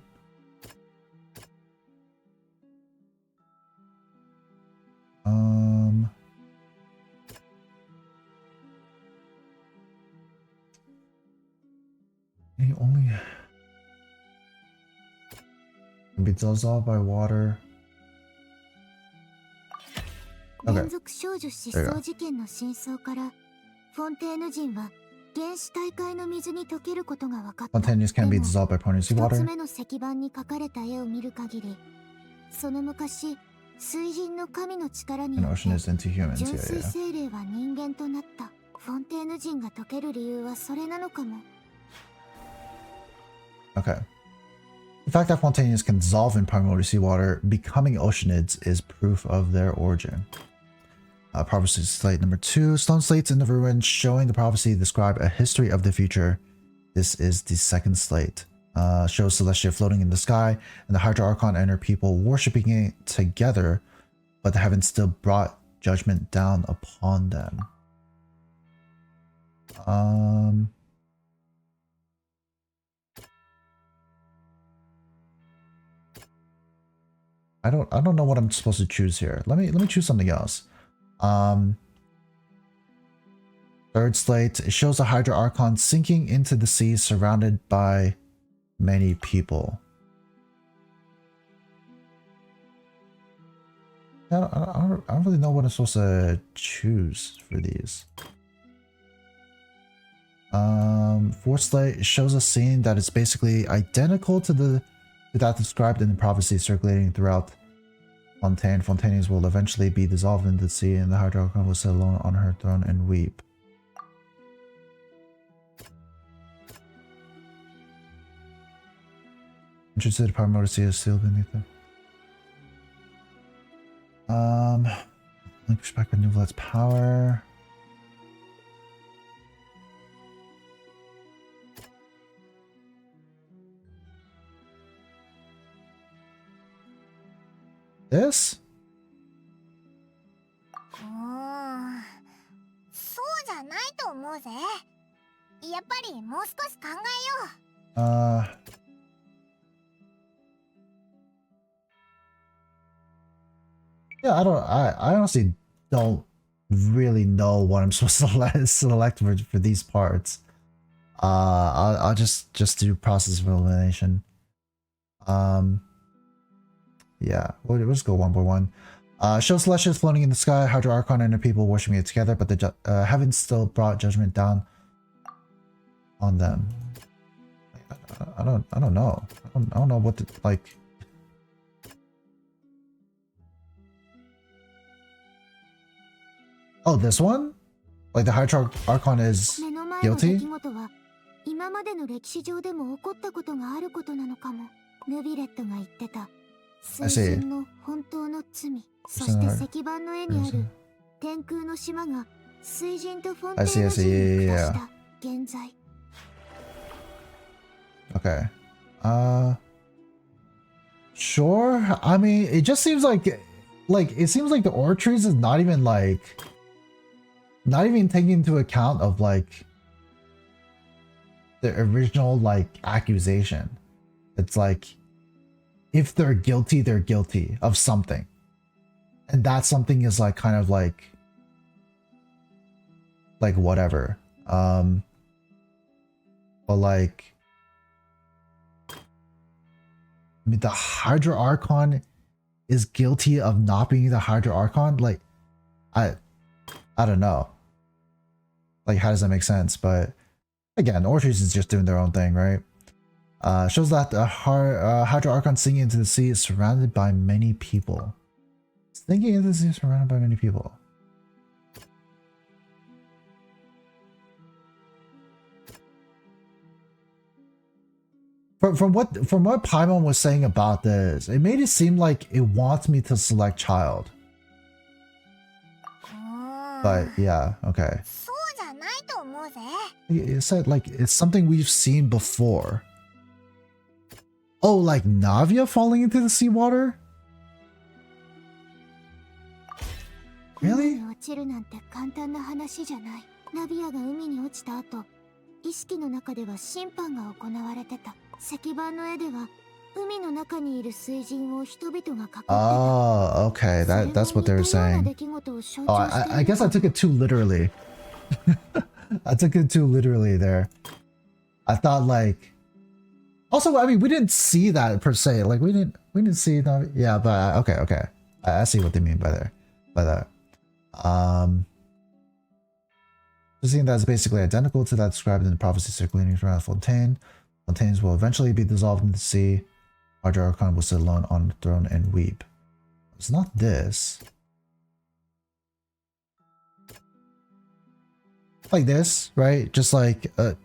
He only can be dissolved by water. Okay. 連続少女失踪事件の真相からフォンテーヌ人は原始大海の水に溶けることが分かった。 Spontaneous can be dissolved by permeable 一 seawater. つ目の石板に描かれた絵を見る限り、その昔水神の神の力に An よっ ocean is into て humans. 純 Yeah, 粋 yeah. 精霊は人間となった。フォンテーヌ人が溶ける理由はそれなのかも。 Okay. The fact that Fontaines can dissolve in primordial seawater, becoming oceanids, is proof of their origin. Prophecy slate number 2. Stone slates in the ruins showing the prophecy describe a history of the future. This is the second slate. Shows Celestia floating in the sky and the Hydro Archon and her people worshipping it together, but the heavens still brought judgment down upon them. I don't know what I'm supposed to choose here. Let me choose something else. Third slate, it shows a Hydro Archon sinking into the sea surrounded by many people. I don't really know what I'm supposed to choose for these. Fourth slate shows a scene that is basically identical to that described in the prophecy circulating throughout Fontaine. Fontaines will eventually be dissolved into the sea, and the Hydro Archon will sit alone on her throne and weep. Entrance to the primordial sea is sealed beneath them. Link back with Neuvillette's power. This? そうじゃないと思うぜ。やっぱりもう少し考えよう。Yeah, I honestly don't really know what I'm supposed to select for these parts. I'll just do process of elimination. Yeah, we'll just go one by one. Shows Celestia floating in the sky, Hydro Archon and her people worshiping it together, but the heavens still brought judgment down on them. I don't know. I don't know what to like. Oh, this one? Like the Hydro Archon is guilty? 今までの歴史上でも起こったことがあることなのかも。ヌビレットが言ってた水神の本当の罪、そして石板の絵にある天空の島が水神とフォンテーヌ人に下した現在。Okay. Sure. I mean, it just seems like it seems like the Orchards is not even taking into account of like the original like accusation. It's like if they're guilty of something, and that something is like kind of like whatever. But like, I mean, the Hydro Archon is guilty of not being the Hydro Archon. Like, I don't know. Like, how does that make sense? But again, Orchards is just doing their own thing, right? Shows that the Hydro Archon sinking into the sea is surrounded by many people. Sinking into the sea is surrounded by many people. From what Paimon was saying about this, it made it seem like it wants me to select child. But yeah, okay. It said like it's something we've seen before. Oh, like Navia falling into the seawater? Really? 意識の中では審判が行われてた。石板の絵では海の中にいる水神を人々が囲ってた。Oh, okay. That's what they were saying. Oh, I guess I took it too literally. I took it too literally there. I thought like. Also, I mean, we didn't see that per se. Like we didn't see that. Yeah, but okay. I see what they mean by that. Just seeing that's basically identical to that described in the prophecy circulating around Fontaine. Fontaines will eventually be dissolved in the sea. Hydro Archon will sit alone on the throne and weep. It's not this. Like this, right? Just like you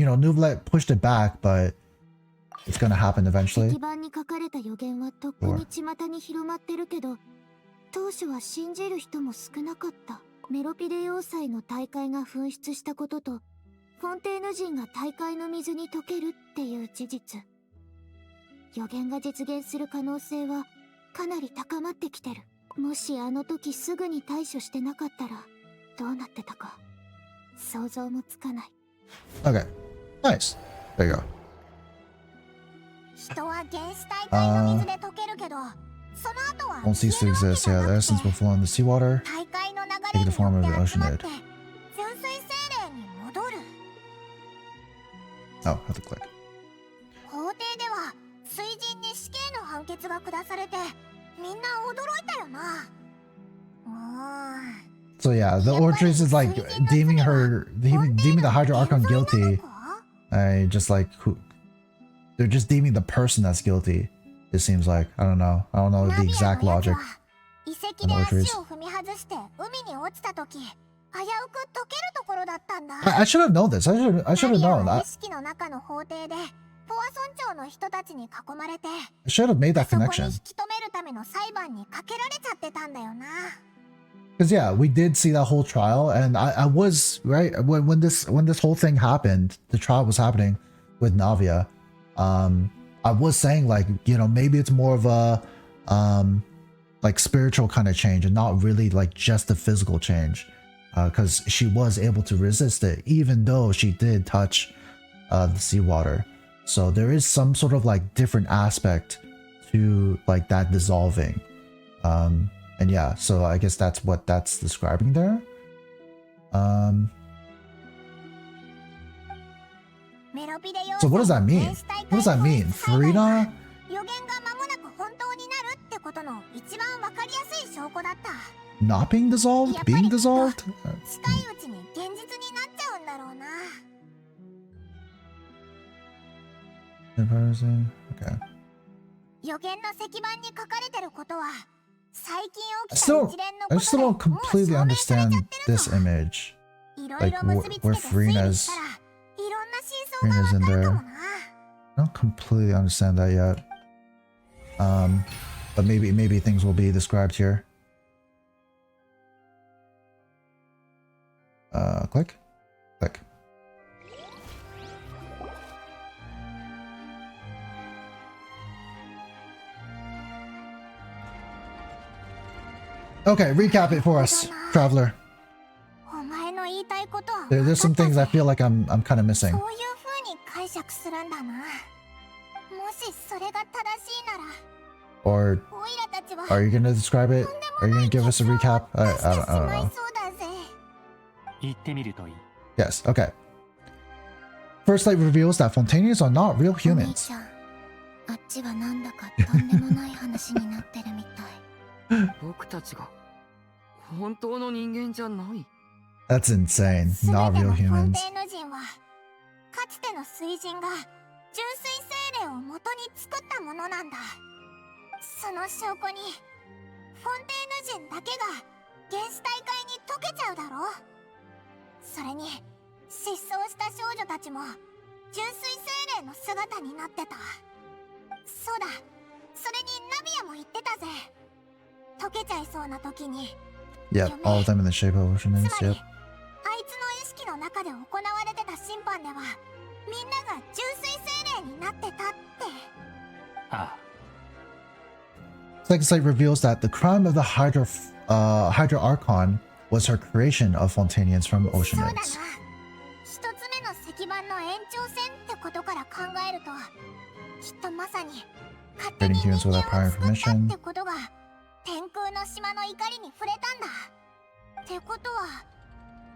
know, Neuvillette pushed it back, but it's gonna happen eventually. 石板に書かれた予言はとっくに巷に広まってるけど、当初は信じる人も少なかった。メロピデ要塞の大海が噴出したことと、フォンテーヌ人が大海の水に溶けるっていう事実。予言が実現する可能性はかなり高まってきてる。もしあの時すぐに対処してなかったらどうなってたか想像もつかない。Okay, nice. There you go. 人は原始大海の水で溶けるけど、その後は Won't cease to exist. Yeah, the essence will flow in the seawater, taking the form of an oceanid. Oh, have to click. 法廷では水神に死刑の判決が下されて、みんな驚いたよな。So yeah, the Orchards is like deeming the Hydro Archon guilty. Just like they're just deeming the person that's guilty. It seems like I don't know the exact logic. 遺跡で足を踏み外して海に落ちた時、危うく溶けるところだったんだ。I should have known this. I should have known that. 意識の中の法廷でポワソン町の人たちに囲まれて、 I should have made that そこに connection. 引き止めるための裁判にかけられちゃってたんだよな。 Because yeah, we did see that whole trial, and I was right when this whole thing happened. The trial was happening with Navia. I was saying like, you know, maybe it's more of a like spiritual kind of change and not really like just a physical change, because she was able to resist it even though she did touch the seawater. So there is some sort of like different aspect to like that dissolving. And yeah, so I guess that's what that's describing there. So what does that mean? What does that mean? Furina? Not being dissolved? Being dissolved? Okay. I still don't completely understand this image. Like where Furina's in there. I don't completely understand that yet. But maybe things will be described here. Click. Click. Okay, recap it for us, Traveler. There's some things I feel like I'm kind of missing. Or are you gonna describe it? Are you gonna give us a recap? I don't know. Yes, okay. First Light reveals that Fontanians are not real humans. That's insane. Not real humans. かつての水神が純粋精霊を元に作ったものなんだ。その証拠にフォンテーヌ人だけが原始大会に溶けちゃうだろう。それに失踪した少女たちも純粋精霊の姿になってた。そうだ、それにナビアも言ってたぜ。溶けちゃいそうな時に Yep, all of them in the shape of oceans, yep. あいつの意識の中で行われてた審判ではみんなが純粋精霊になってたって。Second Sight reveals that the crime of the Hydro Archon was her creation of Fontanians from Ocean Eggs. 一つ目の石板の延長線ってことから考えると、きっとまさに勝手に Creating humans without prior 作った information. ってことが天空の島の怒りに触れたんだ。ってことは、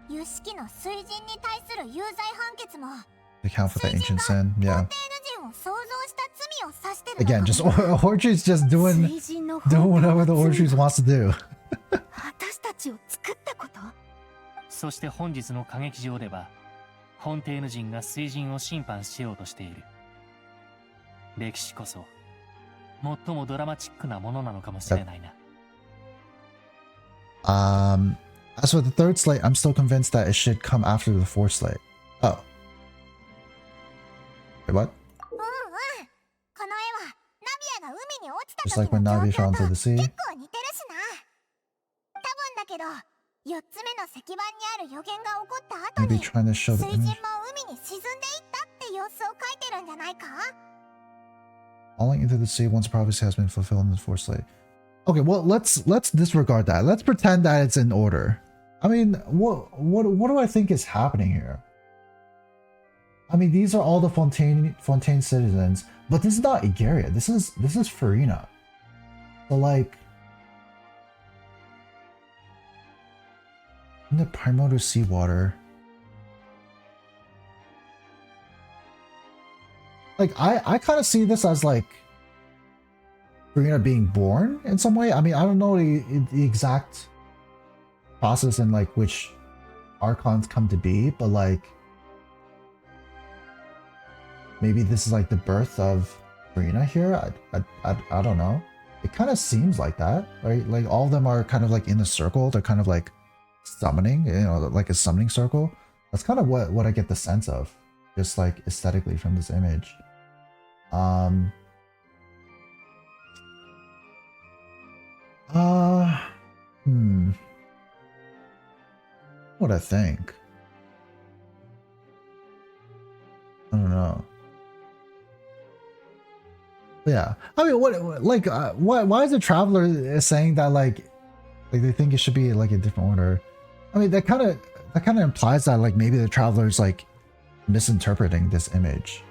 有識の水神に対する有罪判決も Account for the ancient sin, yeah. 人を想像した罪を指してるのか。 Again, just Orchard's just doing whatever the Orchard wants to do. 私たちを作ったこと？そして本日の歌劇場ではフォンテーヌ人が水神を審判しようとしている。歴史こそ最もドラマチックなものなのかもしれないな。As for the third slate, I'm still convinced that it should come after the fourth slate. Oh. Wait, what? Just like when Navi fell into the sea. 多分だけど、4つ目の石板にある予言が起こった後 Maybe に trying to show 水 the 神も image. 海に沈んでいったって様子を書いてるんじゃないか？ Falling into the sea once prophecy has been fulfilled in the fourth slate. Okay, well let's disregard that. Let's pretend that it's in order. I mean, what do I think is happening here? I mean, these are all the Fontaine citizens, but this is not Igaria. This is Furina. So like, in the primordial seawater, like I kind of see this as like Furina being born in some way. I mean, I don't know the exact process in like which Archons come to be, but like maybe this is like the birth of Furina here. I don't know. It kind of seems like that, right? Like all of them are kind of like in a circle. They're kind of like summoning, you know, like a summoning circle. That's kind of what I get the sense of, just like aesthetically from this image. What I think? I don't know. Yeah, I mean, why is the Traveler saying that like they think it should be like a different order? I mean, that kind of implies that like maybe the Traveler is like misinterpreting this image.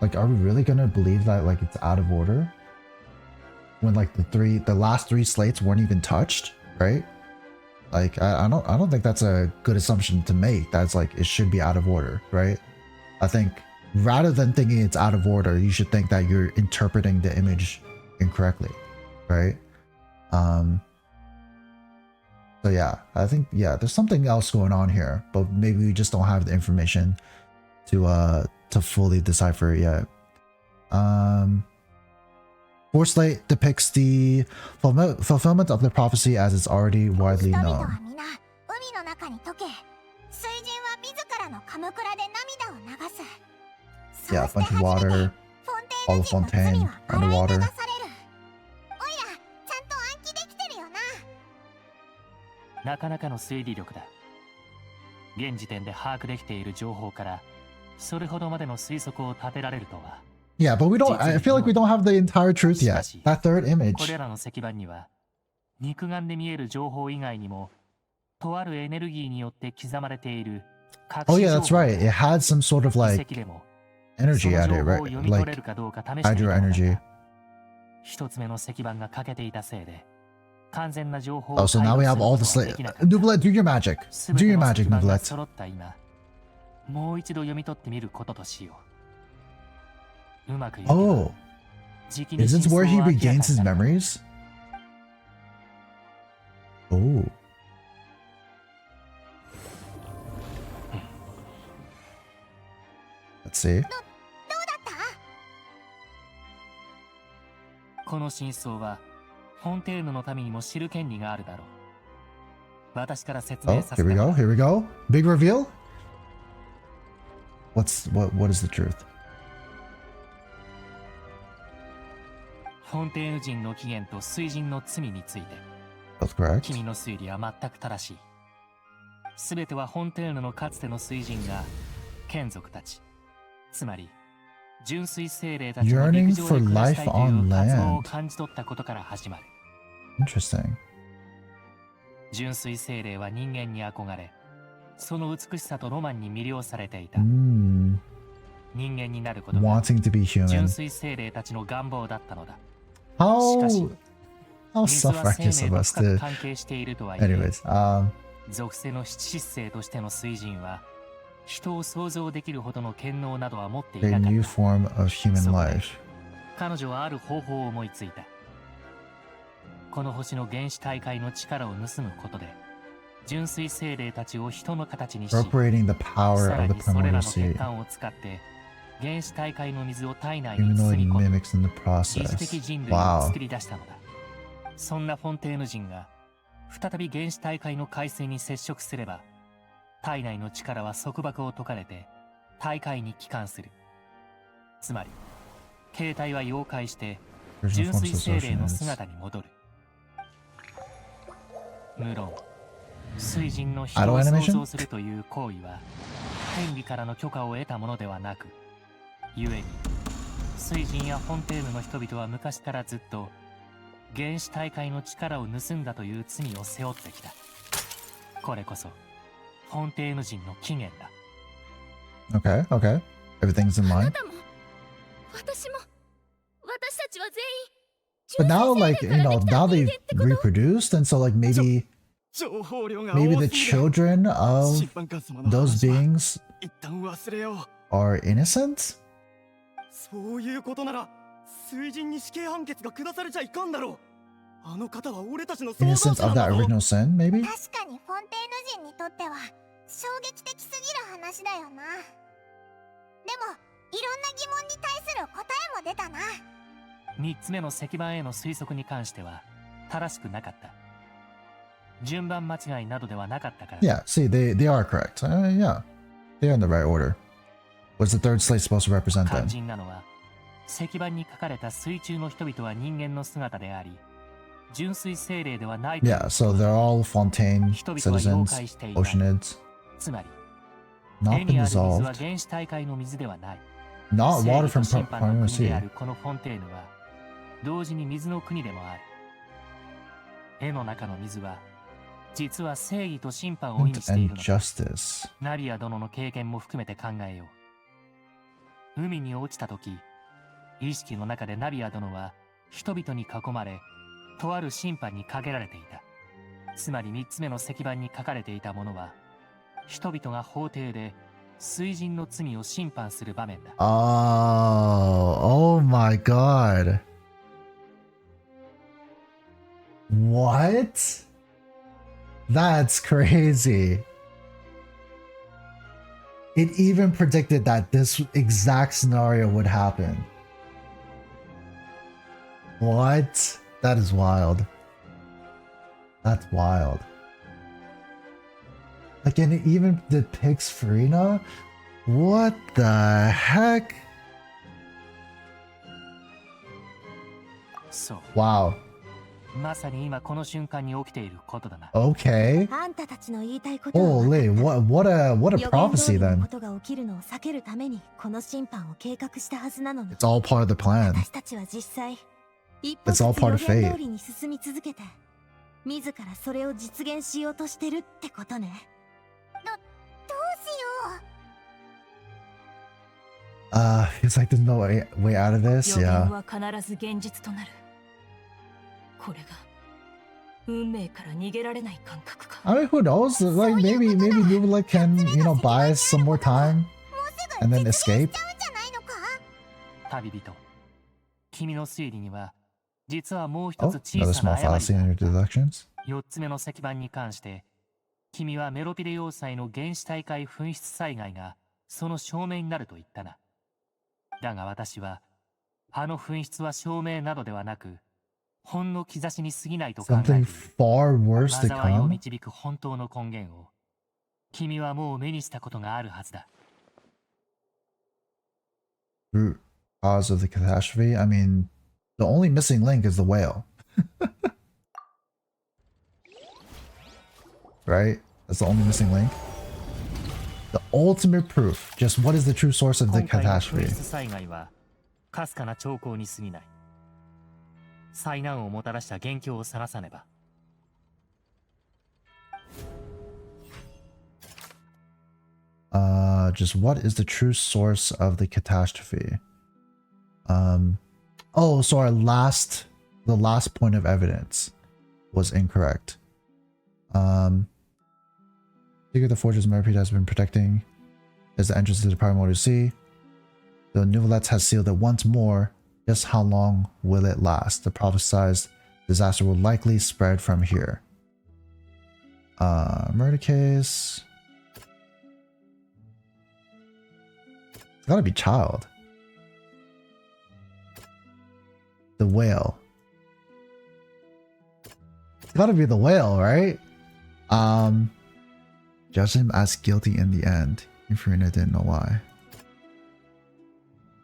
Like, are we really gonna believe that like it's out of order when like the last three slates weren't even touched, right? Like, I don't think that's a good assumption to make. That's like it should be out of order, right? I think rather than thinking it's out of order, you should think that you're interpreting the image incorrectly, right? So yeah, I think there's something else going on here, but maybe we just don't have the information to fully decipher it yet. Fourth slate depicts the fulfillment of the prophecy as it's already widely known. Yeah, a bunch of water, all the fontaine, underwater. なかなかの推理力だ。現時点で把握できている情報からそれほどまでの推測を立てられるとは。 Yeah, but we don't. I feel like we don't have the entire truth yet. That third こ image. れらの石板には肉眼で見える情報以外にもとあるエネルギーによって刻まれている隠 Oh し yeah, 情 that's 報が right. It had some sort of 遺 like 跡でも energy そ at の it, 情報を right? 読み取れ Like るかどうか試してみた hydro のだが energy. 一つ目の石板が欠けていたせいで完全な情報 Oh, を so 解 now we 読 have する all こ the とはできな slate. かった Neuvillette, do your magic. 全 Do て your の magic, 石板が Neuvillette. 揃った今もう一度読み取ってみることとしよう。うまくいけば Oh, じきに is 真 this 相 where は he 明らか regains に his なる。 memories? Oh. Let's see. この真相はフォンテーヌの民にも知る権利があるだろう。私から説 Oh, 明させ here て we も go. らう。 Here we go. Big reveal. What is the truth? フォンテーヌ人の起源と水人の罪について That's correct. 君の推理は全く正しい。すべてはフォンテーヌのかつての水人が眷属たち、つまり純粋精霊たちの陸 Yearning 上 for で暮らしたい life という on 渇望を land. 感じ取ったことから始まる。 Interesting. 純粋精霊は人間に憧れ、その美しさとロマンに魅了されていた。 Mm, 人間になることが wanting to be 純 human. 粋精霊たちの願望だったのだ。 How しかし、 how 水は生 self-righteous 命 of と us 深く to. 関係しているとは言え、 Anyways, 属性の七失星としての水人は人を想像できるほどの権能などは持ってい a なかっ new た。 form of human life. 彼女はある方法を思いついた。この星の原始大海の力を盗むことで純粋精霊たちを人の形にし、 Appropriating the さ power ら of the にそれら primordial の血 sea. 管を使って原始大海の水を体内に包 Humanoid み込み mimics in the 疑似的 process. 人類を Wow. 作り出したのだ。そんなフォンテーヌ人が再び原始大海の海水に接触すれば体内の力は束縛を解かれて大海に帰還する。つまり形態は溶解して純粋精霊の姿に戻る。無論水人の人を想像するという行為は天理からの許可を得たものではなく、故に水人やフォンテーヌの人々は昔からずっと原始大海の力を盗んだという罪を背負ってきた。これこそフォンテーヌ人の起源だ。 Okay, okay. Everything's in あな line. たも私も私たちは全員 But now, like, now they've reproduced, and so, like, maybe the children of those beings 一旦忘れよう。 are innocent? そういうことなら水人に死刑判決が下されちゃいかんだろう。あの方は俺たちの創造 Innocent 者 of なん that だぞ。 original sin, maybe? 確かにフォンテーヌ人にとっては衝撃的すぎる話だよな。でもいろんな疑問に対する答えも出たな。3つ目の石板への推測に関しては正しくなかった。順番間違いなどではなかったから。 Yeah, see, they are correct. Yeah, they're in the right order. What's the third slate supposed to represent 肝 then? 心なのは石板に書かれた水中の人々は人間の姿であり、純粋精霊ではないという Yeah, so they're all Fontaine 人々は妖 citizens, 怪していない。 Oceanids. つまり Not 絵 been にある水は dissolved. 原始大海の水ではない。 Not 正 water 義と from 審判の Primordial 国であ Sea. るこのフォンテーヌは同時に水の国でもある。絵の中の水は実は正義と審判を意味している And のだ。 justice. ナリア殿の経験も含めて考えよう。海に落ちた時、意識の中でナビア殿は人々に囲まれ、とある審判にかけられていた。つまり3つ目の石板に書かれていたものは、人々が法廷で水人の罪を審判する場面だ。 Oh my god. What? That's crazy. It even predicted that this exact scenario would happen. What? That is wild. That's wild. Like, and it even depicts Furina? What the heck? そう。 Wow. まさに今この瞬間に起きていることだな。 Okay. あんたたちの言いたいことは Holy, what a 予言通 prophecy りの then. ことが起きるのを避けるためにこの審判を計画したはずなのに It's all part of the plan. 私たちは実際一歩 It's ず all つ part 予 of 言 fate. 通りに進み続けて自らそれを実現しようとしてるってことね。どうしよう。 It's like there's no way out of this. 予言 Yeah. は必ず現実となる。これが運命から逃げられない感覚か。 I mean, who knows? Like maybe Neuvillette can, you know, buy us some more time and then escape. 旅人、君の推理には実はもう一 Oh, つ another 小さな small 誤り fallacy in your deductions. 4つ目の石板に関して君はメロピデ要塞の原始大会噴出災害がその証明になると言ったな。だが私はあの噴出は証明などではなくほんの兆しに過ぎないと考えてい Something る。 far worse to 災いを come. 導く本当の根源を君はもう目にしたことがあるはずだ。 Root cause of the catastrophe. I mean, the only missing link is the whale. Right? That's the only missing link. The ultimate proof. Just what is the true source of the 今回の噴 catastrophe? 出災害はかすかな兆候に過ぎない。災難をもたらした元凶を探さねば。 Just what is the true source of the catastrophe? Oh, so the last point of evidence was incorrect. Secret the fortress Merpede has been protecting is the entrance to the primordial sea. The Neuvillette has sealed it once more. Just how long will it last? The prophesized disaster will likely spread from here. Murder case. It's gotta be child. The whale. It's gotta be the whale, right? Judge him as guilty in the end. Furina didn't know why.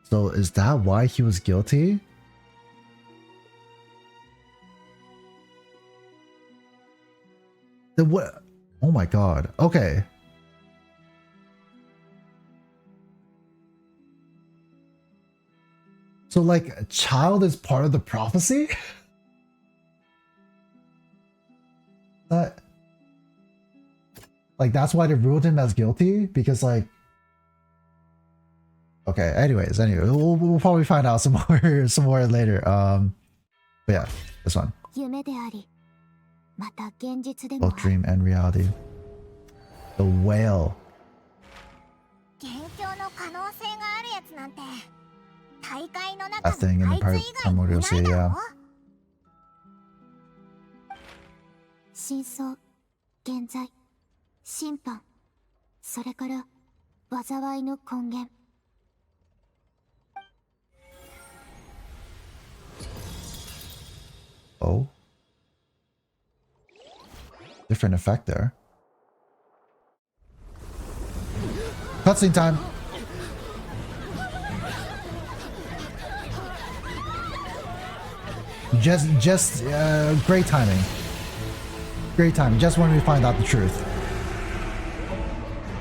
So is that why he was guilty? The what? Oh my god. Okay. So like a child is part of the prophecy? That like that's why they ruled him as guilty? Because like okay, anyway, we'll probably find out some more later. But yeah, this one. 夢であり、また現実でも Both dream and reality. The whale. 元凶の可能性があるやつなんて大会の That 中 thing in の the あいつ以外に primordial い sea, ないだ yeah. ろ。真相、現在、審判、それから災いの根源。 Oh. Different effect there. Cutscene time. Just great timing. Great timing. Just when we find out the truth.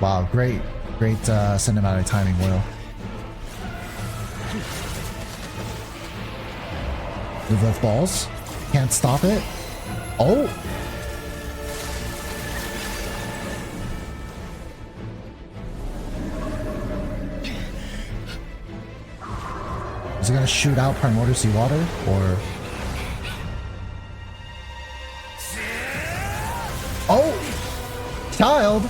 Wow, great cinematic timing, Will. With balls. Can't stop it. Oh! Is it gonna shoot out primordial seawater? Or... Oh! Child!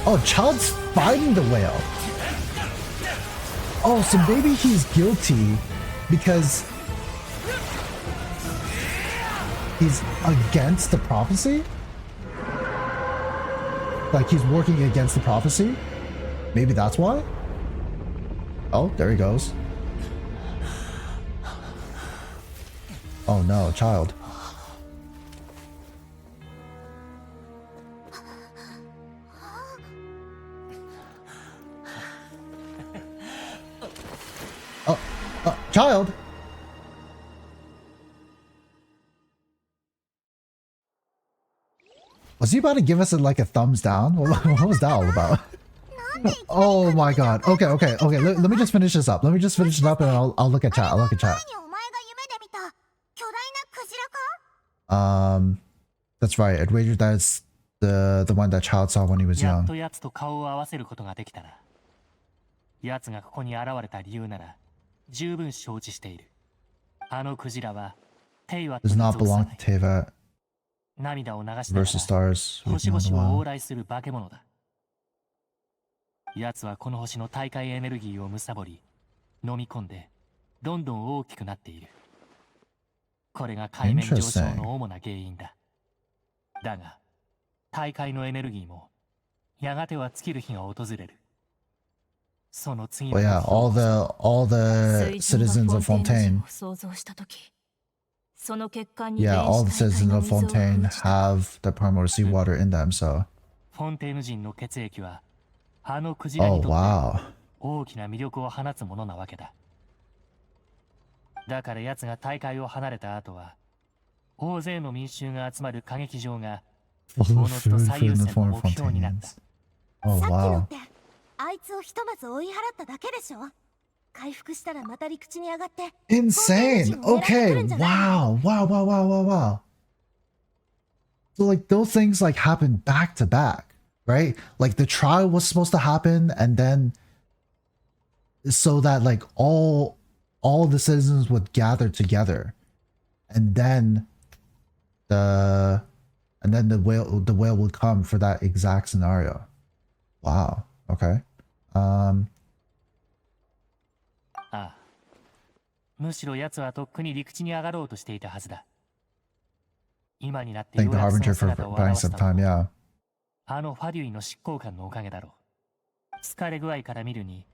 Oh, Child's fighting the whale. Oh, so maybe he's guilty because he's against the prophecy? Like he's working against the prophecy? Maybe that's why? Oh, there he goes. Oh no, Child. child. Was he about to give us like a thumbs down? What was that all about? Oh my god. Okay. Let me just finish this up. Let me just finish it up and I'll look at chat. I'll look at chat. That's right. I'd wager that's the one that child saw when he was やっ young. と奴と顔を合わせることができたな。奴がここに現れた理由なら十分承知している。あのクジラはテイワット Does に not 属さ belong な to い。 Teyvat 涙を流しなが versus stars. ら With 星 no 々を往 one. 来する化け物だ。奴はこの星の大海エネルギーを貪り、飲み込んでどんどん大きくなっている。これが海面上昇の主な原因だ。だが、大海のエネルギーもやがては尽きる日が訪れる。その次 But yeah, all the citizens of Fontaine. 想像したとき、その血管に Yeah, all the 電子 citizens 体 of の水を Fontaine 封じた。 have the primordial seawater in them, so. フォンテーヌ人の血液はあのクジラに Oh とって wow. 大きな魅力を放つものなわけだ。だから奴が大海を離れた後は大勢の民衆が集まる歌劇場がお Full の of ずと food 最 for 優 the 先の former 目標になった。 Fontaines. Oh さっきの wow. ってあいつをひとまず追い払っただけでしょ。回復したらまた陸地に上がって Insane. Okay. Wow. So like those things like happen back to back, right? Like the trial was supposed to happen and then so that like all the citizens would gather together and then the whale would come for that exact scenario. Wow. Okay. ああ。むしろ奴はとっくに陸地に上がろうとしていたはずだ。今になってよ Thank う the やくそ Harbinger の for 姿を buying 現し some た time, の yeah. あのファデュイの執行官のおかげだろう。疲れ具合から見るに、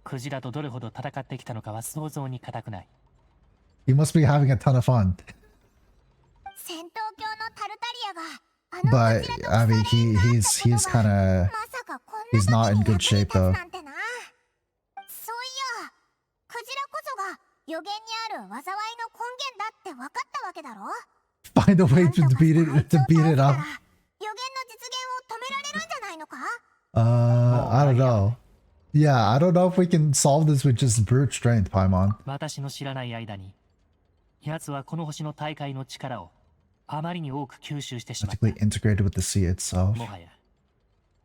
クジラとどれほど戦ってきたのかは想像に難くない。He must be having a ton of fun. 戦闘狂のタルタリアが But I mean he's kind of he's not in good shape though. そういや、クジラこそが予言にある災いの根源だって分かったわけだろ。 Find a way to beat it up. 予言の実現を止められるんじゃないのか。 I don't know. Yeah, I don't know if we can solve this with just brute strength, Paimon. 私の知らない間に、奴はこの星の大海の力をあまりに多く吸収してしまった。 Practically integrated with the sea itself. もはや、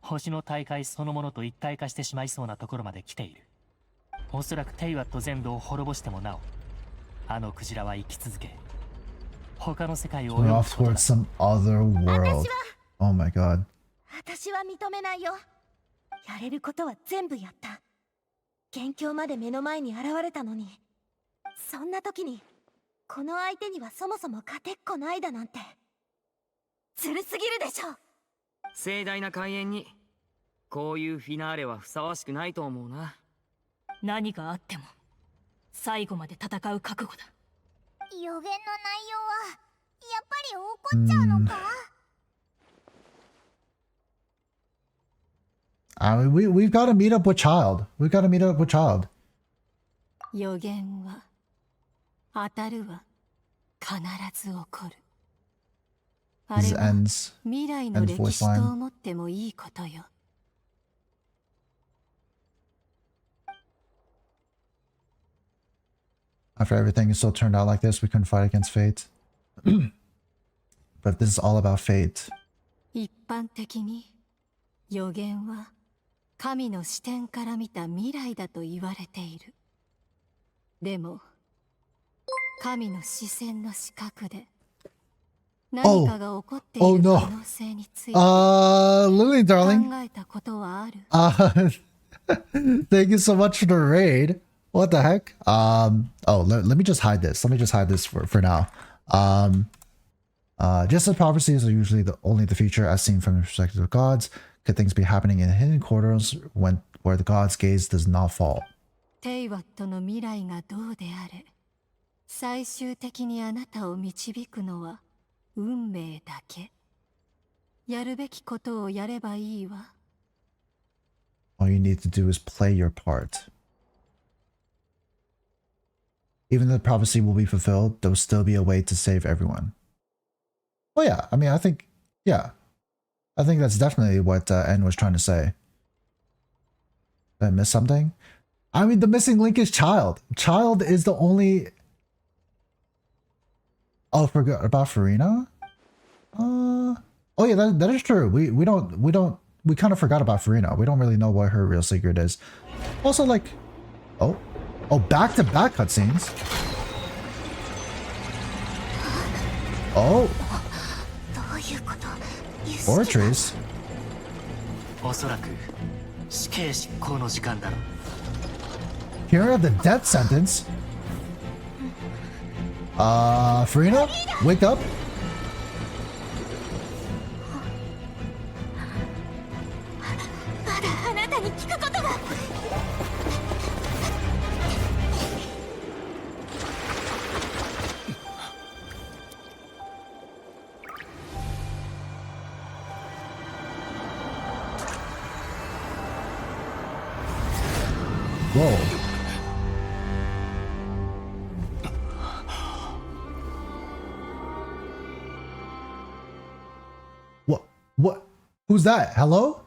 星の大海そのものと一体化してしまいそうなところまで来ている。おそらくテイワット全土を滅ぼしてもなお、あのクジラは生き続け、他の世界を We're 泳ぐ off ことだ。 towards some other world. Oh my god. 私は認めないよ。やれることは全部やった。元凶まで目の前に現れたのに、そんな時にこの相手にはそもそも勝てっこないだなんてずるすぎるでしょ。盛大な開演にこういうフィナーレはふさわしくないと思うな。何があっても最後まで戦う覚悟だ。予言の内容はやっぱり起こっちゃうのか。I mean, we've got to meet up with Child. We've got to meet up with Child. 予言は当たるは必ず起こる。あれ This は ends 未来の and 歴史 Voiceline. と思ってもいいことよ。After everything is still turned out like this, we couldn't fight against fate. But this is all about fate. 一般的に予言は神の視点から見た未来だと言われている。でも神の視線の視覚で何かが起こってい Oh る no. 可能性について Lily 考 darling. えたことはある。 Thank you so much for the raid. What the heck? Let me just hide this. Let me just hide this for now. Just as prophecies are usually only the future as seen from the perspective of gods, could things be happening in hidden corridors where the gods' gaze does not fall? テイワットの未来がどうであれ、最終的にあなたを導くのは運命だけ。やるべきことをやればいいわ。 All you need to do is play your part. even though the prophecy will be fulfilled, there will still be a way to save everyone. Well, yeah, I mean, I think that's definitely what N was trying to say. Did I miss something? I mean, the missing link is Child. Child is the only... Oh, forgot about Furina? Oh yeah, that is true. We kind of forgot about Furina. We don't really know what her real secret is. Also, like... Oh, back-to-back cutscenes. Oh. Fortress. おそらく死刑執行の時間だろう。 Hearing of the death sentence. Furina, wake up. Whoa. What? Who's that? Hello?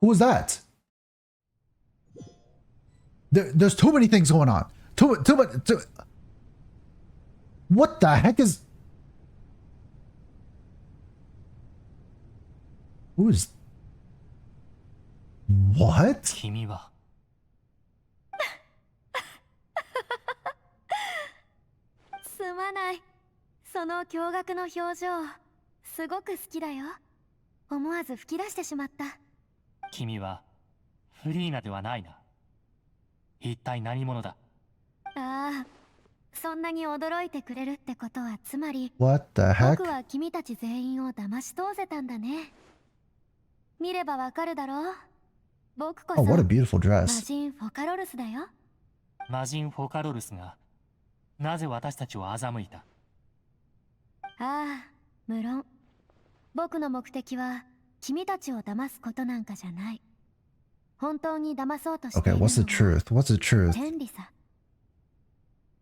Who was that? There's too many things going on. Too much. What the heck is... Who is... What? 君はすまない。その驚愕の表情、すごく好きだよ。思わず吹き出してしまった。君はフリーナではないな。一体何者だ？ああ、そんなに驚いてくれるってことはつまり、 What the heck? 僕は君たち全員を騙し通せたんだね。見ればわかるだろう。僕こそ Oh, what a beautiful 魔 dress. 人フォカロルスだよ。魔人フォカロルスがなぜ私たちを欺いた？ああ、無論。僕の目的は君たちを騙すことなんかじゃない。本当に騙そうとしてい Okay, るの what's the は truth? What's the truth? 天理さ。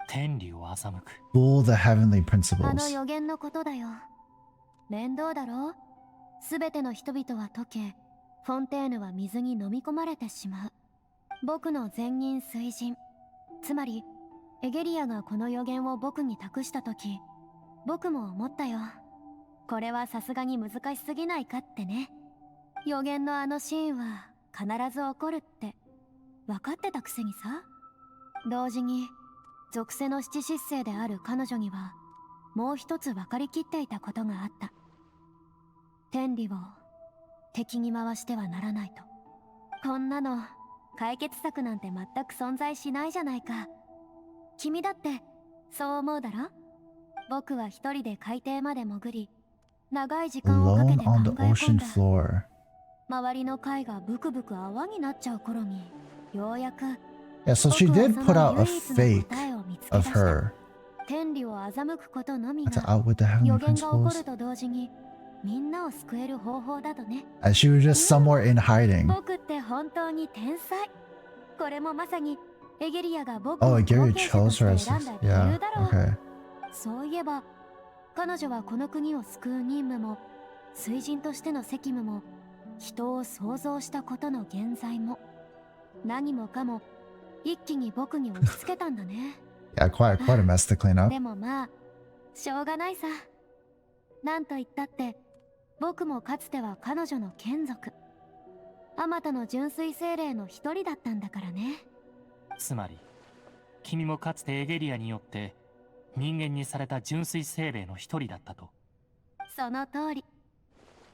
天理を欺く。 Fool the heavenly あの principles. 予言のことだよ。面倒だろう。すべての人々は溶け、フォンテーヌは水に飲み込まれてしまう。僕の前任水神、つまりエゲリアがこの予言を僕に託したとき、僕も思ったよ。これはさすがに難しすぎないかってね。予言のあのシーンは必ず起こるって分かってたくせにさ。同時に属性の七失星である彼女にはもう一つ分かりきっていたことがあった。天理を敵に回してはならないと。こんなの解決策なんて全く存在しないじゃないか。君だってそう思うだろ？僕は一人で海底まで潜り、長い時間をかけ Alone て考 on the え込ん ocean だ。 floor. 周りの貝がブクブク泡になっちゃう頃にようやく Yeah, so she 僕は did そ put の out a 唯一の fake 答えを見つけ出 of した。 her 天理を欺くことのみ to が outwit the heavenly 予言が起こ principles. ると同時にみんなを救える方法だとね。 As she was just somewhere in hiding. 僕って本当に天才。これもまさにエゲリアが僕 Oh, を Gary 後継者と chose して her as 選んだ his. 理由 Yeah, だろう。 okay. そういえば彼女はこの国を救う任務も水神としての責務も人を創造したことの現在も何もかも一気に僕に押し付けたんだね。Yeah, quite a mess to clean up. でもまあしょうがないさ。なんと言ったって僕もかつては彼女の眷属、あまたの純粋精霊の一人だったんだからね。つまり君もかつてエゲリアによって人間にされた純粋精霊の一人だったと。その通り。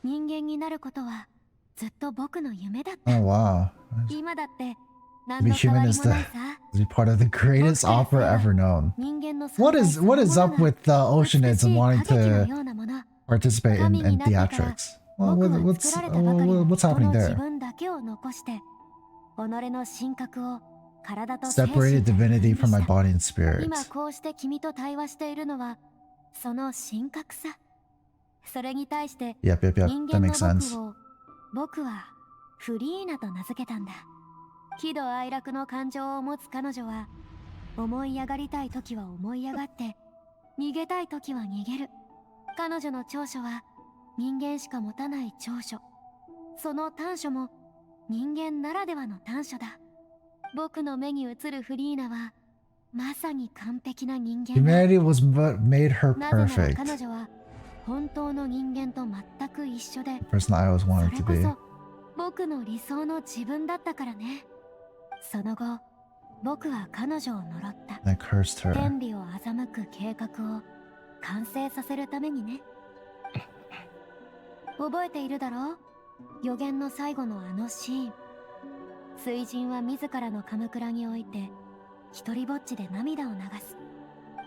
人間になることはずっと僕の夢だった。 Oh, wow. 今だって何 To be の変わ human り is も to ないさ。 be part of the greatest offer ever known. 人間の What 存 is 在そのもの up が with the Oceanids and wanting 美しい歌劇の to ようなもの。 participate in 神になってから theatrics? Well, 僕は what's 作られたばかりの what's 人 happening の自 there? 分だけを残して己の神格を体と精神 Separated で divinity 分 from my 離した。 body and spirit. 今こうして君と対話しているのはその神格さ。それに対して Yep, yep, yep. 人 That 間の makes sense. 僕を僕はフリーナと名付けたんだ。喜怒哀楽の感情を持つ彼女は、思い上がりたい時は思い上がって、逃げたい時は逃げる。彼女の長所は人間しか持たない長所。その短所も人間ならではの短所だ。僕の目に映るフリーナはまさに完璧な人間だ。Humanity was what made her なぜなら perfect. 彼女は本当の人間と全く一緒で、 The person I always そ wanted れ to こ be. そ僕の理想の自分だったからね。その後、僕は彼女を呪った。 I cursed her. 天理を欺く計画を完成させるためにね。覚えているだろう？予言の最後のあのシーン。水神は自らのカムクラにおいて一人ぼっちで涙を流す。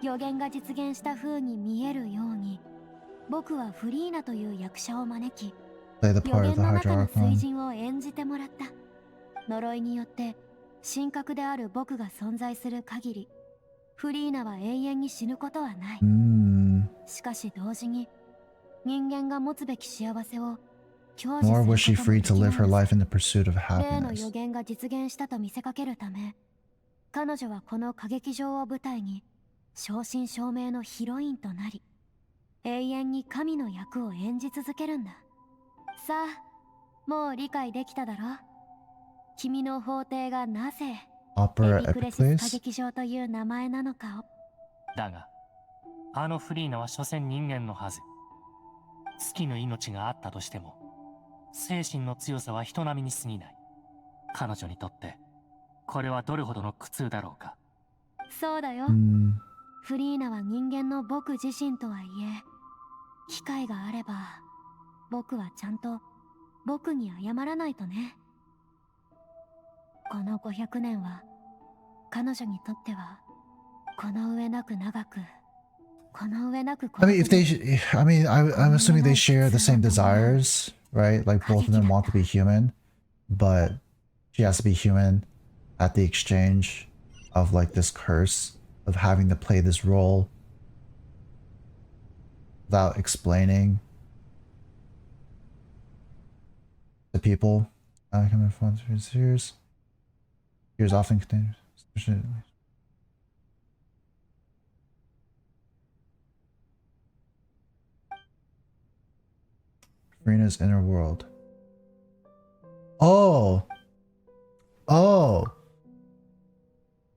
予言が実現した風に見えるように、僕はフリーナという役者を招き、 Play the 予 part 言 of the の中 Hydro の Archon. 水神を演じてもらった。呪いによって神格である僕が存在する限り、フリーナは永遠に死ぬことはない。しかし同時に、人間が持つべき幸せを享受す Nor るこ was she とも free で to きな live い her の life さ。 in the pursuit of 例の予 happiness. 言が実現したと見せかけるため、彼女はこの歌劇場を舞台に正真正銘のヒロインとなり、永遠に神の役を演じ続けるんだ。さあ、もう理解できただろ？君の法廷がなぜ Opera エピクレ epic シス歌 place? 劇場という名前なのかを。だが、あのフリーナは所詮人間のはず。月の命があったとしても、精神の強さは人並みに過ぎない。彼女にとって、これはどれほどの苦痛だろうか。そうだよ。フリーナは人間の僕自身とはいえ、機会があれば、僕はちゃんと僕に謝らないとね。この500年は、彼女にとっては、この上なく長く、この上なく I mean, if they, I'm assuming they share the same desires, right? Like both of them want to be human, but she has to be human at the exchange of like this curse of having to play this role without explaining to people. Coming from years often contains. Furina's inner world. Oh.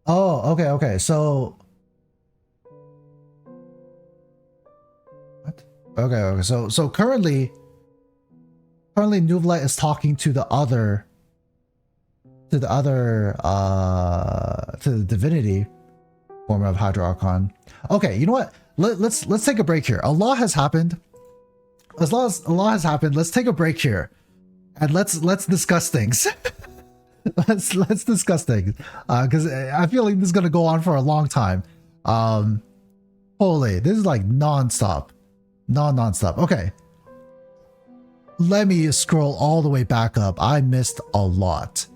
Okay. So what? Okay. So currently Neuvillette is talking to the divinity form of Hydro Archon. Okay, you know what? Let's take a break here. A lot has happened. As long as a lot has happened, let's take a break here, and let's discuss things. let's discuss things, because I feel like this is gonna go on for a long time. Holy, this is like non-stop. Okay, let me scroll all the way back up. I missed a lot.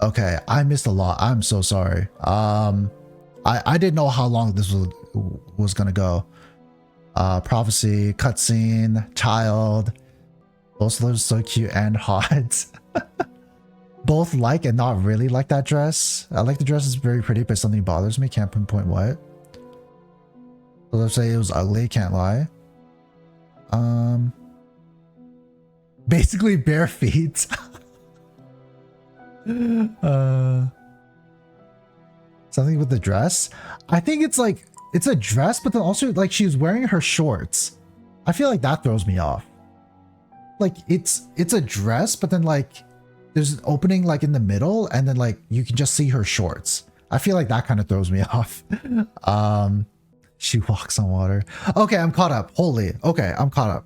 Okay, I missed a lot. I'm so sorry. I didn't know how long this was gonna go. Prophecy, cutscene, child. Both look so cute and hot. Both like and not really like that dress. I like the dress, is very pretty, but something bothers me. Can't pinpoint what. So let's say it was ugly, can't lie. Basically bare feet. Something with the dress. I think it's like it's a dress, but then also like she's wearing her shorts. I feel like that throws me off. Like it's a dress, but then like there's an opening like in the middle, and then like you can just see her shorts. I feel like that kind of throws me off. She walks on water. Okay, I'm caught up. Holy. Okay, I'm caught up.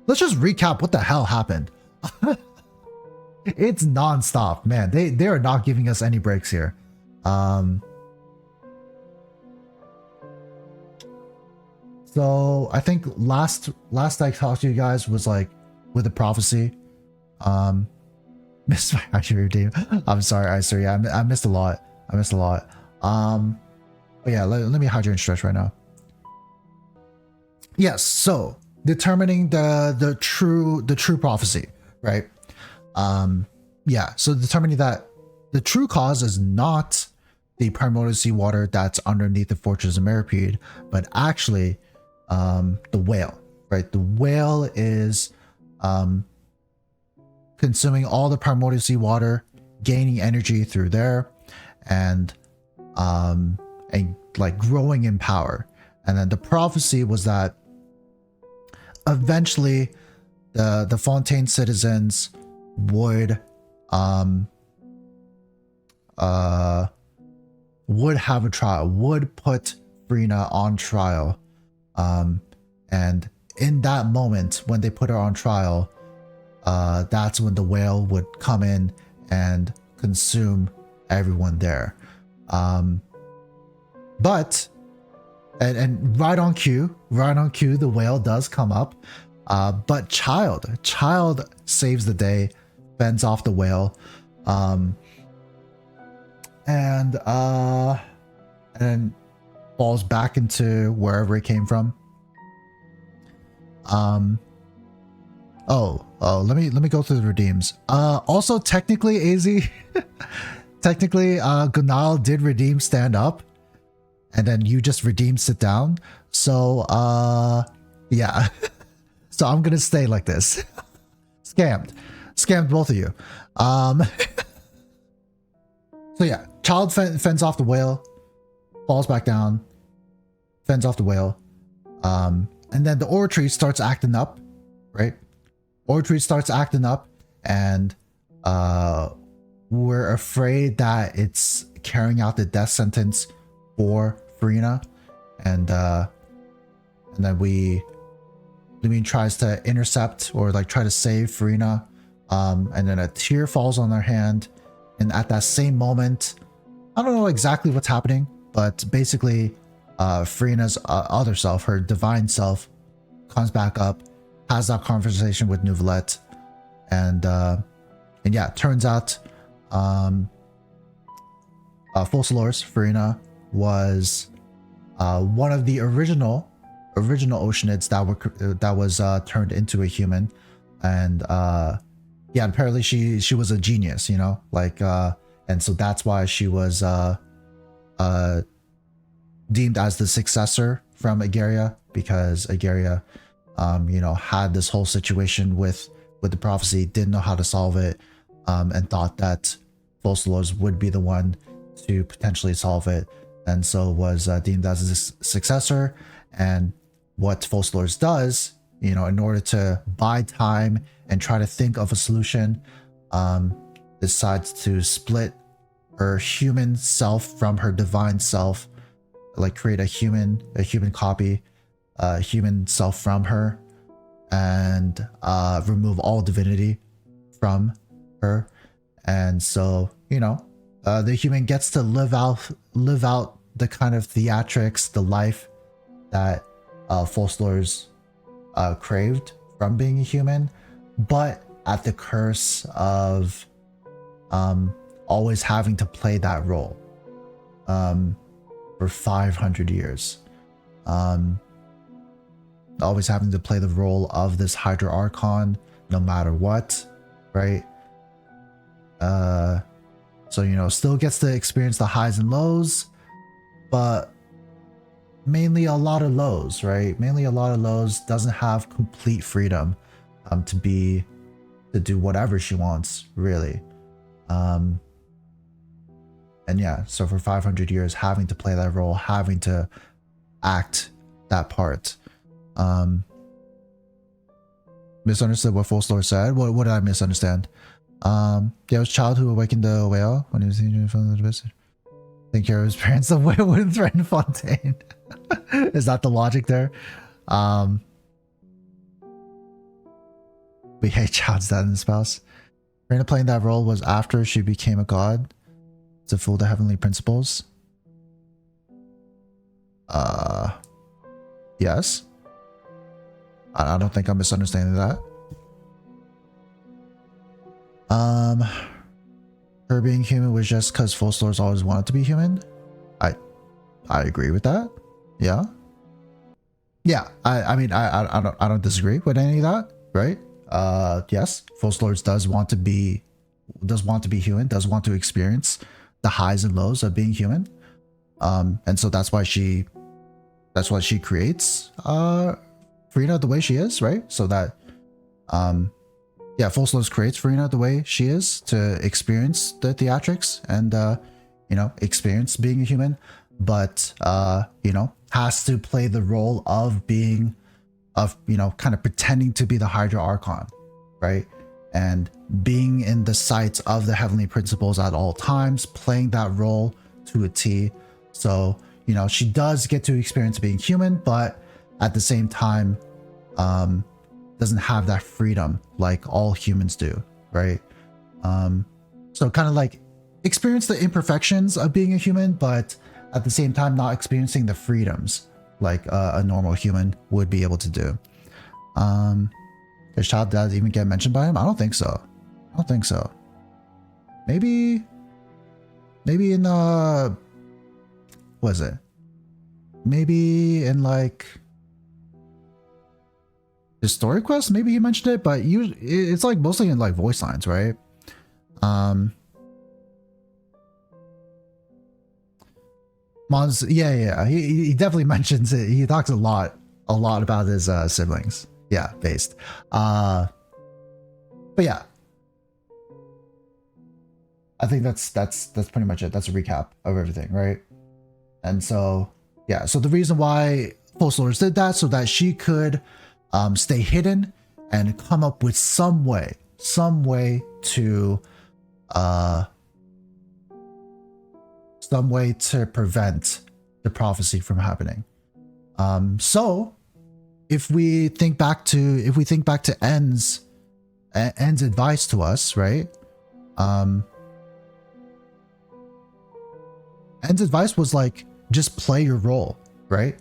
Let's just recap what the hell happened. It's non-stop, man. They are not giving us any breaks here. So I think last I talked to you guys was like with the prophecy. Missed my actual team. I'm sorry, Icer. Yeah, I missed a lot. But yeah, let me hydrate and stretch right now. Yes, so determining the true prophecy, right? Yeah, so determining that the true cause is not the primordial seawater that's underneath the Fortress of Meropide, but actually the whale, right? The whale is consuming all the primordial seawater, gaining energy through there, and like growing in power. And then the prophecy was that eventually the Fontaine citizens would have a trial, would put Furina on trial, and in that moment when they put her on trial, that's when the whale would come in and consume everyone there. But right on cue, the whale does come up, but Child saves the day, fends off the whale, and falls back into wherever it came from. Let me go through the redeems. Also, technically, AZ, Gunal did redeem stand up, and then you just redeemed sit down. So, yeah. So I'm gonna stay like this. Scammed both of you. So yeah, Child fends off the whale, falls back down, fends off the whale, and then the oratory starts acting up, right? Oratory starts acting up, and we're afraid that it's carrying out the death sentence for Furina, and then Lumine tries to intercept or like try to save Furina, and then a tear falls on her hand, and at that same moment, I don't know exactly what's happening, but basically Furina's other self, her divine self, comes back up, has that conversation with Neuvillette, and yeah, it turns out Voicelines, Furina, was one of the original Oceanids that was turned into a human, and yeah, apparently she was a genius, you know, like and so that's why she was deemed as the successor from Agaria, because Agaria you know, had this whole situation with the prophecy, didn't know how to solve it, and thought that Voicelines would be the one to potentially solve it, and so was deemed as a successor. And what Voicelines does, you know, in order to buy time and try to think of a solution, decides to split her human self from her divine self, like create a human copy, human self from her, and remove all divinity from her. And so, you know, the human gets to live out the kind of theatrics, the life that Voicelines craved from being a human, but at the curse of always having to play that role for 500 years. Always having to play the role of this Hydro Archon, no matter what, right? So, you know, still gets to experience the highs and lows, but mainly a lot of lows, right? Mainly a lot of lows, doesn't have complete freedom to do whatever she wants, really. And yeah, so for 500 years, having to play that role, having to act that part. Misunderstood what Voicelines said. What did I misunderstand? Yeah, it was Child who awakened the whale when he was in front of the abyss. Take care of his parents, the whale wouldn't threaten Fontaine. Is that the logic there? We hate Child's dad and spouse. Furina playing that role was after she became a god to fool the heavenly principles. Yes. I don't think I'm misunderstanding that. Her being human was just because Voicelines always wanted to be human. I agree with that. Yeah. Yeah, I mean, I don't disagree with any of that, right? Yes, False Lords does want to be human, does want to experience the highs and lows of being human. And so that's why she creates Furina the way she is, right? So that yeah, False Lords creates Furina the way she is to experience the theatrics and you know, experience being a human, but you know, has to play the role of being, you know, kind of pretending to be the Hydro Archon, right? And being in the sights of the heavenly principles at all times, playing that role to a T. So, you know, she does get to experience being human, but at the same time, doesn't have that freedom like all humans do, right? So kind of like experience the imperfections of being a human, but at the same time not experiencing the freedoms like a normal human would be able to do. Does child dad even get mentioned by him? I don't think so. I don't think so. Maybe in what is it? Maybe in like the story quest, maybe he mentioned it, but it's like mostly in like Voicelines, right? Mons, yeah, he definitely mentions it. He talks a lot about his siblings. Yeah, based. But yeah, I think that's pretty much it. That's a recap of everything, right? And so yeah, so the reason why False Lords did that so that she could stay hidden and come up with some way to prevent the prophecy from happening. So if we think back to En's advice to us, right? En's advice was like, just play your role, right?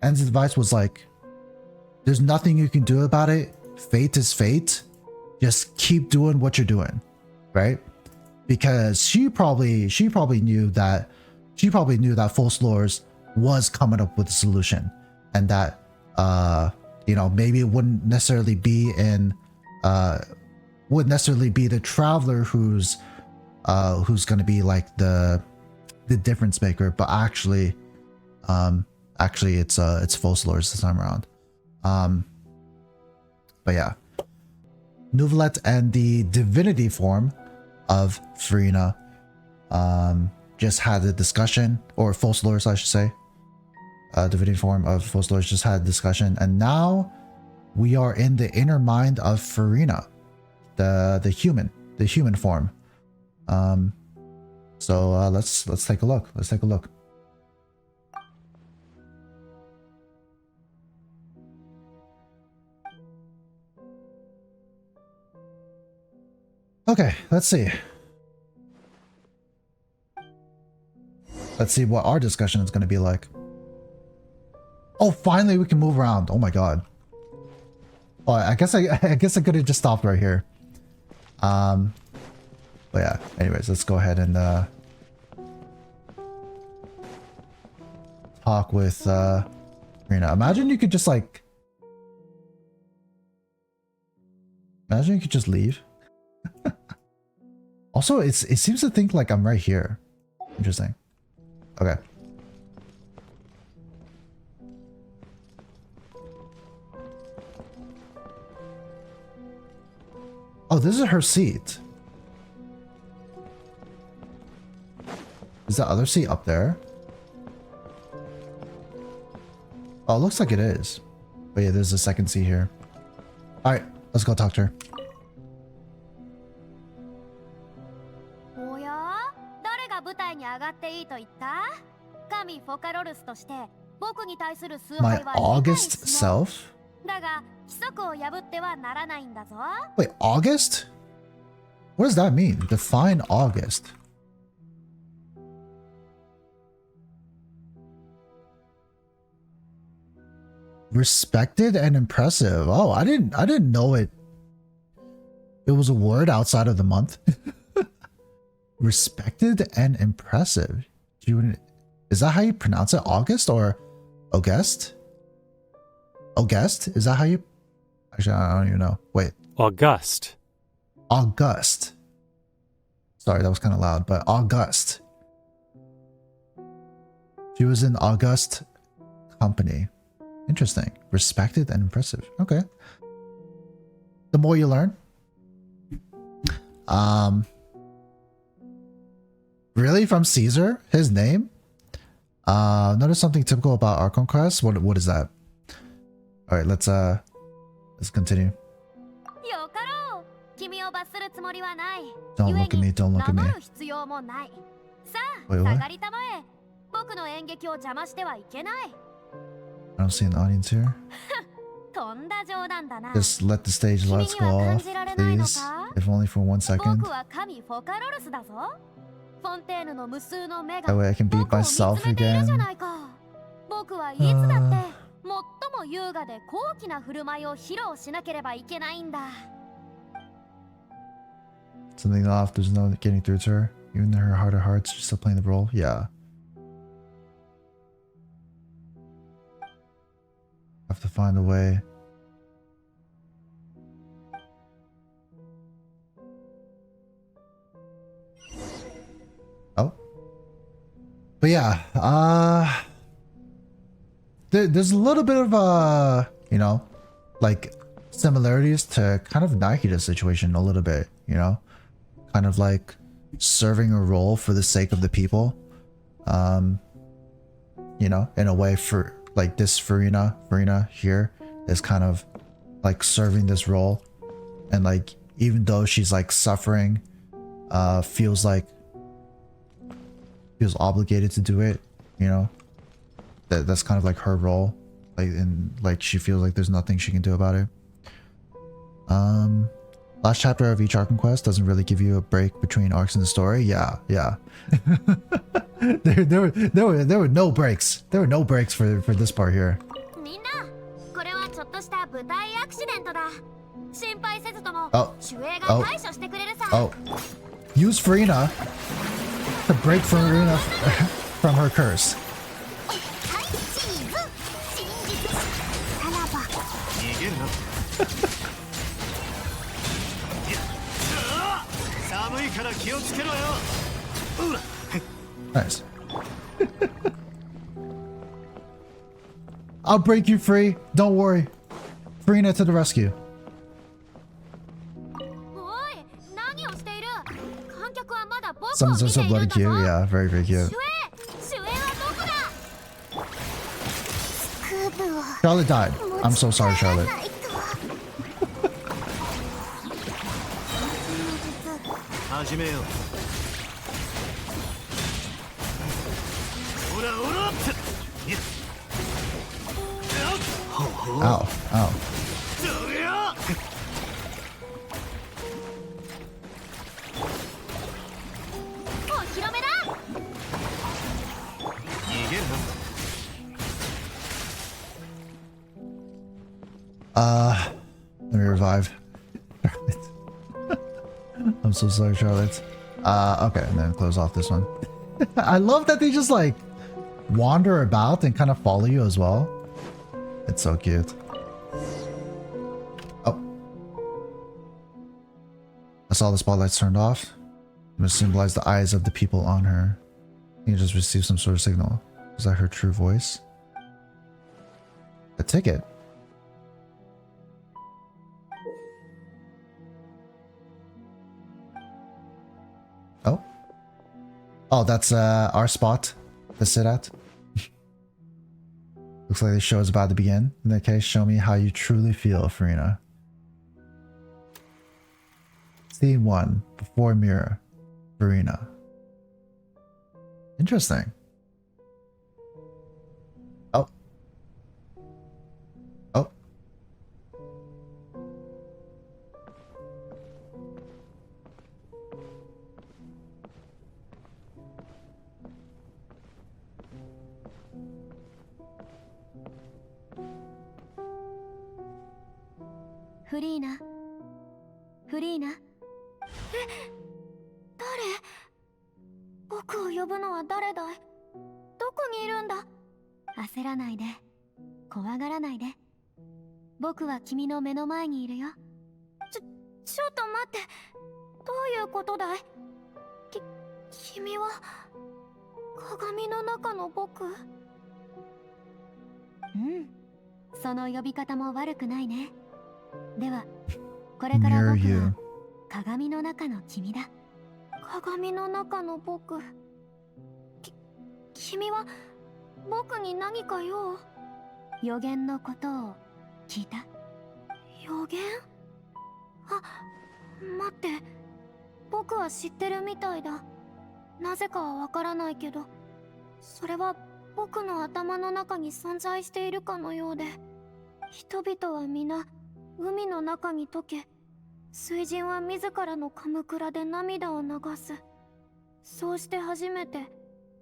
En's advice was like, there's nothing you can do about it. Fate is fate. Just keep doing what you're doing, right? Because she probably knew that False Lords was coming up with a solution, and that you know, maybe it wouldn't necessarily be the traveler who's going to be like the difference maker, but actually it's False Lords this time around. But yeah, Neuvillette and the divinity form of Furina just had a discussion, or False Lords I should say, divinity form of False Lords just had a discussion, and now we are in the inner mind of Furina, the human form. So let's take a look. Okay, let's see. Let's see what our discussion is going to be like. Oh, finally we can move around. Oh my god. Oh, I guess I could have just stopped right here. But yeah, anyways, let's go ahead and talk with Furina. Imagine you could just like leave. Also, it seems to think like I'm right here. Interesting. Okay. Oh, this is her seat. Is the other seat up there? Oh, it looks like it is. But yeah, there's a second seat here. Alright, let's go talk to her. My August self? Wait, August? What does that mean? Define August. Respected and impressive. Oh, I didn't know it was a word outside of the month. Respected and impressive. Is that how you pronounce it? August or August? August? Is that how you? Actually, I don't even know. Wait. August. August. Sorry, that was kind of loud, but August. She was in August company. Interesting. Respected and impressive. Okay. The more you learn. Really? From Caesar? His name? Notice something typical about Archon Quest? What is that? Alright, let's continue. Don't look at me, don't look at me. Wait, what? I don't see an audience here. Just let the stage lights go off, please. If only for 1 second. That way I can beat myself again. Something off, there's no getting through to her. Even in her heart of hearts, she's still playing the role. Yeah. Have to find a way. Oh. But yeah, there's a little bit of you know, like similarities to kind of Nakida's situation a little bit, you know? Kind of like serving a role for the sake of the people. You know, in a way, for like this Furina here is kind of like serving this role, and like even though she's like suffering, feels obligated to do it, you know. That's kind of like her role, like, and like she feels like there's nothing she can do about it. Last chapter of each Archon Quest doesn't really give you a break between arcs in the story. Yeah. there were no breaks. There were no breaks for this part here. Oh. Use Furina to break Furina from her curse. Nice. I'll break you free. Don't worry. Furina to the rescue. Someone's also bloody cute. Yeah, very, very cute. Charlotte died. I'm so sorry, Charlotte. Ow, ow. Let me revive. I'm so sorry, Charlotte. Okay, and then close off this one. I love that they just like wander about and kind of follow you as well. It's so cute. Oh. I saw the spotlights turned off. It must symbolize the eyes of the people on her. You just received some sort of signal. Was that her true voice? A ticket. Oh. Oh, that's our spot to sit at. Looks like the show is about to begin. In that case, show me how you truly feel, Furina. Scene 1. Before mirror. Furina. Interesting. Oh. Oh. Furina. Furina. 誰？僕を呼ぶのは誰だい？どこにいるんだ？焦らないで。怖がらないで。僕は君の目の前にいるよ。ちょっと待って。どういうことだい？君は鏡の中の僕？その呼び方も悪くないね。ではこれから僕は鏡の中の君だ。鏡の中の僕。君は僕に何か用？予言のことを聞いた？予言？あ、待って。僕は知ってるみたいだ。なぜかはわからないけど、それは僕の頭の中に存在しているかのようで、人々は皆海の中に溶け、水人は自らのカムクラで涙を流す。そうして初めて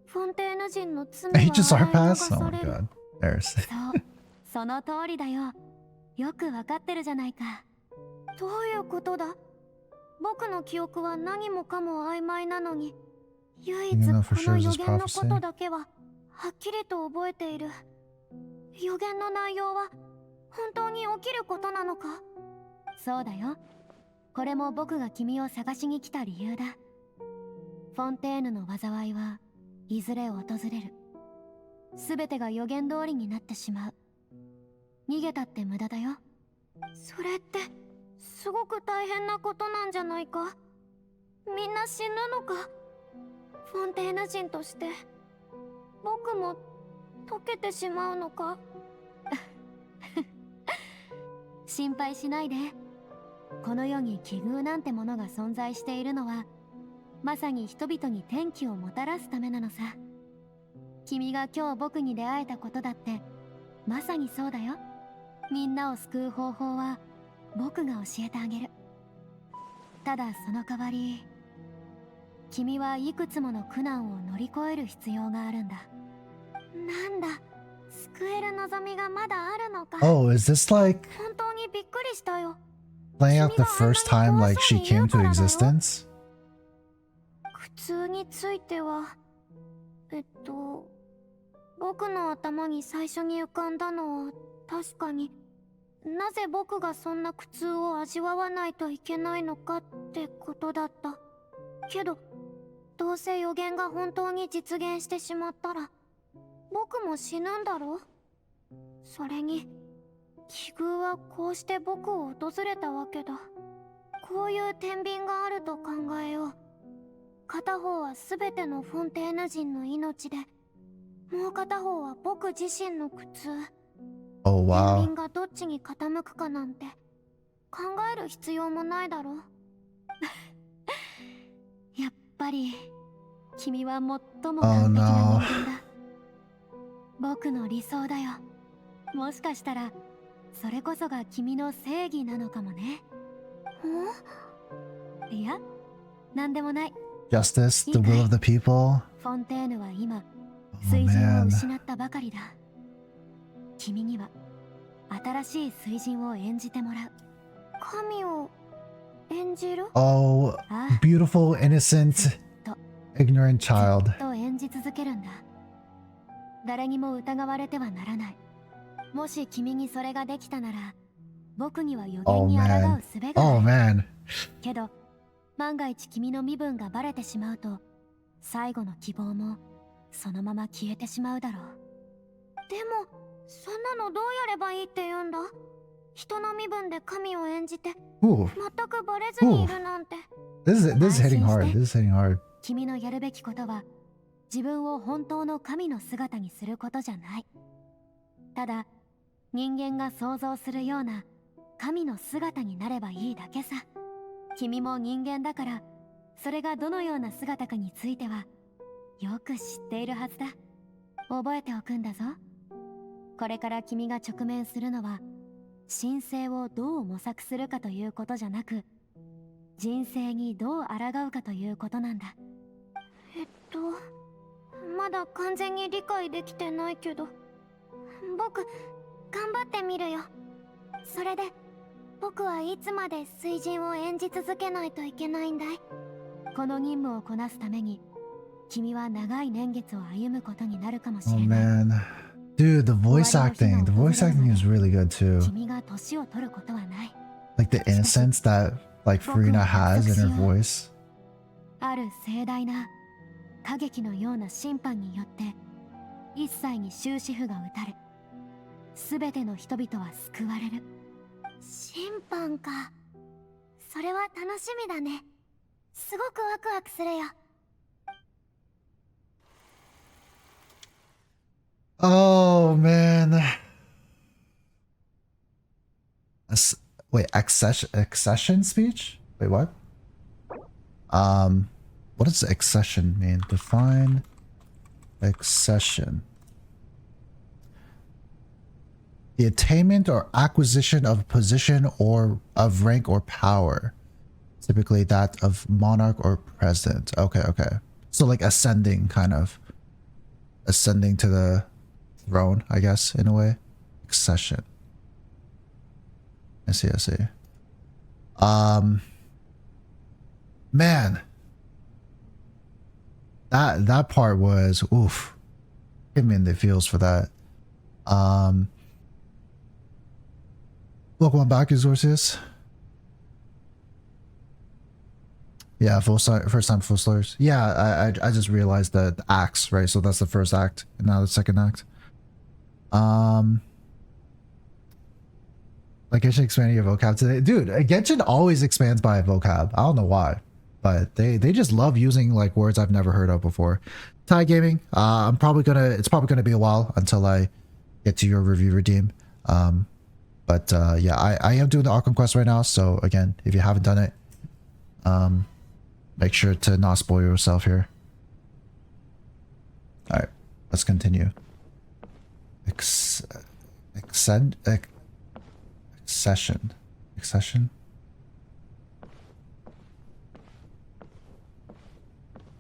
フォンテーヌ人の罪は洗い流される。そう、その通りだよ。よくわかってるじゃないか。どういうことだ？僕の記憶は何もかも曖昧なのに、唯一この予言のことだけははっきりと覚えている。予言の内容は本当に起きることなのか？そうだよ。これも僕が君を探しに来た理由だ。フォンテーヌの災いはいずれ訪れる。すべてが予言通りになってしまう。逃げたって無駄だよ。それってすごく大変なことなんじゃないか？みんな死ぬのか？フォンテーヌ人として僕も溶けてしまうのか？心配しないで。この世に奇遇なんてものが存在しているのは、まさに人々に天気をもたらすためなのさ。君が今日僕に出会えたことだってまさにそうだよ。みんなを救う方法は僕が教えてあげる。ただその代わり、君はいくつもの苦難を乗り越える必要があるんだ。なんだ、救える望みがまだあるのか。Oh, is this like 本当にびっくりしたよ。 playing out the first time like she came to existence? 苦痛については僕の頭に最初に浮かんだのは確かに、なぜ僕がそんな苦痛を味わわないといけないのかってことだった。けどどうせ予言が本当に実現してしまったら僕も死ぬんだろ。それに奇遇はこうして僕を訪れたわけだ。こういう天秤があると考えよう。片方は全てのフォンテーヌ人の命で、もう片方は僕自身の苦痛。Oh, wow. 天秤がどっちに傾くかなんて考える必要もないだろ。やっぱり君は最も完璧な人間だ。僕の理想だよ。もしかしたらそれこそが君の正義なのかもね。いや、なんでもない。Justice, the will of the people. フォンテーヌは今水人を失ったばかりだ。君には新しい水人を演じてもらう。神を演じる？ Oh, beautiful, innocent, ignorant child. ずっと演じ続けるんだ。誰にも疑われてはならない。もし君にそれができたなら、僕には予言に抗う術がある。Oh man. けど万が一君の身分がバレてしまうと、最後の希望もそのまま消えてしまうだろう。でもそんなのどうやればいいって言うんだ？人の身分で神を演じて全くバレずにいるなんて。 This is hitting hard. This is hitting hard. 君のやるべきことは自分を本当の神の姿にすることじゃない。ただ人間が想像するような神の姿になればいいだけさ。君も人間だから、それがどのような姿かについてはよく知っているはずだ。覚えておくんだぞ。これから君が直面するのは、神聖をどう模索するかということじゃなく、人生にどう抗うかということなんだ。まだ完全に理解できてないけど、僕頑張ってみるよ。それで僕はいつまで水人を演じ続けないといけないんだい？この任務をこなすために君は長い年月を歩むことになるかもしれない。Dude, the voice acting is really good too. 君が年を取ることはない。 Like the innocence that like Furina has in her voice. ある盛大な歌劇のような審判によって一切に終止符が打たれ、すべての人々は救われる。審判か。それは楽しみだね。すごくワクワクするよ。Oh man. Wait, accession speech? Wait, what? What does accession mean? Define accession. The attainment or acquisition of position or of rank or power. Typically that of monarch or president. Okay, okay. So like ascending, kind of. Ascending to the throne, I guess, in a way. Accession. I see, I see. Man. That part was, oof. Hit me in the feels for that. Welcome back, Exorcius. Yeah, first time full slurs. Yeah, I just realized that acts, right? So that's the first act, and now the second act. Like Genshin expanding your vocab today. Dude, Genshin always expands by vocab. I don't know why. But they just love using like words I've never heard of before. Thai gaming. It's probably gonna be a while until I get to your review redeem. But yeah, I am doing the Archon Quest right now, so again, if you haven't done it, make sure to not spoil yourself here. Alright, let's continue. Accession?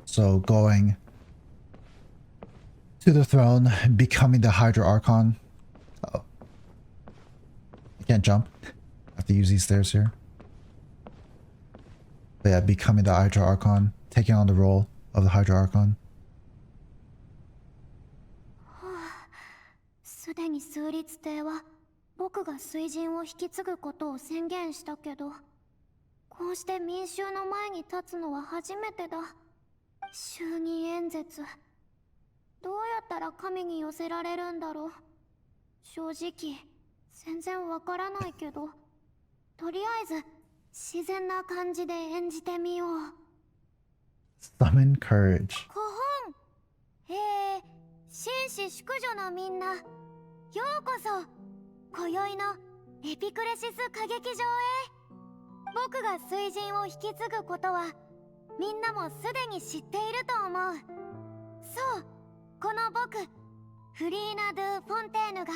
So going to the throne, becoming the Hydro Archon. Oh. I can't jump. I have to use these stairs here. But yeah, becoming the Hydro Archon, taking on the role of the Hydro Archon. すでに数律帝は僕が水神を引き継ぐことを宣言したけど、こうして民衆の前に立つのは初めてだ。就任演説、どうやったら神に寄せられるんだろう。正直全然わからないけど、とりあえず自然な感じで演じてみよう。Summon courage. 古本、紳士淑女のみんな、ようこそ今宵のエピクレシス歌劇場へ。僕が水神を引き継ぐことはみんなもすでに知っていると思う。そう、この僕フリーナ・ドゥ・フォンテーヌが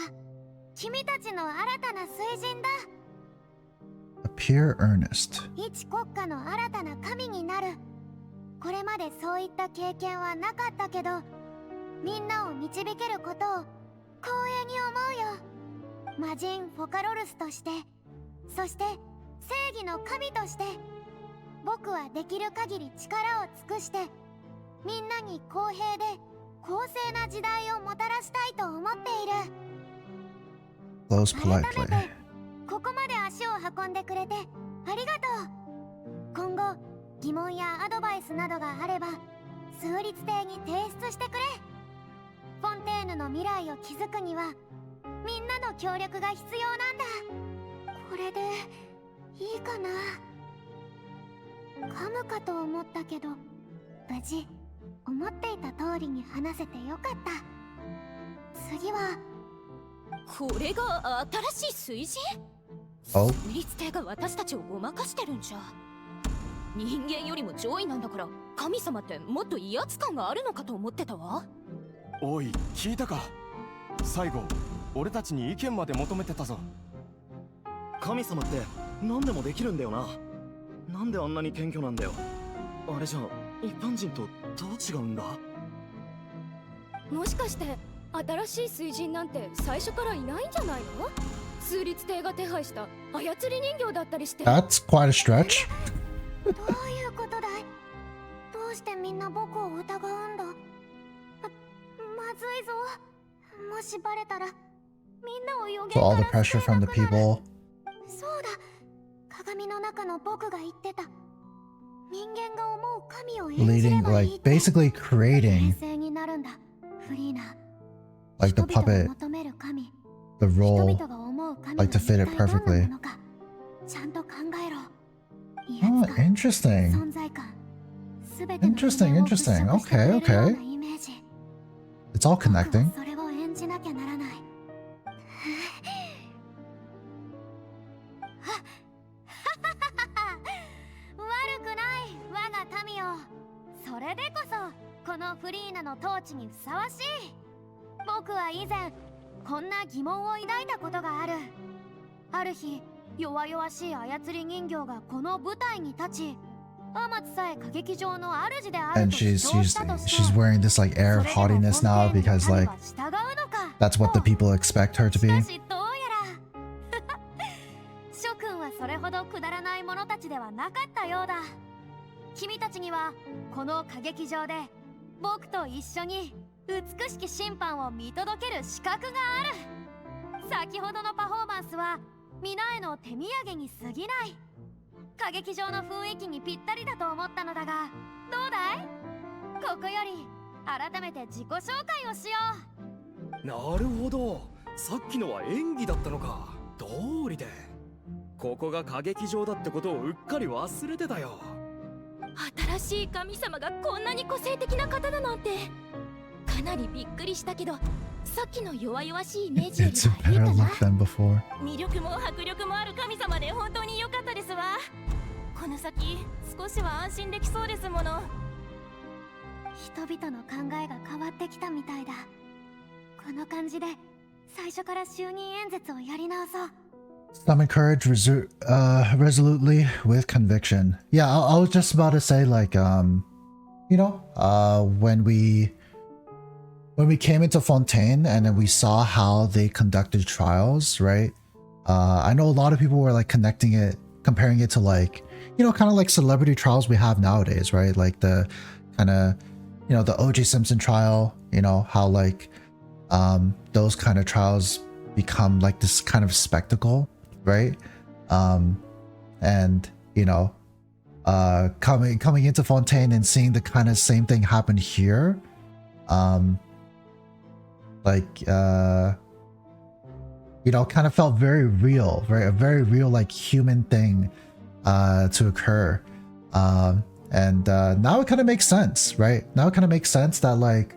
君たちの新たな水神だ。 Appear earnest. 一国家の新たな神になる。これまでそういった経験はなかったけど、みんなを導けることを光栄に思うよ。魔人フォカロルスとして、そして正義の神として、僕はできる限り力を尽くしてみんなに公平で公正な時代をもたらしたいと思っている。 Close 改め politely. てここまで足を運んでくれてありがとう。今後疑問やアドバイスなどがあれば数律帝に提出してくれ。フォンテーヌの未来を築くにはみんなの協力が必要なんだ。これでいいかな。噛むかと思ったけど無事思っていた通りに話せてよかった。次はこれが新しい水神？水律帝が私たちをごまかしてるんじゃ。人間よりも上位なんだから神様ってもっと威圧感があるのかと思ってたわ。おい、聞いたか。最後俺たちに意見まで求めてたぞ。神様って何でもできるんだよな。なんであんなに謙虚なんだよ。あれじゃ一般人とどう違うんだ。もしかして新しい水神なんて最初からいないんじゃないの？数律帝が手配した操り人形だったりして。 That's quite a stretch. どういうことだい？どうしてみんな僕を疑うんだ？まずいぞ。もしバレたらみんなを予言 So か all the ら pressure from the people そうだ、鏡の中の僕が言ってた人間が思う神を演じれ leading ばいい like basically creating 冷静になるんだフリーナ like the 人々 puppet が求める神 the 人 role 々が思う神が like to 一 fit 体 it どんな perfectly ものかちゃんと考えろ oh interesting 存在感全ての interesting interesting okay okay it's all connecting それを演じなきゃならない悪くない我が民よそれでこそこのフリーナの統治にふさわしい僕は以前こんな疑問を抱いたことがあるある日弱々しい操り人形がこの舞台に立ちアマツさえ歌劇場の主である and と主張したとして she's wearing this like air of haughtiness now because like that's what the people expect her to be しかしどうやら諸君はそれほどくだらない者たちではなかったようだ君たちにはこの歌劇場で僕と一緒に美しき審判を見届ける資格がある先ほどのパフォーマンスは皆への手土産に過ぎない歌劇場の雰囲気にぴったりだと思ったのだがどうだいここより改めて自己紹介をしよなるほど、さっきのは演技だったのか。通りでここが歌劇場だってことをうっかり忘れてたよ。新しい神様がこんなに個性的な方だなんてかなりびっくりしたけどさっきの弱々しいイメージより it's a はいい better かな look than before 魅力も迫力もある神様で本当に良かったですわこの先少しは安心できそうですもの人々の考えが変わってきたみたいだこの感じで最初から就任演説をやり直そう summon courage resolutely with conviction yeah I was just about to say like you know when we came into Fontaine and then we saw how they conducted trials right I know a lot of people were like comparing it to like you know kind of like celebrity trials we have nowadays right like the kind of you know the O.J. Simpson trial you know how like those kind of trials become like this kind of spectacle right and you know coming into Fontaine and seeing the kind of same thing happen here like you know kind of felt very real a very real like human thing to occur and now it kind of makes sense right now it kind of makes sense that like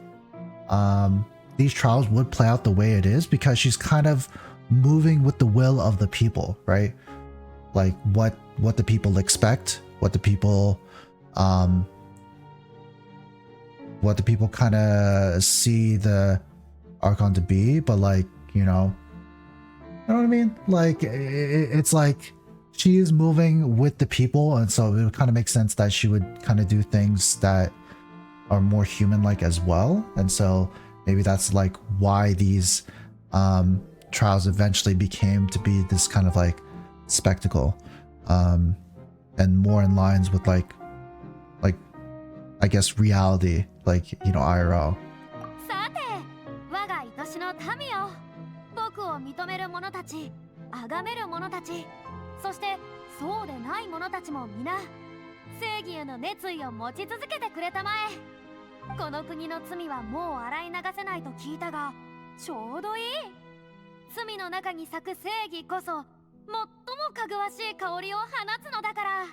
these trials would play out the way it is because she's kind of moving with the will of the people right like what the people expect what the people kind of see the Archon to be but like you know what I mean like it's like she is moving with the people and so it would kind of make sense that she would kind of do things that are more human like as well and so maybe that's like why these trials eventually became to be this kind of like spectacle and more in lines with like I guess reality like you know IRL さて我が愛しの民よ僕を認める者たち崇める者たちそしてそうでない者たちも皆正義への熱意を持ち続けてくれたまえこの国の罪はもう洗い流せないと聞いたがちょうどいい罪の中に咲く正義こそ最もかぐわしい香りを放つのだから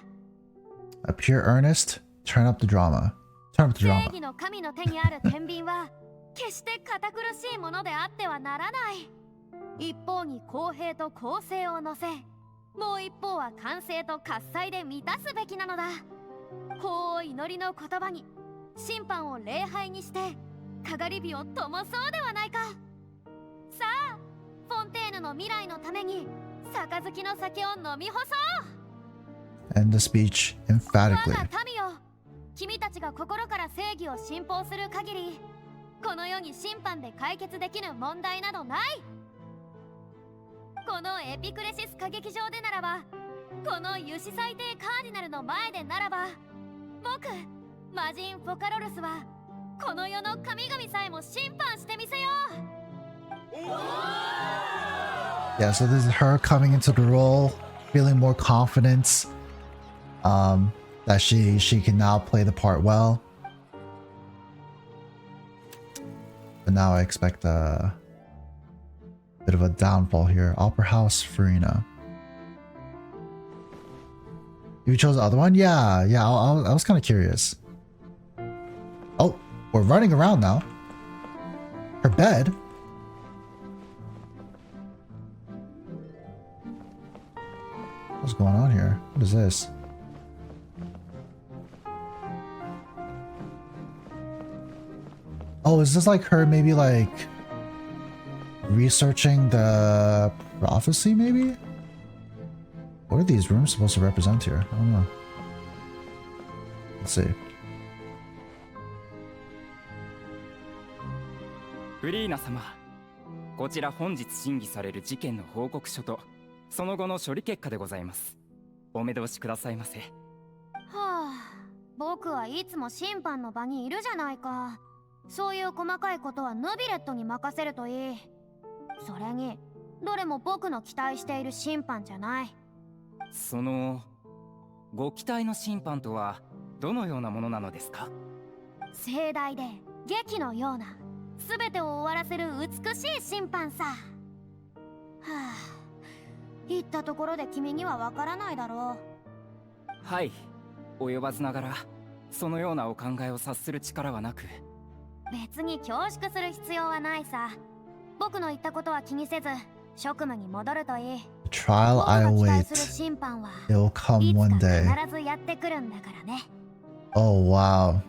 A pure earnest turn up the drama 正義の神の手にある天秤は決して堅苦しいものであってはならない一方に公平と公正を乗せもう一方は完成と喝采で満たすべきなのだ法を祈りの言葉に審判を礼拝にしてかがり火を灯そうではないかさあフォンテーヌの未来のために杯の酒を飲み干そう End the speech emphatically 我が民よ君たちが心から正義を信奉する限りこの世に審判で解決できぬ問題などないこのエピクレシス歌劇場でならばこのユシ最低カーディナルの前でならば僕魔人フォカロルスはこの世の神々さえも審判してみせよう Yeah, so this is her coming into the role, feeling more confidence, that she can now play the part well. But now I expect a bit of a downfall here. Opera House, Furina. You chose the other one? Yeah, I was kind of curious. Oh, we're running around now. Her bed? What's going on here? What is this? Oh, is this like her maybe like researching the prophecy maybe? What are these rooms supposed to represent here? I don't know. Let's see. フリーナ様、こちら本日審議される事件の報告書とその後の処理結果でございます。お目通しくださいませ。はあ、僕はいつも審判の場にいるじゃないか。そういう細かいことはヌビレットに任せるといい。それにどれも僕の期待している審判じゃない。そのご期待の審判とはどのようなものなのですか？盛大で劇のような、全てを終わらせる美しい審判さ。はあ、言ったところで君にはわからないだろう。はい、及ばずながらそのようなお考えを察する力はなく。別に恐縮する必要はないさ。僕の言ったことは気にせず職務に戻るといい。 Trial I await. It will come one day. 必ずやってくるんだからね。 Oh wow.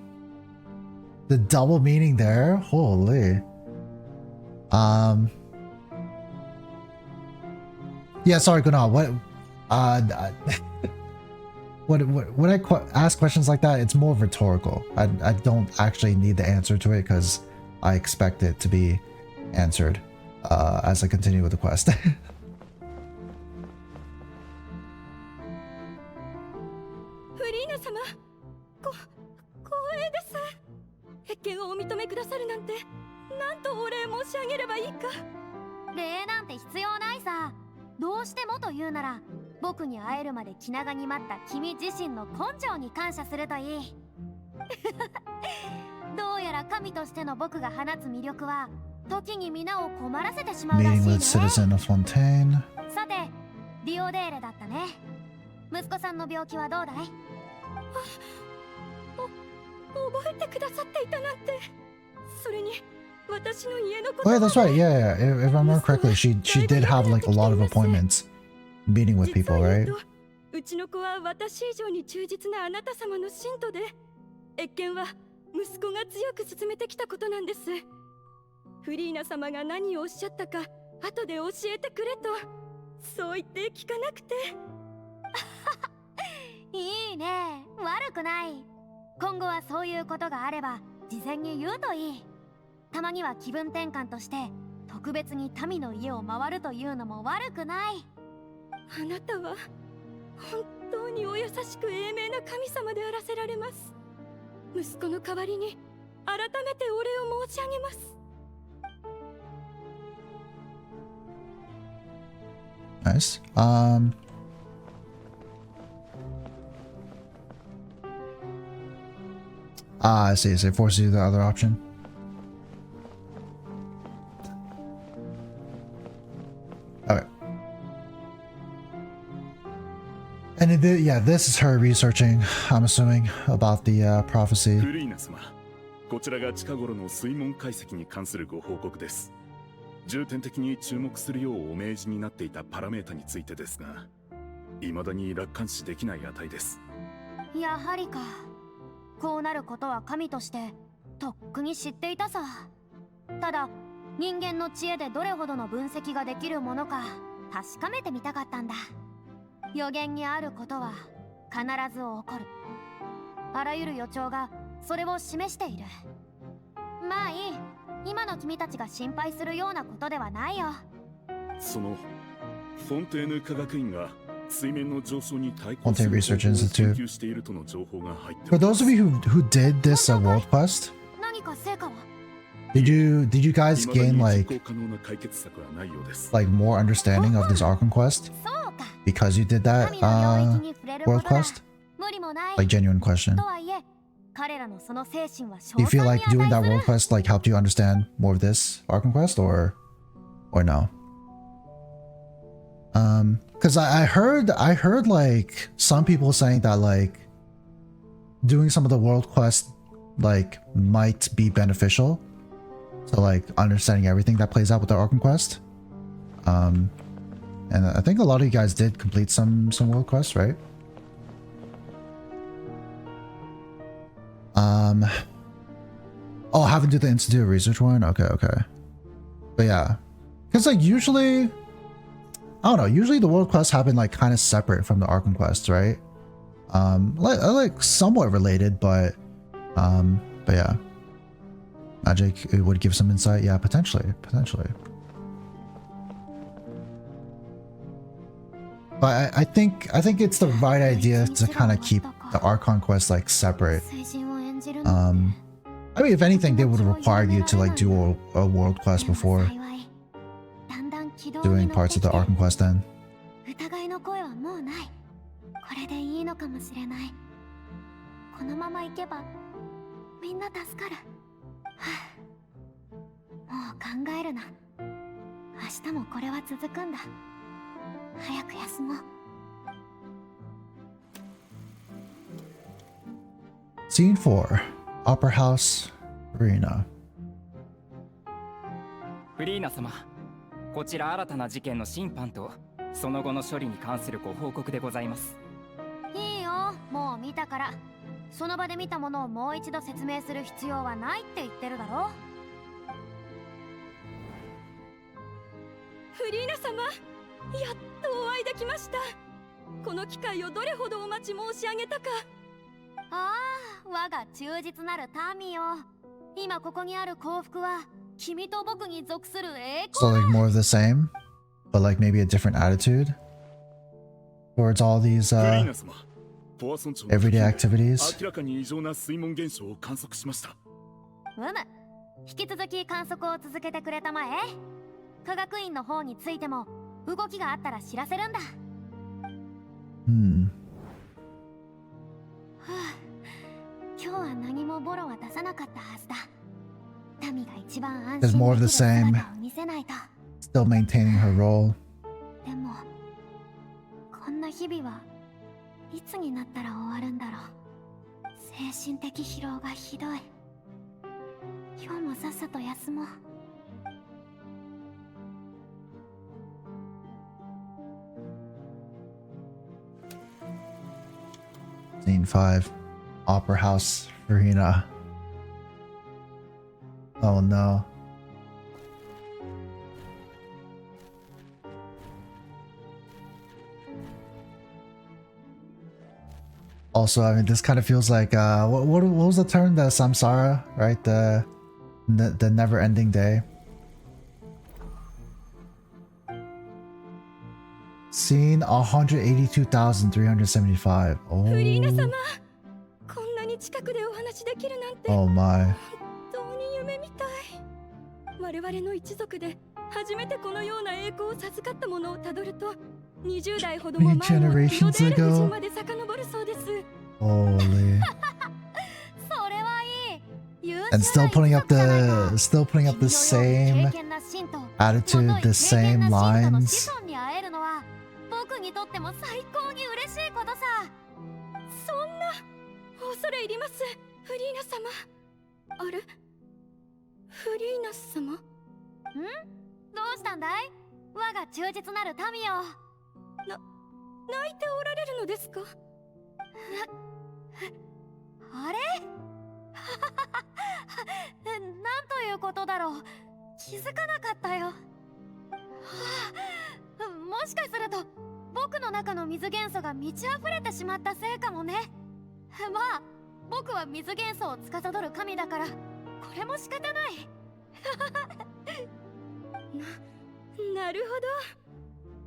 The double meaning there? Holy. Yeah, sorry, Gunnar. What when I ask questions like that, it's more rhetorical. I don't actually need the answer to it because I expect it to be answered as I continue with the quest. フリーナ様、光栄です。謁見をお認めくださるなんて、なんとお礼申し上げればいいか。礼なんて必要ないさ。どうしてもと言うなら、僕に会えるまで気長に待った君自身の根性に感謝するといい。どうやら神としての僕が放つ魅力は、時に皆を困らせてしまうらしい Meeting ね。 with Citizen of Fontaine. さて、ディオデーレだったね。息子さんの病気はどうだい？覚えてくださっていたなんて。それに私の家のこと。 Oh yeah, that's right. Yeah. If I remember correctly, she did have like a lot of appointments, meeting with people, right? うちの子は私以上に忠実なあなた様の信徒で、謁見は息子が強く進めてきたことなんです。フリーナ様が何をおっしゃったか後で教えてくれと、そう言って聞かなくて。いいね、悪くない。今後はそういうことがあれば事前に言うといい。たまには気分転換として特別に民の家を回るというのも悪くない。あなたは本当にお優しく英明な神様であらせられます。息子の代わりに改めてお礼を申し上げます。 Nice. I see. So it forces you the other option. Okay. And yeah, this is her researching, I'm assuming, about the prophecy. フリーナ様、こちらが近頃の水門解析に関するご報告です。重点的に注目するようお命じになっていたパラメータについてですが、未だに楽観視できない値です。やはりか。こうなることは神としてとっくに知っていたさ。ただ人間の知恵でどれほどの分析ができるものか確かめてみたかったんだ。予言にあることは必ず起こる。あらゆる予兆がそれを示している。まあいい。今の君たちが心配するようなことではないよ。そのフォンテーヌ科学院が水面の上昇に対抗 Fontaine する Research 研 Institute. 究しているとの情報が入って For those of you who did this world quest, 何か成果は？ Did you guys gain like more understanding of this Archon Quest because you did that world quest? Like genuine question. Do you feel like doing that world quest like helped you understand more of this Archon Quest or no? Because I heard like some people saying that like doing some of the world quests like might be beneficial to like understanding everything that plays out with the Archon Quest. And I think a lot of you guys did complete some world quests, right? Oh, haven't do the Institute research one? Okay. But yeah. Because like usually, I don't know, usually the world quests happen like kind of separate from the Archon quests, right? Like somewhat related, but yeah. Magic, it would give some insight. Yeah, potentially. But I think it's the right idea to kind of keep the Archon quest like separate. I mean, if anything, they would require you to like do a world quest before doing parts of the Archon quest then. Scene 4. Opera House, Furina. フリーナ様、こちら新たな事件の審判とその後の処理に関するご報告でございます。いいよ、もう見たから。その場で見たものをもう一度説明する必要はないって言ってるだろ。フリーナ様、やっとお会いできました。この機会をどれほどお待ち申し上げたか。ああ、我が忠実なる民よ。今ここにある幸福は君と僕に属する栄光 So like more of the same, but like maybe a different attitude towards all these everyday activities. 引き続き観測を続けてくれたまえ。科学院の方についても動きがあったら知らせるんだ。今日は何もボロは出さなかったはずだ。民が一番安心できる姿を見せないと。Still maintaining her role. でもこんな日々はいつになったら終わるんだろう。精神的疲労がひどい。今日もさっさと休もう。Scene 5. Opera House, Furina. Oh no. Also, I mean, this kind of feels like what was the term? The samsara, right? The never-ending day. Scene 182,375. Oh. フリーナ様、こんなに近くでお話できるなんて。Oh my. 本当に夢みたい。我々の一族で初めてこのような栄光を授かったものをたどると、20代ほども前のロデール夫人まで遡るそうです。Holy. それはいい。And still putting up the same attitude, the same lines. 僕にとっても最高に嬉しいことさ。そんな、恐れ入ります、フリーナ様。あれ、フリーナ様？どうしたんだい？我が忠実なる民よ。泣いておられるのですか？あれなんということだろう。気づかなかったよ。もしかすると僕の中の水元素が満ち溢れてしまったせいかもね。まあ僕は水元素を司る神だからこれも仕方ない。なるほど。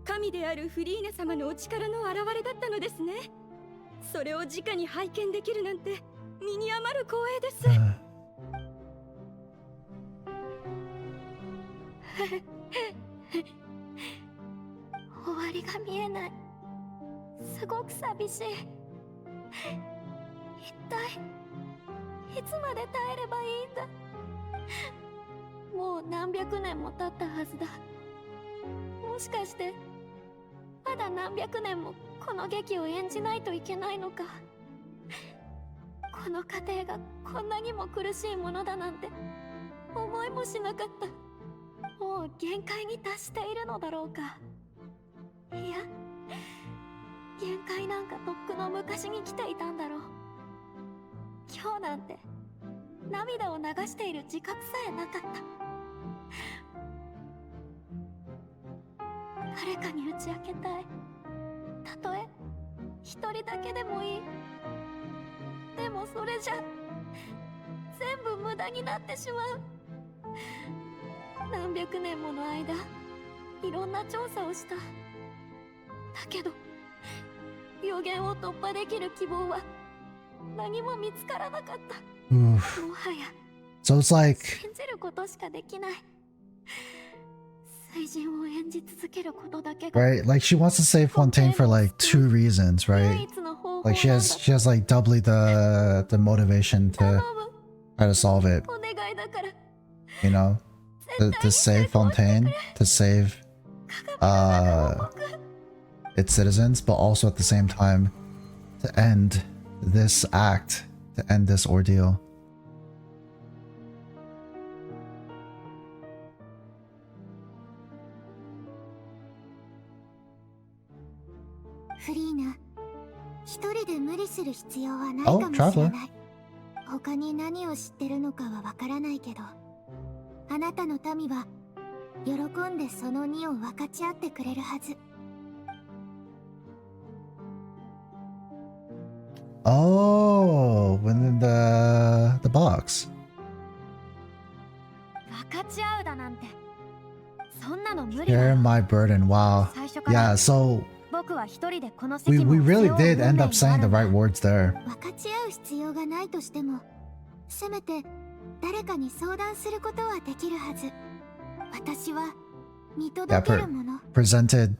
神であるフリーナ様のお力の表れだったのですね。それを直に拝見できるなんて身に余る光栄です。終わりが見えない。すごく寂しい。一体いつまで耐えればいいんだ。もう何百年も経ったはずだ。もしかしてまだ何百年もこの劇を演じないといけないのか。この過程がこんなにも苦しいものだなんて思いもしなかった。もう限界に達しているのだろうか。いや、限界なんかとっくの昔に来ていたんだろう。今日なんて涙を流している自覚さえなかった。誰かに打ち明けたい。たとえ一人だけでもいい。でもそれじゃ全部無駄になってしまう。何百年もの間いろんな調査をした。だけど予言を突破できる希望は何も見つからなかった。もはや So it's like 信じることしかできない。聖人を演じ続けることだけが right, like she wants to save Fontaine for like 2 reasons, right? Like she has like doubly the motivation to try to solve it. You know, to save Fontaine, to save its citizens, but also at the same time to end this act, to end this ordeal. Furina, 一人で無理する必要はないかもしれない。他に何を知ってるのかはわからないけど、あなたの民は喜んでその2を分かち合ってくれるはず。Oh, within the box. 分かち合うだなんて、そんなの無理だ。 Share my burden. Wow. Yeah, so we really did end up saying the right words there. 分かち合う必要がないとしても、せめて誰かに相談することはできるはず。私は見 Yeah, 届けるもの。presented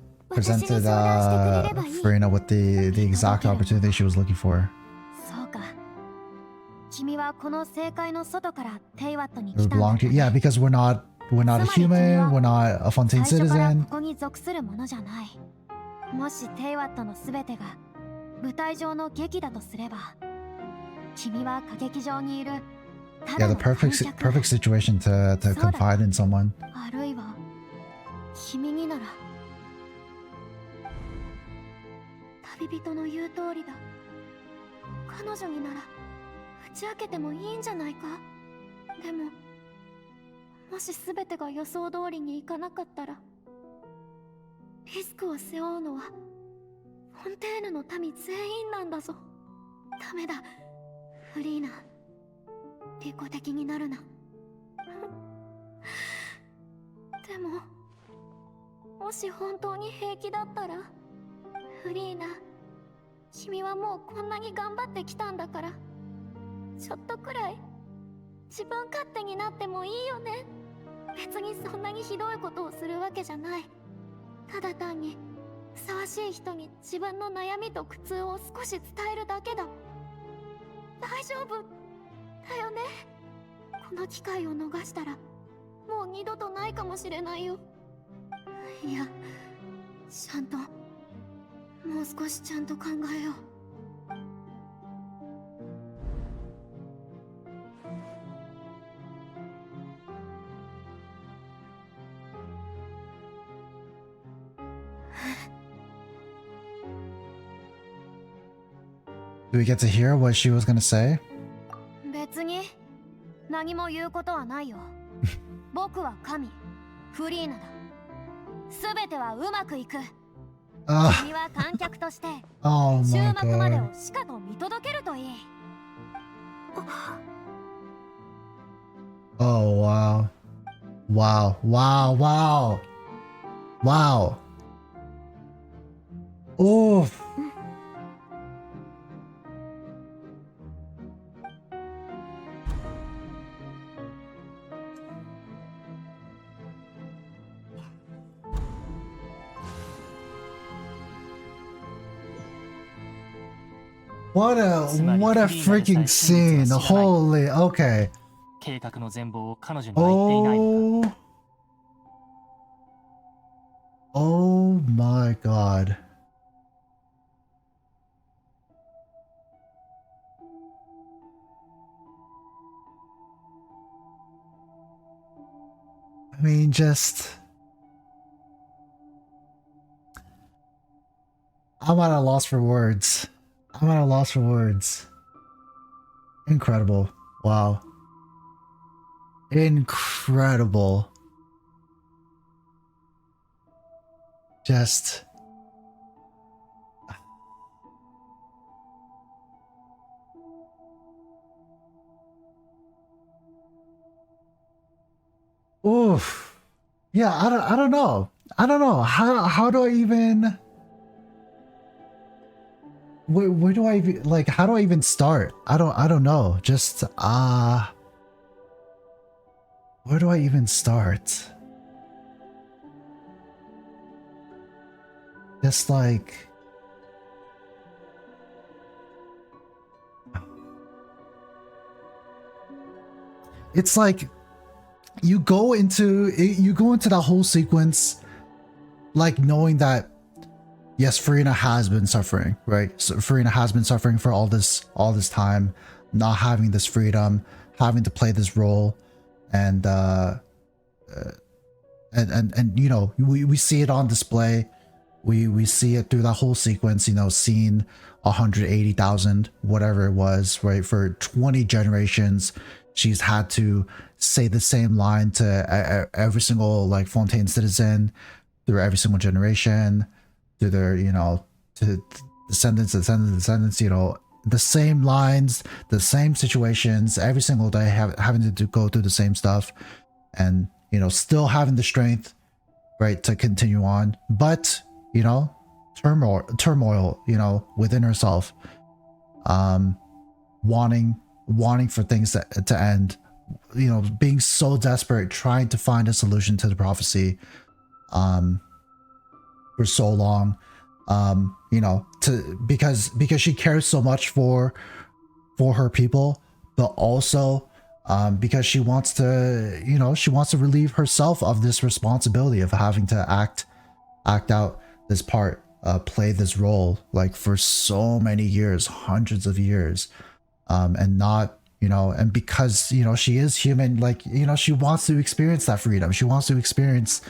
Furina with the exact opportunity she was looking for. そうか。君はこの正解の外からテイワットに It 来たんだ belonged to, yeah, because we're not a human, we're not a Fontaine 最初から citizen. ここに属するものじゃない。もしテイワットのすべてが舞台上の劇だとすれば、君は歌劇場にいる Yeah, the perfect situation to confide in someone. あるいは君になら。旅人の言う通りだ。彼女になら打ち明けてもいいんじゃないか。でももし全てが予想通りにいかなかったら、リスクを背負うのはフォンテーヌの民全員なんだぞ。ダメだ、フリーナ。利己的になるな。でももし本当に平気だったら、フリーナ、君はもうこんなに頑張ってきたんだから、ちょっとくらい自分勝手になってもいいよね。別にそんなにひどいことをするわけじゃない。ただ単にふさわしい人に自分の悩みと苦痛を少し伝えるだけだ。大丈夫だよね。この機会を逃したらもう二度とないかもしれないよ。いや、ちゃんと、もう少しちゃんと考えよう。Do we get to hear what she was gonna say? 別に何も言うことはないよ。僕は神、フリーナだ。すべてはうまくいく。君は観客として終幕までをしかと見届けるといい。Oh, wow. Wow, wow, wow. Wow. Oof. What a freaking scene. Holy, okay. 計画の全貌を彼女には言っていないのか。Oh my god. I mean, just... I'm at a loss for words. I'm at a loss for words. Incredible. Wow. Incredible. Just... Oof. Yeah, I don't know. I don't know. How do I even... Where do I like? How do I even start? I don't know. Just where do I even start? Just like it's like you go into that whole sequence like knowing that yes, Furina has been suffering, right? So Furina has been suffering for all this time, not having this freedom, having to play this role, and you know, we see it on display. We see it through that whole sequence, you know, seeing 180,000, whatever it was, right? For 20 generations, she's had to say the same line to every single like Fontaine citizen through every single generation. To their, you know, to descendants, you know, the same lines, the same situations, every single day, having to go through the same stuff, and you know, still having the strength, right, to continue on, but you know, turmoil, you know, within herself, wanting for things to end, you know, being so desperate, trying to find a solution to the prophecy, for so long, you know, because she cares so much for her people, but also because she wants to, you know, she wants to relieve herself of this responsibility of having to act out this part, play this role like for so many years, hundreds of years, and not, you know, and because, you know, she is human, like, you know, she wants to experience that freedom. She wants to experience,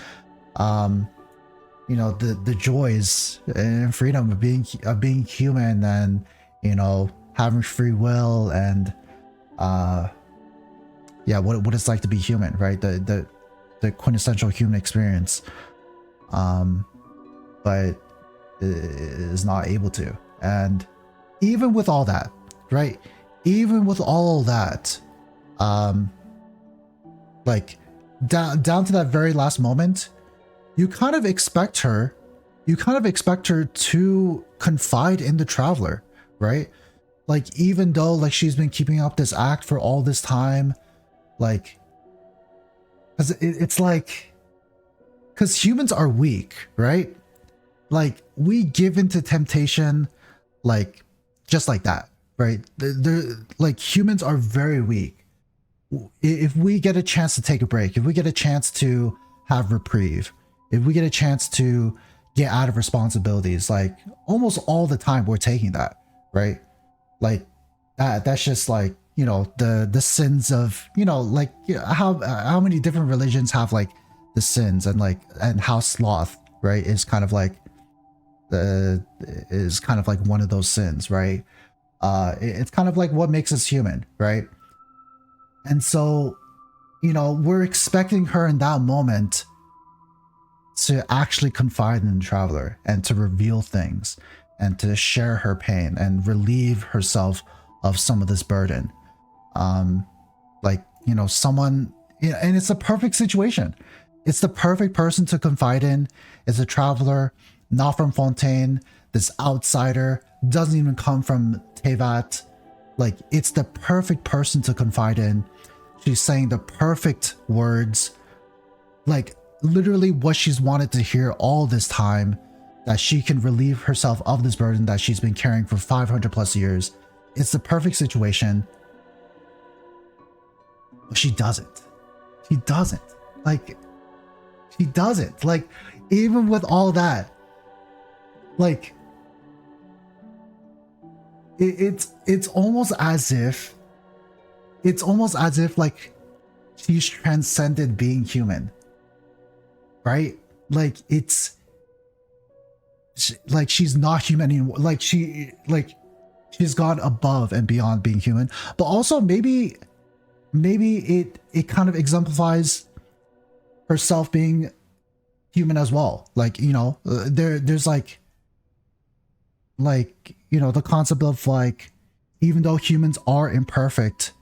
you know, the joys and freedom of being human, and you know, having free will, and yeah, what it's like to be human, right? The quintessential human experience, but is not able to. And even with all that, right? Even with all that, like down to that very last moment, you kind of expect her to confide in the traveler, right? Like, even though like she's been keeping up this act for all this time, like, because it's like, because humans are weak, right? Like, we give into temptation, like, just like that, right? They're like, humans are very weak. If we get a chance to take a break, if we get a chance to have reprieve, if we get a chance to get out of responsibilities, like almost all the time we're taking that, right? Like that's just like, you know, the sins of, you know, like how many different religions have like the sins, and like, and how sloth, right, is kind of like one of those sins, right? It's kind of like what makes us human, right? And so, you know, we're expecting her in that moment to actually confide in the traveler, and to reveal things, and to share her pain and relieve herself of some of this burden. Like, you know, someone, and it's a perfect situation. It's the perfect person to confide in. It's a traveler, not from Fontaine, this outsider, doesn't even come from Tevat. Like, it's the perfect person to confide in. She's saying the perfect words, like literally what she's wanted to hear all this time, that she can relieve herself of this burden that she's been carrying for 500 plus years. It's the perfect situation. But she doesn't. She doesn't. Like, she doesn't. Like, even with all that, like, it's almost as if like she's transcended being human, right? Like like she's not human anymore. Like she's gone above and beyond being human. But also maybe it kind of exemplifies herself being human as well. Like, you know, there's like you know, the concept of like, even though humans are imperfect,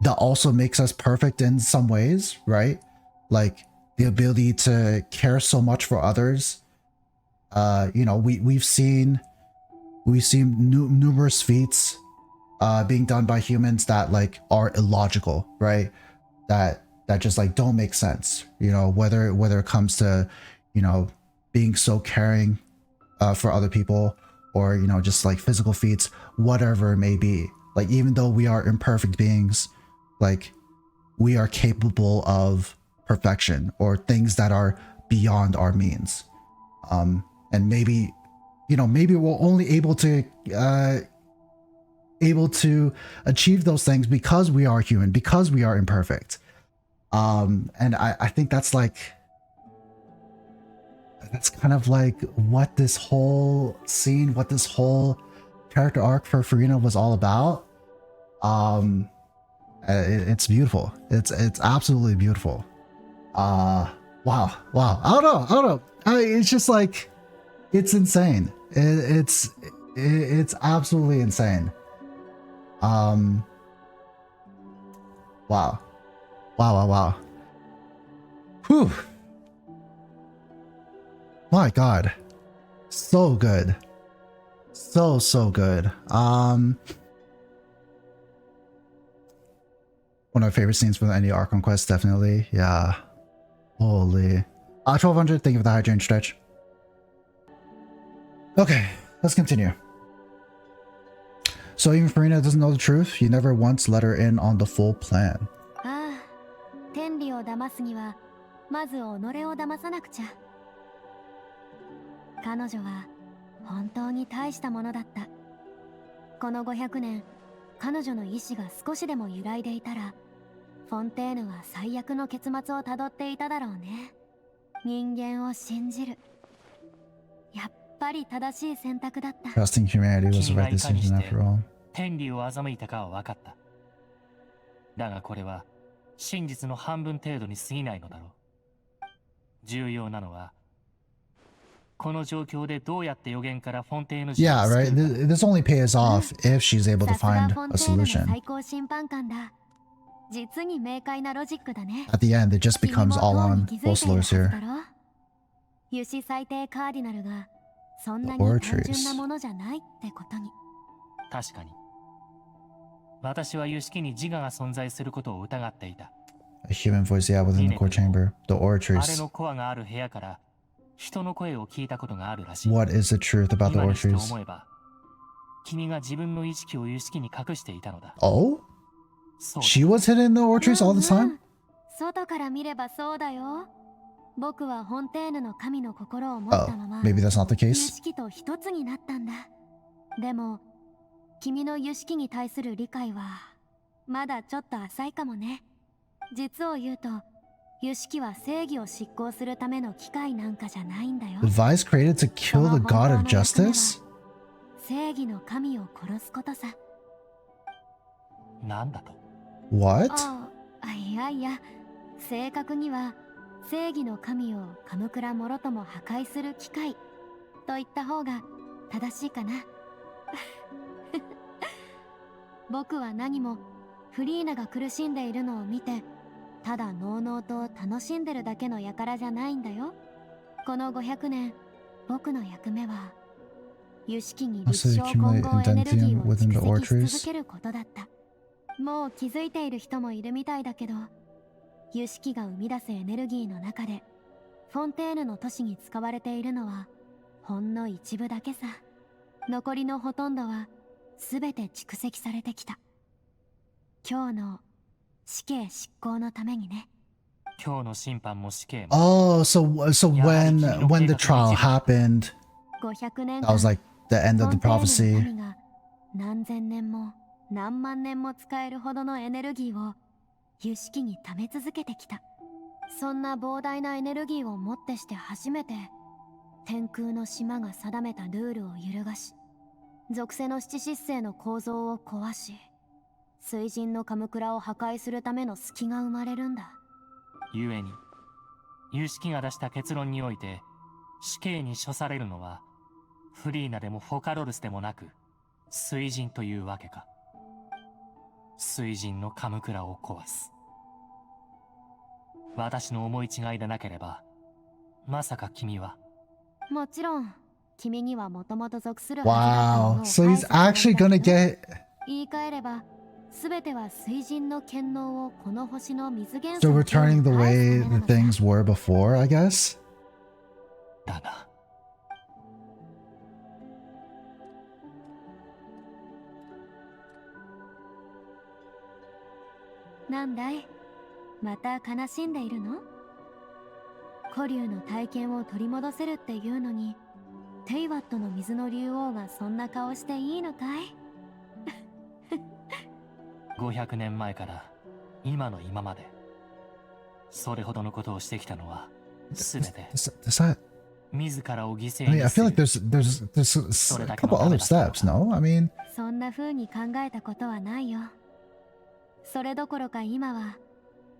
that also makes us perfect in some ways, right? Like the ability to care so much for others. You know, we've seen numerous feats being done by humans that like are illogical, right? That just like don't make sense. You know, whether it comes to, you know, being so caring for other people, or, you know, just like physical feats, whatever it may be. Like, even though we are imperfect beings, like we are capable of perfection or things that are beyond our means. And maybe, you know, maybe we're only able to achieve those things because we are human, because we are imperfect. And I think that's like, that's kind of like what this whole scene, what this whole character arc for Furina was all about. It's beautiful. It's absolutely beautiful. Wow. I don't know. It's just like, it's insane. It's absolutely insane. Wow. Whew. My God. So good. So good. One of my favorite scenes from any Archon Quest, definitely. Yeah. Holy. 1200, thank you for the hydrant stretch. Okay, let's continue. So even Furina doesn't know the truth. You never once let her in on the full plan. ああ、天理を騙すにはまず己を騙さなくちゃ。彼女は本当に大したものだった。この500年、彼女の意志が少しでも揺らいでいたら、フォンテーヌは最悪の結末をたどっていただろうね。人間を信じる。やっぱり正しい選択だった。Trusting humanity was the right decision after all. 天理を欺いたかは分かった。だがこれは真実の半分程度に過ぎないのだろう。重要なのは、この状況でどうやって予言からフォンテーヌ人を Yeah, right. This only pays off if she's able to find a solution. 最高審判官だ。実に明快なロジックだね。At the end, it just becomes all on Voicelines here. ユシ最低カーディナルがそんなに単純なものじゃないってことに。確かに。私はユシキに自我が存在することを疑っていた。A human voice, yeah, within the core chamber. The あれ oratories. のコアがある部屋から人の声を聞いたことがあるらしい。 What is the truth about the 今にして oratories? 思えば、君が自分の意識をユシキに隠していたのだ。 Oh? She was hidden in the oratories all the time? 外から見ればそうだよ。僕はフォンテーヌの神の心を持ったまま、 maybe that's not the ユ case? シキと一つになったんだ。でも、君のユシキに対する理解はまだちょっと浅いかもね。実を言うと、ユシキは正義を執行するための機械なんかじゃないんだよ。 The Vice created to kill the god of justice? 正義の神を殺すことさ。なんだと？ What? いやいや、正確には正義の神をカムクラもろとも破壊する機械と言った方が正しいかな。僕は何もフリーナが苦しんでいるのを見て、ただのうのうと楽しんでるだけの輩じゃないんだよ。この500年、僕の役目はユシキに立証混合エネルギーを蓄積し続けることだった。もう気づいている人もいるみたいだけど、ユシキが生み出すエネルギーの中でフォンテーヌの都市に使われているのはほんの一部だけさ。残りのほとんどは全て蓄積されてきた。今日の死刑執行のためにね。今日の審判も死刑も。Oh, so when the trial happened, 500年 that was like the end of the prophecy. 神が何千年も何万年も使えるほどのエネルギーを有識に貯め続けてきた。そんな膨大なエネルギーをもってして初めて天空の島が定めたルールを揺るがし、属性の七失星の構造を壊し、水神のカムクラを破壊するための隙が生まれるんだ。故に有識が出した結論において死刑に処されるのはフリーナでもフォカロルスでもなく水神というわけか。水神のカムクラを壊す。私の思い違いでなければ、まさか君は。もちろん君にはもともと属するは Wow, so he's actually gonna get. 言い換えれば全ては水神の権能をこの星の水元 So returning the way the things were before, I guess. だな。なんだい、また悲しんでいるの？古竜の体験を取り戻せるっていうのに、テイワットの水の竜王がそんな顔していいのかい500年前から今の今までそれほどのことをしてきたのは全て Does that? 自らを犠牲 I に mean, I す feel る。 like there's a couple other steps, no? I mean, そんな風に考えたことはないよ。それどころか今は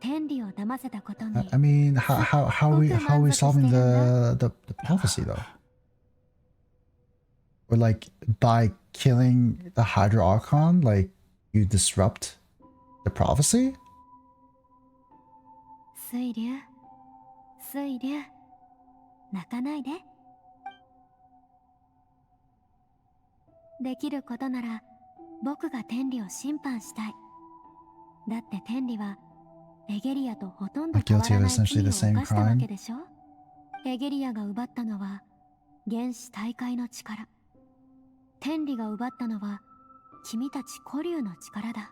天理を騙せたことに。 I mean, how are we solving the prophecy though? Or like by killing the Hydro Archon, like you disrupt the prophecy? 水流、水流、泣かないで。できることなら僕が天理を審判したい。だって天理はエゲリアとほとんど変わらない罪を犯したわけでしょ。エゲリアが奪ったのは原始大海の力、天理が奪ったのは君たち古竜の力だ。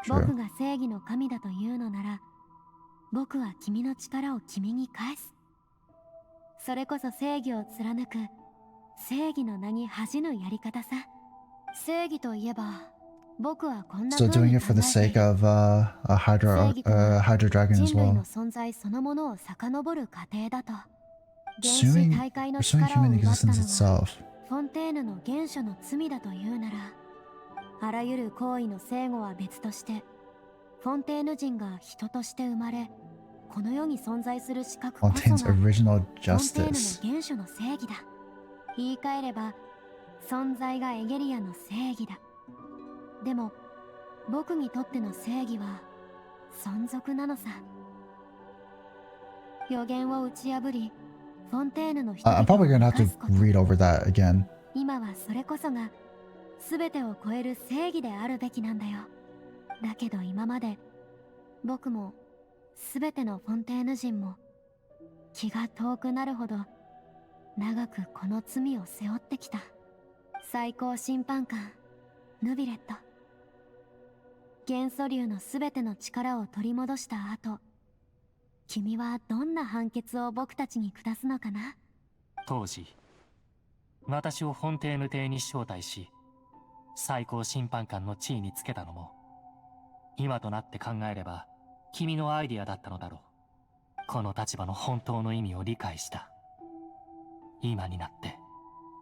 僕が正義の神だというのなら、僕は君の力を君に返す。それこそ正義を貫く正義の名に恥じぬやり方さ。正義といえば僕はこんな So doing it for the sake of Hydro Dragon as 人類 well. の存在そのものを遡る過程だと。原始 Pursuing 大海の human 力を奪った existence のは itself. フォンテーヌの原初の罪だというなら、あらゆる行為の正誤は別として、フォンテーヌ人が人として生まれ、この世に存在する資格こそが Fontaine's フォン original テーヌ justice. の原初の正義だ。言い換えれば存在がエゲリアの正義だ。でも僕にとっての正義は存続なのさ。予言を打ち破り、フォンテーヌの人々 I'm を probably gonna 生 have か to すこと。 read over that again. 今はそれこそが全てを超える正義であるべきなんだよ。だけど今まで僕も全てのフォンテーヌ人も気が遠くなるほど長くこの罪を背負ってきた。最高審判官ヌビレット、元素竜の全ての力を取り戻した後、君はどんな判決を僕たちに下すのかな。当時私をフォンテーヌ邸に招待し最高審判官の地位につけたのも、今となって考えれば君のアイディアだったのだろう。この立場の本当の意味を理解した。今になって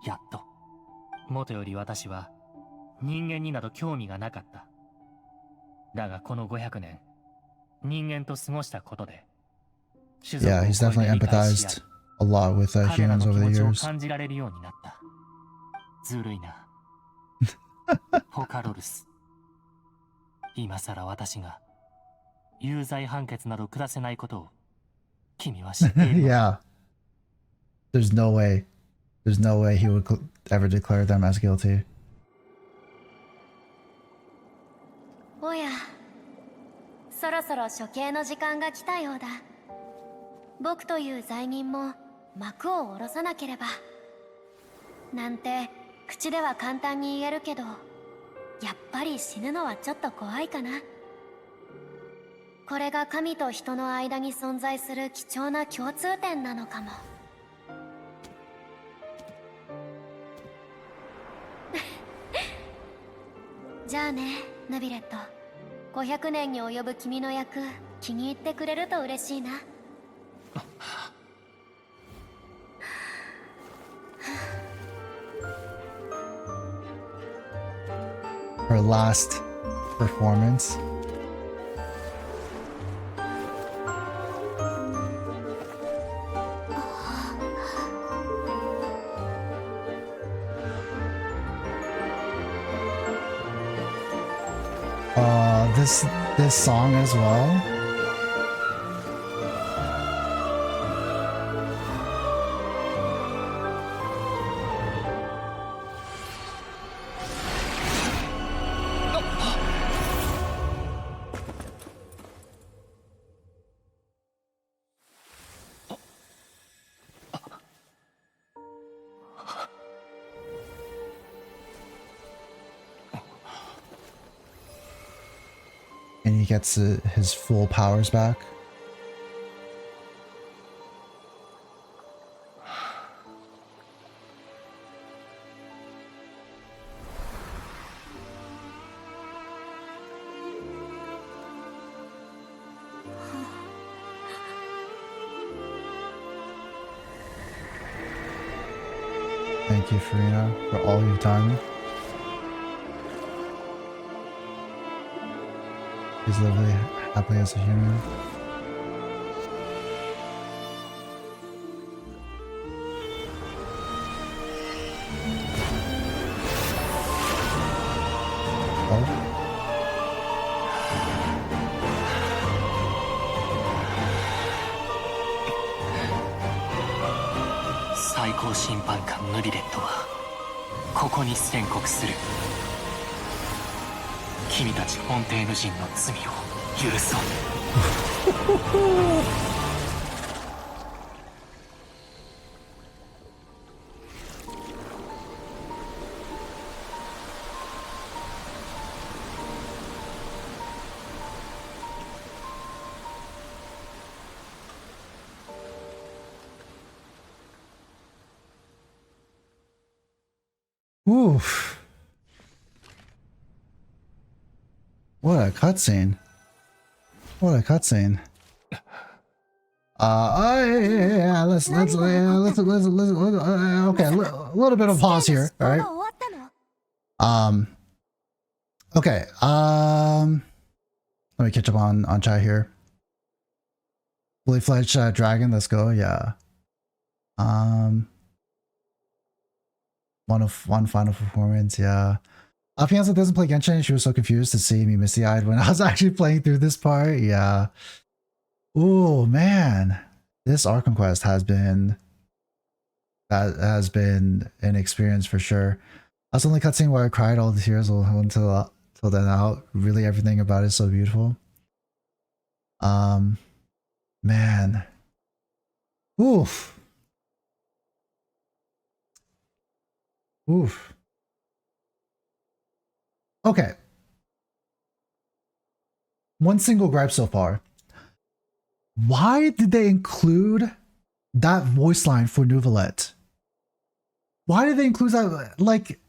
やっと。もとより私は人間になど興味がなかった。だがこの500年人間と過ごしたことで、 Yeah, he's definitely empathized a lot with humans over the 彼らの気持ちを years. 感じられるようになった。ずるいな。ホカロルス。今さら私が有罪判決など下せないことを君は知っているのか。 Yeah. There's no way. There's no way he would ever declare them as guilty. おや、そろそろ処刑の時間が来たようだ。僕という罪人も幕を下ろさなければ。なんて口では簡単に言えるけど、やっぱり死ぬのはちょっと怖いかな。これが神と人の間に存在する貴重な共通点なのかも。じゃあね、ネビレット。500年に及ぶ君の役、気に入ってくれると嬉しいな。Her last performance. This song as well. And he gets his full powers back. Thank you, Furina, for all you've done. He's living happily as a human. Oh. 最高審判官ヌビレットはここに宣告する。君たちフォンテーヌ人の罪を許そう。Oof. What a cutscene. What a cutscene. Yeah, let's okay, a little bit of pause here, all right? Okay, let me catch up on chat here. Fully fledged dragon, let's go, yeah. One final performance, yeah. Fianza doesn't play Genshin. She was so confused to see me misty-eyed when I was actually playing through this part. Yeah. Oh man, this Archon Quest has been an experience for sure. That's only cutscene where I cried all the tears until then out. Really, everything about it is so beautiful. Man. Oof. Oof. Okay. One single gripe so far. Why did they include that voice line for Neuvillette? Why did they include that? Like,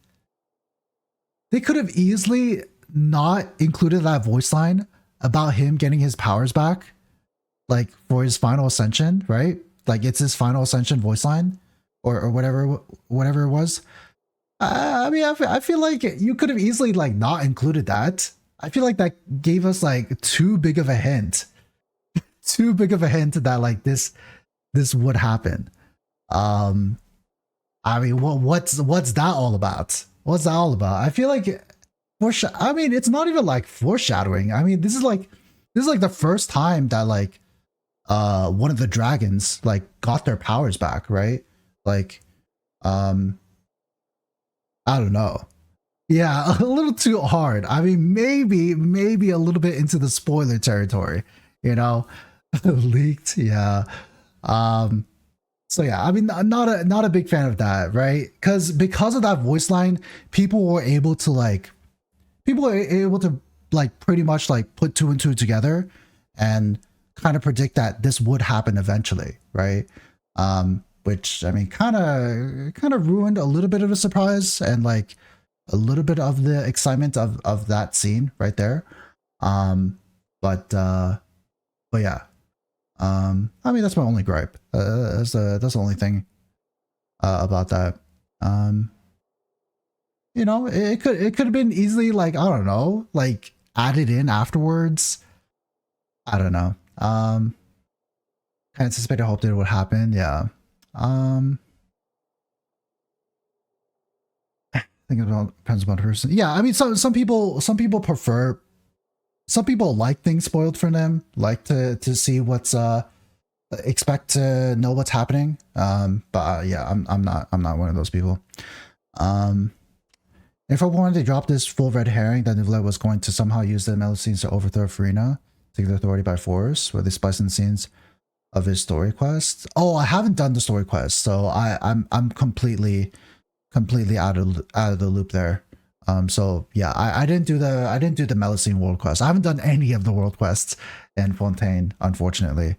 they could have easily not included that voice line about him getting his powers back, like for his final ascension, right? Like it's his final ascension voice line, or whatever it was. I mean, I feel like you could have easily like not included that. I feel like that gave us like too big of a hint. Too big of a hint that like this would happen. I mean, what's that all about? What's that all about? I feel like I mean, it's not even like foreshadowing. I mean, this is like the first time that like one of the dragons like got their powers back, right? Like I don't know. Yeah, a little too hard. I mean, maybe a little bit into the spoiler territory, you know? Leaked, yeah. So So yeah, I mean, not a big fan of that, right? Because of that voice line, people were able to like pretty much like put two and two together and kind of predict that this would happen eventually, right? Which I mean, kind of ruined a little bit of a surprise and like a little bit of the excitement of that scene right there. But yeah. I mean, that's my only gripe. That's the only thing about that. You know, it could have been easily like, I don't know, like added in afterwards. I don't know. Kind of anticipated, hoped it would happen. Yeah. I think it depends upon the person. Yeah, I mean, some people prefer. Some people like things spoiled for them, like to see what's expect to know what's happening. But yeah, I'm not one of those people. If I wanted to drop this full red herring that Neuvillette was going to somehow use the Melusines to overthrow Furina, take the authority by force, where they splice in scenes of his story quest. Oh, I haven't done the story quest, so I'm completely out of the loop there. So yeah, I didn't do the Melusine world quest. I haven't done any of the world quests in Fontaine, unfortunately.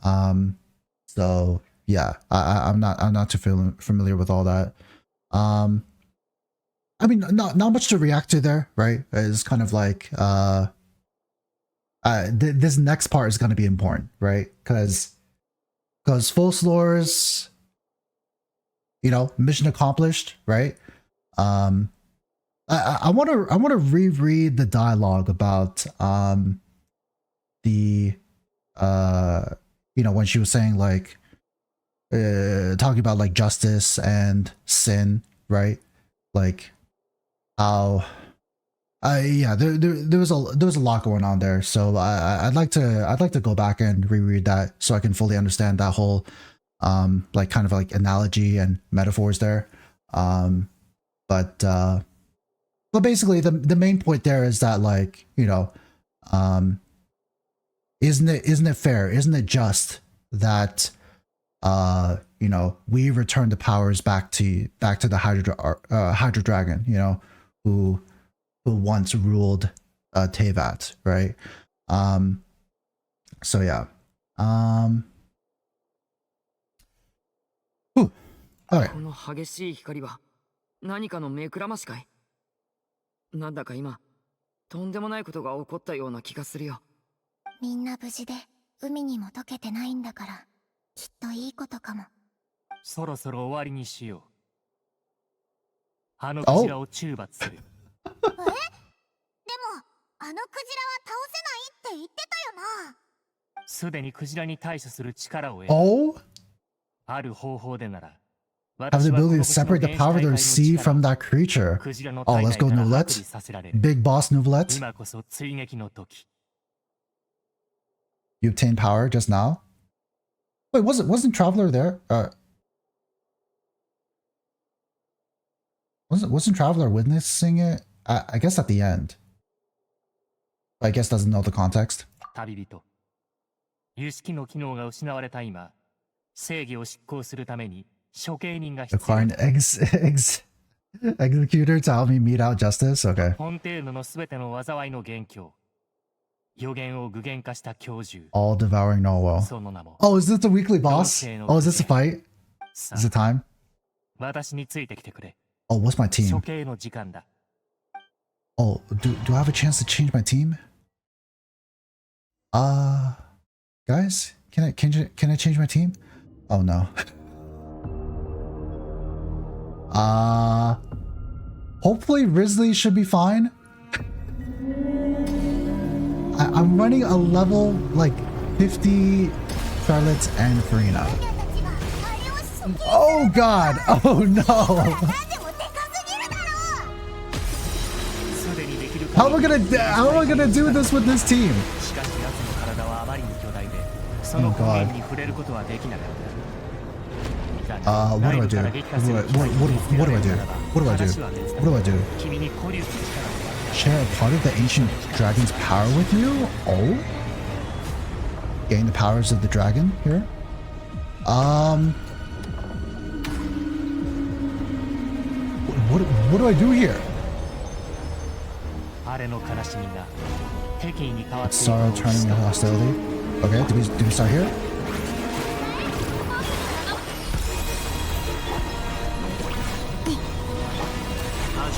So yeah, I'm not too familiar with all that. I mean, not much to react to there, right? It's kind of like this next part is going to be important, right? Because full slurs, you know, mission accomplished, right? I want to reread the dialogue about the you know, when she was saying like talking about like justice and sin, right? Like how yeah, there was a lot going on there. So I'd like to go back and reread that so I can fully understand that whole like kind of like analogy and metaphors there. But basically the main point there is that, like, you know, isn't it fair? Isn't it just that you know, we return the powers back to the Hydro Dragon, you know, who once ruled Teyvat, right? So yeah. All right. この激しい光は何かの目くらましかい？なんだか今とんでもないことが起こったような気がするよ。みんな無事で海にも溶けてないんだから、きっといいことかも。そろそろ終わりにしよう。あのクジラを中罰する。でもあのクジラは倒せないって言ってたよな。すでにクジラに対処する力を得る。ある方法でなら。Have the ability to separate the power they receive from that creature. Oh, let's go Neuvillette. Big boss Neuvillette. You obtained power just now? Wait, wasn't Traveler there? Wasn't Traveler witnessing it? I guess at the end. I guess doesn't know the context. 旅人。有識の機能が失われた今、正義を執行するために。Acquire an executor to help me mete out justice. Okay. All-Devouring Narwhal. Oh, is this the weekly boss? Oh, is this a fight? Is it time? Oh, what's my team? Oh, do I have a chance to change my team? Guys, can I change my team? Oh no. Hopefully Risley should be fine. I'm running a level like 50 Charlotte and Furina. Oh god! Oh no! How am I gonna do this with this team? Oh god. What do I do? What do I do? What do I do? What do I do? Share a part of the ancient dragon's power with you? Oh? Gain the powers of the dragon here? what do I do here? あれの悲しみが敵意に変わっていく Sorrow turning into hostility. Okay, do we start here?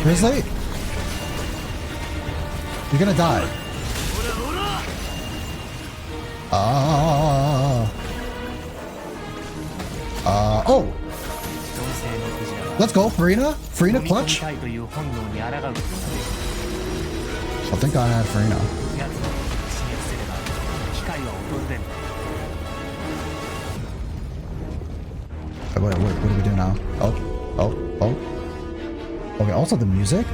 Grizzly? You're gonna die. Oh! Let's go, Furina! Furina clutch? I think I had Furina. What do we do now? Oh. Okay, also the music.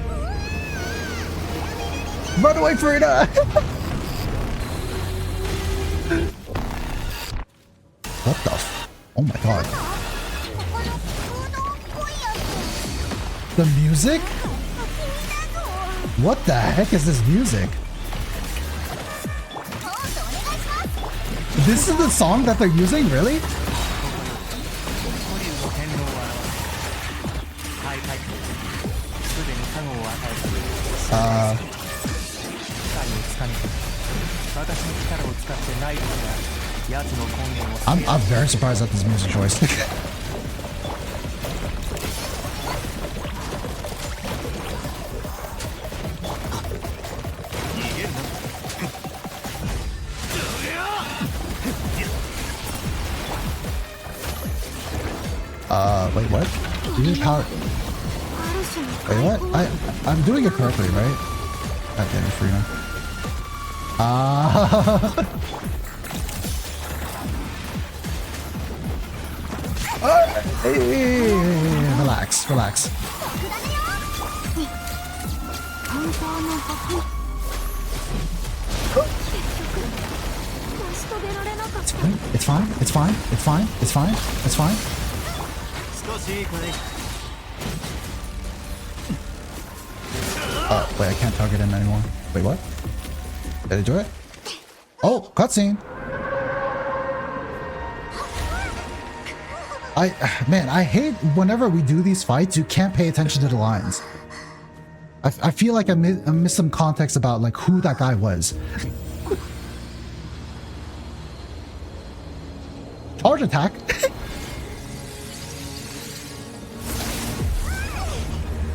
Run away, Furina! What the oh my god. The music? What the heck is this music? This is the song that they're using, really? I'm very surprised at this music choice. Wait, what? You need power. Wait, what? I'm doing it correctly, right? God damn it, Furina. Relax. It's fine. Wait, I can't target him anymore. Wait, what? Did I do it? Oh, cutscene. Man, I hate whenever we do these fights, you can't pay attention to the lines. I feel like I missed some context about like who that guy was. Charge attack.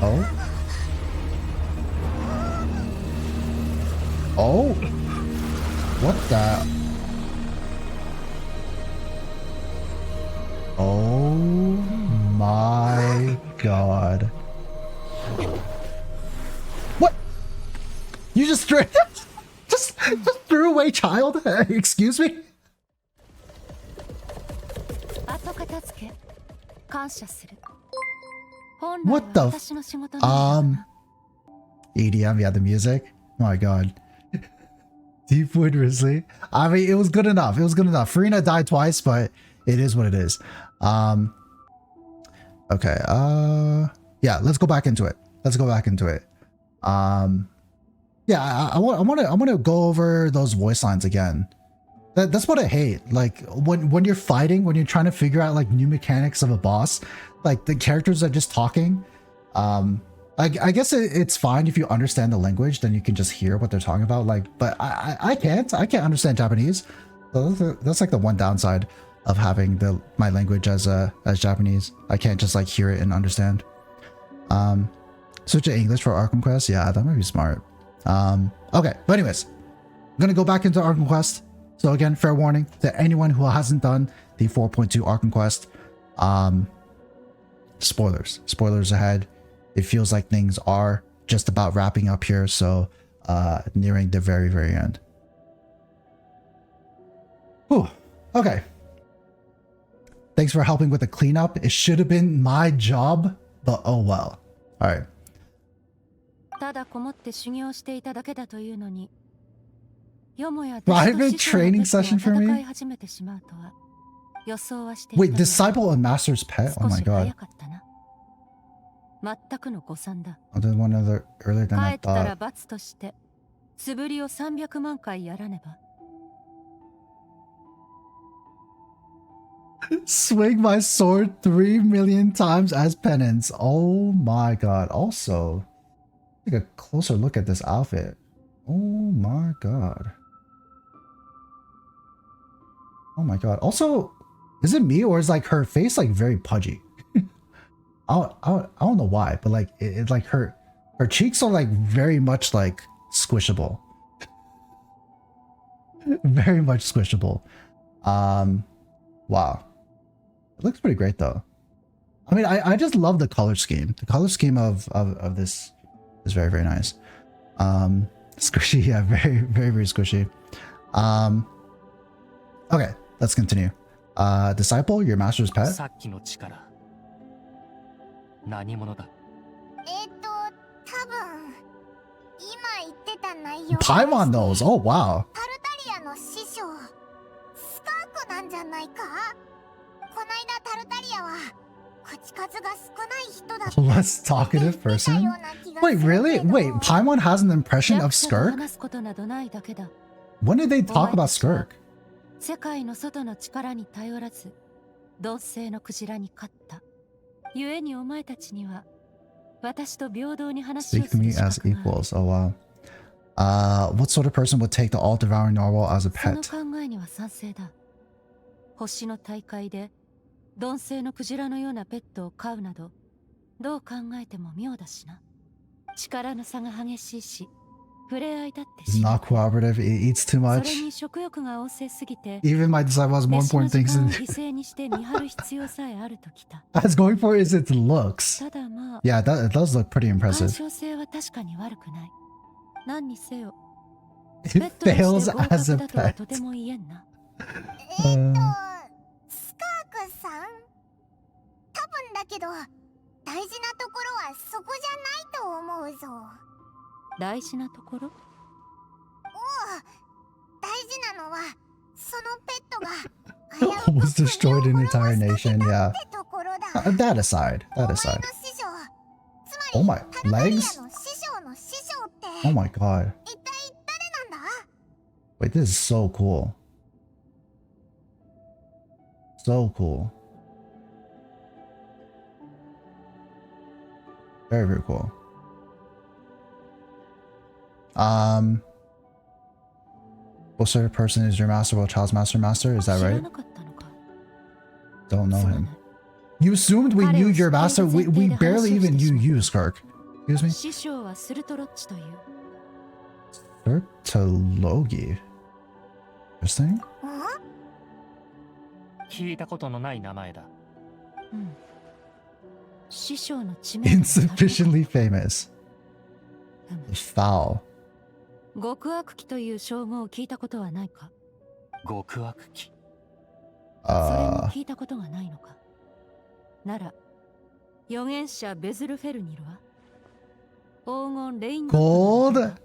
Oh. Oh. What the? Oh my god. What? You just threw just threw away child? Excuse me? What the EDM, yeah, the music. Oh my god. Deep Wood Grizzly. I mean, it was good enough. Furina died twice, but it is what it is. Okay. Yeah, let's go back into it. Yeah, I want to go over those voice lines again. That's what I hate. Like when you're fighting, when you're trying to figure out like new mechanics of a boss, like the characters are just talking. I guess it's fine if you understand the language, then you can just hear what they're talking about. Like, but I can't understand Japanese. So that's like the one downside of having my language as Japanese. I can't just like hear it and understand. Switch to English for Archon Quest. Yeah, that might be smart. Okay, but anyways, I'm gonna go back into Archon Quest. So again, fair warning to anyone who hasn't done the 4.2 Archon Quest. Spoilers ahead. It feels like things are just about wrapping up here, so nearing the very, very end. Whew. Okay. Thanks for helping with the cleanup. It should have been my job, but oh well. All right. Private training session for me? Wait, disciple a master's pet? Oh my god. I did one other earlier than I thought. Swing my sword 3 million times as penance. Oh my god. Also, take a closer look at this outfit. Oh my god. Oh my god. Also, is it me or is like her face like very pudgy? I don't know why, but like it like her cheeks are like very much like squishable. Very much squishable. Wow. It looks pretty great though. I mean, I just love the color scheme. The color scheme of this is very, very nice. Squishy, yeah, very, very, very squishy. Okay, let's continue. Disciple, your master's pet? さっきの力何者だ多分今言ってた内容 Paimon knows. Oh wow. タルタリアの師匠スカークなんじゃないか。こないだタルタリアは口数が少ない人だった。 Less talkative person? Wait, really? Wait, Paimon has an impression of Skirk? When did they talk about Skirk? 世界の外の力に頼らず同性のクジラに勝った。故にお前たちには私と平等に話を Speak す to る me 資 as 格がある。 equals. Oh wow. What sort of person would take the all-devouring narwhal as a その pet? 考えには賛成だ。星の大会で同性のクジラのようなペットを飼うなどどう考えても妙だしな。力の差が激しいし触れ合いだって He's not cooperative. He eats too そ much. れに食欲が旺盛すぎて Even my disciple has more 飯の important 時 things 間を than 犠牲にして見張る必要さえあるときた。 as going for is its looks. ただまあ Yeah, that it does look pretty 干 impressive. 渉性は確かに悪くない。何にせよ It ペットと fails して合 as a 格だとは pet. とても言えんな。スカークさん多分だけど大事なところはそこじゃないと思うぞ。大事なところ？おう、大事なのはそのペットが Almost destroyed an entire nation. Yeah. ところだ。 That aside. That aside. 師匠、つまり Oh my タルタリア legs. の師匠の師匠って Oh my god. 一体誰なんだ？ Wait, this is so cool. So cool. Very, very cool. What sort of person is your master? Well, child's master? Is that right? Don't know him. You assumed we knew your master? We barely even knew you, Skirk. Excuse me? 師匠はスルトロッチという。 Sertologi. Interesting. 聞いたことのない名前だ。うん。師匠の知名度が高い。 Insufficiently famous. Foul. 極悪鬼という称号を聞いたことはないか？極悪鬼。それも聞いたことがないのか？なら、預言者ベズルフェルニルは黄金レインドット Gold? レインドット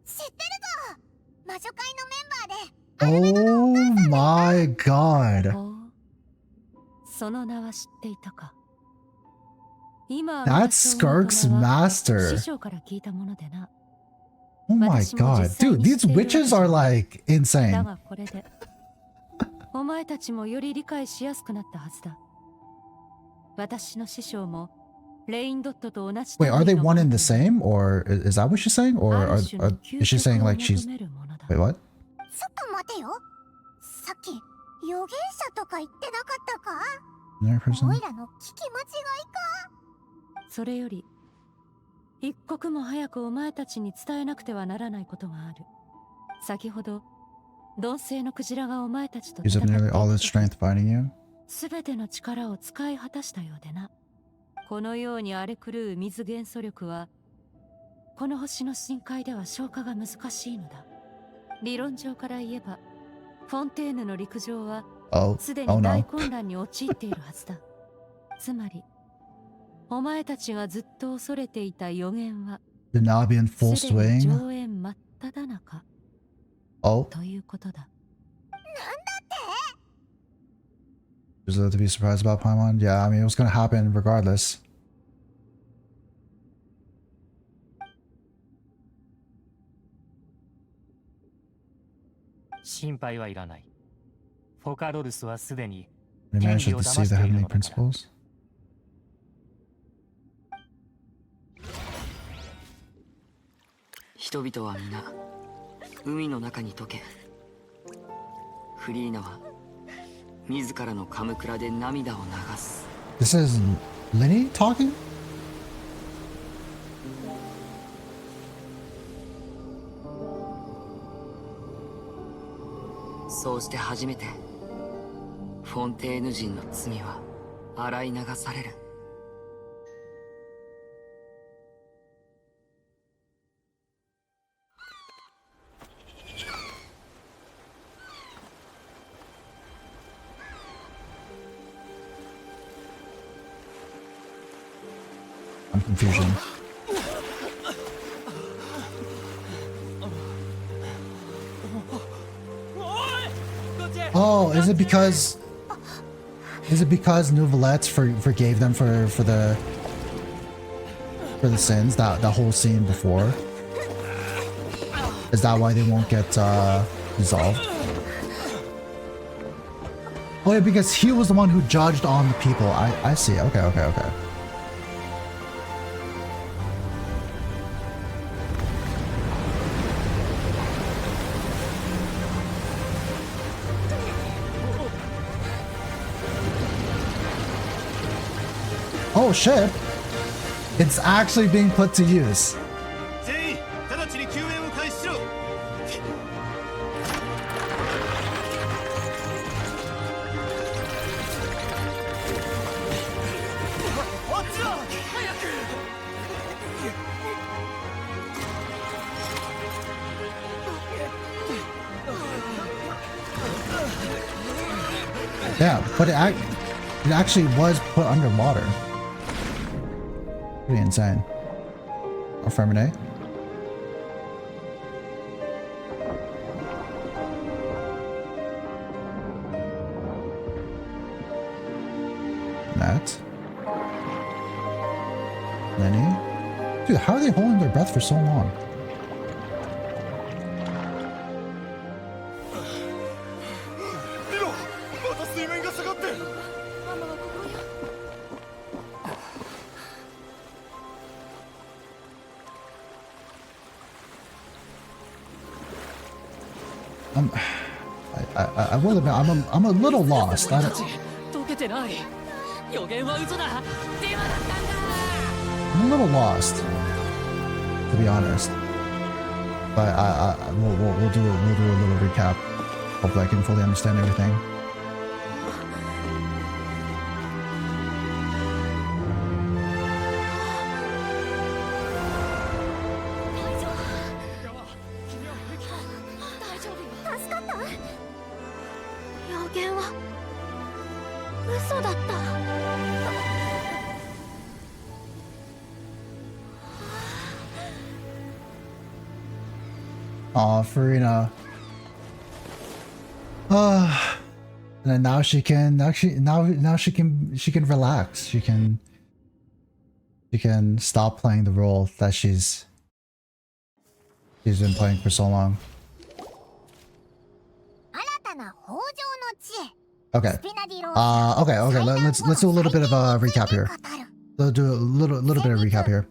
知ってるぞ。魔女会のメンバーで Oh my god. その名は知っていたか？今 That's Skirk's master. 師匠から聞いたものでな。 Oh my god. Dude, these witches are like だ insane. がこれでお前たちもより理解しやすくなったはずだ。私の師匠もレインドットと同じ。 Wait, are they one and the same? Or is that what she's saying? Or is she saying like she's... Wait, what? ちょっと待てよ。さっき預言者とか言ってなかったか？ Another person? おいらの聞き間違いか？それより一刻も早くお前たちに伝えなくてはならないことがある。先ほど同性のクジラがお前たちと Use up nearly all its strength fighting you? すべての力を使い果たしたようでな。このように荒れ狂う水元素力はこの星の深海では消化が難しいのだ。理論上から言えばフォンテーヌの陸上はすでに大混乱に陥っているはずだ。つまりお前たちがずっと恐れていた予言は The Nabi in full すでに swing? 上演真っ只中 Oh. ということだ。 Is there to be surprised about Paimon? Yeah, I mean, it was gonna happen regardless. 心配はいらない。フォカロルスはすでに They 天 managed 理 to を騙 deceive し the ている heavenly のだから principles. 人々は皆海の中に溶け、フリーナは自らのカムクラで涙を流す。 This is Lenny talking? そうして初めてフォンテーヌ人の罪は洗い流される。I'm confusion. Oh, is it because Neuvillette forgave them for the sins, that whole scene before? Is that why they won't get resolved? Oh yeah, because he was the one who judged on the people. I see. Okay. Oh shit! It's actually being put to use. Yeah, but it actually was put underwater. Pretty insane. Affirmate. That. Lenny. Dude, how are they holding their breath for so long? I will admit, I'm a little lost. I'm a little lost, to be honest. But we'll do a little recap. Hopefully, I can fully understand everything. Aw, Furina. And then now she can actually now she can relax. She can stop playing the role that she's been playing for so long. Okay. Okay. Let's do a little bit of a recap here. Let's do a little bit of recap here.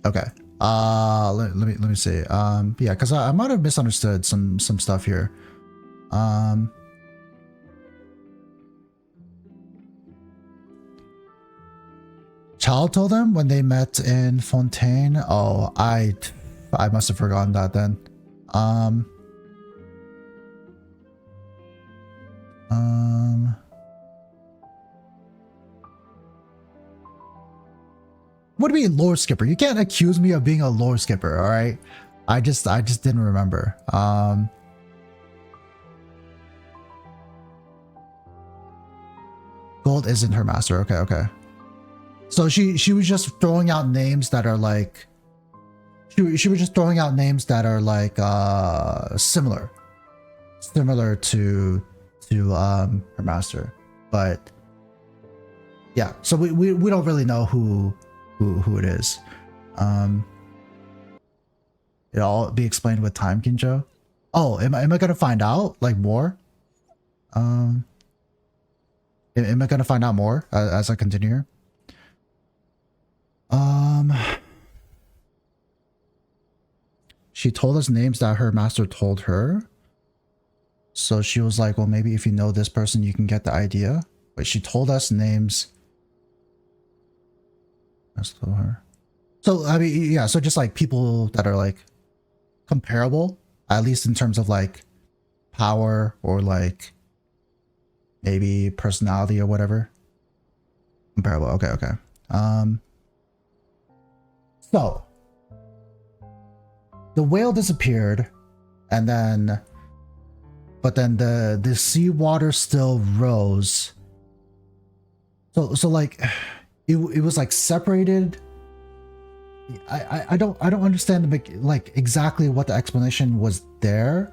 Okay. Let me see. Yeah, because I might have misunderstood some stuff here. Child told them when they met in Fontaine. Oh, I must have forgotten that then. What do you mean lore skipper? You can't accuse me of being a lore skipper, all right? I just didn't remember. Gold isn't her master. Okay. So she was just throwing out names that are like she was just throwing out names that are like similar to her master, but yeah. So we don't really know who who it is. It'll all be explained with time, Kinjo. Oh, am I gonna find out like more? Am I gonna find out more as I continue here? She told us names that her master told her. So she was like, well, maybe if you know this person, you can get the idea. But she told us names. That's her. So, I mean, yeah, so just like people that are like comparable, at least in terms of like power or like maybe personality or whatever. Comparable. Okay, okay. So the whale disappeared, and then but then the seawater still rose. So like it was like separated. I don't understand like exactly what the explanation was there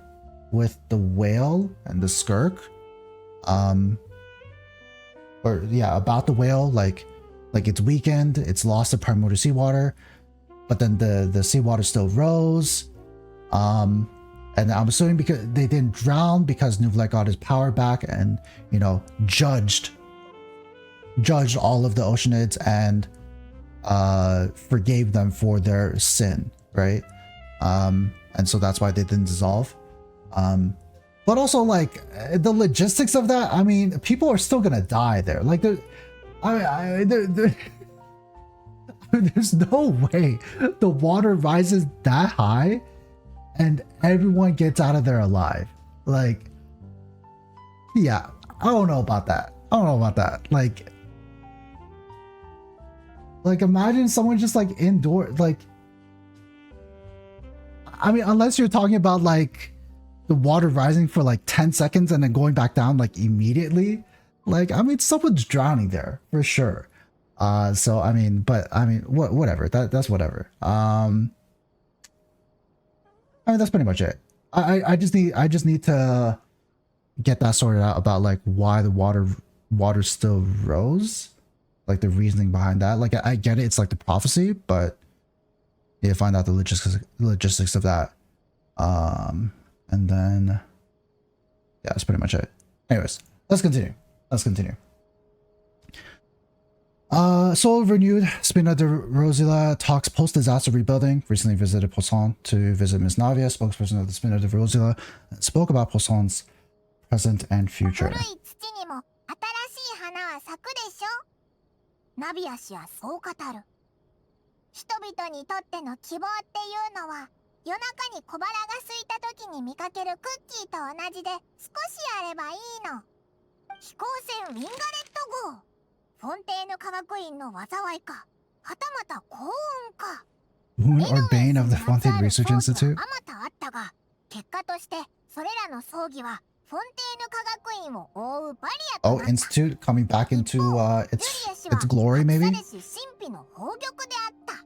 with the whale and the skirk. Or yeah, about the whale, like it's weakened, it's lost the primordial seawater, but then the seawater still rose. And I'm assuming because they didn't drown because Neuvillette got his power back and, you know, judged all of the Oceanids and forgave them for their sin, right? And so that's why they didn't dissolve. But also like the logistics of that, I mean, people are still gonna die there. Like there's no way the water rises that high and everyone gets out of there alive. Like, yeah, I don't know about that. Like imagine someone just like indoor, like, I mean, unless you're talking about like the water rising for like 10 seconds and then going back down like immediately. Like, I mean, someone's drowning there for sure. So I mean, but I mean, whatever. That's whatever. I mean, that's pretty much it. I just need to get that sorted out about like why the water still rose, like the reasoning behind that. Like I get it, it's like the prophecy, but you need to find out the logistics of that. And then yeah, that's pretty much it. Anyways, let's continue. Soul renewed. Spina de Rosila talks post-disaster rebuilding. Recently visited Poisson to visit Miss Navia, spokesperson of the Spina de Rosila, and spoke about Poisson's present and future. ナビア氏はそう語る。人々にとっての希望っていうのは、夜中に小腹が空いた時に見かけるクッキーと同じで少しあればいいの。飛行船ウィンガレット号。フォンテーヌ科学院の災いか、はたまた幸運か。Boon or bane of the Fontaine Research Institute? あまたあったが、結果としてそれらの葬儀はフォンテーヌ科学院を覆うバリアと Oh, Institute coming back into its glory, maybe? 神秘の宝玉であった。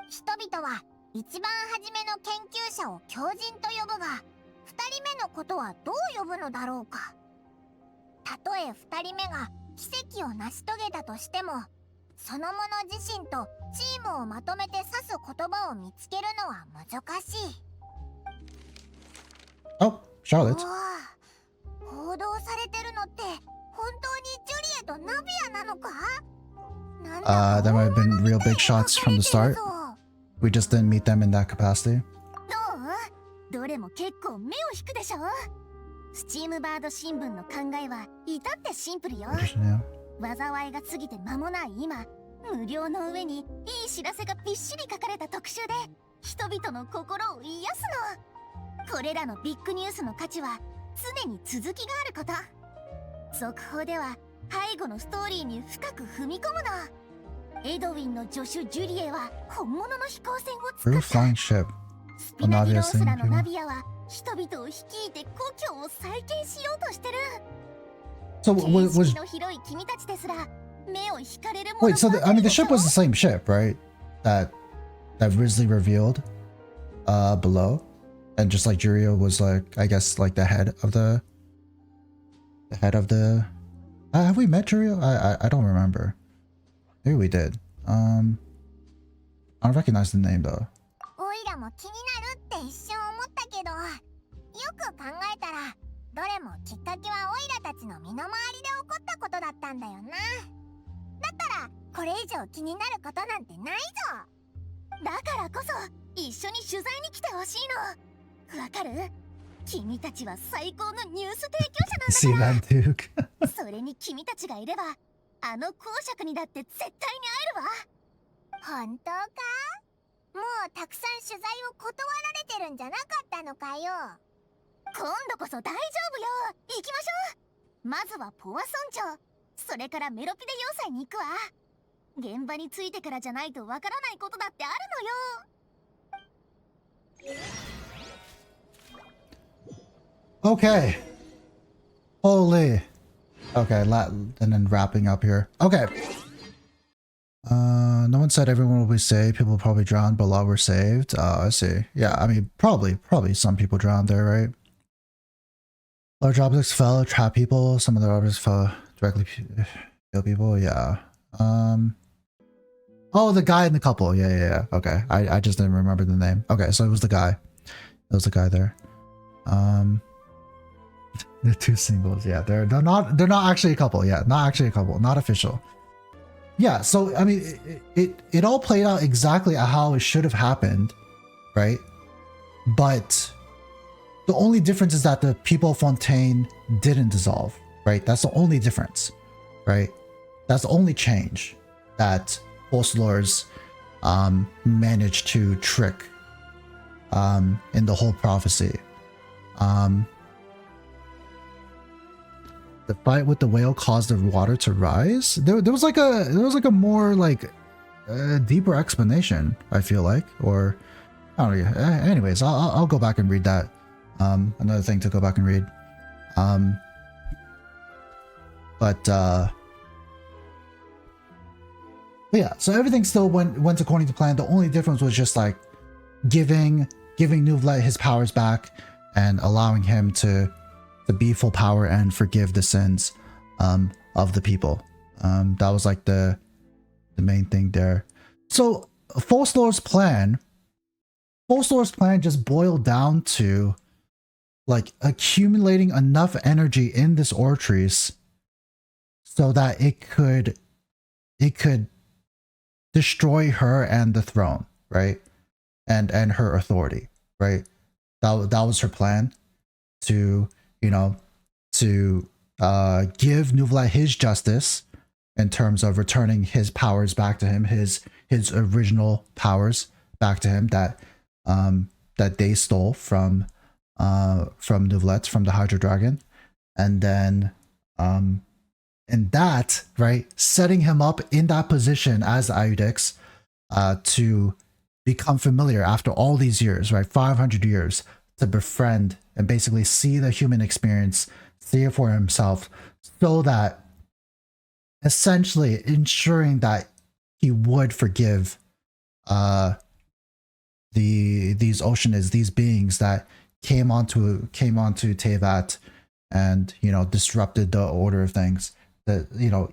人々は一番初めの研究者を狂人と呼ぶが、二人目のことはどう呼ぶのだろうか。たとえ二人目が奇跡を成し遂げたとしても、そのもの自身とチームをまとめて指す言葉を見つけるのは難しい。Oh, Charlotte. 報道されてるのって本当にジュリエとナビアなのか？ That might have been real big shots from the start. We just didn't meet them in that capacity. どれも結構目を引くでしょ？スチームバード新聞の考えは至ってシンプルよ。災いが過ぎて間もない今、無料の上にいい知らせがびっしり書かれた特集で人々の心を癒すの。これらのビッグニュースの価値は常に続きがあること。続報では背後のストーリーに深く踏み込むの。エドウィンの助手ジュリエは本物の飛行船を作った。Flying ship. スピナディロースラのナビアは人々を率いて故郷を再建しようとしてる。 So was wait, so I mean the ship was the same ship, right? That Risley revealed below, and just like Jurio was like, I guess like the head of the have we met Jurio? I don't remember. Maybe we did. I don't recognize the name though. オイラも気になるって一瞬思ったけど、よく考えたらどれもきっかけはオイラたちの身の回りで起こったことだったんだよな。だったらこれ以上気になることなんてないぞ。だからこそ一緒に取材に来てほしいの。わかる？君たちは最高のニュース提供者なんだから。それに君たちがいればあの公爵にだって絶対に会えるわ。本当か？もうたくさん取材を断られてるんじゃなかったのかよ。今度こそ大丈夫よ。行きましょう。まずはポワソン町、それからメロピデ要塞に行くわ。現場に着いてからじゃないとわからないことだってあるのよ。Okay. Holy. Okay, and then wrapping up here. Okay. No one said everyone will be saved. People will probably drown, but a lot were saved. I see. Yeah, I mean, probably some people drowned there, right? Large objects fell, trap people. Some of the objects fell directly kill people. Yeah. Oh, the guy and the couple. Yeah. Okay. I just didn't remember the name. Okay, so it was the guy. It was the guy there. The two singles. Yeah, they're not actually a couple. Yeah, not actually a couple. Not official. Yeah, so I mean, it all played out exactly how it should have happened, right? But the only difference is that the people of Fontaine didn't dissolve, right? That's the only difference, right? That's the only change that Voicelines managed to trick in the whole prophecy. The fight with the whale caused the water to rise. There was like a more like deeper explanation, I feel like, or I don't know. Anyways, I'll go back and read that. Another thing to go back and read. But yeah, so everything still went according to plan. The only difference was just like giving Neuvillette his powers back and allowing him to be full power and forgive the sins of the people. That was like the main thing there. So Voicelines' plan just boiled down to like accumulating enough energy in this Ortrice so that it could destroy her and the throne, right? And her authority, right? That was her plan, to give Neuvillette his justice in terms of returning his powers back to him, his original powers back to him that they stole from Neuvillette, from the Hydro Dragon, and then in that, right, setting him up in that position as Iudix to become familiar after all these years, right, 500 years, to befriend and basically see the human experience, see it for himself, so that essentially ensuring that he would forgive these Oceanids, these beings that came onto Teyvat and disrupted the order of things, that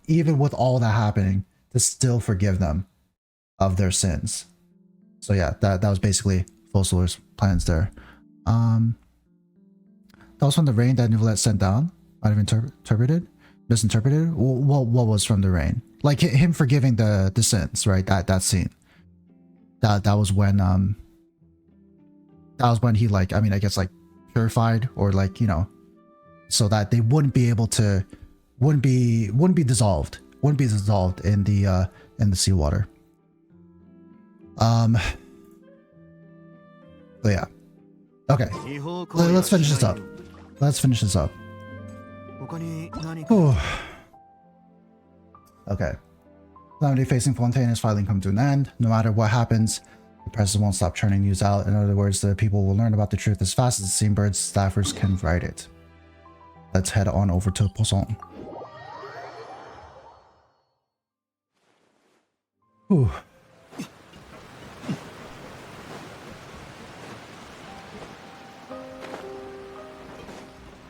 even with all that happening, to still forgive them of their sins. So yeah, that was basically Voicelines' plans there. That was from the rain that Neuvillette sent down. Might have misinterpreted. What was from the rain? Like him forgiving the sins, right? That scene. That was when he, like, I mean, I guess like purified, or like, so that they wouldn't be dissolved in the seawater. But yeah. Okay. Let's finish this up. Whew. Okay. Calamity facing Fontaine is finally come to an end. No matter what happens, the press won't stop churning news out. In other words, the people will learn about the truth as fast as the Seabirds staffers can write it. Let's head on over to Poisson. Whew.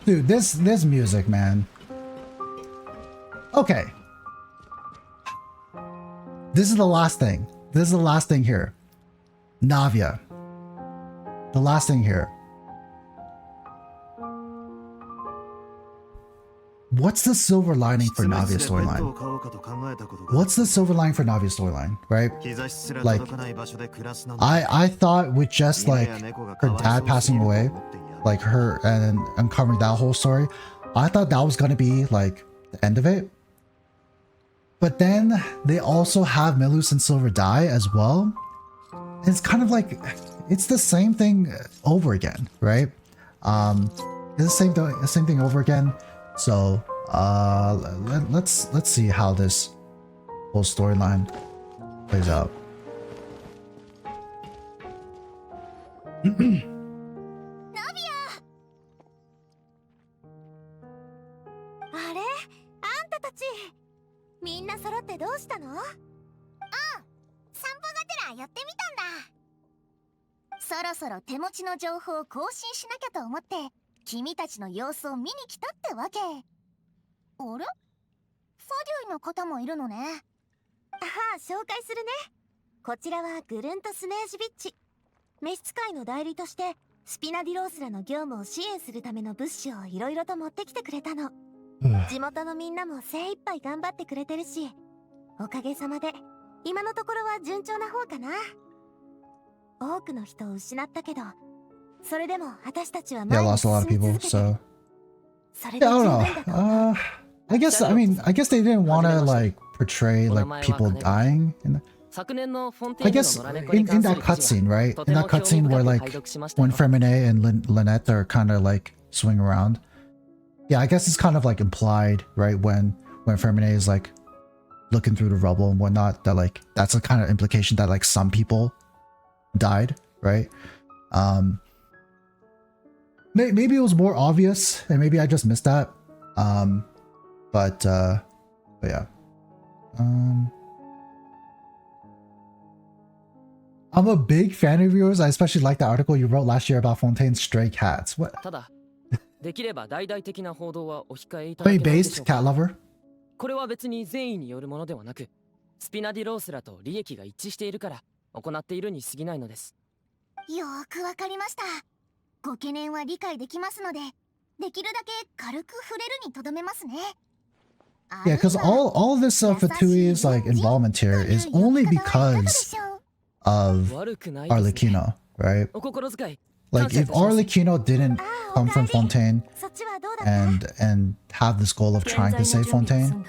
Dude, this music, man. Okay. This is the last thing. Here. Navia. The last thing here. What's the silver lining for Navia's storyline? What's the silver lining for Navia's storyline, right? Like, I thought with just like her dad passing away, like her and uncovering that whole story, I thought that was gonna be like the end of it. But then they also have Melus and Silver die as well. And it's kind of like it's the same thing over again, right? It's the same thing over again. So let's see how this whole storyline plays out. あれ、あんたたちみんな揃ってどうしたの？散歩がてら寄ってみたんだ。そろそろ手持ちの情報を更新しなきゃと思って君たちの様子を見に来たってわけ。あれ？ファデュイの方もいるのね。ああ、紹介するね。こちらはグルントスネージビッチ。召使いの代理としてスピナディロースらの業務を支援するための物資をいろいろと持ってきてくれたの。地元のみんなも精一杯頑張ってくれてるし、おかげさまで今のところは順調な方かな。多くの人を失ったけど、それでも私たちは Yeah, lost a lot of people, so yeah, I don't know. I guess they didn't want to like portray like people dying. I guess in that cutscene, right? In that cutscene where like when Fermine and Lynette are kind of like swing around. Yeah, I guess it's kind of like implied, right? When Fermine is like looking through the rubble and whatnot, that like that's a kind of implication that like some people died, right? Maybe it was more obvious, and maybe I just missed that. But yeah. I'm a big fan of yours. I especially like the article you wrote last year about Fontaine's stray cats. What? Bay-based cat lover? これは別に善意によるものではなく、スピナディロースらと利益が一致しているから行っているに過ぎないのです。よーくわかりました。ご懸念は理解できますので、できるだけ軽く触れるにとどめますね。Yeah, because all this Fatui's like involvement here is only because of Arlecchino, right? Like if Arlecchino didn't come from Fontaine and have this goal of trying to save Fontaine,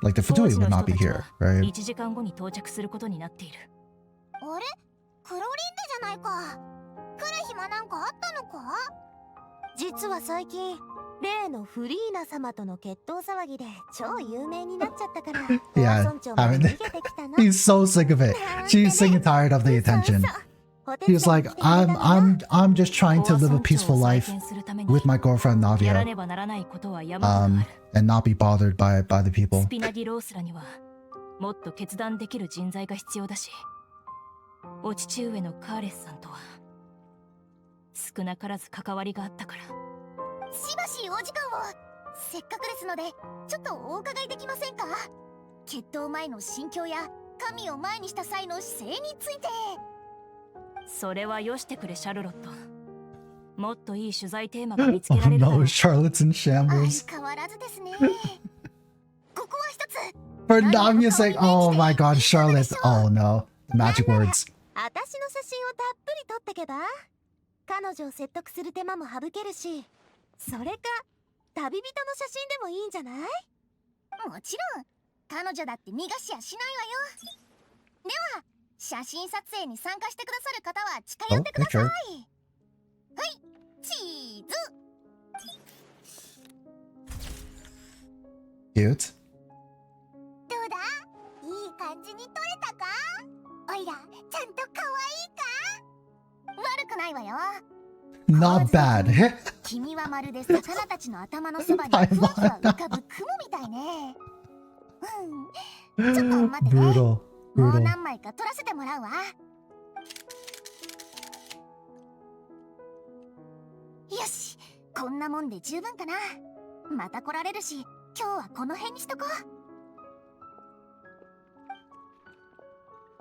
like the Fatui would not be here, right? あれ？クロリンデじゃないか。来る暇なんかあったのか？実は最近例のフリーナ様との決闘騒ぎで超有名になっちゃったから。Yeah, I mean, he's so sick of it. She's sick and tired of the attention. He's like, I'm just trying to live a peaceful life with my girlfriend Navia, and not be bothered by the people. スピナディロースらにはもっと決断できる人材が必要だし、お父上のカーレスさんとは少なからず関わりがあったから。しばしお時間を。せっかくですのでちょっとお伺いできませんか？決闘前の心境や神を前にした際の姿勢について。それはよしてくれシャルロット。もっといい取材テーマが見つけられるだろう。 Oh no, Charlotte's in shambles. 相変わらずですね。ここは一つ。 For Navia's like, oh my god, Charlotte. Oh no, the magic words. 私の写真をたっぷり撮ってけば、彼女を説得する手間も省けるし、それか旅人の写真でもいいんじゃない？もちろん彼女だって逃がしやしないわよ。では写真撮影に参加してくださる方は近寄ってください。はい、チーズ。 Cute. どうだ？いい感じに撮れたか？おいらちゃんと可愛いか？悪くないわよ。 Not bad. 君はまるで魚たちの頭のそばにふわふわ浮かぶ雲みたいね。ちょっと待ってね。もう何枚か撮らせてもらうわ。よし、こんなもんで十分かな。また来られるし、今日はこの辺にしとこ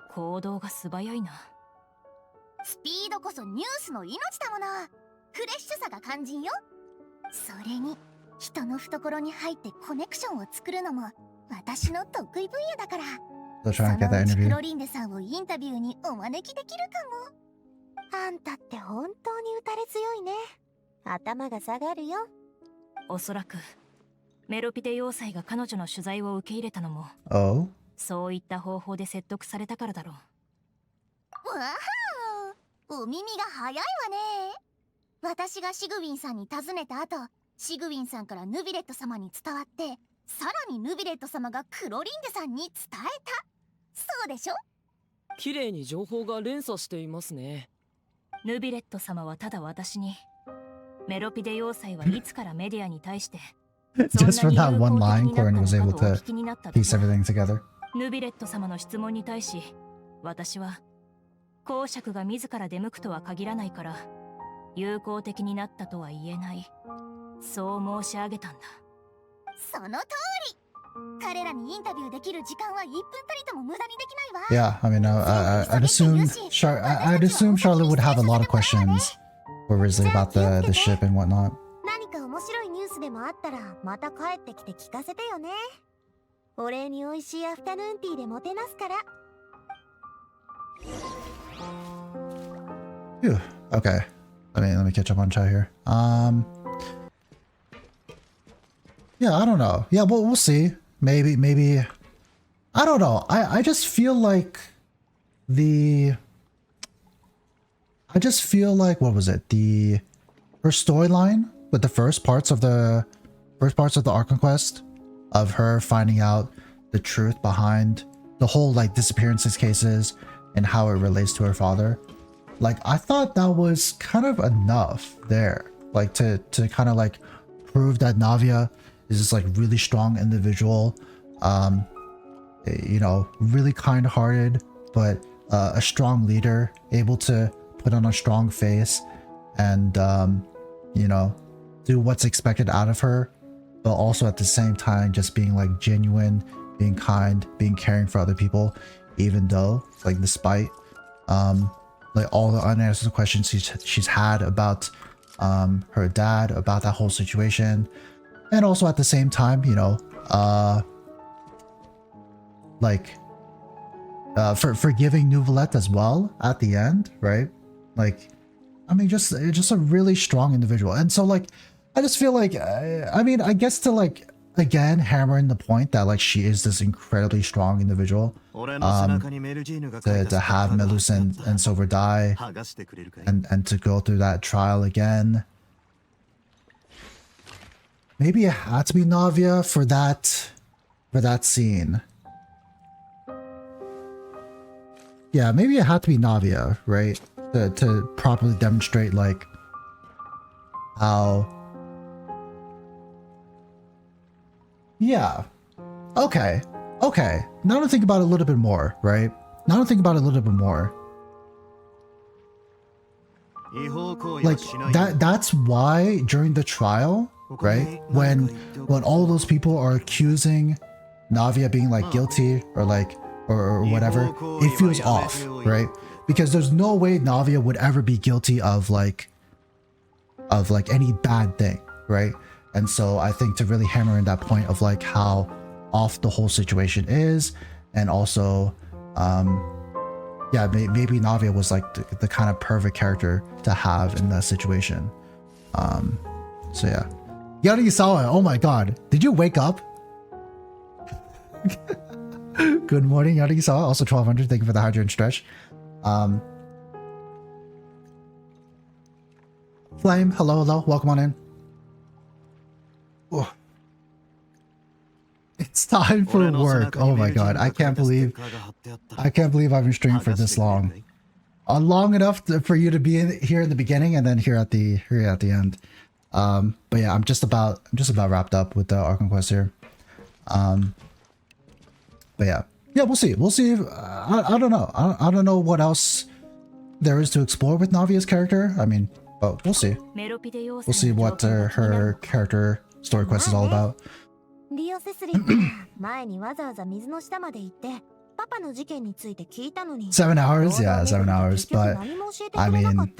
う。行動が素早いな。スピードこそニュースの命だもの。フレッシュさが肝心よ。それに人の懐に入ってコネクションを作るのも私の得意分野だから。 Still そ trying to get の that うちク interview. ロリンデさんをインタビューにお招きできるかも。あんたって本当に打たれ強いね。頭が下がるよ。おそらくメロピデ要塞が彼女の取材を受け入れたのも Oh? そういった方法で説得されたからだろう。わあ、お耳が早いわね。私がシグウィンさんに尋ねた後、シグウィンさんからヌビレット様に伝わって、さらにヌビレット様がクロリンデさんに伝えた。そうでしょ？綺麗に情報が連鎖していますね。ヌビレット様はただ私に、メロピデ要塞はいつからメディアに対して Just from that one line, Corin was able to piece everything together. ヌビレット様の質問に対し、私は公爵が自ら出向くとは限らないから友好的になったとは言えない、そう申し上げたんだ。その通り。彼らにインタビューできる時間は1分たりとも無駄にできないわ。 Yeah, I mean, I'd assume Charlotte would have a lot of questions for Risley about the ship and whatnot. 何か面白いニュースでもあったらまた帰ってきて聞かせてよね。お礼に美味しいアフタヌーンティーでもてなすから。Phew. Okay, let me catch up on chat here. Yeah, I don't know. Yeah, we'll see. Maybe. I don't know. I just feel like what was it? Her storyline with the first parts of the Archon Quest, of her finding out the truth behind the whole like disappearances cases and how it relates to her father. Like, I thought that was kind of enough there, like to kind of like prove that Navia is this like really strong individual, you know, really kind-hearted, but a strong leader, able to put on a strong face and you know, do what's expected out of her, but also at the same time just being like genuine, being kind, being caring for other people, even though like despite like all the unanswered questions she's had about her dad, about that whole situation. And also at the same time, you know, for forgiving Neuvillette as well at the end, right? Like, I mean, just a really strong individual. And so like, I just feel like, I mean, I guess to like, again, hammering the point that like she is this incredibly strong individual, to have Melus and Silver die and to go through that trial again. Maybe it had to be Navia for that scene. Yeah, maybe it had to be Navia, right? To properly demonstrate like how. Yeah. Okay. Now to think about it a little bit more, right? Like that's why during the trial, right? When all those people are accusing Navia being like guilty or like or whatever, it feels off, right? Because there's no way Navia would ever be guilty of like any bad thing, right? And so I think to really hammer in that point of like how off the whole situation is, and also yeah, maybe Navia was like the kind of perfect character to have in that situation. So yeah. Yarisawa, oh my god, did you wake up? Good morning, Yarisawa. Also 1200, thank you for the hydrant stretch. Flame, hello, welcome on in. Oh. It's time for work. Oh my god, I can't believe I've been streaming for this long. Long enough for you to be here in the beginning and then here at the end. But yeah, I'm just about wrapped up with the Archon Quest here. But yeah, we'll see. I don't know. I don't know what else there is to explore with Navia's character. I mean, but we'll see. We'll see what her character story quest is all about. リオセスリンが前にわざわざ水の下まで行ってパパの事件について聞いたのに。7 hours? Yeah, 7 hours. But I mean,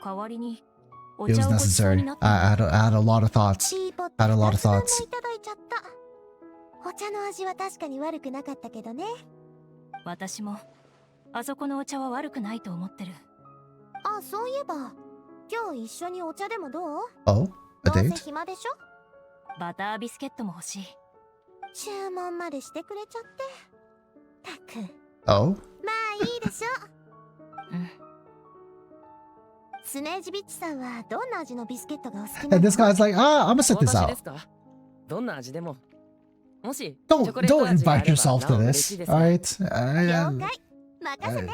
代わりに it was necessary. I had a lot of thoughts. Had a lot of thoughts. いただいちゃった。お茶の味は確かに悪くなかったけどね。私もあそこのお茶は悪くないと思ってる。あ、そういえば今日一緒にお茶でもどう？ Oh, a どうせ date? 暇でしょ？バタービスケットも欲しい。注文までしてくれちゃって。たく。Oh? まあいいでしょ。スネージビッチさんはどんな味のビスケットがお好きな And の？ this guy's like, ah, I'm gonna set this 私 out. ですか？どんな味でも。もし Don't invite yourself to this. All right. 了解。任せて。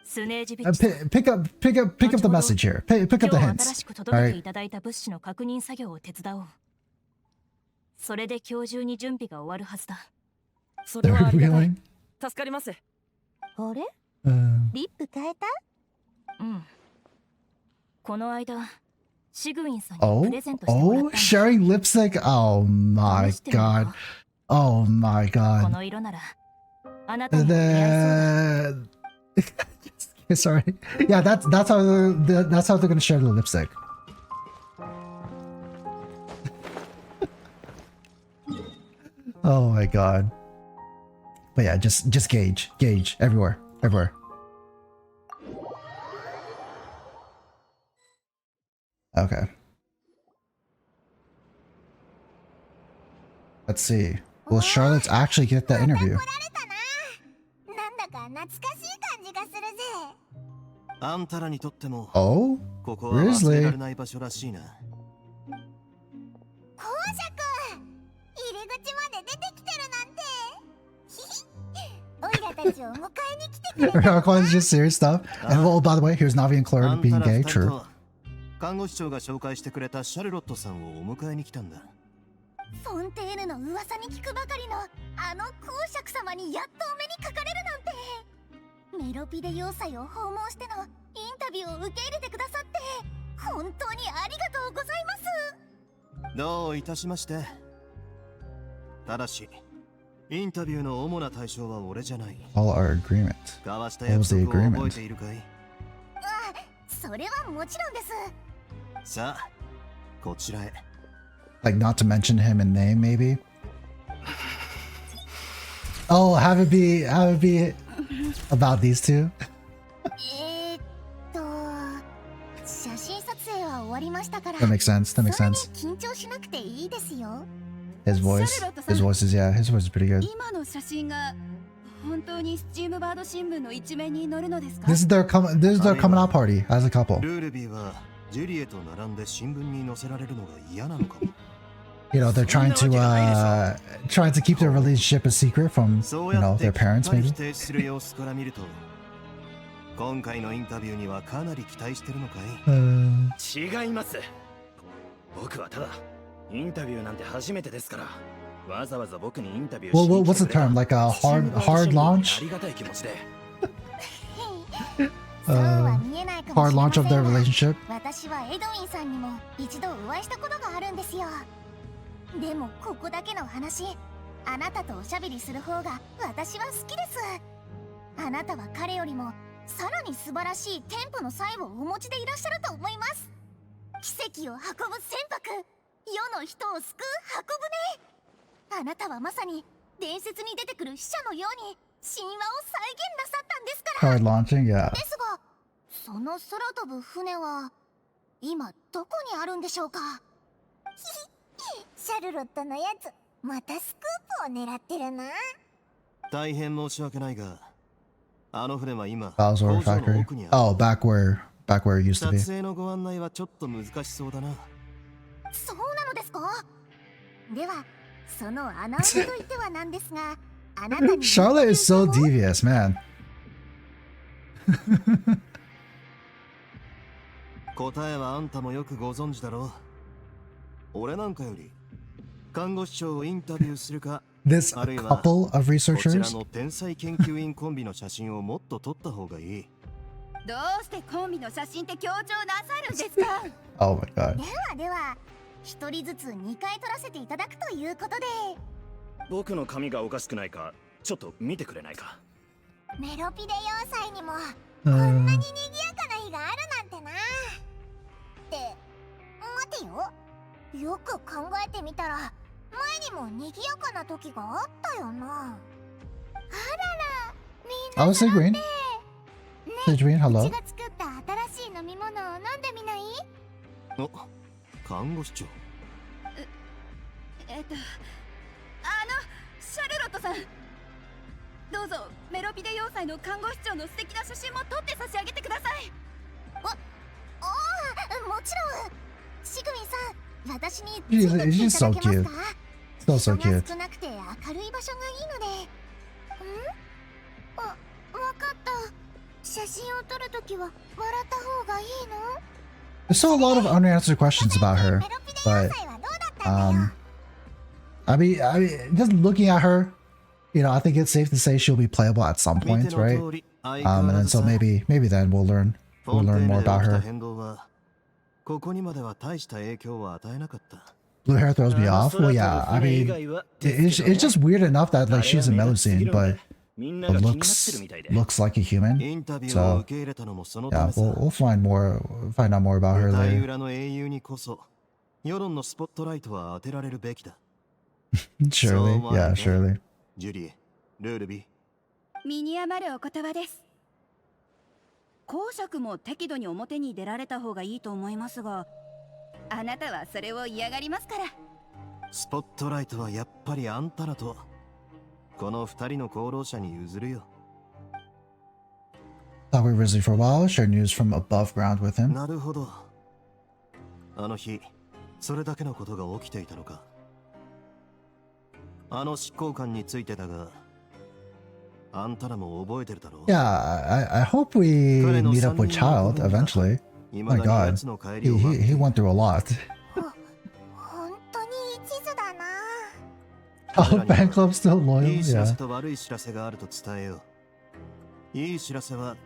スネージビッチさん。 Pick up the message here. Pick up the 今日新 hints. しく届 All けて right. いただいた物資の確認作業を手伝おう。それで今日中に準備が終わるはずだ。それはありがたい。 Revealing? 助かります。あれ？ Uh, リップ変えた？うん。この間、シグウィンさんに oh? プレゼントしてもらっ Oh? たんだ。 Sharing lipstick? Oh my god. Oh my こ god. の色なら、あなたにも似合いそうだ。 Sorry. Yeah, that's how they're gonna share the lipstick. Oh my god. But yeah, just gauge everywhere. Okay. Let's see. Will Charlotte actually get that interview? なんだか懐かしい感じがするぜ。あんたらにとっても Oh? ここは忘れられ Grizzly. ない場所らしいな。公爵、入り口まで出てきてるなんて。オイラたちを迎えに来てくれた。Archon's just serious stuff. And well, by the way, here's Navi and Claire あん being たら gay. 二人 True. と看護師長が紹介してくれたシャルロットさんをお迎えに来たんだ。フォンテーヌの噂に聞くばかりのあの公爵様にやっとお目にかかれるなんて。メロピデ要塞を訪問してのインタビューを受け入れてくださって本当にありがとうございます。どういたしまして。ただしインタビューの主な対象は俺じゃない。 All our agreement. 交わした What 約 was the 束を覚え agreement? ているかい？それはもちろんです。さあこちらへ。 Like not to mention him in name, maybe. Oh, have it be about these two. 写真撮影は終わりましたから。 That makes sense. That makes そんな sense. に緊張しなくていいですよ。 His voice is yeah, his voice is pretty good. 今の写真が本当にスチームバード新聞の一面に載るのですか？ This is their coming out party as a couple. ルールビーはジュリエと並んで新聞に載せられるのが嫌なのかも。 You know, they're trying to keep their relationship a secret from, you know, their parents maybe. 否定する様子から見ると今回のインタビューにはかなり期待してるのかい？違います。僕はただインタビューなんて初めてですから。わざわざ僕にインタビューし Well, に what's the term? Like a hard launch? ありがたい気持ちで。Hard launch of their relationship? 私はエドウィンさんにも一度お会いしたことがあるんですよ。でもここだけの話、あなたとおしゃべりする方が私は好きです。あなたは彼よりもさらに素晴らしいテンポの際をお持ちでいらっしゃると思います。奇跡を運ぶ船舶、世の人を救う箱舟。あなたはまさに伝説に出てくる死者のように神話を再現なさったんですから。 Hard launching, yeah. ですが、その空飛ぶ船は今どこにあるんでしょうか？シャルロットのやつ、またスクープを狙ってるな。大変申し訳ないが、あの船は今 Bowser 工場の factory. 奥にある。 Oh, back where it used to 撮 be. 影のご案内はちょっと難しそうだな。そうなのですか？では、そのアナウンスといってはなんですが、あなたに Charlotte is so devious, man. 答えはあんたもよくご存知だろう。俺なんかより看護師長をインタビューするか、 This あるいは couple of こちら researchers? の天才研究員コンビの写真をもっと撮った方がいい。どうしてコンビの写真って強調なさるんですか？ Oh my god. では、一人ずつ2回撮らせていただくということで。僕の髪がおかしくないかちょっと見てくれないか。メロピデ要塞にもこんなに賑やかな日があるなんてな。って待てよ、よく考えてみたら前にも賑やかな時があったよな。あらら、みんな Oh, Sigrid. Sigrid, hello. うちが作った新しい飲み物を飲んでみない？お、看護師長。シャルロットさん、どうぞメロピデ要塞の看護師長の素敵な写真も撮って差し上げてください。ああ、もちろん。シグミンさん、私につ She's いてきてい so ただけます cute. か？ Still so 人が cute. 少なくて明るい場所がいいので。わかった。写真を撮るときは笑った方がいいの？ There's still a lot of unanswered questions about her, but I mean, just looking at her, you know, I think it's safe to say she'll be playable at some point, right? And then so maybe then we'll learn more about her. Blue hair throws me off. Well, yeah, I mean, it's just weird enough that like she's a Melusine, but looks like a human. So yeah, we'll find out more about her later. Surely, yeah, surely. 身に余るお言葉です。公爵も適度に表に出られた方がいいと思いますが、あなたはそれを嫌がりますから。スポットライトはやっぱりあんたらとこの二人の功労者に譲るよ。Thought we were busy for a while. Share news from above ground with him. なるほど。あの日、それだけのことが起きていたのか。あの執行官についてだが、あんたらも覚えてるだろう。Yeah, I hope we meet up with Child eventually. My God, he went through a lot. 本当に一途だな。Oh, fan club still loyal. いい知らせ Yeah. と悪い知らせがあると伝えよう。いい知らせは、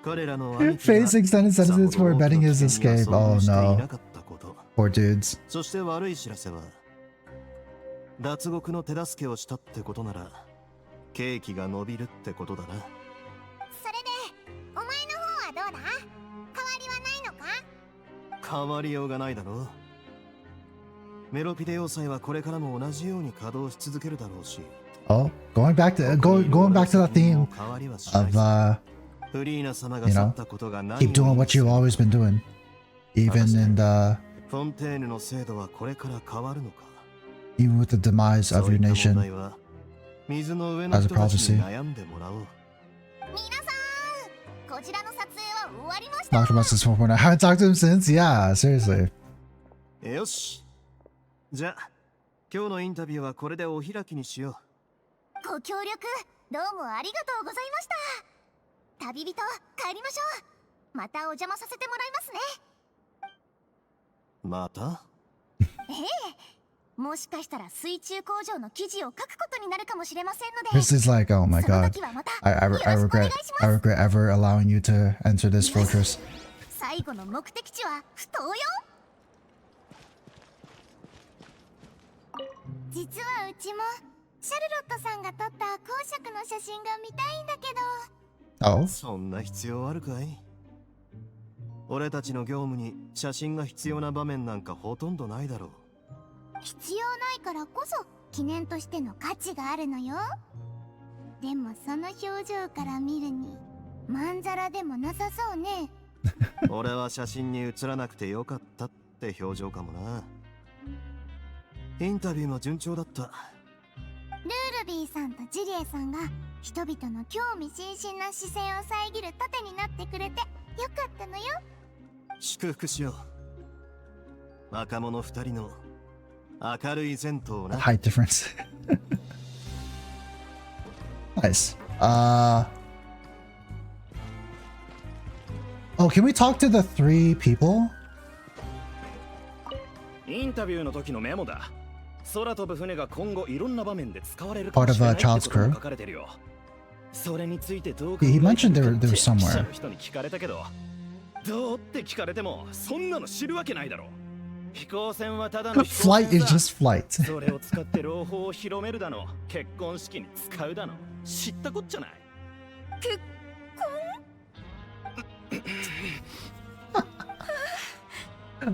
彼らの兄貴が Face extended sentences for abetting his escape. Oh no. Poor dudes. そして悪い知らせは、脱獄の手助けをしたってことなら、刑期が伸びるってことだな。それで、お前の方はどうだ？変わりはないのか？変わりようがないだろう。メロピデ要塞はこれからも同じように稼働し続けるだろうし。Oh, going back to that theme of you know, keep doing what you've always been doing, even in the フォンテーヌの制度はこれから変わるのか。even with the demise of your nation 水の上の as a 人たち prophecy. に悩んでもらおう。皆さん、こちらの撮影は終わりました。 Talked about this before. I haven't talked to him since. Yeah, seriously. よし。じゃあ、今日のインタビューはこれでお開きにしよご協力、どうもありがとうございました。旅人、帰りましょう。またお邪魔させてもらいますね。また？ええ、もしかしたら水中工場の記事を書くことになるかもしれませんので。 This is like, oh my god. I regret ever allowing you to enter this fortress. 最後の目的地は不当よ。実はうちもシャルロットさんが撮った公爵の写真が見たいんだけど。Oh? そんな必要あるかい？俺たちの業務に写真が必要な場面なんかほとんどないだろう。必要ないからこそ記念としての価値があるのよ。でもその表情から見るにまんざらでもなさそうね。俺は写真に写らなくてよかったって表情かもな。インタビューも順調だった。ルールビーさんとジュリエさんが人々の興味津々な視線を遮る盾になってくれてよかったのよ。祝福しよう。若者二人の明るい前途をな。Height difference. Nice. Oh, can we talk to the 3 people? インタビューの時のメモだ。空飛ぶ船が今後いろんな場面で使われる Part かも of しれ a ないって child's ことが crew. 書かれてるよ。それについてどう He mentioned there was 記者 somewhere. の人に聞かれたけど、どうって聞かれてもそんなの知るわけないだろ。Flight is just flight. それを使って朗報を広めるだの、結婚式に使うだの、知ったこっちゃない。結婚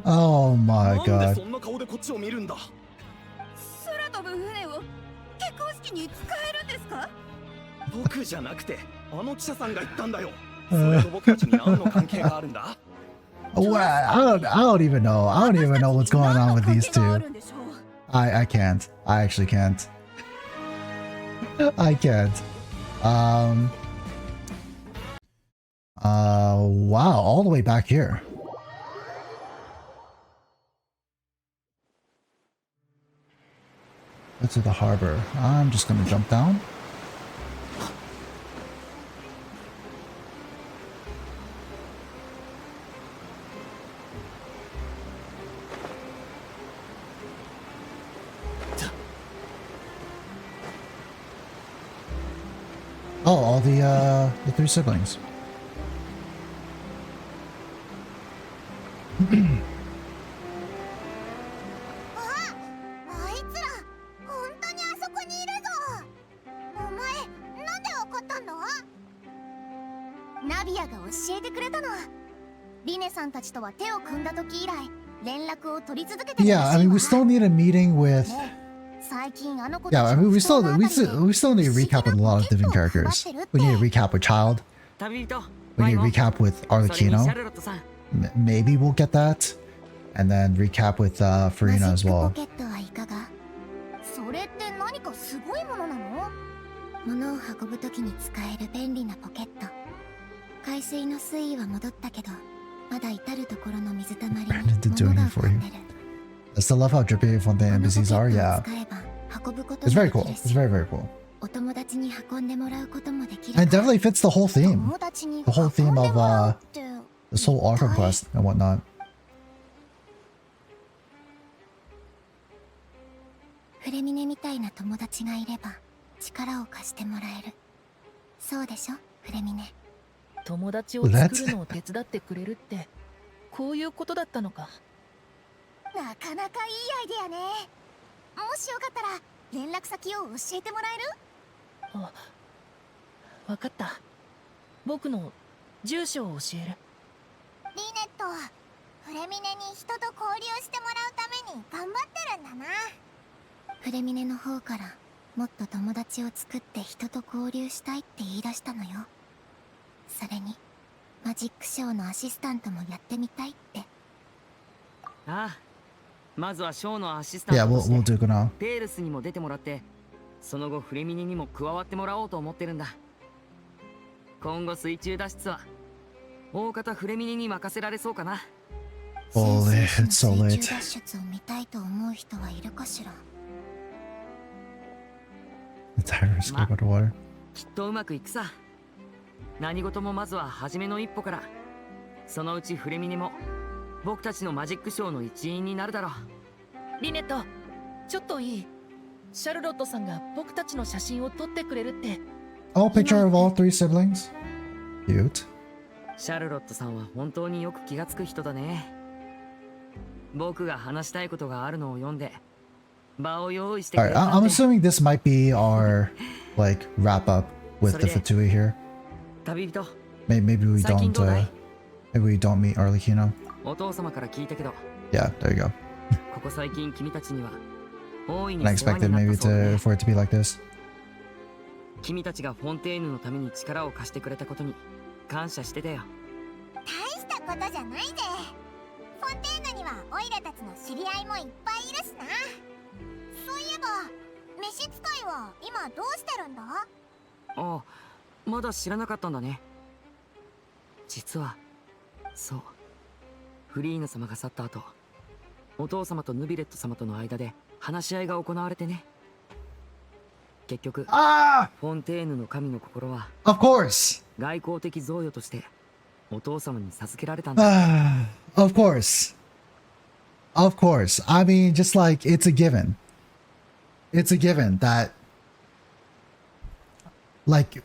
Oh my なんで god. そんな顔でこっちを見るんだ。空飛ぶ船を結婚式に使えるんですか？僕じゃなくて、あの記者さんが言ったんだよ。それと僕たちに何の関係があるんだ。Well, I don't even know. I don't even know what's going on with these two. I can't. I actually can't. I can't. Wow, all the way back here. Let's to the harbor. I'm just gonna jump down. Oh, all the 3 siblings. あいつら本当にあそこにいるぞ。お前なんでわかったんだ？ナビアが教えてくれたの。リネさんたちとは手を組んだ時以来連絡を取り続けてるら Yeah, し I い mean, わ。 we still need a meeting with. 最近あの子 Yeah, た I ち mean, の we 不幸 still なあたりで need a recap with a lot of different characters. We need a recap with Child. 旅人 We need a recap with それにシャ Arlecchino. ルロットさん Maybe we'll get that, and then recap with Furina as ポ well. ケットはいかが？それって何かすごいものなの？物を運ぶときに使える便利なポケット。海水の水位は戻ったけど、まだ至るところの水たまりに To do 物が anything 浮 for か you. んでる。 I still love how drippy Fontaine NPCs are. Yeah, 使えば運ぶこと it's も very でき cool. る It's し、 very very cool. お友達に運んでもらうこともできる。 And it definitely fits the whole theme. 友達に The whole theme 運んで of もらうって this whole Archon Quest and whatnot. フレミネみたいな友達がいれば力を貸してもらえる。そうでしょ、フレミネ。友達を作るのを手伝ってくれるってこういうことだったのか。なかなかいいアイデアね。もしよかったら連絡先を教えてもらえる？あ、わかった。僕の住所を教える。リネット、フレミネに人と交流してもらうために頑張ってるんだな。フレミネの方からもっと友達を作って人と交流したいって言い出したのよ。それにマジックショーのアシスタントもやってみたいって。ああ、まずはショーのアシスタン Yeah, トとして we'll do it now. ペールスにも出てもらって、その後フレミニにも加わってもらおうと思ってるんだ。今後水中脱出は大方フレミニに任せられそうかな。Holy, it's so 水 late. 中脱出を見たいと思う人はいるかしら。 The tiger escaped underwater. きっとうまくいくさ。何事もまずは初めの一歩から。そのうちフレミニも僕たちのマジックショーの一員になるだろう。リネット、ちょっといい？シャルロットさんが僕たちの写真を撮ってくれるって。 Oh, picture of all 3 siblings. Cute. シャルロットさんは本当によく気がつく人だね。僕が話したいことがあるのを読んで場を用意してく All れ right, た I'm って。 assuming this might be our like wrap up with the Fatui here. 旅人、 Maybe we 最近 don't. どうだい？ Maybe we don't meet Arlecchino. お父様から聞いたけど、 Yeah, there you go. ここ最近君たちには大いに And I 世話 expected にな maybe ったそうだね。 for it to be like this. 君たちがフォンテーヌのために力を貸してくれたことに感謝してたよ。大したことじゃないぜ。フォンテーヌにはオイラたちの知り合いもいっぱいいるしな。そういえば召使いは今どうしてるんだ？ああ、まだ知らなかったんだね。実はそう、フリーナ様が去った後、お父様とヌビレット様との間で話し合いが行われてね。結局、フォンテーヌの神の心は Of course. 外交的贈与としてお父様に授けられたんだ。Of course. Of course. I mean, just like it's a given. It's a given that, like,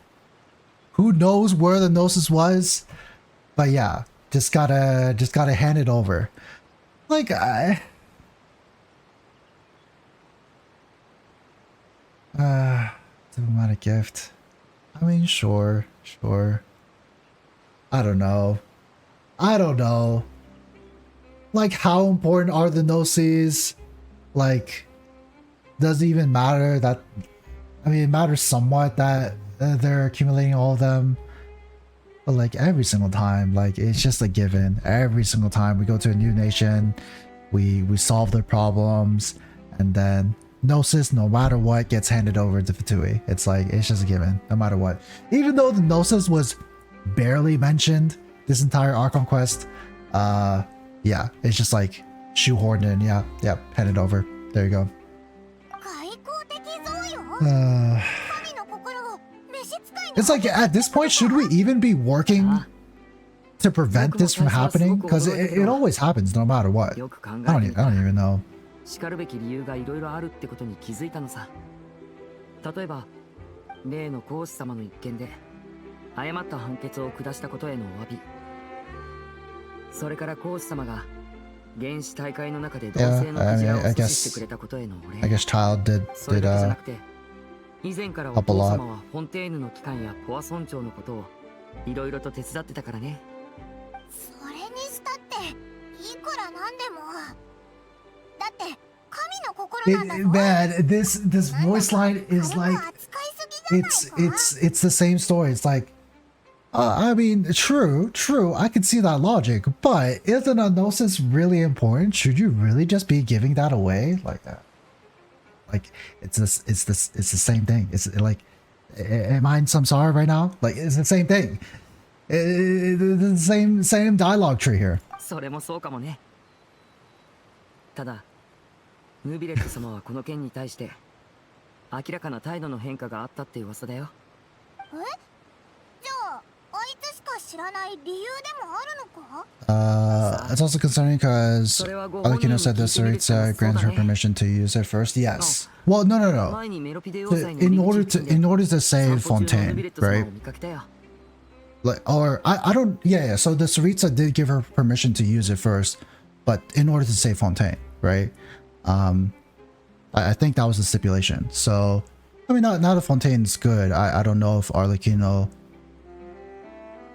who knows where the Gnosis was, but yeah, just gotta hand it over. Like, gift. I mean, sure. I don't know. Like, how important are the Gnosis? Like, does it even matter that... I mean, it matters somewhat that they're accumulating all of them. But like, every single time, like, it's just a given. Every single time we go to a new nation, we solve their problems, and then Gnosis, no matter what, gets handed over to Fatui. It's like, it's just a given, no matter what. Even though the Gnosis was barely mentioned this entire Archon Quest, yeah, it's just like shoehorned in. Yeah, handed over. There you go. It's like, at this point, should we even be working to prevent this from happening? Because it always happens no matter what. I don't even know. しかるべき理由がいろいろあるってことに気づいたのさ。例えば、例の皇子様の一件で誤った判決を下したことへのお詫び。それから皇子様が原始大会の中で同性のクジラを阻止してくれたことへのお礼。I guess Child did それだけじゃなくて、以前からお父様はフォンテーヌの機関やポアソン町のことをいろいろと手伝ってたからね。それにしたっていくらなんでもだって神の心なんだぞ。Man, this voice line is like, it's the same story. It's like, I mean, true, I can see that logic, but isn't a Gnosis really important? Should you really just be giving that away like that? Like, it's the same thing. It's like, am I in samsara right now? Like, it's the same thing. It's the same dialogue tree here. それもそうかもね。ただ、ヌビレット様はこの件に対して明らかな態度の変化があったって噂だよ。え？じゃあ、あいつしか知らない理由でもあるのか？It's also concerning because Alekino said the Saritsa granted her permission to use it first. Yes. Well, no. In order to save Fontaine, right? Like, or I don't. Yeah. So the Saritsa did give her permission to use it first, but in order to save Fontaine, right? I think that was the stipulation. So, I mean, now that Fontaine's good, I don't know if Arlecchino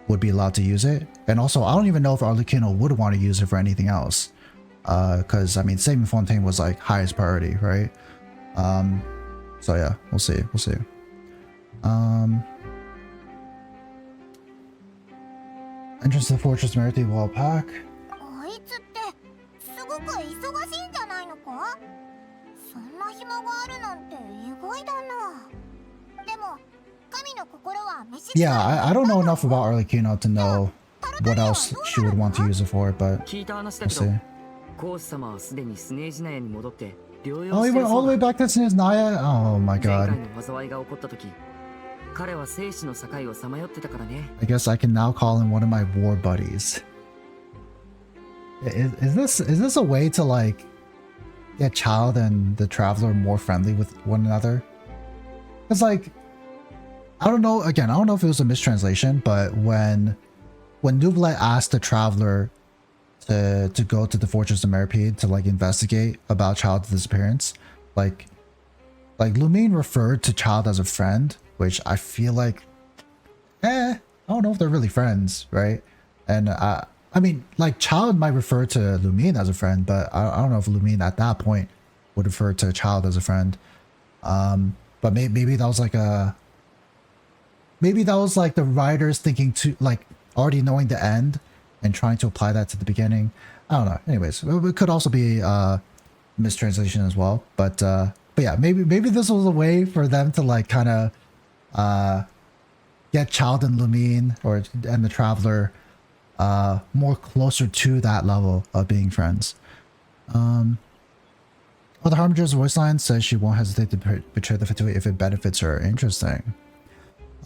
would be allowed to use it. And also, I don't even know if Arlecchino would want to use it for anything else. Because, I mean, saving Fontaine was like highest priority, right? So yeah, we'll see. Entrance to the Fortress Merity Wall Pack. あいつってすごく忙しいんじゃないのか？そんな暇があるなんて意外だな。でも神の心は召し Yeah, I don't know enough about Arlecchino to know what else she would want to use it for, but we'll see. Oh, he went all the way back to Snezhnaya? Oh my god. I guess I can now call him one of my war buddies. Is this a way to like get Child and the Traveler more friendly with one another? It's like, I don't know, again, I don't know if it was a mistranslation, but when Neuvillette asked the Traveler to go to the Fortress of Meripede to like investigate about Child's disappearance, like Lumine referred to Child as a friend, which I feel like, I don't know if they're really friends, right? And I mean, like, Child might refer to Lumine as a friend, but I don't know if Lumine at that point would refer to Child as a friend. But maybe that was like the writers thinking to like already knowing the end and trying to apply that to the beginning. I don't know. Anyways, it could also be mistranslation as well. But yeah, maybe this was a way for them to like kind of get Child and Lumine and the Traveler more closer to that level of being friends. The Harbinger Voicelines says she won't hesitate to betray the Fatui if it benefits her. Interesting.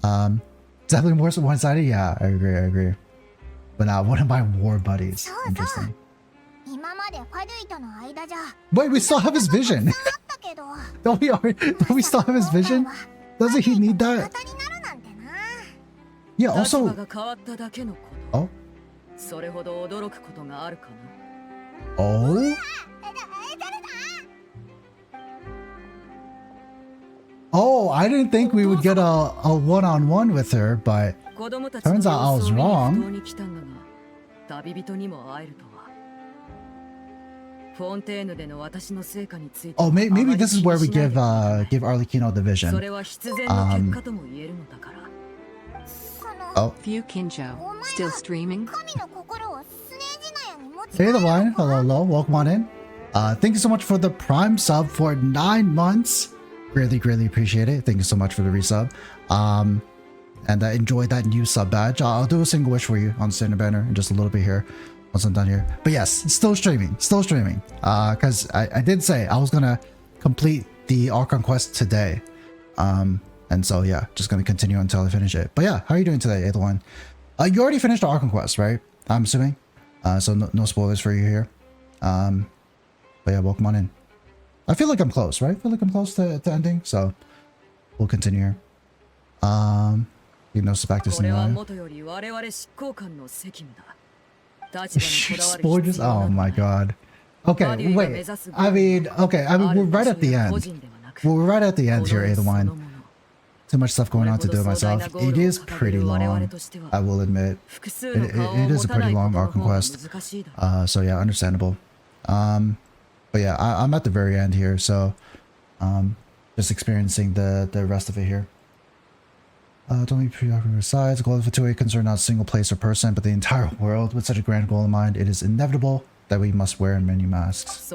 Definitely more one-sided. Yeah, I agree. But now, one of my war buddies. Interesting. Wait, we still have his vision. Don't we still have his vision? Doesn't he need that? Yeah, also... Oh? Oh? Oh, I didn't think we would get a one-on-one with her, but turns out I was wrong. Oh, maybe this is where we give Arlecchino the vision. Oh. View Kinjo. Still streaming? Hey, the line. Hello. Welcome on in. Thank you so much for the Prime sub for 9 months. Greatly appreciate it. Thank you so much for the resub. And enjoy that new sub badge. I'll do a single wish for you on Cinder Banner in just a little bit here once I'm done here. But yes, still streaming. Because I did say I was gonna complete the Archon Quest today. And so yeah, just gonna continue until I finish it. But yeah, how are you doing today, Aethelwine? You already finished the Archon Quest, right? I'm assuming. So no spoilers for you here. But yeah, welcome on in. I feel like I'm close, right? I feel like I'm close to ending, so we'll continue here. You know, back to scenario. Spoilers? Oh my god. Okay, wait. I mean, we're right at the end. We're right at the end here, Aethelwine. Too much stuff going on to do it myself. It is pretty long, I will admit. It is a pretty long Archon Quest. So yeah, understandable. But yeah, I'm at the very end here, so just experiencing the rest of it here. Don't be preoccupied with sides. The goal of the 2A concern not a single place or person, but the entire world. With such a grand goal in mind, it is inevitable that we must wear many masks.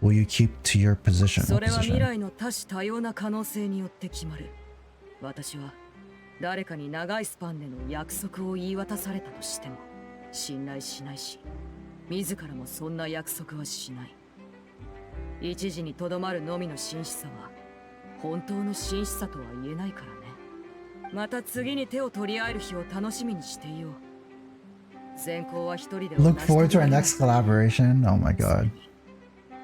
Will you keep to your position? What position? 誰かに長いスパンでの約束を言い渡されたとしても信頼しないし、自らもそんな約束はしない。一時にとどまるのみの真摯さは本当の真摯さとは言えないからね。また次に手を取り合える日を楽しみにしていよう。善行は一人では Look forward to our next collaboration. Oh my god.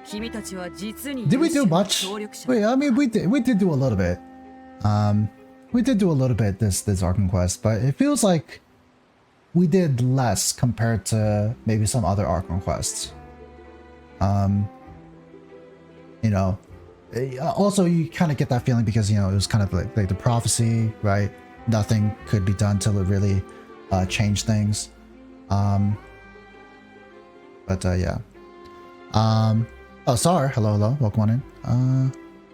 君たちは実に Did we do much? Wait, I mean we did do a little bit. We did do a little bit this Archon Quest, but it feels like we did less compared to maybe some other Archon Quests. You know, also you kind of get that feeling because, you know, it was kind of like the prophecy, right? Nothing could be done till it really changed things. But yeah. Oh, Sar, hello, welcome on in.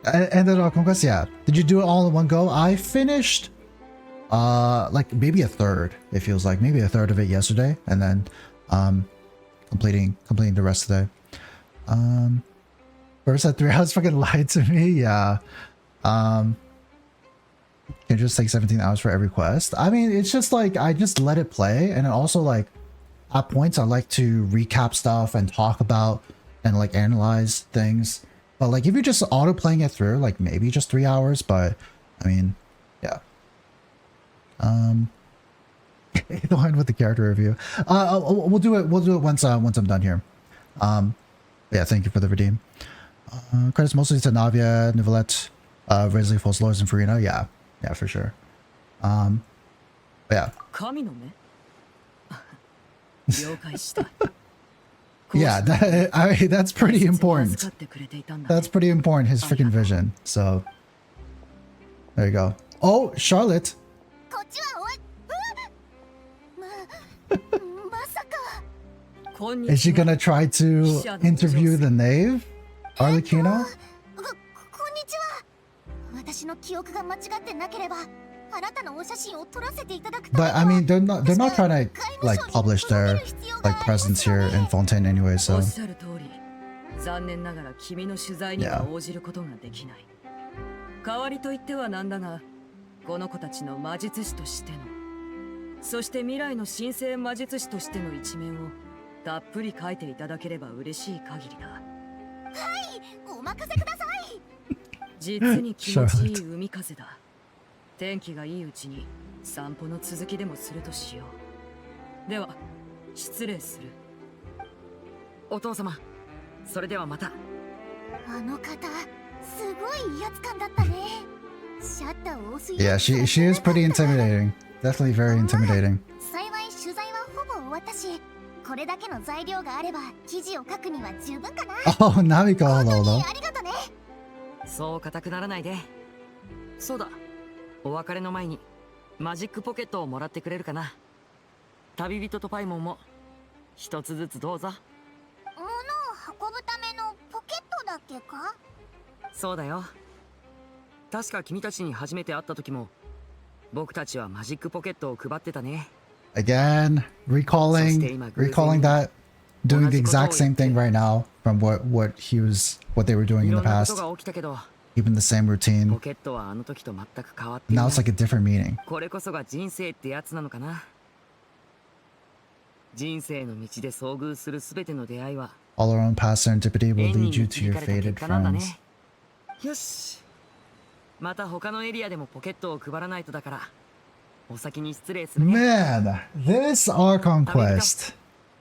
And then Archon Quest, yeah. Did you do it all in one go? I finished like maybe a third, it feels like. Maybe a third of it yesterday, and then completing the rest today. First at 3 hours fucking lied to me, yeah. Can you just take 17 hours for every quest? I mean, it's just like I just let it play, and also like at points I like to recap stuff and talk about and like analyze things. But like if you're just auto playing it through, like maybe just 3 hours, but I mean, yeah. The one with the character review. We'll do it once I'm done here. Yeah, thank you for the redeem. Credits mostly to Navia, Neuvillette, Risley, Voicelines, and Furina. Yeah, for sure. But yeah. Yeah, I mean, that's pretty important. That's pretty important, his freaking vision. So, there you go. Oh, Charlotte. Is she gonna try to interview the knave? Arlecchino? But I mean, they're not trying to like publish their like presence here in Fontaine anyway, so yeah. 代わりと言ってはなんだが、この子たちの魔術師としての、そして未来の神聖魔術師としての一面をたっぷり書いていただければ嬉しい限りだ。はい、お任せください。実に気持ちいい海風だ。天気がいいうちに散歩の続きでもするとしよう。では、失礼する。お父様、それではまた。あの方、すごい威圧感だったね。シャッターを押す。Yeah, she is pretty intimidating. Definitely very intimidating. 幸い取材はほぼ終わったし、ここれだけの材料があれば記事を書くには十分かな。 Oh, Namiko, hello. ありがとね。そう固くならないで。そうだ、お別れの前にマジックポケットをもらってくれるかな。旅人とパイモンも一つずつどうぞ。物を運ぶためのポケットだっけか？そうだよ。確か君たちに初めて会った時も僕たちはマジックポケットを配ってたね。Again, recalling that, doing the exact same thing right now from what they were doing in the past. Keeping the same routine. ポケットはあの時と全く変わっていない。 Now it's like a different meaning. これこそが人生ってやつなのかな。人生の道で遭遇するすべての出会いは All our own past serendipity will lead you to your fated friends. よし。また他のエリアでもポケットを配らないとだから。お先に失礼するね。 Man, this Archon Quest.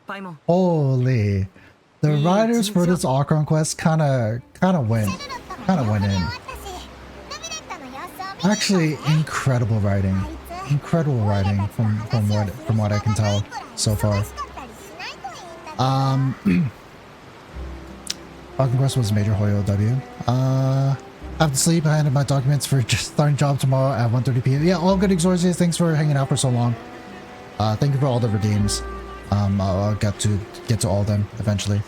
パイモン。 Holy. The writers for this Archon Quest kind of went in. Actually, incredible writing. Incredible writing from what I can tell so far. Archon Quest was a major Hoyo W. I have to sleep. I handed my documents for just starting job tomorrow at 1:30 p.m. Yeah, all good, Exorcius. Thanks for hanging out for so long. Thank you for all the redeems. I'll get to all of them eventually.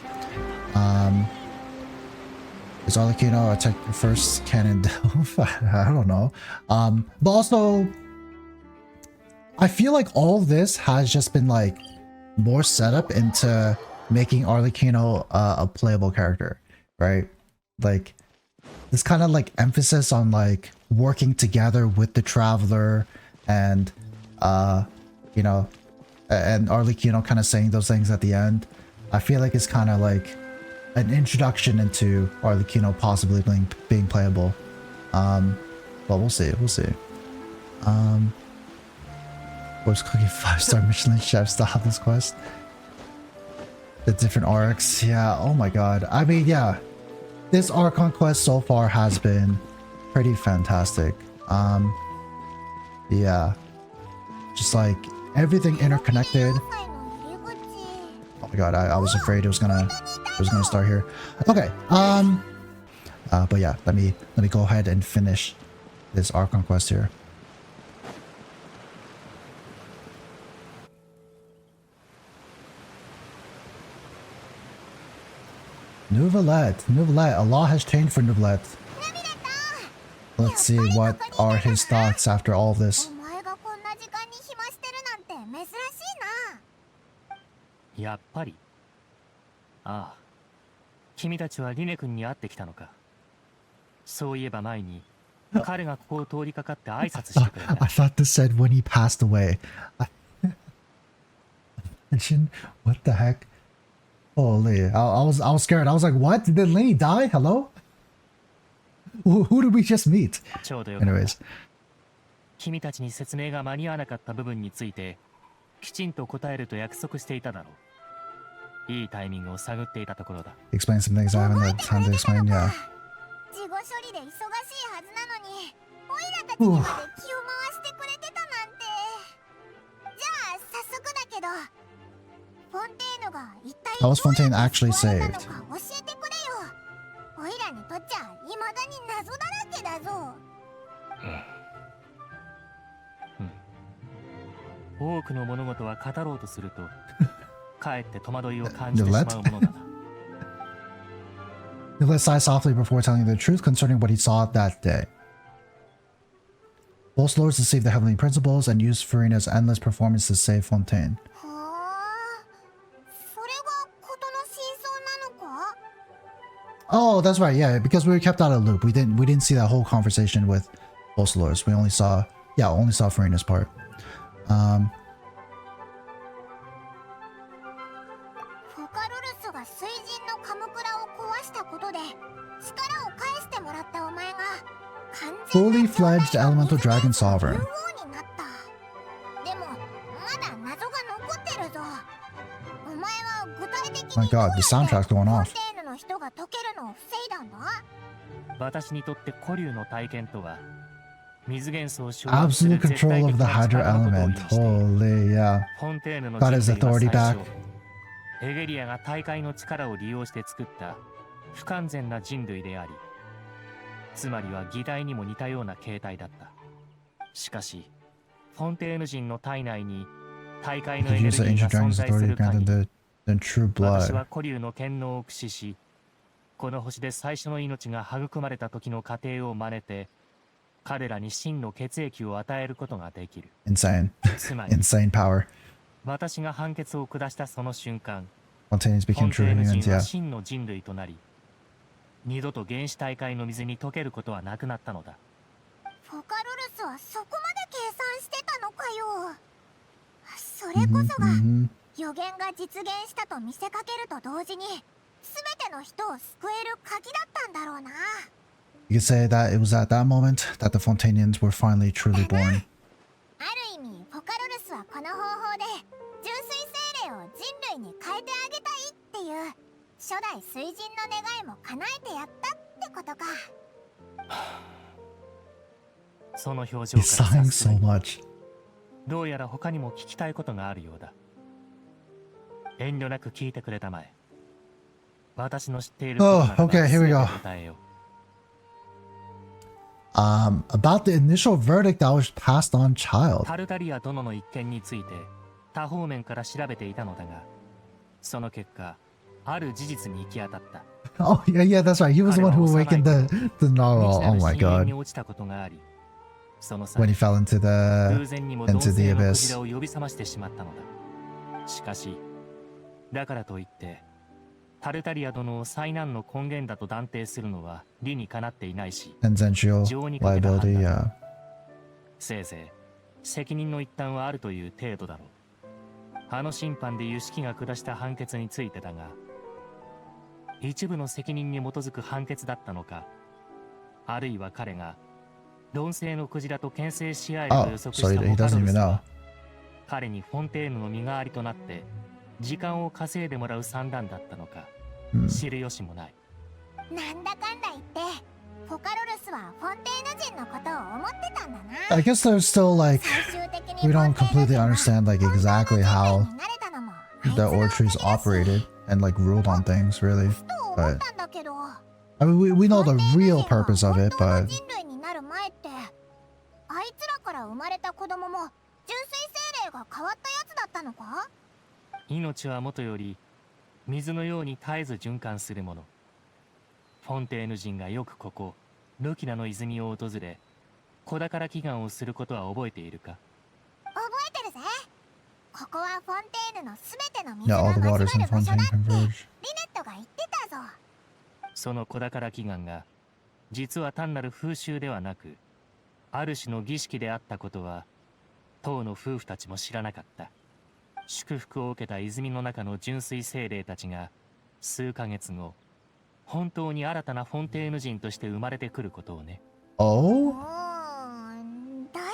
Is Arlecchino a tech first canon delve? I don't know. But also, I feel like all of this has just been like more setup into making Arlecchino a playable character, right? Like this kind of like emphasis on like working together with the traveler and you know, and Arlecchino kind of saying those things at the end. I feel like it's kind of like an introduction into Arlecchino possibly being playable. But we'll see. Was cooking 5-star Michelin chefs to have this quest? The different arcs, yeah. Oh my god. I mean, yeah. This Archon Quest so far has been pretty fantastic. Yeah. Just like everything interconnected. Oh my god, I was afraid it was gonna start here. Okay. But yeah, let me go ahead and finish this Archon Quest here. Neuvillette. A lot has changed for Neuvillette. Let's see what are his thoughts after all of this. やっぱり。ああ。君たちはリネ君に会ってきたのか。そういえば前に彼がここを通りかかって挨拶してくれた。I thought this said when he passed away. What the heck? Holy, I was scared. I was like, what? Did Lenny die? Hello? Who did we just meet? Anyways. 君たちに説明が間に合わなかった部分についてきちんと答えると約束していただろう。いいタイミングを探っていたところだ。 Explain some things I haven't had time to explain, yeah. 事後処理で忙しいはずなのに、オイラたちにまで気を回してくれてたなんて。じゃあ早速だけど、フォンテーヌが一体 How was Fontaine actually saved? 教えてくれよ。オイラにとっちゃ未だに謎だらけだぞ。多くの物事は語ろうとするとかえって戸惑いを感じてしまうものだな。Neuvillette sighed softly before telling the truth concerning what he saw that day. Both lords deceived the heavenly principles and used Furina's endless performance to save Fontaine. Oh, that's right. Yeah, because we were kept out of the loop. We didn't see that whole conversation with both lords. We only saw Furina's part. Fully fledged elemental dragon sovereign. My god, the soundtrack's going off. 私にとって古流の体験とは Absolute control of the Hydro element. Holy, yeah. Got his authority back. エゲリアが大海の力を利用して作った不完全な人類であり、つまりは擬態にも似たような形態だった。しかしフォンテーヌ人の体内に大海のエネルギーが存在する限り、私は古竜の権能を駆使し、この星で最初の命が育まれた時の過程を真似て、彼らに真の血液を与えることができる。Insane. つまり Insane power. 私が判決を下したその瞬間、 Spontaneous フォ became ンテ true ーヌ humans, 人は yeah. 真の人類となり、二度と原始大海の水に溶けることはなくなったのだ。フォカロルスはそこまで計算してたのかよ。それこそが予言が実現したと見せかけると同時に、全ての人を救える鍵だったんだろうな。 You could say that it was at that moment that the Fontanians were finally truly born. ある意味フォカロルスはこの方法で純粋精霊を人類に変えてあげたいっていう初代水神の願いも叶えてやったってことか。その表情 He's から sighing 察す so るに、 much. どうやら他にも聞きたいことがあるようだ。遠慮なく聞いてくれたまえ。私の知っていることなら Oh, ば okay, here we 全て go. 答えよう。About the initial verdict that was passed on child. タルタリア殿の一件について多方面から調べていたのだが、その結果、ある事実に行き当たった。Oh, yeah, that's right. He was the one who awakened the narwhal. Oh my 未知なる深淵 god. に落ちたことがあり、その際 When he fell into 偶然にも the 同 into 性 the のク abyss. ジラを呼び覚ましてしまったのだ。しかし、だからといってタルタリア殿を災難の根源だと断定するのは理にかなっていないし、 Tangential 情にかけた判 liability, 断 yeah. せいぜい責任の一端はあるという程度だろう。あの審判で有識が下した判決についてだが、一部の責任に基づく判決だったのか、あるいは彼が論性のクジラと牽制し合えると Oh, 予測 so した he モカ doesn't ロル even ス know. は、彼にフォンテーヌの身代わりとなって時間を稼いでもらう算段だったのか、知る由もない。なんだかんだ言ってフォカロルスはフォンテーヌ人のことを思ってたんだな。 I guess there's still like, we don't completely understand like exactly how the Ortrees operated and like ruled on things really, but I mean we know the real purpose of it, but 人類になる前ってあいつらから生まれた子供も純粋精霊が変わったやつだったのか。命はもとより水のように絶えず循環するもの。フォンテーヌ人がよくここルキナの泉を訪れ子宝祈願をすることは覚えているか。覚えてるぜ。ここはフォンテーヌのすべての水 yeah, が all the 交わ waters る in 場所だ Fontaine ってリネ converge. ットが言ってたぞ。その子宝祈願が実は単なる風習ではなく、ある種の儀式であったことは当の夫婦たちも知らなかった。祝福を受けた泉の中の純粋精霊たちが数ヶ月後、本当に新たなフォンテーヌ人として生まれてくることをね。Oh? 大体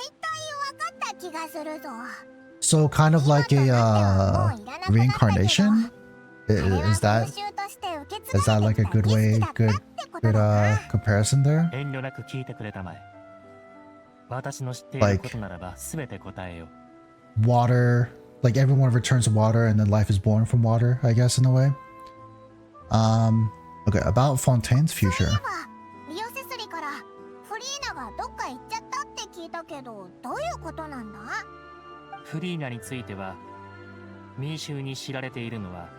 分かった気がするぞ。 So kind of like a reincarnation? Is that like a good way, good comparison there? 遠慮なく聞いてくれたまえ。私の知っていることならば全て答えよう。 Water, like everyone returns to water and then life is born from water, I guess in a way. Okay, about Fontaine's future. リオセスリからフリーナがどっか行っちゃったって聞いたけど、どういうことなんだ。フリーナについては民衆に知られているのは、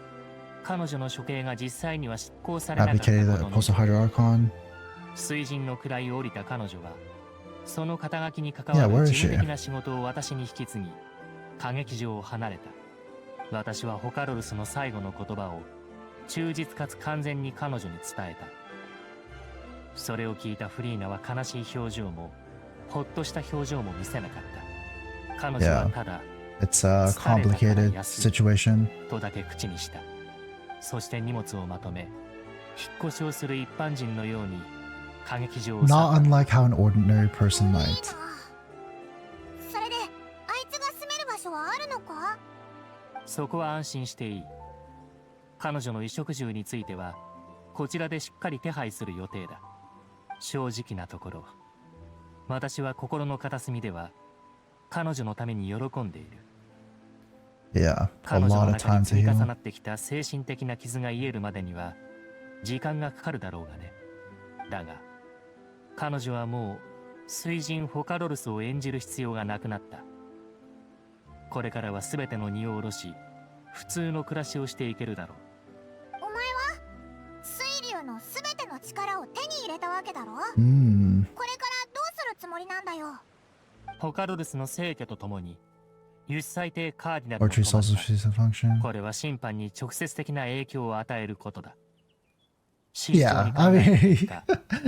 彼女の処刑が実際には執行されなかった Abdicated こ the との post of Hydro Archon. 水神の位を降りた彼女は、その肩書きに関 Yeah, わ where る is 事務 she? 的な仕事を私に引き継ぎ、歌劇場を離れた。私はホカロルスの最後の言葉を忠実かつ完全に彼女に伝えた。それを聞いたフリーナは悲しい表情もほっとした表情も見せなかった。彼女は Yeah, ただ it's a complicated situation. とだけ口にした。そして荷物をまとめ、引っ越しをする一般人のように歌劇場を去った。 Not unlike how an ordinary person might. それであいつが住める場所はあるのか。そこは安心していい。彼女の衣食住についてはこちらでしっかり手配する予定だ。正直なところ、私は心の片隅では彼女のために喜んでいる。Yeah, a 彼女 lot の of 中に time 積 to み重 heal. なってきた精神的な傷が癒えるまでには時間がかかるだろうがね。だが彼女はもう水神ホカロルスを演じる必要がなくなった。これからは全ての荷を下ろし普通の暮らしをしていけるだろう。お前は水流の全ての力を手に入れたわけだろ。Hmm. これからどうするつもりなんだよ。ホカロルスの聖居とともに輸出最低カーディナル Or の tree 止まっ souls た of season function. これは審判に直接的な影響を与えることだ。 Yeah, I mean,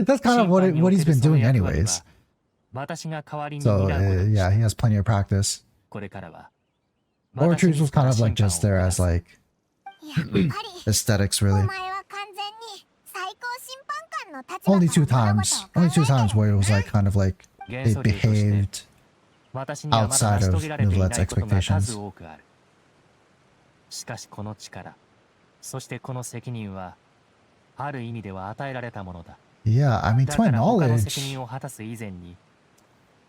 that's kind of what he's been doing anyways. 私が代わりに So 担うことに yeah, he has plenty of practice. これからは Or trees was kind of like just there as like やっぱり aesthetics お really. 前は完全に最高審判官の立場 Only から two 物 times. 事を Only two times where it was like kind of like 幻 they 想竜として behaved 私にはまだ成 outside し of 遂げられていな Neuvillette's いことが数 expectations. 多くある。しかしこの力、そしてこの責任はある意味では与えられたものだ。 Yeah, I mean, だ to か my ら他の責 knowledge, 任を果たす以前に、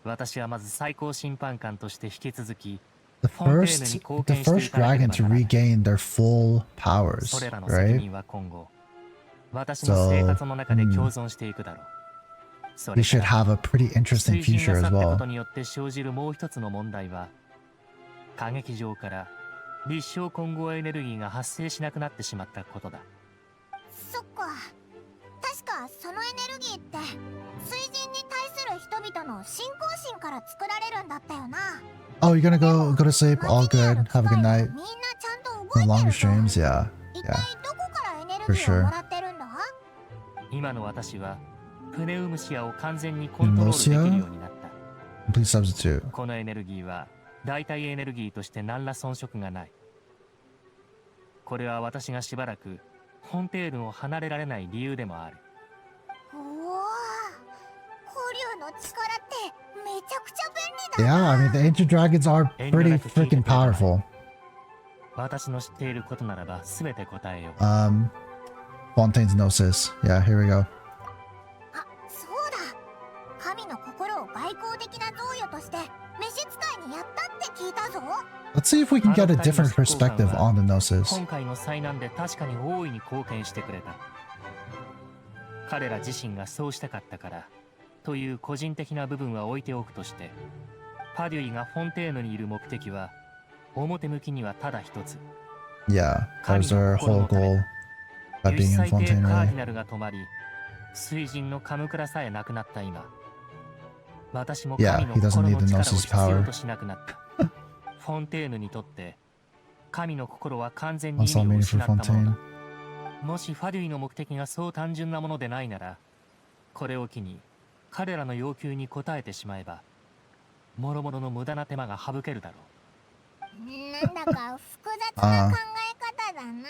私はまず最高審判官として引き続き the フォンテーヌに first 貢献してい first かなけれ dragon ば to ならない。 regain their full powers, それらの責 right? 任は今後、私の生活の中で共存していくだろう。そ He れ should から have a pretty interesting 水神 future が as 去ったこと well. によって生じるもう一つの問題は、歌劇場から立証混合エネルギーが発生しなくなってしまったことだ。そっか。確かそのエネルギーって水神に対する人々の信仰心から作られるんだったよな。 Oh, you're gonna go to sleep? All good. Have a good night. みんなちゃんと覚 The えて longer るぞ。 streams, yeah. 一 Yeah. 体どこからエネル For ギーを sure. もらってるんだ。今の私はプネウムシアを完全にコントロールできるようになった。 Complete substitute. このエネルギーは代替エネルギーとして何ら遜色がない。これは私がしばらくフォンテールを離れられない理由でもある。おお、古竜の力ってめちゃくちゃ便利だ Yeah, I mean, the ancient dragons are pretty freaking powerful. 私の知っていることならば全て答えよう。Fontaine's Gnosis. Yeah, here we go. あ、そうだ。神の心を外交的な贈与として召使いにやったって聞いたぞ。 Let's see if we can get a different perspective on the Gnosis. 今回の災難で確かに大いに貢献してくれた。彼ら自身がそうしたかったからという個人的な部分は置いておくとして、パデュイがフォンテーヌにいる目的は表向きにはただ一つ。 Yeah, that was their whole goal by 輸出 being in 最低カー Fontaine, ディ really. ナルが止まり、水神のカムクラさえなくなった今、私も Yeah, 神の he doesn't 心 need の the 力を Gnosis 必要 power. としなくなった。フォンテーヌにとって神の心は完全に意 Also 味を meaning 失 for ったもの Fontaine. だ。もしファデュイの目的がそう単純なものでないなら、これを機に彼らの要求に応えてしまえば、諸々の無駄な手間が省けるだろう。なんだか複雑な考え方だな。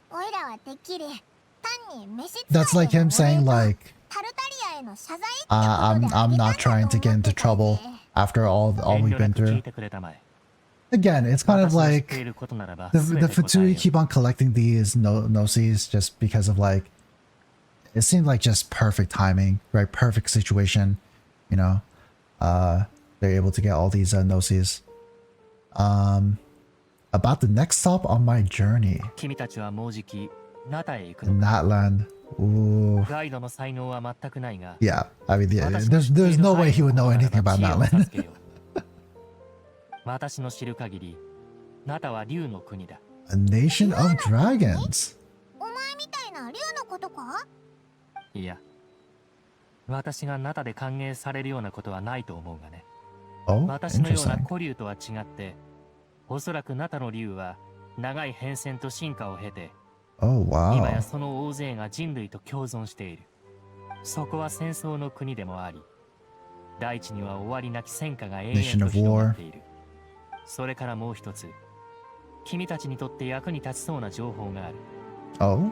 おいらはてっきり単に召使い That's like him saying like, タルタリアへの謝罪って I'm not trying to get into trouble after all we've been 遠慮なく聞 through. いてくれたまえ。 Again, it's kind of 私の知っ like ていることならば the 全て答え Futsui よう。 keep on collecting these Gnosis just because of like, it seemed like just perfect timing, right? Perfect situation, you know. They're able to get all these Gnosis. About the next stop on my journey 君たちはもうじきナタへ行く in のか。 that land. Ooh. ガイドの才能は全くないが、 Yeah, I mean, yeah, there's no way he would know anything about that land. 私の知る限り、ナタは竜の国だ。 A nation of dragons. お前みたいな竜のことか。いや、私がナタで歓迎されるようなことはないと思うがね。 Oh, 私のような interesting. 古竜とは違って、おそらくナタの竜は長い変遷と進化を経て、 Oh, 今 wow. やその大勢が人類と共存している。そこは戦争の国でもあり、大地には終わりなき戦火が永遠 Nation と of 広が war. っている。それからもう一つ、君たちにとって役に立ちそうな情報がある。 Oh?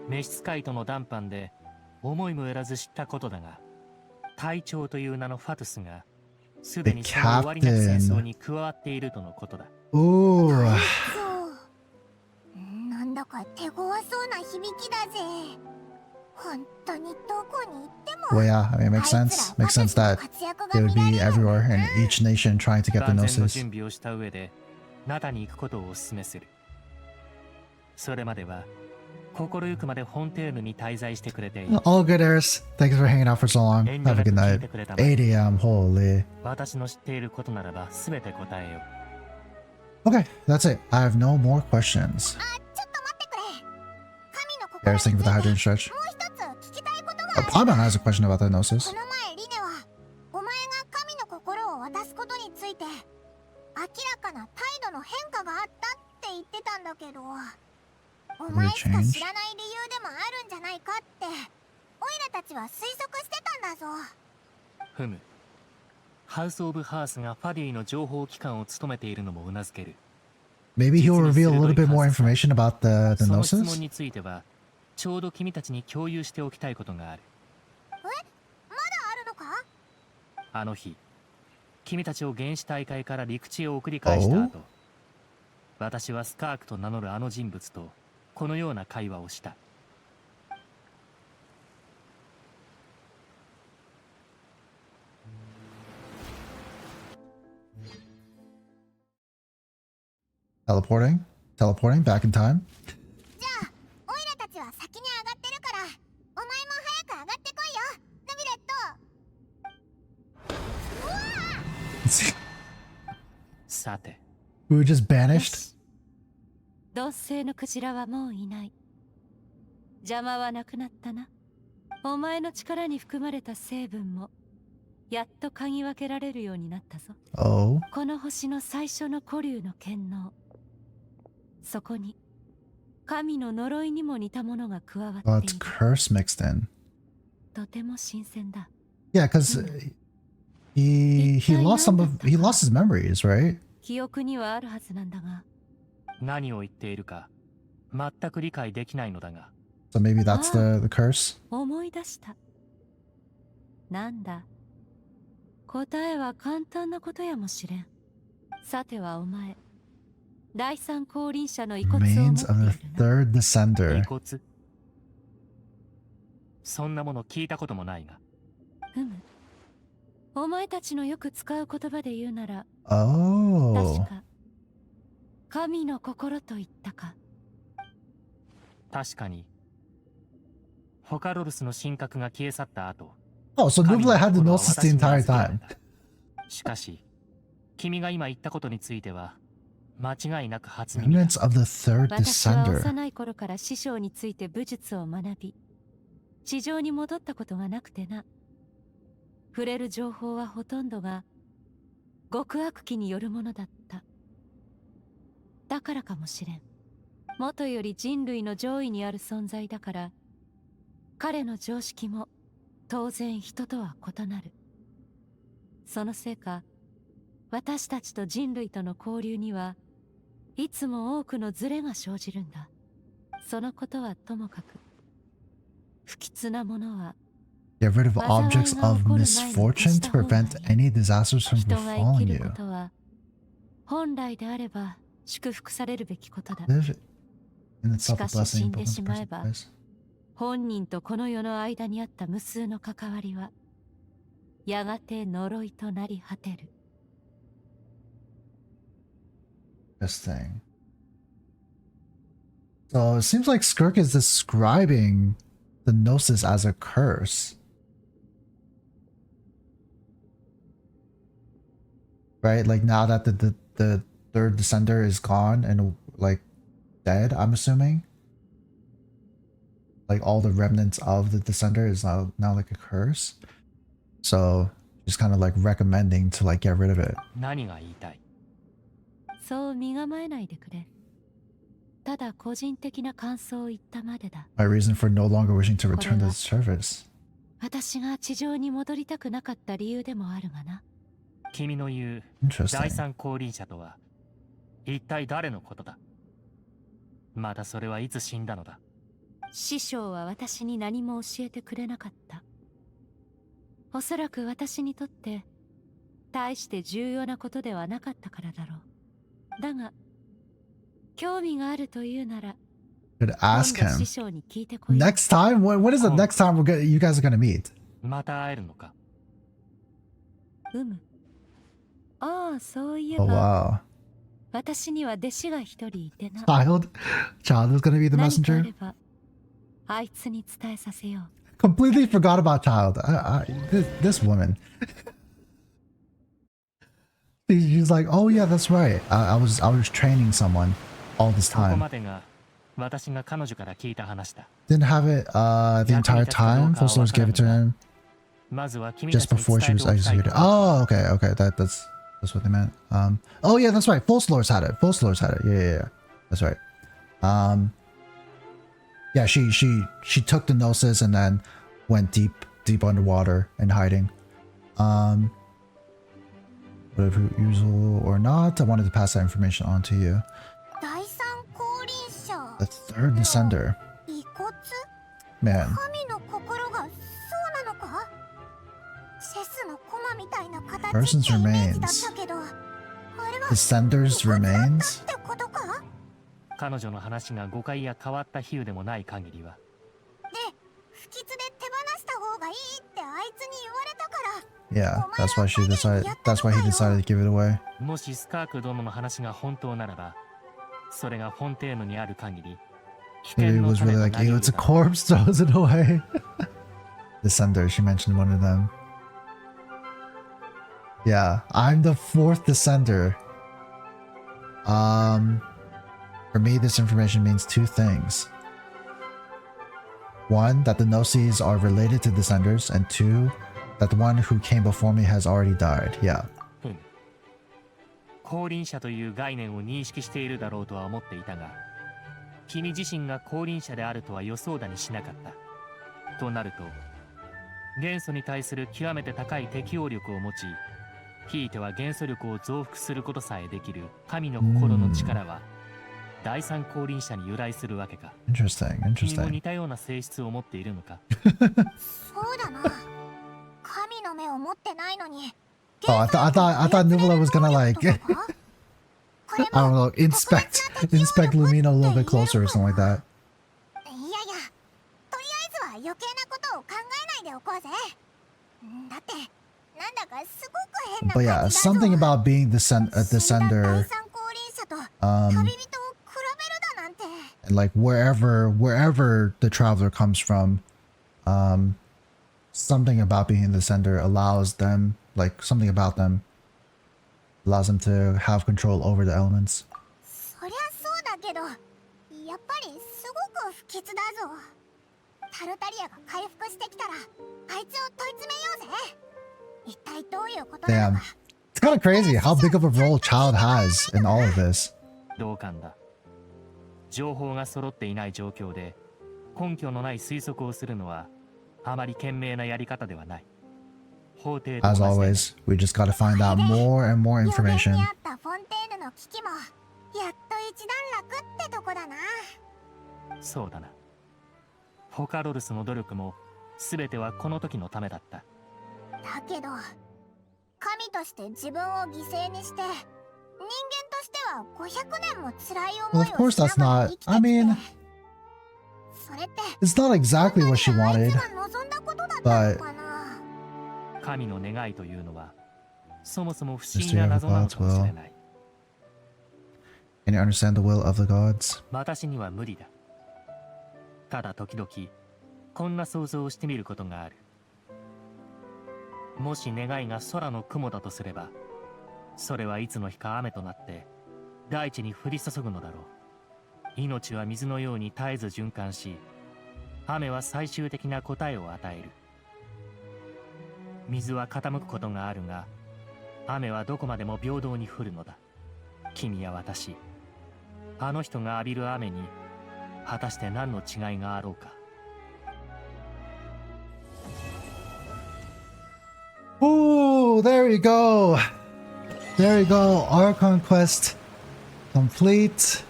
召使いとの談判で思いもよらず知ったことだが、隊長という名のファトゥスがすでにその終わりなき戦争に加わっているとのことだ。 Ooh. なんだか手強そうな響きだぜ。本当にどこに行っても。 Well, yeah, I mean, it makes sense. Makes sense that they would be everywhere in each nation trying to get the 万全の Gnosis. 準備をした上で、ナタに行くことをお勧めする。それまでは心ゆくまでフォンテーヌに滞在してくれていい。 All good, Eris. Thanks for hanging out for so long. Have a good night. 8 a.m. Holy. 私の知っていることならば全て答えよう。 Okay, that's it. I have no more questions. Eris, thank you for the hydrant stretch. Paimon has a question about the Gnosis. この前リネはお前が神の心を渡すことについて明らかな態度の変化があったって言ってたんだけど、お前しか知らない理由でもあるんじゃないかってオイラたちは推測してたんだぞ。ふむ。ハウス・オブ・ハースがファディの情報機関を務めているのもうなずける。 Maybe he'll reveal a little bit more information about the その質問 Gnosis? についてはちょうど君たちに共有しておきたいことがある。まだあるのか？あの日、君たちを原始大会から陸地へ送り返した後、私はスカークと名乗るあの人物とこのような会話をした。Teleporting back in time. じゃあオイラたちは先に上がってるからお前も早く上がってこいよ、ヌビレット。うわさて、 We were just banished. 同性のクジラはもういない。邪魔はなくなったな。お前の力に含まれた成分もやっと嗅ぎ分けられるようになったぞ。Oh. この星の最初の古竜の権能、そこに神の呪いにも似たものが加わってい Oh, る。 it's curse mixed in. とても新鮮だ。 Yeah, because he lost his memories, right? 記憶にはあるはずなんだが。何を言っているか全く理解できないのだが。 So maybe that's the curse. 思い出した。なんだ。答えは簡単なことやもしれん。さてはお前、第三降臨者の遺骨を持っている Remains of the third descender. 遺骨？そんなもの聞いたこともないが。ふむ。お前たちのよく使う言葉で言うなら、 Oh. 確か神の心と言ったか。確かにホカロルスの神格が消え去った後、 Oh, so Neuvillette had the Gnosis the entire time. しかし君が今言ったことについては間違いなく初耳だ。 Remnants of the third 私は descender. 幼い頃から師匠について武術を学び、地上に戻ったことがなくてな。触れる情報はほとんどが極悪鬼によるものだった。だからかもしれん。元より人類の上位にある存在だから、彼の常識も当然人とは異なる。そのせいか、私たちと人類との交流にはいつも多くのズレが生じるんだ。そのことはともかく、不吉なものは Get rid of objects of misfortune to prevent any disasters from 人が生き befalling る you. ことは本来であれば祝福されるべきことだ。 Live in し itself か a し blessing, 死ん but で when し the まえ person ば dies. 本人とこの世の間にあった無数の関わりはやがて呪いとなり果てる。 This thing. So it seems like Skirk is describing the Gnosis as a curse. Right? Like now that the third descender is gone and like dead, I'm assuming. Like all the remnants of the descender is now like a curse. So just kind of like recommending to like get rid of it. 何が言いたい？そう身構えないでくれ。ただ個人的な感想を言ったまでだ。 My reason for no longer wishing to return to the service. 私が地上に戻りたくなかった理由でもあるがな。君の言う Interesting. 第三降臨者とは一体誰のことだ？またそれはいつ死んだのだ？師匠は私に何も教えてくれなかった。おそらく私にとって大して重要なことではなかったからだろう。だが興味があるというなら Could ask 今度 him. 師匠に聞いてこい。 Next time? When is the next time you guys are gonna meet? また会えるのか？ああ、そういえ Oh ば、私には弟子が一人いてな。Child is gonna be the 何かあ messenger. ればあいつに伝えさせよう。Completely forgot about Child. This woman. She's like, oh yeah, that's right. I was training someone all this ここ time. までが私が彼女から聞いた話だ。 Didn't have it the entire time. Full Slurs gave it to him まずは君た just ちに before 伝 she え was ておきたいこと executed. Oh, okay. That's what they meant. Oh yeah, that's right. Full Slurs had it. Full Slurs had it. Yeah. That's right. Yeah, she took the gnosis and then went deep underwater and hiding. Whatever usual or not, I wanted to pass that information on to you. 第三降臨者 The third descender. 遺骨 Man, 神の心がそうなのかチェスの駒みたいな形 person's ってイメージだ remains. ったけどあれは Descender's remains? ってことか彼女の話が誤解や変わった比喩でもない限りは。で不吉で手放した方がいいってあいつに言われたから Yeah, that's why he decided to give it away. もしスカーク殿の話が本当ならば、それがフォンテーヌにある限り、危 Maybe 険 it の was 種 really と like, なり ew, 得 it's a るだろう。 corpse, throws it away. Descender, she mentioned one of them. Yeah, I'm the fourth descender. For me, this information means two things. One, that the Gnosis are related to descenders, and two, that the one who came before me has already died. Yeah. 降臨者という概念を認識しているだろうとは思っていたが、君自身が降臨者であるとは予想だにしなかった。となると、元素に対する極めて高い適応力を持ち、ひいては元素力を増幅することさえできる神の心の力は、第三降臨者に由来するわけか。Interesting, 君も interesting. 似たような性質を持っているのか。そうだな神の目を持ってないのに Oh, I thought Neuvillette was gonna like, I don't know, inspect Lumina a little bit closer or something like that. いやいやとりあえずは余計なことを考えないでおこうぜだってなんだかすごく変な But yeah, something about being a descender, 第三降臨者と um, 旅人を比べるだなんて and like wherever the traveler comes from, something about being a descender allows them, like something about them allows them to have control over the elements. そりゃそうだけどやっぱりすごく不吉だぞタルタリアが回復してきたらあいつを問い詰めようぜ一体どういうことなの Damn. か It's kind of crazy how big of a role Child has in all of this. 同感だ。情報が揃っていない状況で根拠のない推測をするのはあまり賢明なやり方ではない。法廷と As 同じで always, we just gotta find out more and more 予言 information. にあったフォンテーヌの危機もやっと一段落ってとこだなそうだな。フォカロルスの努力も全てはこの時のためだった。だけど神として自分を犠牲にして人間としては500年も辛い Well, 思 of いを course しな that's がら not, 生きて I きて mean, それって it's not exactly what she あい wanted, つが望んだことだったの but かな神の願いというのはそもそも不思議な謎なのかもしれない。 can you understand the will of the gods? 私には無理だ。ただ時々こんな想像をしてみることがある。もし願いが空の雲だとすれば、それはいつの日か雨となって大地に降り注ぐのだろう。命は水のように絶えず循環し、雨は最終的な答えを与える。水は傾くことがあるが、雨はどこまでも平等に降るのだ。君や私、あの人が浴びる雨に果たして何の違いがあろうか。Ooh, there we go. There we go. Archon Quest complete.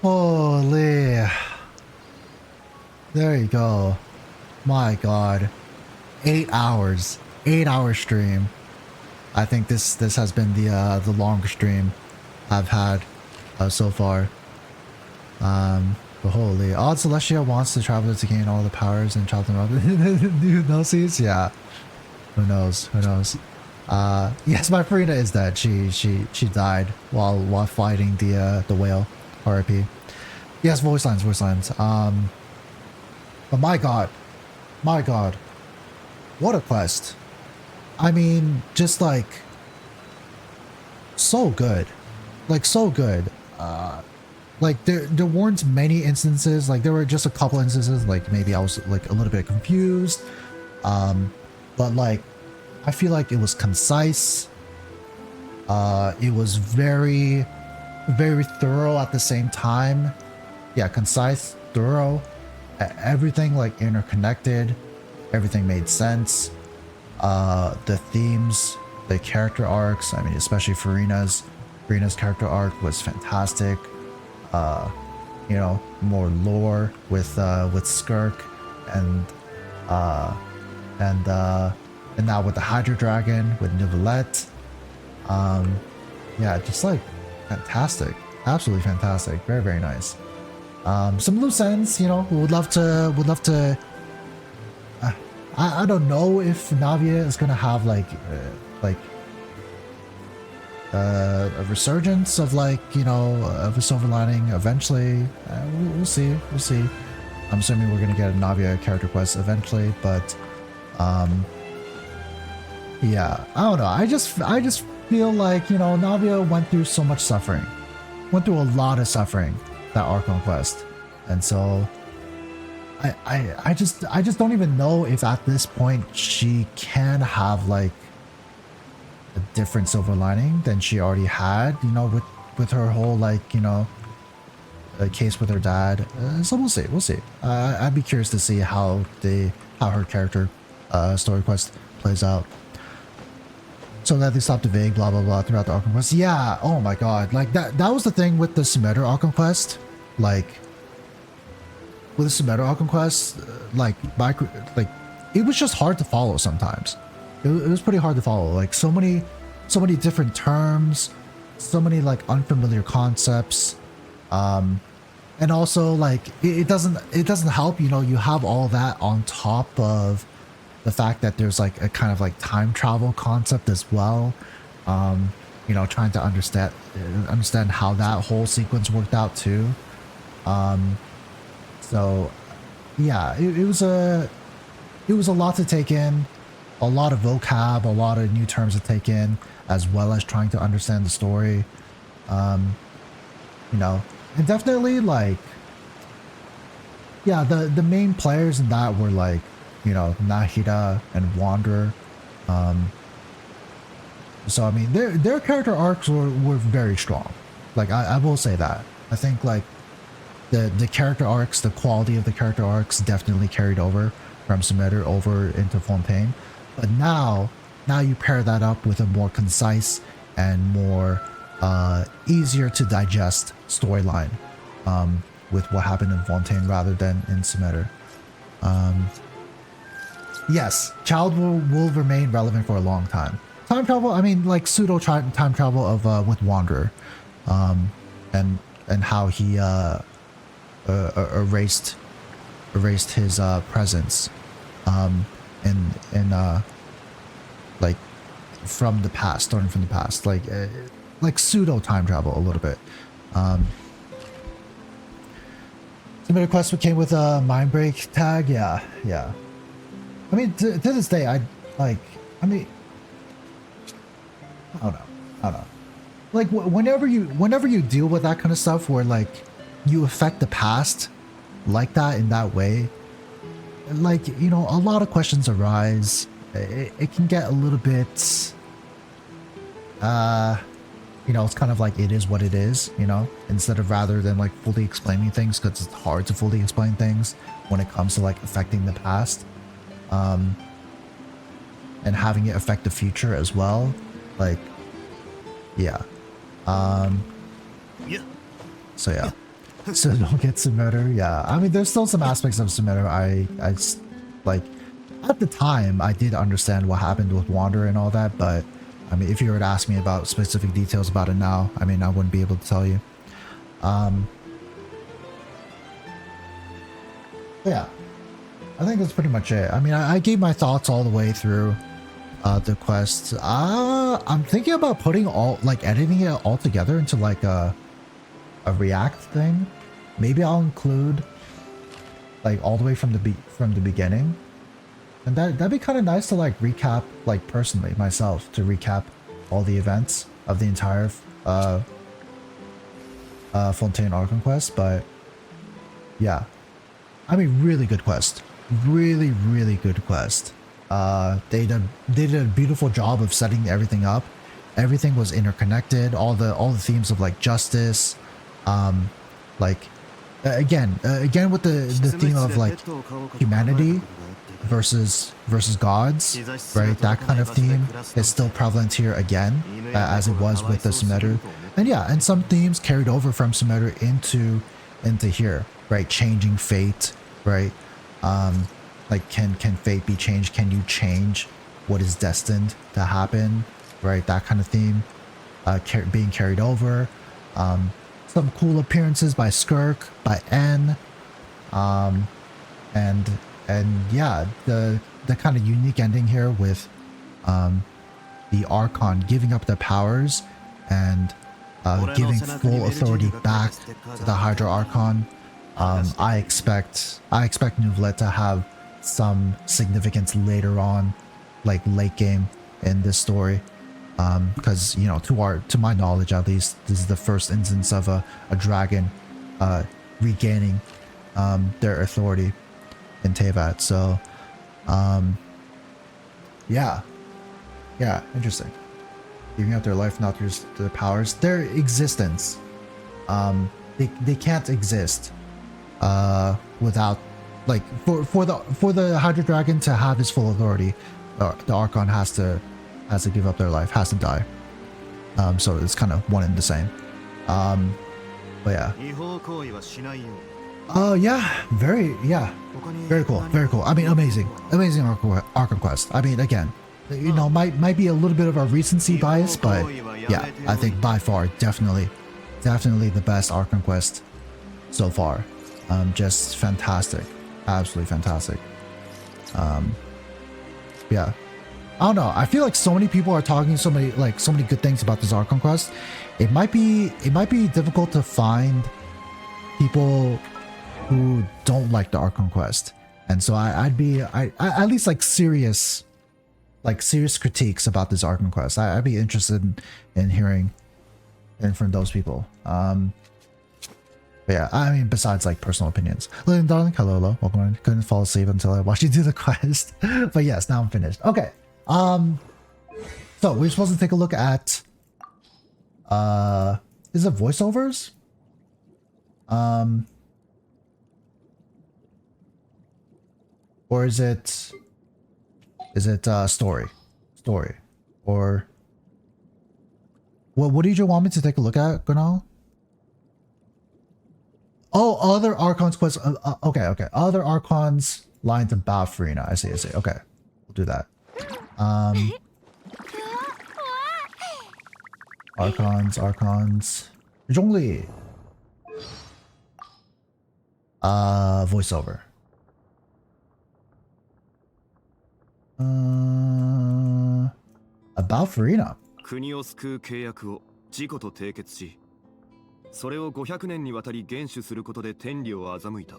Holy. There you go. My god. 8 hours. 8-hour stream. I think this has been the longest stream I've had so far. But holy. Odd Celestia wants the traveler to gain all the powers and chop them up. New Gnosis? Yeah. Who knows? Who knows? Yes, my Furina is dead. She died while fighting the whale. RIP. Yes, voicelines. But my god, what a quest! I mean, just like so good, like so good. Like there weren't many instances. Like there were just a couple instances. Like maybe I was like a little bit confused. But like I feel like it was concise. It was very thorough at the same time. Yeah, concise, thorough. Everything like interconnected. Everything made sense. The themes, the character arcs. I mean, especially Furina's character arc was fantastic. You know, more lore with Skirk and now with the Hydro Dragon with Neuvillette. Yeah, just like fantastic, absolutely fantastic, very nice. Some loose ends, you know, would love to. I don't know if Navia is gonna have like a resurgence of like, you know, of a silver lining eventually. We'll see. I'm assuming we're gonna get a Navia character quest eventually, but yeah, I don't know. I just feel like, you know, Navia went through so much suffering, went through a lot of suffering, that Archon Quest, and so I just don't even know if at this point she can have like a different silver lining than she already had, you know, with her whole like, you know, case with her dad. So we'll see. I'd be curious to see how her character story quest plays out. So that they stopped the vague blah blah blah throughout the Archon Quest. Yeah, oh my god, like that was the thing with the Symmetra Archon Quest. Like with the Symmetra Archon Quest, like it was just hard to follow sometimes. It was pretty hard to follow. Like so many different terms, so many like unfamiliar concepts, and also like it doesn't help. You know, you have all that on top of the fact that there's like a kind of like time travel concept as well. You know, trying to understand how that whole sequence worked out too. So yeah, it was a lot to take in, a lot of vocab, a lot of new terms to take in, as well as trying to understand the story. You know, and definitely like, yeah, the main players in that were like, you know, Nahida and Wanderer. So I mean, their character arcs were very strong. Like I will say that. I think like the character arcs, the quality of the character arcs definitely carried over from Symmetra over into Fontaine. But now you pair that up with a more concise and more easier to digest storyline with what happened in Fontaine rather than in Symmetra. Yes, Child will remain relevant for a long time. Time travel, I mean, like pseudo time travel of with Wanderer, and how he erased his presence, in like from the past, starting from the past, like pseudo time travel a little bit. Submitted quest came with a mind break tag. Yeah. I mean, to this day, I don't know. Like whenever you deal with that kind of stuff where like you affect the past like that in that way, like, you know, a lot of questions arise. It can get a little bit, you know, it's kind of like it is what it is, you know, instead of rather than like fully explaining things, because it's hard to fully explain things when it comes to like affecting the past. And having it affect the future as well, like, yeah. So yeah. So don't get Symmetra. Yeah, I mean, there's still some aspects of Symmetra I like. At the time, I did understand what happened with Wanderer and all that, but I mean, if you were to ask me about specific details about it now, I mean, I wouldn't be able to tell you. Yeah, I think that's pretty much it. I mean, I gave my thoughts all the way through. the quest. I'm thinking about putting editing it all together into like a React thing. Maybe I'll include like all the way from the beginning, and that'd be kind of nice to like recap, like personally myself, to recap all the events of the entire Fontaine Archon Quest. But yeah, I mean, really good quest, really good quest. They did a beautiful job of setting everything up. Everything was interconnected. All the themes of like justice, like again with the theme of like humanity versus gods, right? That kind of theme is still prevalent here again, as it was with the Sumeru. And yeah, and some themes carried over from Sumeru into here, right? Changing fate, right? Like can fate be changed? Can you change what is destined to happen, right? That kind of theme being carried over. Some cool appearances by Skirk, by N, and yeah, the kind of unique ending here with the Archon giving up their powers and giving full authority back to the Hydro Archon. I expect Neuvillette to have some significance later on, like late game in this story, because you know, to my knowledge at least, this is the first instance of a dragon regaining their authority in Teyvat. So yeah, interesting. Giving up their life, not just their powers, their existence. They can't exist without, like, for the Hydro Dragon to have his full authority, the Archon has to give up their life, has to die. So it's kind of one and the same. But yeah. Yeah, very cool. I mean, amazing Archon Quest. I mean, again, you know, might be a little bit of a recency bias, but yeah, I think by far definitely the best Archon Quest so far. Just fantastic, absolutely fantastic. Yeah, I don't know, I feel like so many people are talking so many good things about this Archon Quest. It might be difficult to find people who don't like the Archon Quest, and so I'd be at least like serious critiques about this Archon Quest. I'd be interested in hearing from those people. But yeah, I mean, besides like personal opinions. Lillian darling, hello, welcome in. Couldn't fall asleep until I watched you do the quest. But yes, now I'm finished. Okay. So we're supposed to take a look at is it voiceovers? Or is it story? Or what did you want me to take a look at, Gunal? Oh, other Archon's quest. Okay. Other Archons lines about Furina. I see. Okay, we'll do that. Archons. Zhongli. Voiceover. About Furina. 国を救う契約を自己と締結し、それを500年にわたり厳守することで天理を欺いた。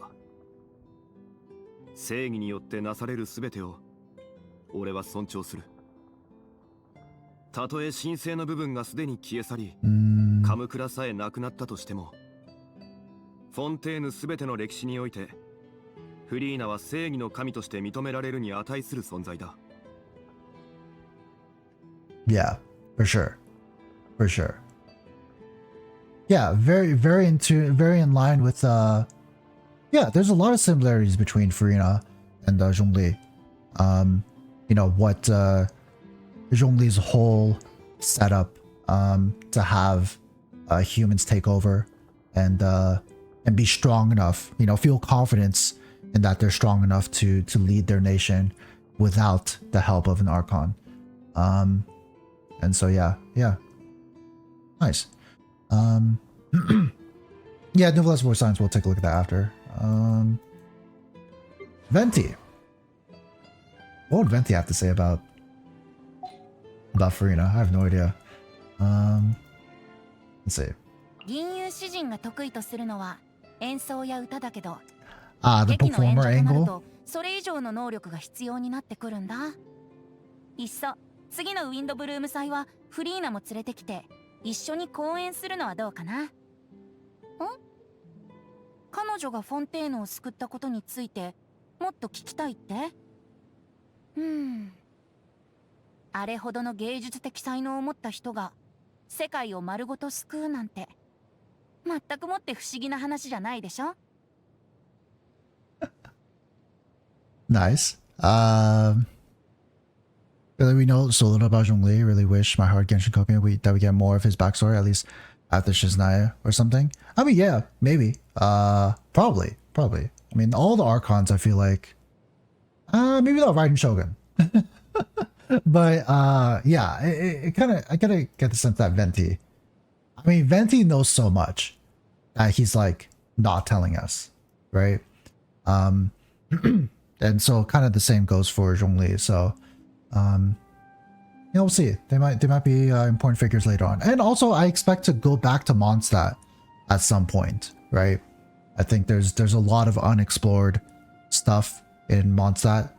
正義によってなされるすべてを俺は尊重する。たとえ神聖な部分がすでに消え去り、カムクラさえなくなったとしても、フォンテーヌすべての歴史において、フリーナは正義の神として認められるに値する存在だ。Yeah, for sure. Yeah, very in line with yeah, there's a lot of similarities between Furina and Zhongli. You know what Zhongli's whole setup to have humans take over and be strong enough, you know, feel confidence in that they're strong enough to lead their nation without the help of an Archon. And so yeah. Nice. Yeah, Neuvillette's Voicelines, we'll take a look at that after. Venti. What would Venti have to say about About Furina, I have no idea. Let's see. 銀融詩人が得意とするのは演奏や歌だけど、The 劇の演 performer 者となる angle. とそれ以上の能力が必要になってくるんだ。いっそ次のウィンドブルーム祭はフリーナも連れてきて一緒に講演するのはどうかな。ん？彼女がフォンテーヌを救ったことについてもっと聞きたいって？あれほどの芸術的才能を持った人が世界を丸ごと救うなんて全くもって不思議な話じゃないでしょ。Nice. Really, we know so little about Zhongli. Really wish my heart Genshin Kopi that we get more of his backstory, at least after Shiznaya or something. I mean, yeah, maybe. Probably. I mean, all the Archons, I feel like, maybe not Raiden Shogun. But yeah, it kind of, I gotta get the sense that Venti. I mean, Venti knows so much that he's like not telling us, right? And so kind of the same goes for Zhongli. So, we'll see. They might be important figures later on. And also, I expect to go back to Mondstadt at some point, right? I think there's a lot of unexplored stuff in Mondstadt.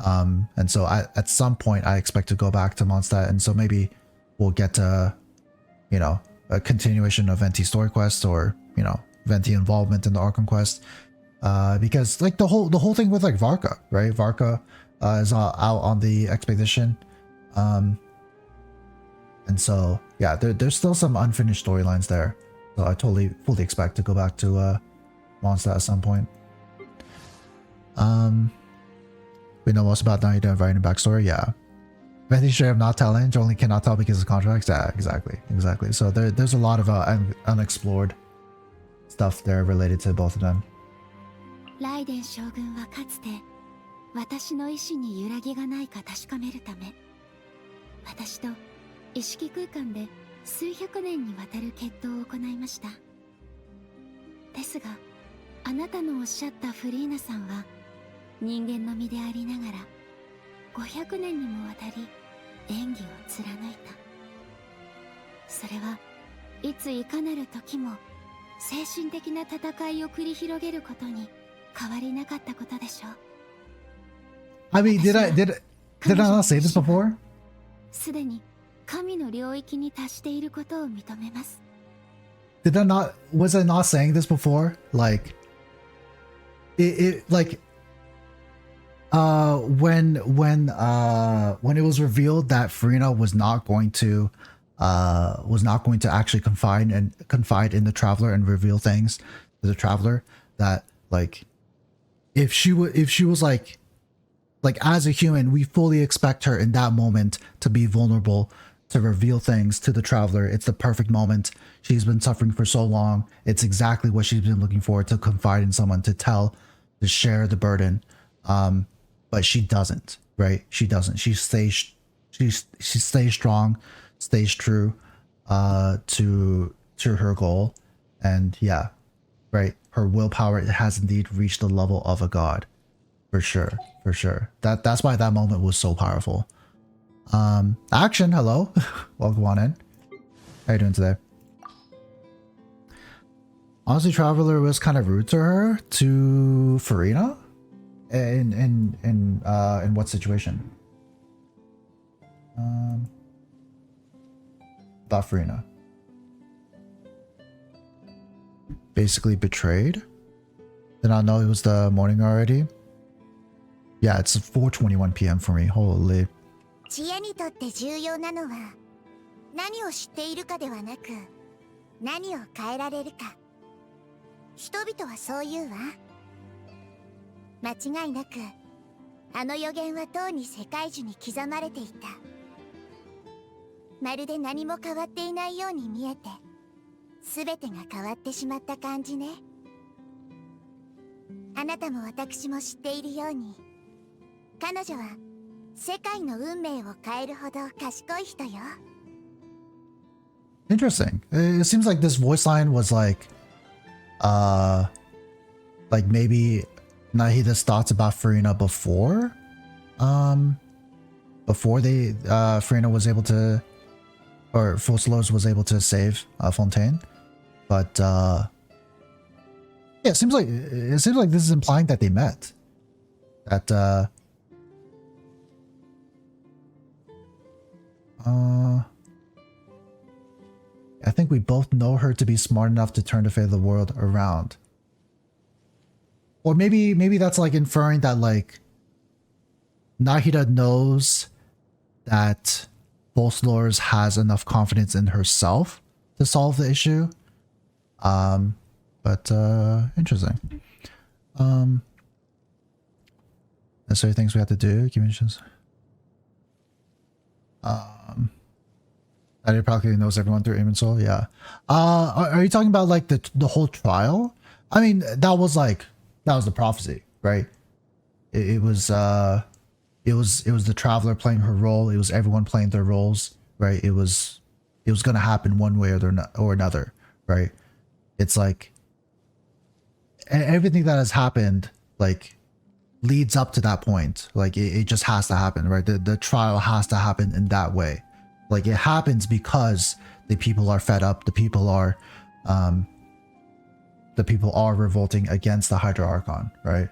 And so at some point I expect to go back to Mondstadt, and so maybe we'll get to, a continuation of Venti story quest, or, Venti involvement in the Archon Quest. Because like the whole thing with like Varka, right? Varka is out on the expedition. And so yeah, there's still some unfinished storylines there. So I fully expect to go back to Mondstadt at some point. We know most about Naida writing backstory, yeah. Venti straight up not telling, Jolene cannot tell because of contracts. Yeah, exactly. So there's a lot of unexplored stuff there related to both of them. ライデン将軍はかつて私の意志に揺らぎがないか確かめるため、私と意識空間で数百年にわたる決闘を行いました。ですが、あなたのおっしゃったフリーナさんは人間の身でありながら500年にもわたり演技を貫いた。それはいついかなる時も精神的な戦いを繰り広げることに変わりなかったことでしょう。I mean, did I not say this before? すでに神の領域に達していることを認めます。Was I not saying this before? Like, it like, when it was revealed that Furina was not going to actually confide in the Traveler and reveal things to the Traveler, that like, if she was like as a human, we fully expect her in that moment to be vulnerable, to reveal things to the Traveler. It's the perfect moment. She's been suffering for so long. It's exactly what she's been looking for, to confide in someone, to share the burden. But she doesn't, right? She doesn't. She stays strong, stays true to her goal. And yeah, right, her willpower has indeed reached the level of a god. For sure. That's why that moment was so powerful. Action, hello. Welcome on in. How you doing today? Honestly, Traveler was kind of rude to her, to Furina. In what situation? About Furina. Basically betrayed? Did not know it was the morning already? Yeah, it's 4:21 p.m. for me. Holy. 知恵にとって重要なのは何を知っているかではなく何を変えられるか。人々はそう言うわ。間違いなくあの予言はとうに世界中に刻まれていた。まるで何も変わっていないように見えて全てが変わってしまった感じね。あなたも私も知っているように彼女は世界の運命を変えるほど賢い人よ。 Interesting. It seems like this voice line was like maybe Nahida's thoughts about Furina before before they Furina was able to, or Voicelines was able to save Fontaine. But yeah, it seems like this is implying that they met. That I think we both know her to be smart enough to turn the fate of the world around. Or maybe that's like inferring that like Nahida knows that Voicelines has enough confidence in herself to solve the issue. But interesting. Necessary things we have to do. Give me a chance. That he probably knows everyone through Aim Soul. Yeah. Are you talking about like the whole trial? I mean, that was the prophecy, right? It was the traveler playing her role. It was everyone playing their roles, right? It was gonna happen one way or another, right? It's like everything that has happened, like, leads up to that point. Like it just has to happen, right? The trial has to happen in that way. Like it happens because the people are fed up. The people are revolting against the Hydro Archon, right?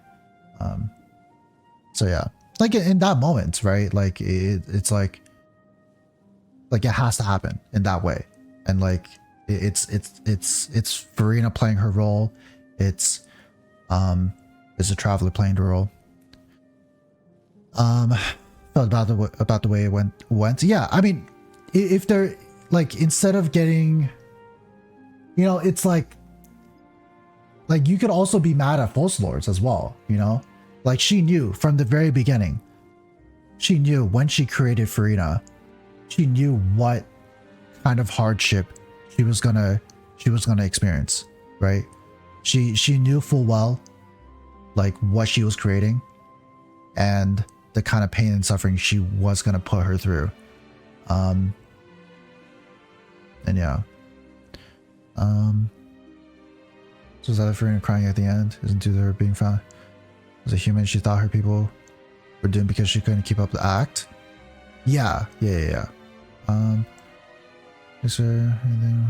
So yeah, like in that moment, right? Like it's like it has to happen in that way, and like it's Furina playing her role. It's a traveler playing the role. Felt about the way it went. Yeah, I mean, if they're like, instead of getting, you know, it's like you could also be mad at Voicelines as well, you know? Like she knew from the very beginning. She knew when she created Furina, she knew what kind of hardship she was gonna experience, right? She knew full well like what she was creating and the kind of pain and suffering she was gonna put her through. And yeah. So is that Furina crying at the end? Isn't due to her being found as a human she thought her people were doomed because she couldn't keep up the act? Yeah. Is there anything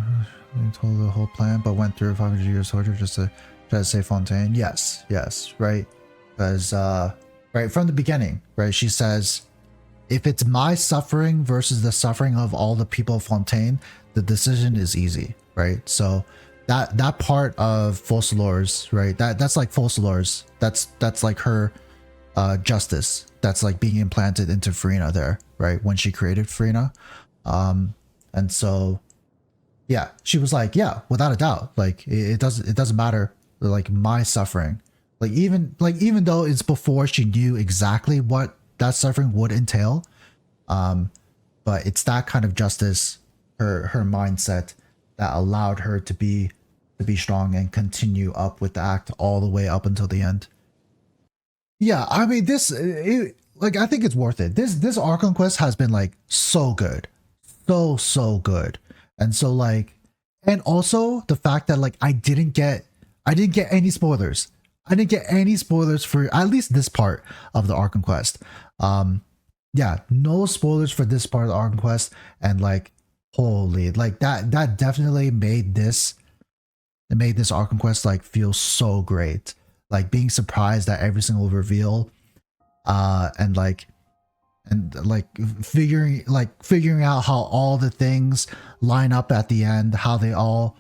they told the whole plan but went through 500 years torture just to try to save Fontaine? Yes, right? Because right from the beginning, right, she says, if it's my suffering versus the suffering of all the people of Fontaine, the decision is easy, right? So that part of Voicelines, right? That's like Voicelines. That's like her justice. That's like being implanted into Furina there, right? When she created Furina. And so yeah, she was like, yeah, without a doubt, like it doesn't matter, like my suffering. Like even though it's before she knew exactly what that suffering would entail, but it's that kind of justice, her mindset, that allowed her to be strong and continue up with the act all the way up until the end. Yeah, I mean like I think it's worth it. This Archon Quest has been like so good, so good, and so like, and also the fact that like I didn't get any spoilers. I didn't get any spoilers for at least this part of the Archon Quest. Yeah, no spoilers for this part of the Archon Quest, and like, holy, like that definitely made this Archon Quest like feel so great. Like being surprised at every single reveal, and figuring out how all the things line up at the end, how they all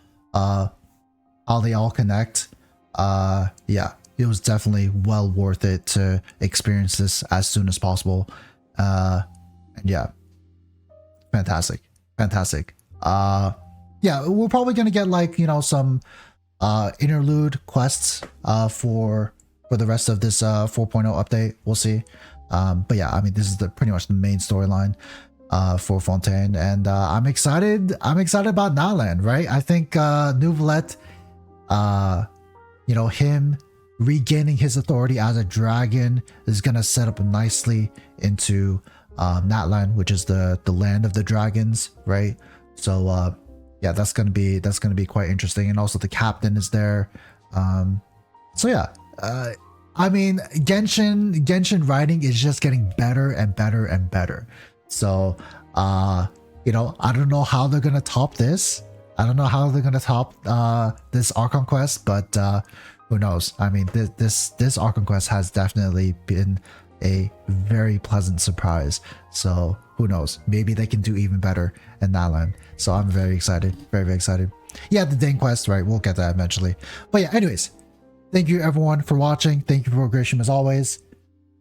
connect. Yeah, it was definitely well worth it to experience this as soon as possible. And yeah, fantastic. Yeah, we're probably gonna get like, you know, some interlude quests for the rest of this 4.0 update. We'll see. But yeah, I mean, this is pretty much the main storyline for Fontaine, and I'm excited about Nalan, right? I think Neuvillette, you know, him regaining his authority as a dragon is gonna set up nicely into Natlan, which is the land of the dragons, right? So yeah, that's gonna be quite interesting. And also the captain is there. So yeah, I mean, Genshin writing is just getting better and better and better. So, you know, I don't know how they're gonna top this. I don't know how they're gonna top this Archon Quest, but who knows? I mean, this Archon Quest has definitely been a very pleasant surprise. So who knows? Maybe they can do even better in that land. So I'm very excited, very excited. Yeah, the Dane quest, right? We'll get that eventually. But yeah, anyways, thank you everyone for watching. Thank you for Grisham as always.